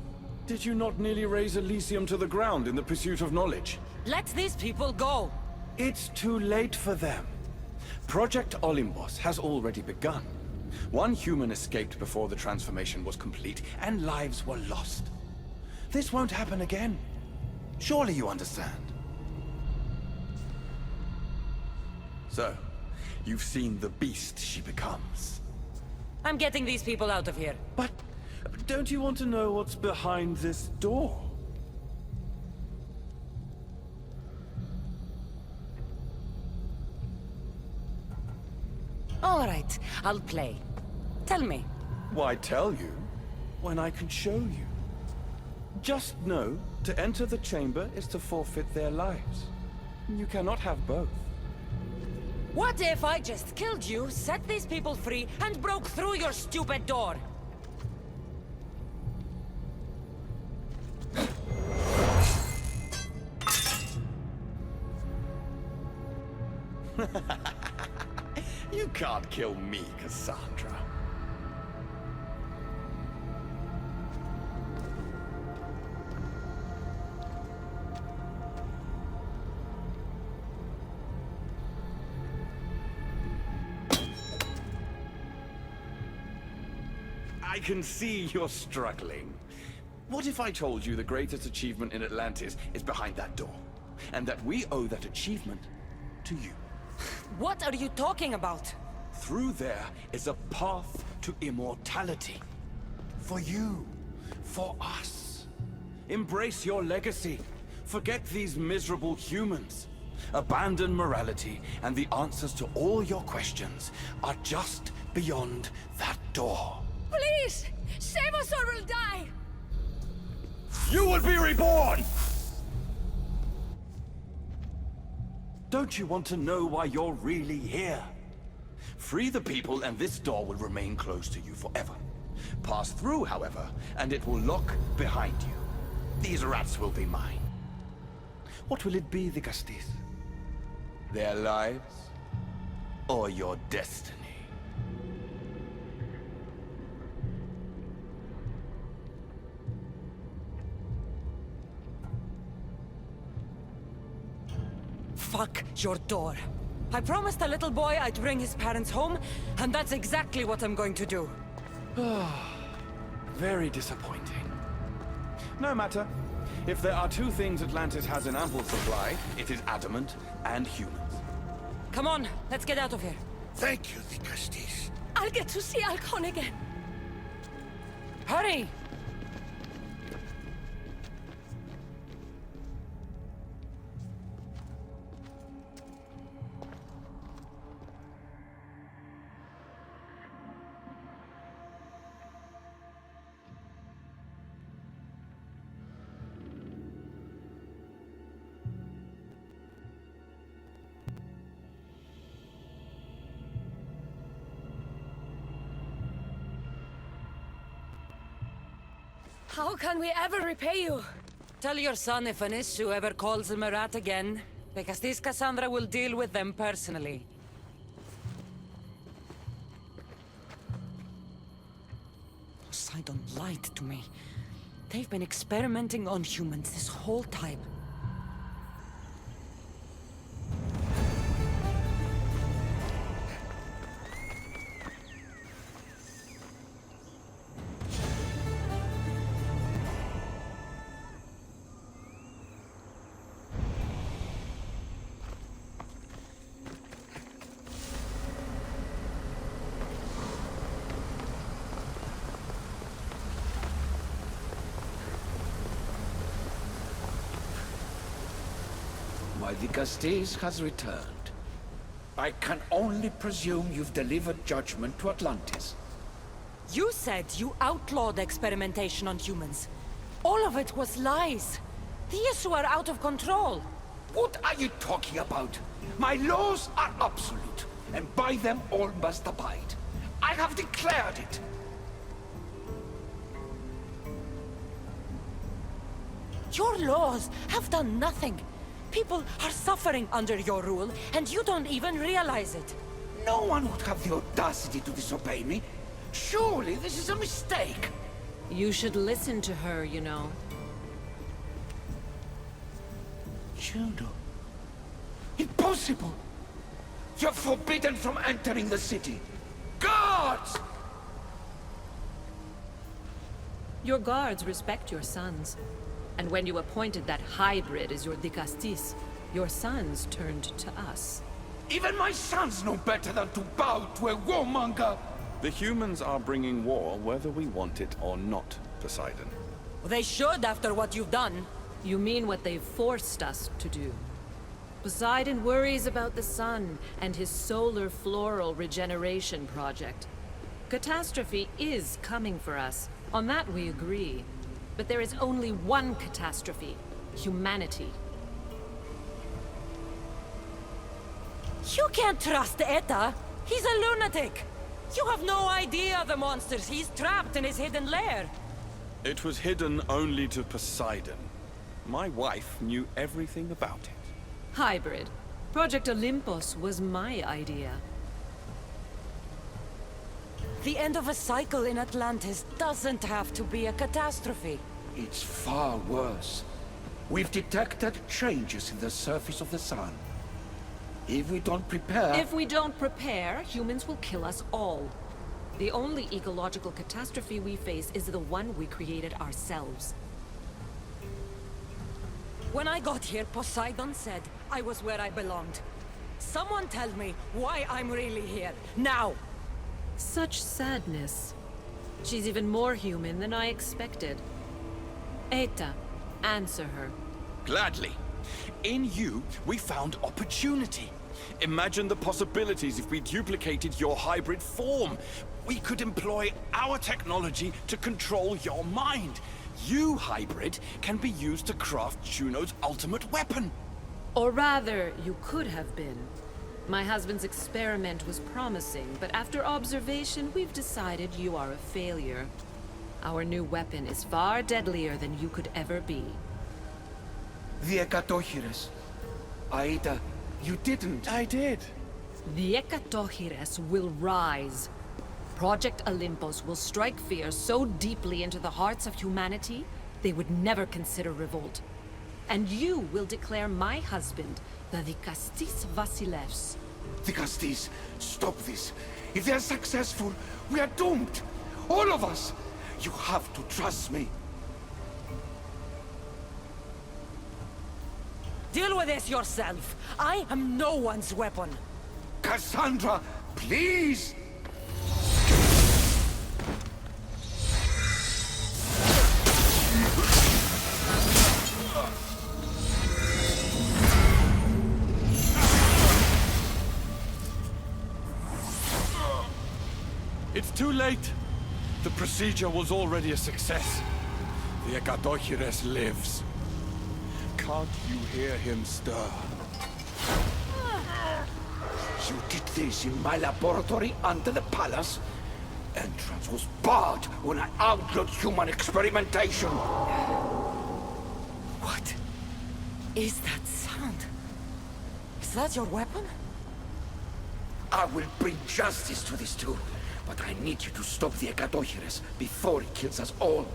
Did you not nearly raise Elysium to the ground in the pursuit of knowledge? Let these people go. It's too late for them. Project Olympus has already begun. One human escaped before the transformation was complete, and lives were lost. This won't happen again. Surely you understand. So, you've seen the beast she becomes. I'm getting these people out of here. But don't you want to know what's behind this door? All right, I'll play. Tell me. Why tell you when I can show you? Just know, to enter the chamber is to forfeit their lives. You cannot have both. What if I just killed you, set these people free, and broke through your stupid door? You can't kill me, Cassandra. I can see you're struggling. What if I told you the greatest achievement in Atlantis is behind that door? And that we owe that achievement to you? What are you talking about? Through there is a path to immortality. For you. For us. Embrace your legacy. Forget these miserable humans. Abandon morality, and the answers to all your questions are just beyond that door. Please! Save us or we'll die! You will be reborn! Don't you want to know why you're really here? Free the people and this door will remain closed to you forever. Pass through, however, and it will lock behind you. These rats will be mine. What will it be, the Castis? Their lives? Or your destiny? Fuck your door. I promised a little boy I'd bring his parents home, and that's exactly what I'm going to do. Very disappointing. No matter. If there are two things Atlantis has in ample supply, it is adamant and humans. Come on, let's get out of here. Thank you, the Castis. I'll get to see Alcon again. Hurry! How can we ever repay you? Tell your son if an issue ever calls him a rat again, because this Cassandra will deal with them personally. Poseidon lied to me. They've been experimenting on humans this whole time. My Dicastes has returned. I can only presume you've delivered judgment to Atlantis. You said you outlawed experimentation on humans. All of it was lies. The issue are out of control. What are you talking about? My laws are absolute, and by them all must abide. I have declared it. Your laws have done nothing. People are suffering under your rule, and you don't even realize it. No one would have the audacity to disobey me. Surely this is a mistake. You should listen to her, you know. Juno. Impossible! You're forbidden from entering the city. Guards! Your guards respect your sons. And when you appointed that hybrid as your Dicastes, your sons turned to us. Even my sons know better than to bow to a warmonger! The humans are bringing war whether we want it or not, Poseidon. They should after what you've done. You mean what they've forced us to do. Poseidon worries about the sun and his solar floral regeneration project. Catastrophe is coming for us. On that we agree. But there is only one catastrophe. Humanity. You can't trust Eta. He's a lunatic. You have no idea of the monsters he's trapped in his hidden lair. It was hidden only to Poseidon. My wife knew everything about it. Hybrid. Project Olympus was my idea. The end of a cycle in Atlantis doesn't have to be a catastrophe. It's far worse. We've detected changes in the surface of the sun. If we don't prepare... If we don't prepare, humans will kill us all. The only ecological catastrophe we face is the one we created ourselves. When I got here, Poseidon said I was where I belonged. Someone tell me why I'm really here, now! Such sadness. She's even more human than I expected. Eta, answer her. Gladly. In you, we found opportunity. Imagine the possibilities if we duplicated your hybrid form. We could employ our technology to control your mind. You, hybrid, can be used to craft Juno's ultimate weapon. Or rather, you could have been. My husband's experiment was promising, but after observation, we've decided you are a failure. Our new weapon is far deadlier than you could ever be. The Ekatochires. Aida, you didn't. I did. The Ekatochires will rise. Project Olympus will strike fear so deeply into the hearts of humanity, they would never consider revolt. And you will declare my husband the Dicastes Vasilevs. Dicastes, stop this. If they're successful, we are doomed. All of us. You have to trust me. Deal with this yourself. I am no one's weapon. Cassandra, please! It's too late. The procedure was already a success. The Ekadochires lives. Can't you hear him stir? You did this in my laboratory under the palace? Entrance was barred when I outlawed human experimentation. What is that sound? Is that your weapon? I will bring justice to this too, but I need you to stop the Ekadochires before he kills us all.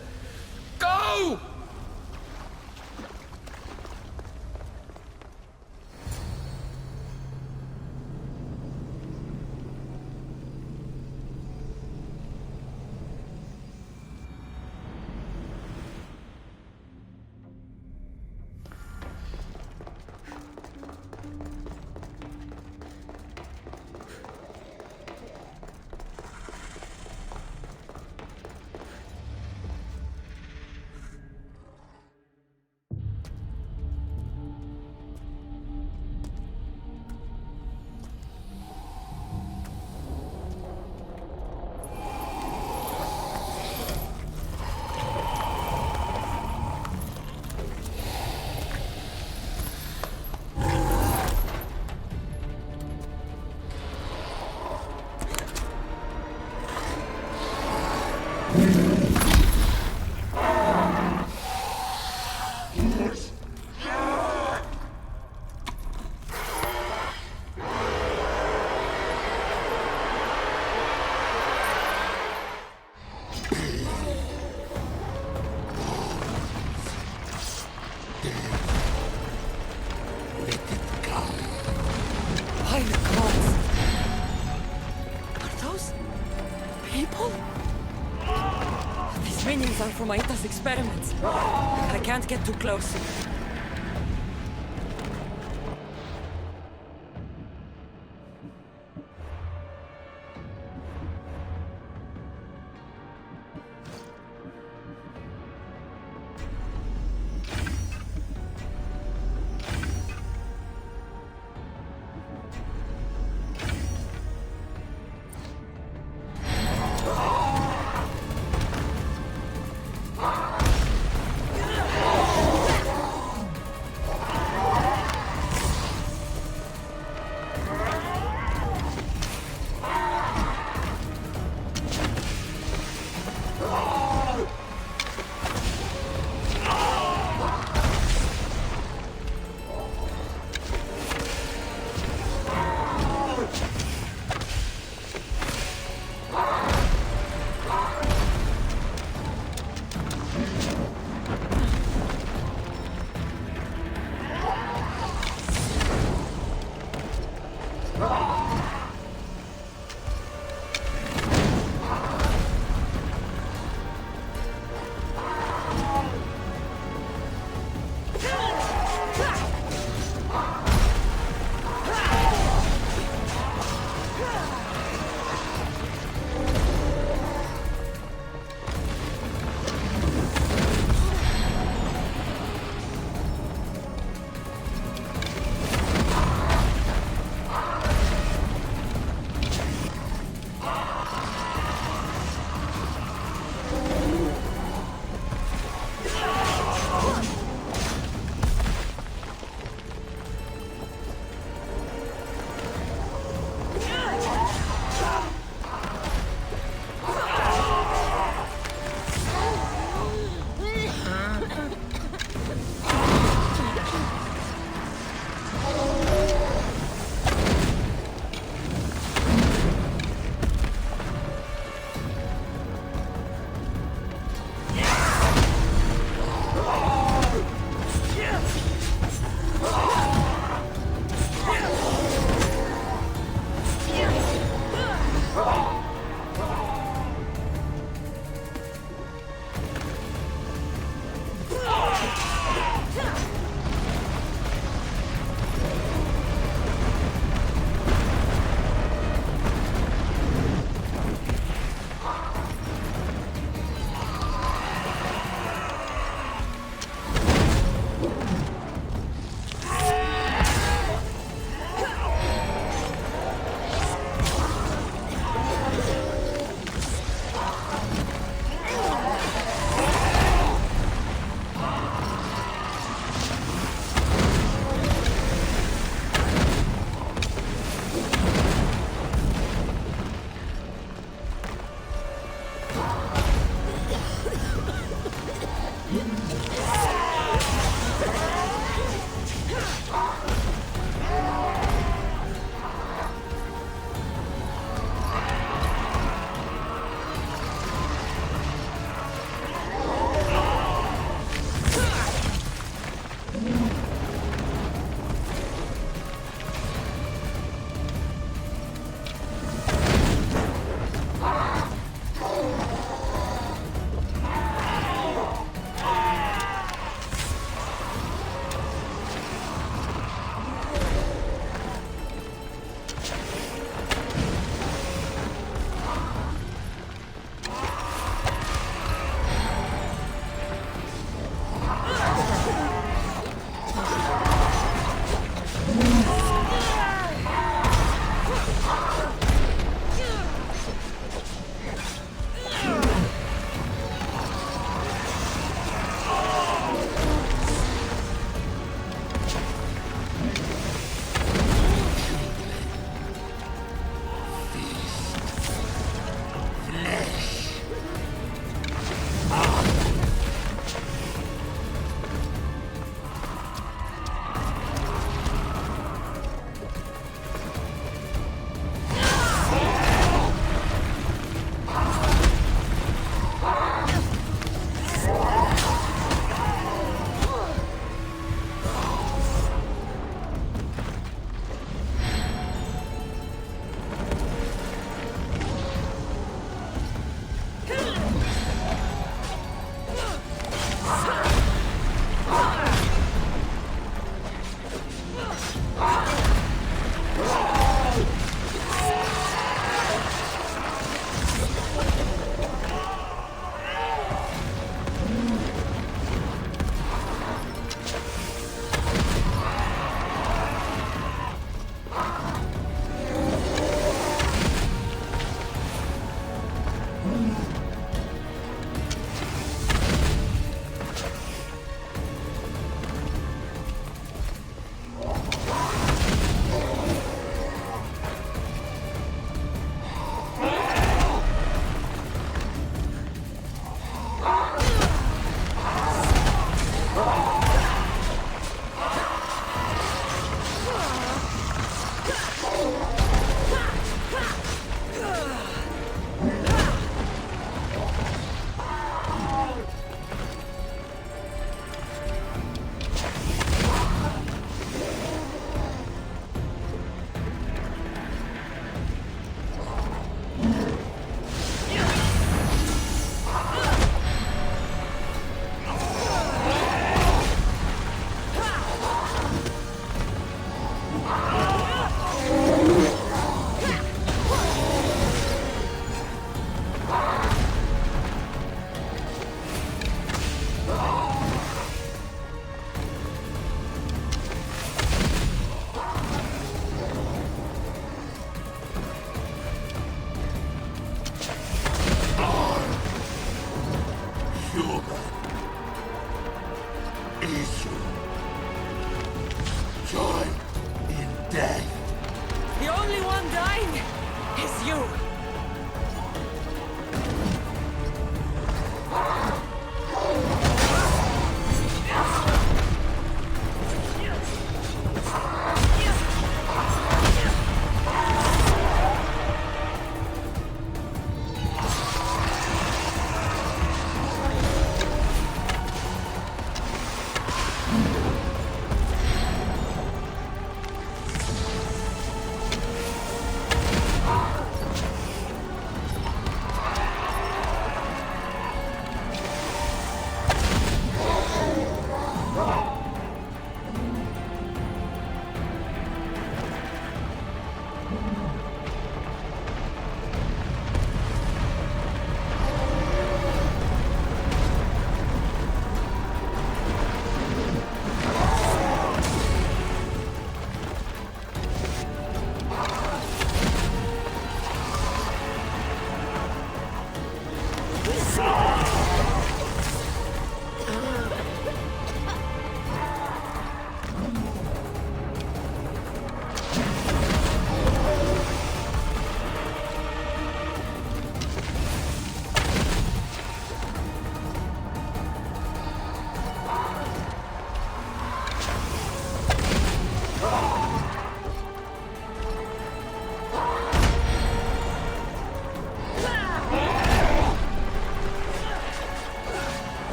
Go! From Aita's experiments. I can't get too close.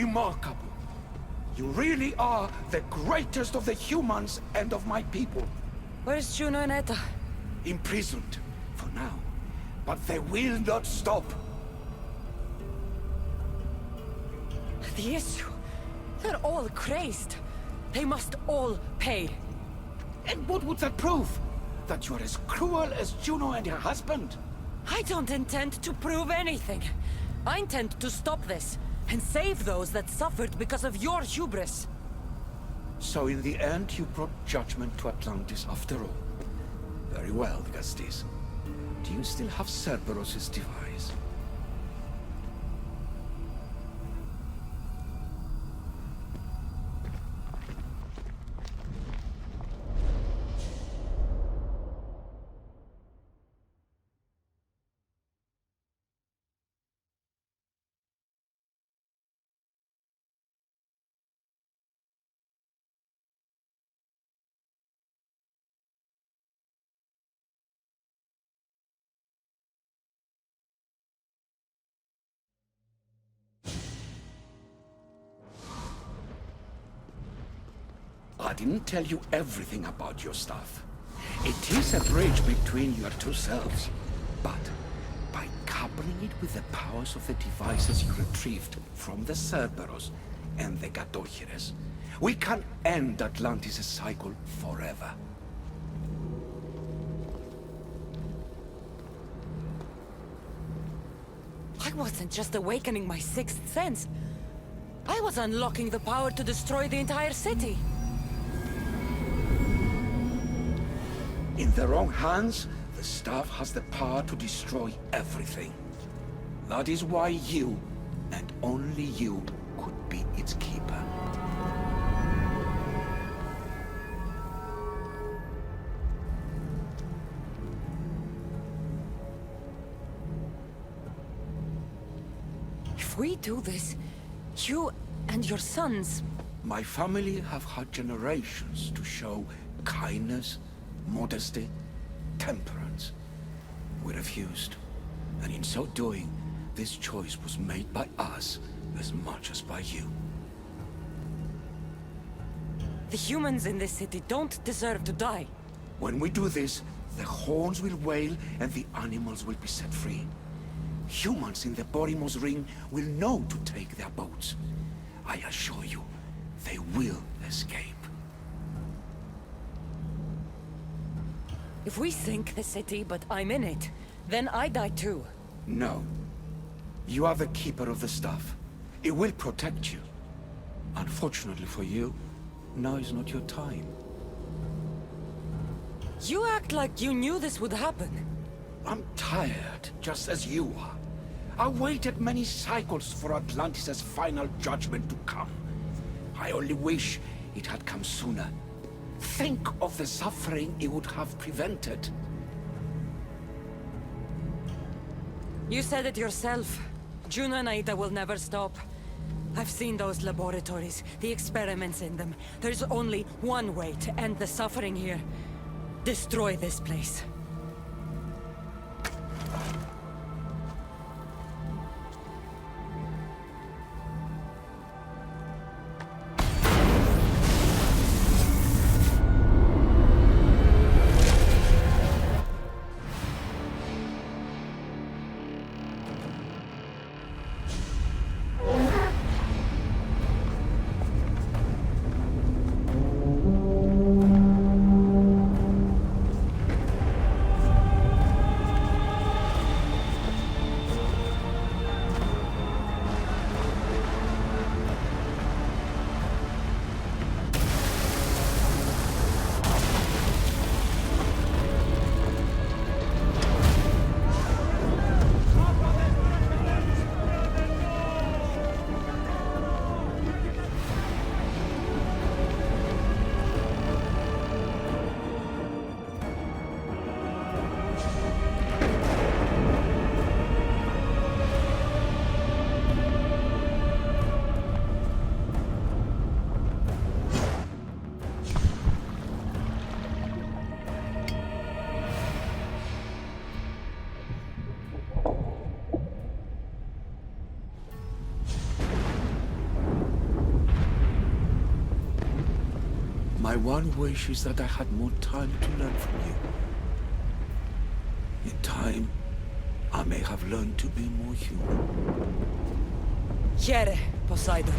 remarkable. You really are the greatest of the humans and of my people. Where's Juno and Etta? Imprisoned, for now. But they will not stop. The issue. They're all crazed. They must all pay. And what would that prove? That you're as cruel as Juno and her husband? I don't intend to prove anything. I intend to stop this, and save those that suffered because of your hubris. So in the end, you brought judgment to Atlantis after all. Very well, Gastis. Do you still have Cerberus' device? I didn't tell you everything about your stuff. It is a bridge between your two selves. But by coupling it with the powers of the devices you retrieved from the Cerberus and the Gatohires, we can end Atlantis' cycle forever. I wasn't just awakening my sixth sense. I was unlocking the power to destroy the entire city. In the wrong hands, the staff has the power to destroy everything. That is why you, and only you, could be its keeper. If we do this, you and your sons... My family have had generations to show kindness, modesty, temperance. We refused. And in so doing, this choice was made by us as much as by you. The humans in this city don't deserve to die. When we do this, the horns will wail and the animals will be set free. Humans in the Borymos Ring will know to take their boats. I assure you, they will escape. If we sink the city, but I'm in it, then I die too. No. You are the keeper of the staff. It will protect you. Unfortunately for you, now is not your time. You act like you knew this would happen. I'm tired, just as you are. I waited many cycles for Atlantis' final judgment to come. I only wish it had come sooner. Think of the suffering it would have prevented. You said it yourself. Juno and Aida will never stop. I've seen those laboratories, the experiments in them. There's only one way to end the suffering here. Destroy this place. My one wish is that I had more time to learn from you. In time, I may have learned to be more human. Here, Poseidon.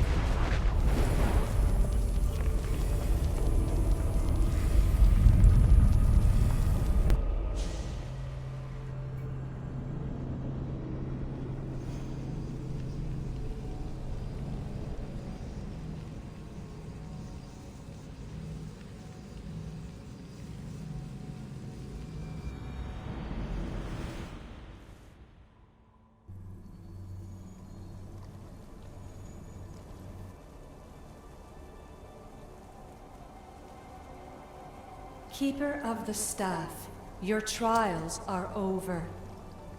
Keeper of the Staff, your trials are over.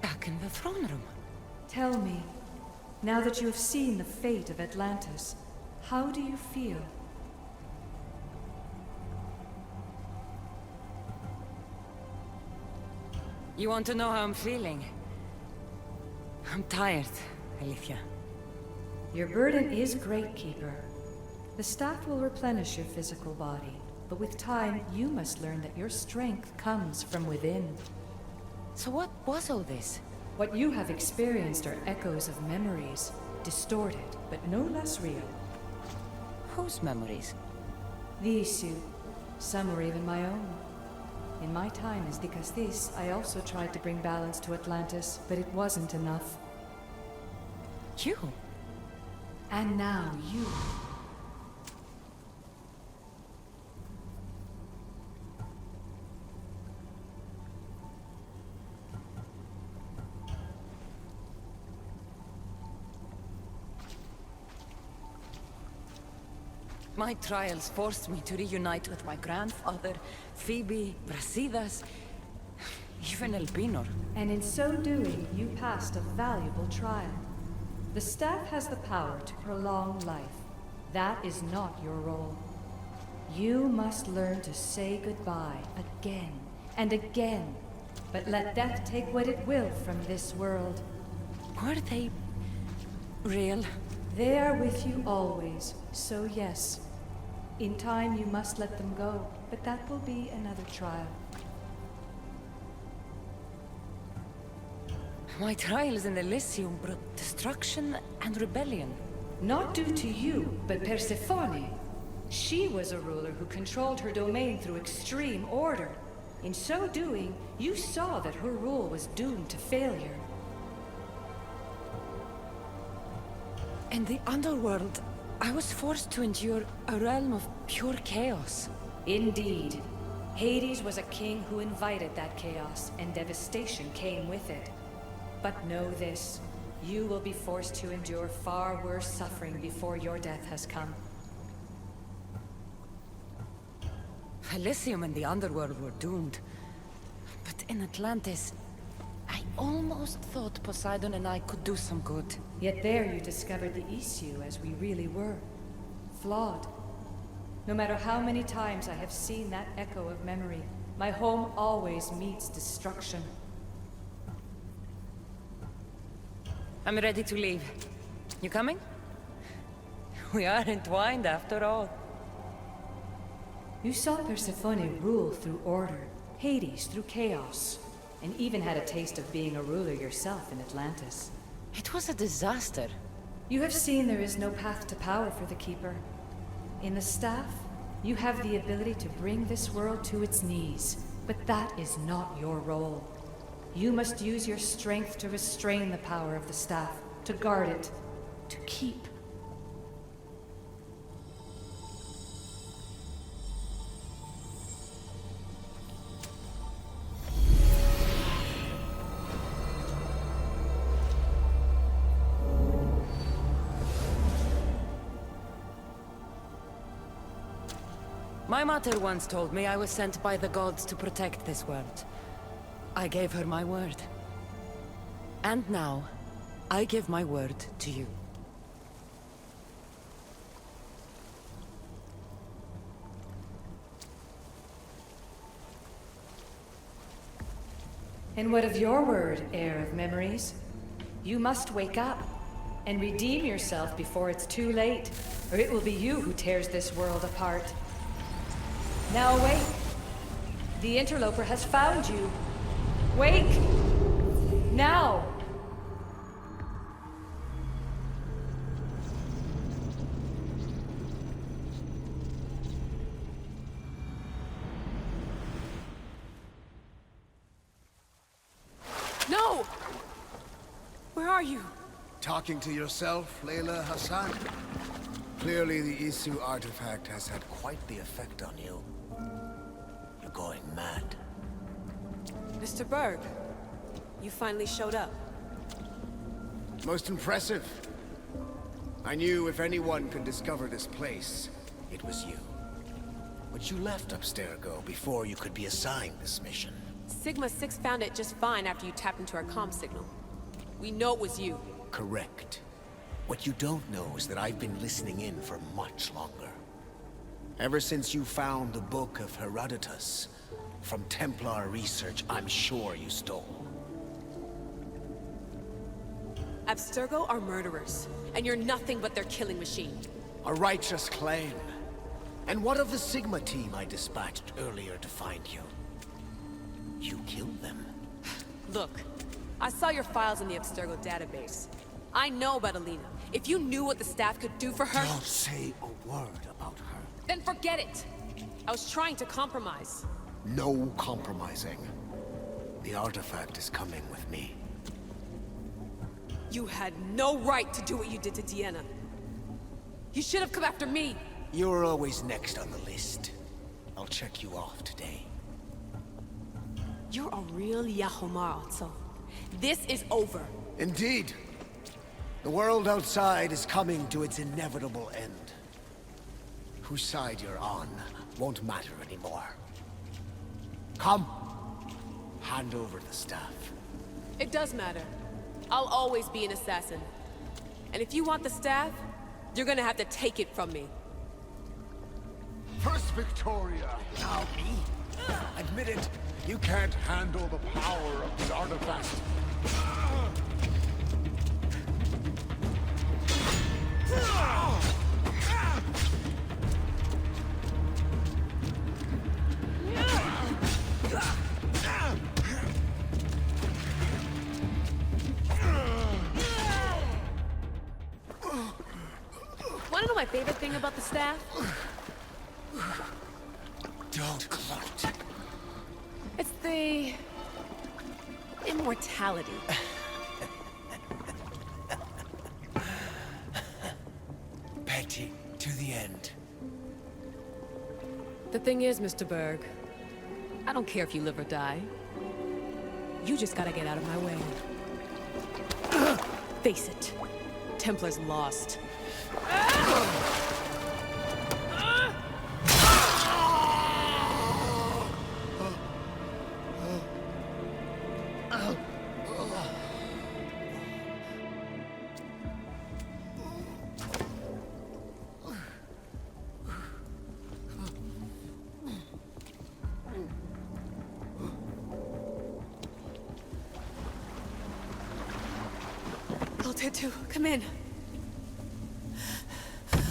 Back in the throne room. Tell me, now that you have seen the fate of Atlantis, how do you feel? You want to know how I'm feeling? I'm tired, Alethea. Your burden is great, Keeper. The staff will replenish your physical body, but with time, you must learn that your strength comes from within. So what was all this? What you have experienced are echoes of memories, distorted, but no less real. Whose memories? The issue. Some were even my own. In my time as Dikastis, I also tried to bring balance to Atlantis, but it wasn't enough. You? And now you. My trials forced me to reunite with my grandfather, Phoebe, Brasidas, even Elpinor. And in so doing, you passed a valuable trial. The staff has the power to prolong life. That is not your role. You must learn to say goodbye again and again, but let death take what it will from this world. Were they real? They are with you always, so yes. In time you must let them go, but that will be another trial. My trials in Elysium brought destruction and rebellion. Not due to you, but Persephone. She was a ruler who controlled her domain through extreme order. In so doing, you saw that her rule was doomed to failure. In the underworld, I was forced to endure a realm of pure chaos. Indeed. Hades was a king who invited that chaos, and devastation came with it. But know this, you will be forced to endure far worse suffering before your death has come. Elysium and the underworld were doomed. But in Atlantis, I almost thought Poseidon and I could do some good. Yet there you discovered the issue as we really were. Flawed. No matter how many times I have seen that echo of memory, my home always meets destruction. I'm ready to leave. You coming? We are entwined after all. You saw Persephone rule through order, Hades through chaos, and even had a taste of being a ruler yourself in Atlantis. It was a disaster. You have seen there is no path to power for the Keeper. In the staff, you have the ability to bring this world to its knees, but that is not your role. You must use your strength to restrain the power of the staff, to guard it, to keep. My mother once told me I was sent by the gods to protect this world. I gave her my word. And now, I give my word to you. And what of your word, heir of memories? You must wake up and redeem yourself before it's too late, or it will be you who tears this world apart. Now wake. The interloper has found you. Wake! Now! No! Where are you? Talking to yourself, Layla Hassan? Clearly the Isu artifact has had quite the effect on you. You're going mad. Mr. Berg, you finally showed up. Most impressive. I knew if anyone could discover this place, it was you. But you left Abstergo before you could be assigned this mission. Sigma 6 found it just fine after you tapped into our comm signal. We know it was you. Correct. What you don't know is that I've been listening in for much longer. Ever since you found the Book of Herodotus, from Templar research I'm sure you stole. Abstergo are murderers, and you're nothing but their killing machine. A righteous claim. And what of the Sigma team I dispatched earlier to find you? You killed them. Look, I saw your files in the Abstergo database. I know about Alina. If you knew what the staff could do for her... Don't say a word about her. Then forget it! I was trying to compromise. No compromising. The artifact is coming with me. You had no right to do what you did to Deanna. You should have come after me! You're always next on the list. I'll check you off today. You're a real Yahomar, Otso. This is over. Indeed. The world outside is coming to its inevitable end. Whose side you're on won't matter anymore. Come. Hand over the staff. It does matter. I'll always be an assassin. And if you want the staff, you're gonna have to take it from me. First Victoria, now me. Admit it. You can't handle the power of the artifact. Wanna know my favorite thing about the staff? Don't gloat. It's the... immortality. Petty to the end. The thing is, Mr. Berg, I don't care if you live or die. You just gotta get out of my way. Face it. Templar's lost. Altair 2, come in.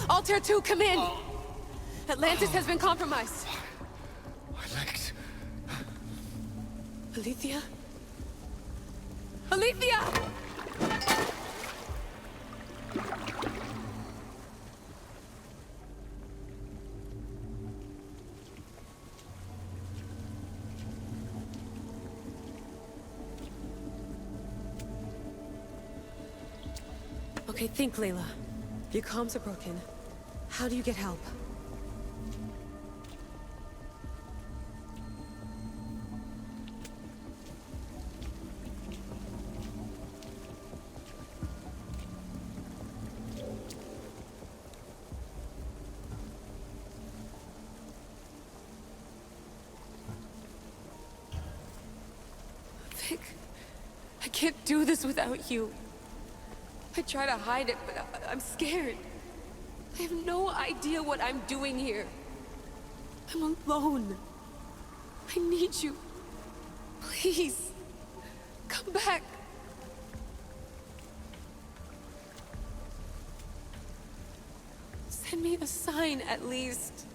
Altair 2, come in! Atlantis has been compromised. Elect. Alethea? Alethea! Okay, think, Layla. Your comms are broken. How do you get help? Vic, I can't do this without you. I try to hide it, but I'm scared. I have no idea what I'm doing here. I'm alone. I need you. Please, come back. Send me a sign, at least.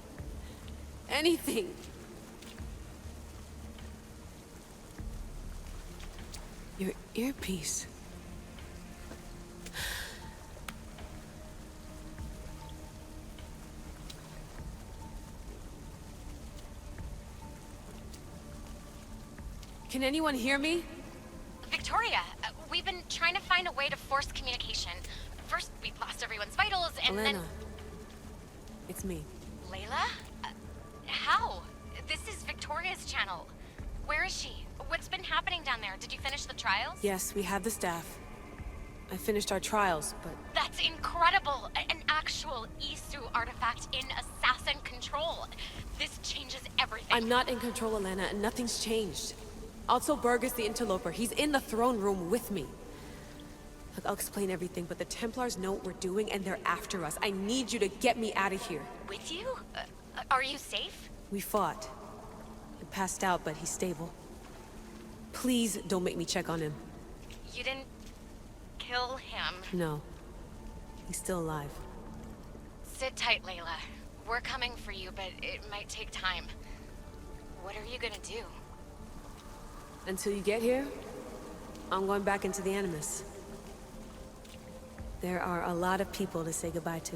anything. Your earpiece. Can anyone hear me? Victoria, we've been trying to find a way to force communication. First, we lost everyone's vitals, and Elena. then... It's me. Layla? How? This is Victoria's channel. Where is she? What's been happening down there? Did you finish the trials? Yes, we have the staff. I finished our trials, but... That's incredible! An actual Isu artifact in assassin control. This changes everything. I'm not in control, Elena, and nothing's changed. Also, Burgess the interloper. He's in the throne room with me. Look, I'll explain everything, but the Templars know what we're doing, and they're after us. I need you to get me out of here. With you? Are you safe? We fought. He passed out, but he's stable. Please don't make me check on him. You didn't... kill him? No. He's still alive. Sit tight, Layla. We're coming for you, but it might take time. What are you gonna do? Until you get here, I'm going back into the Animus. There are a lot of people to say goodbye to.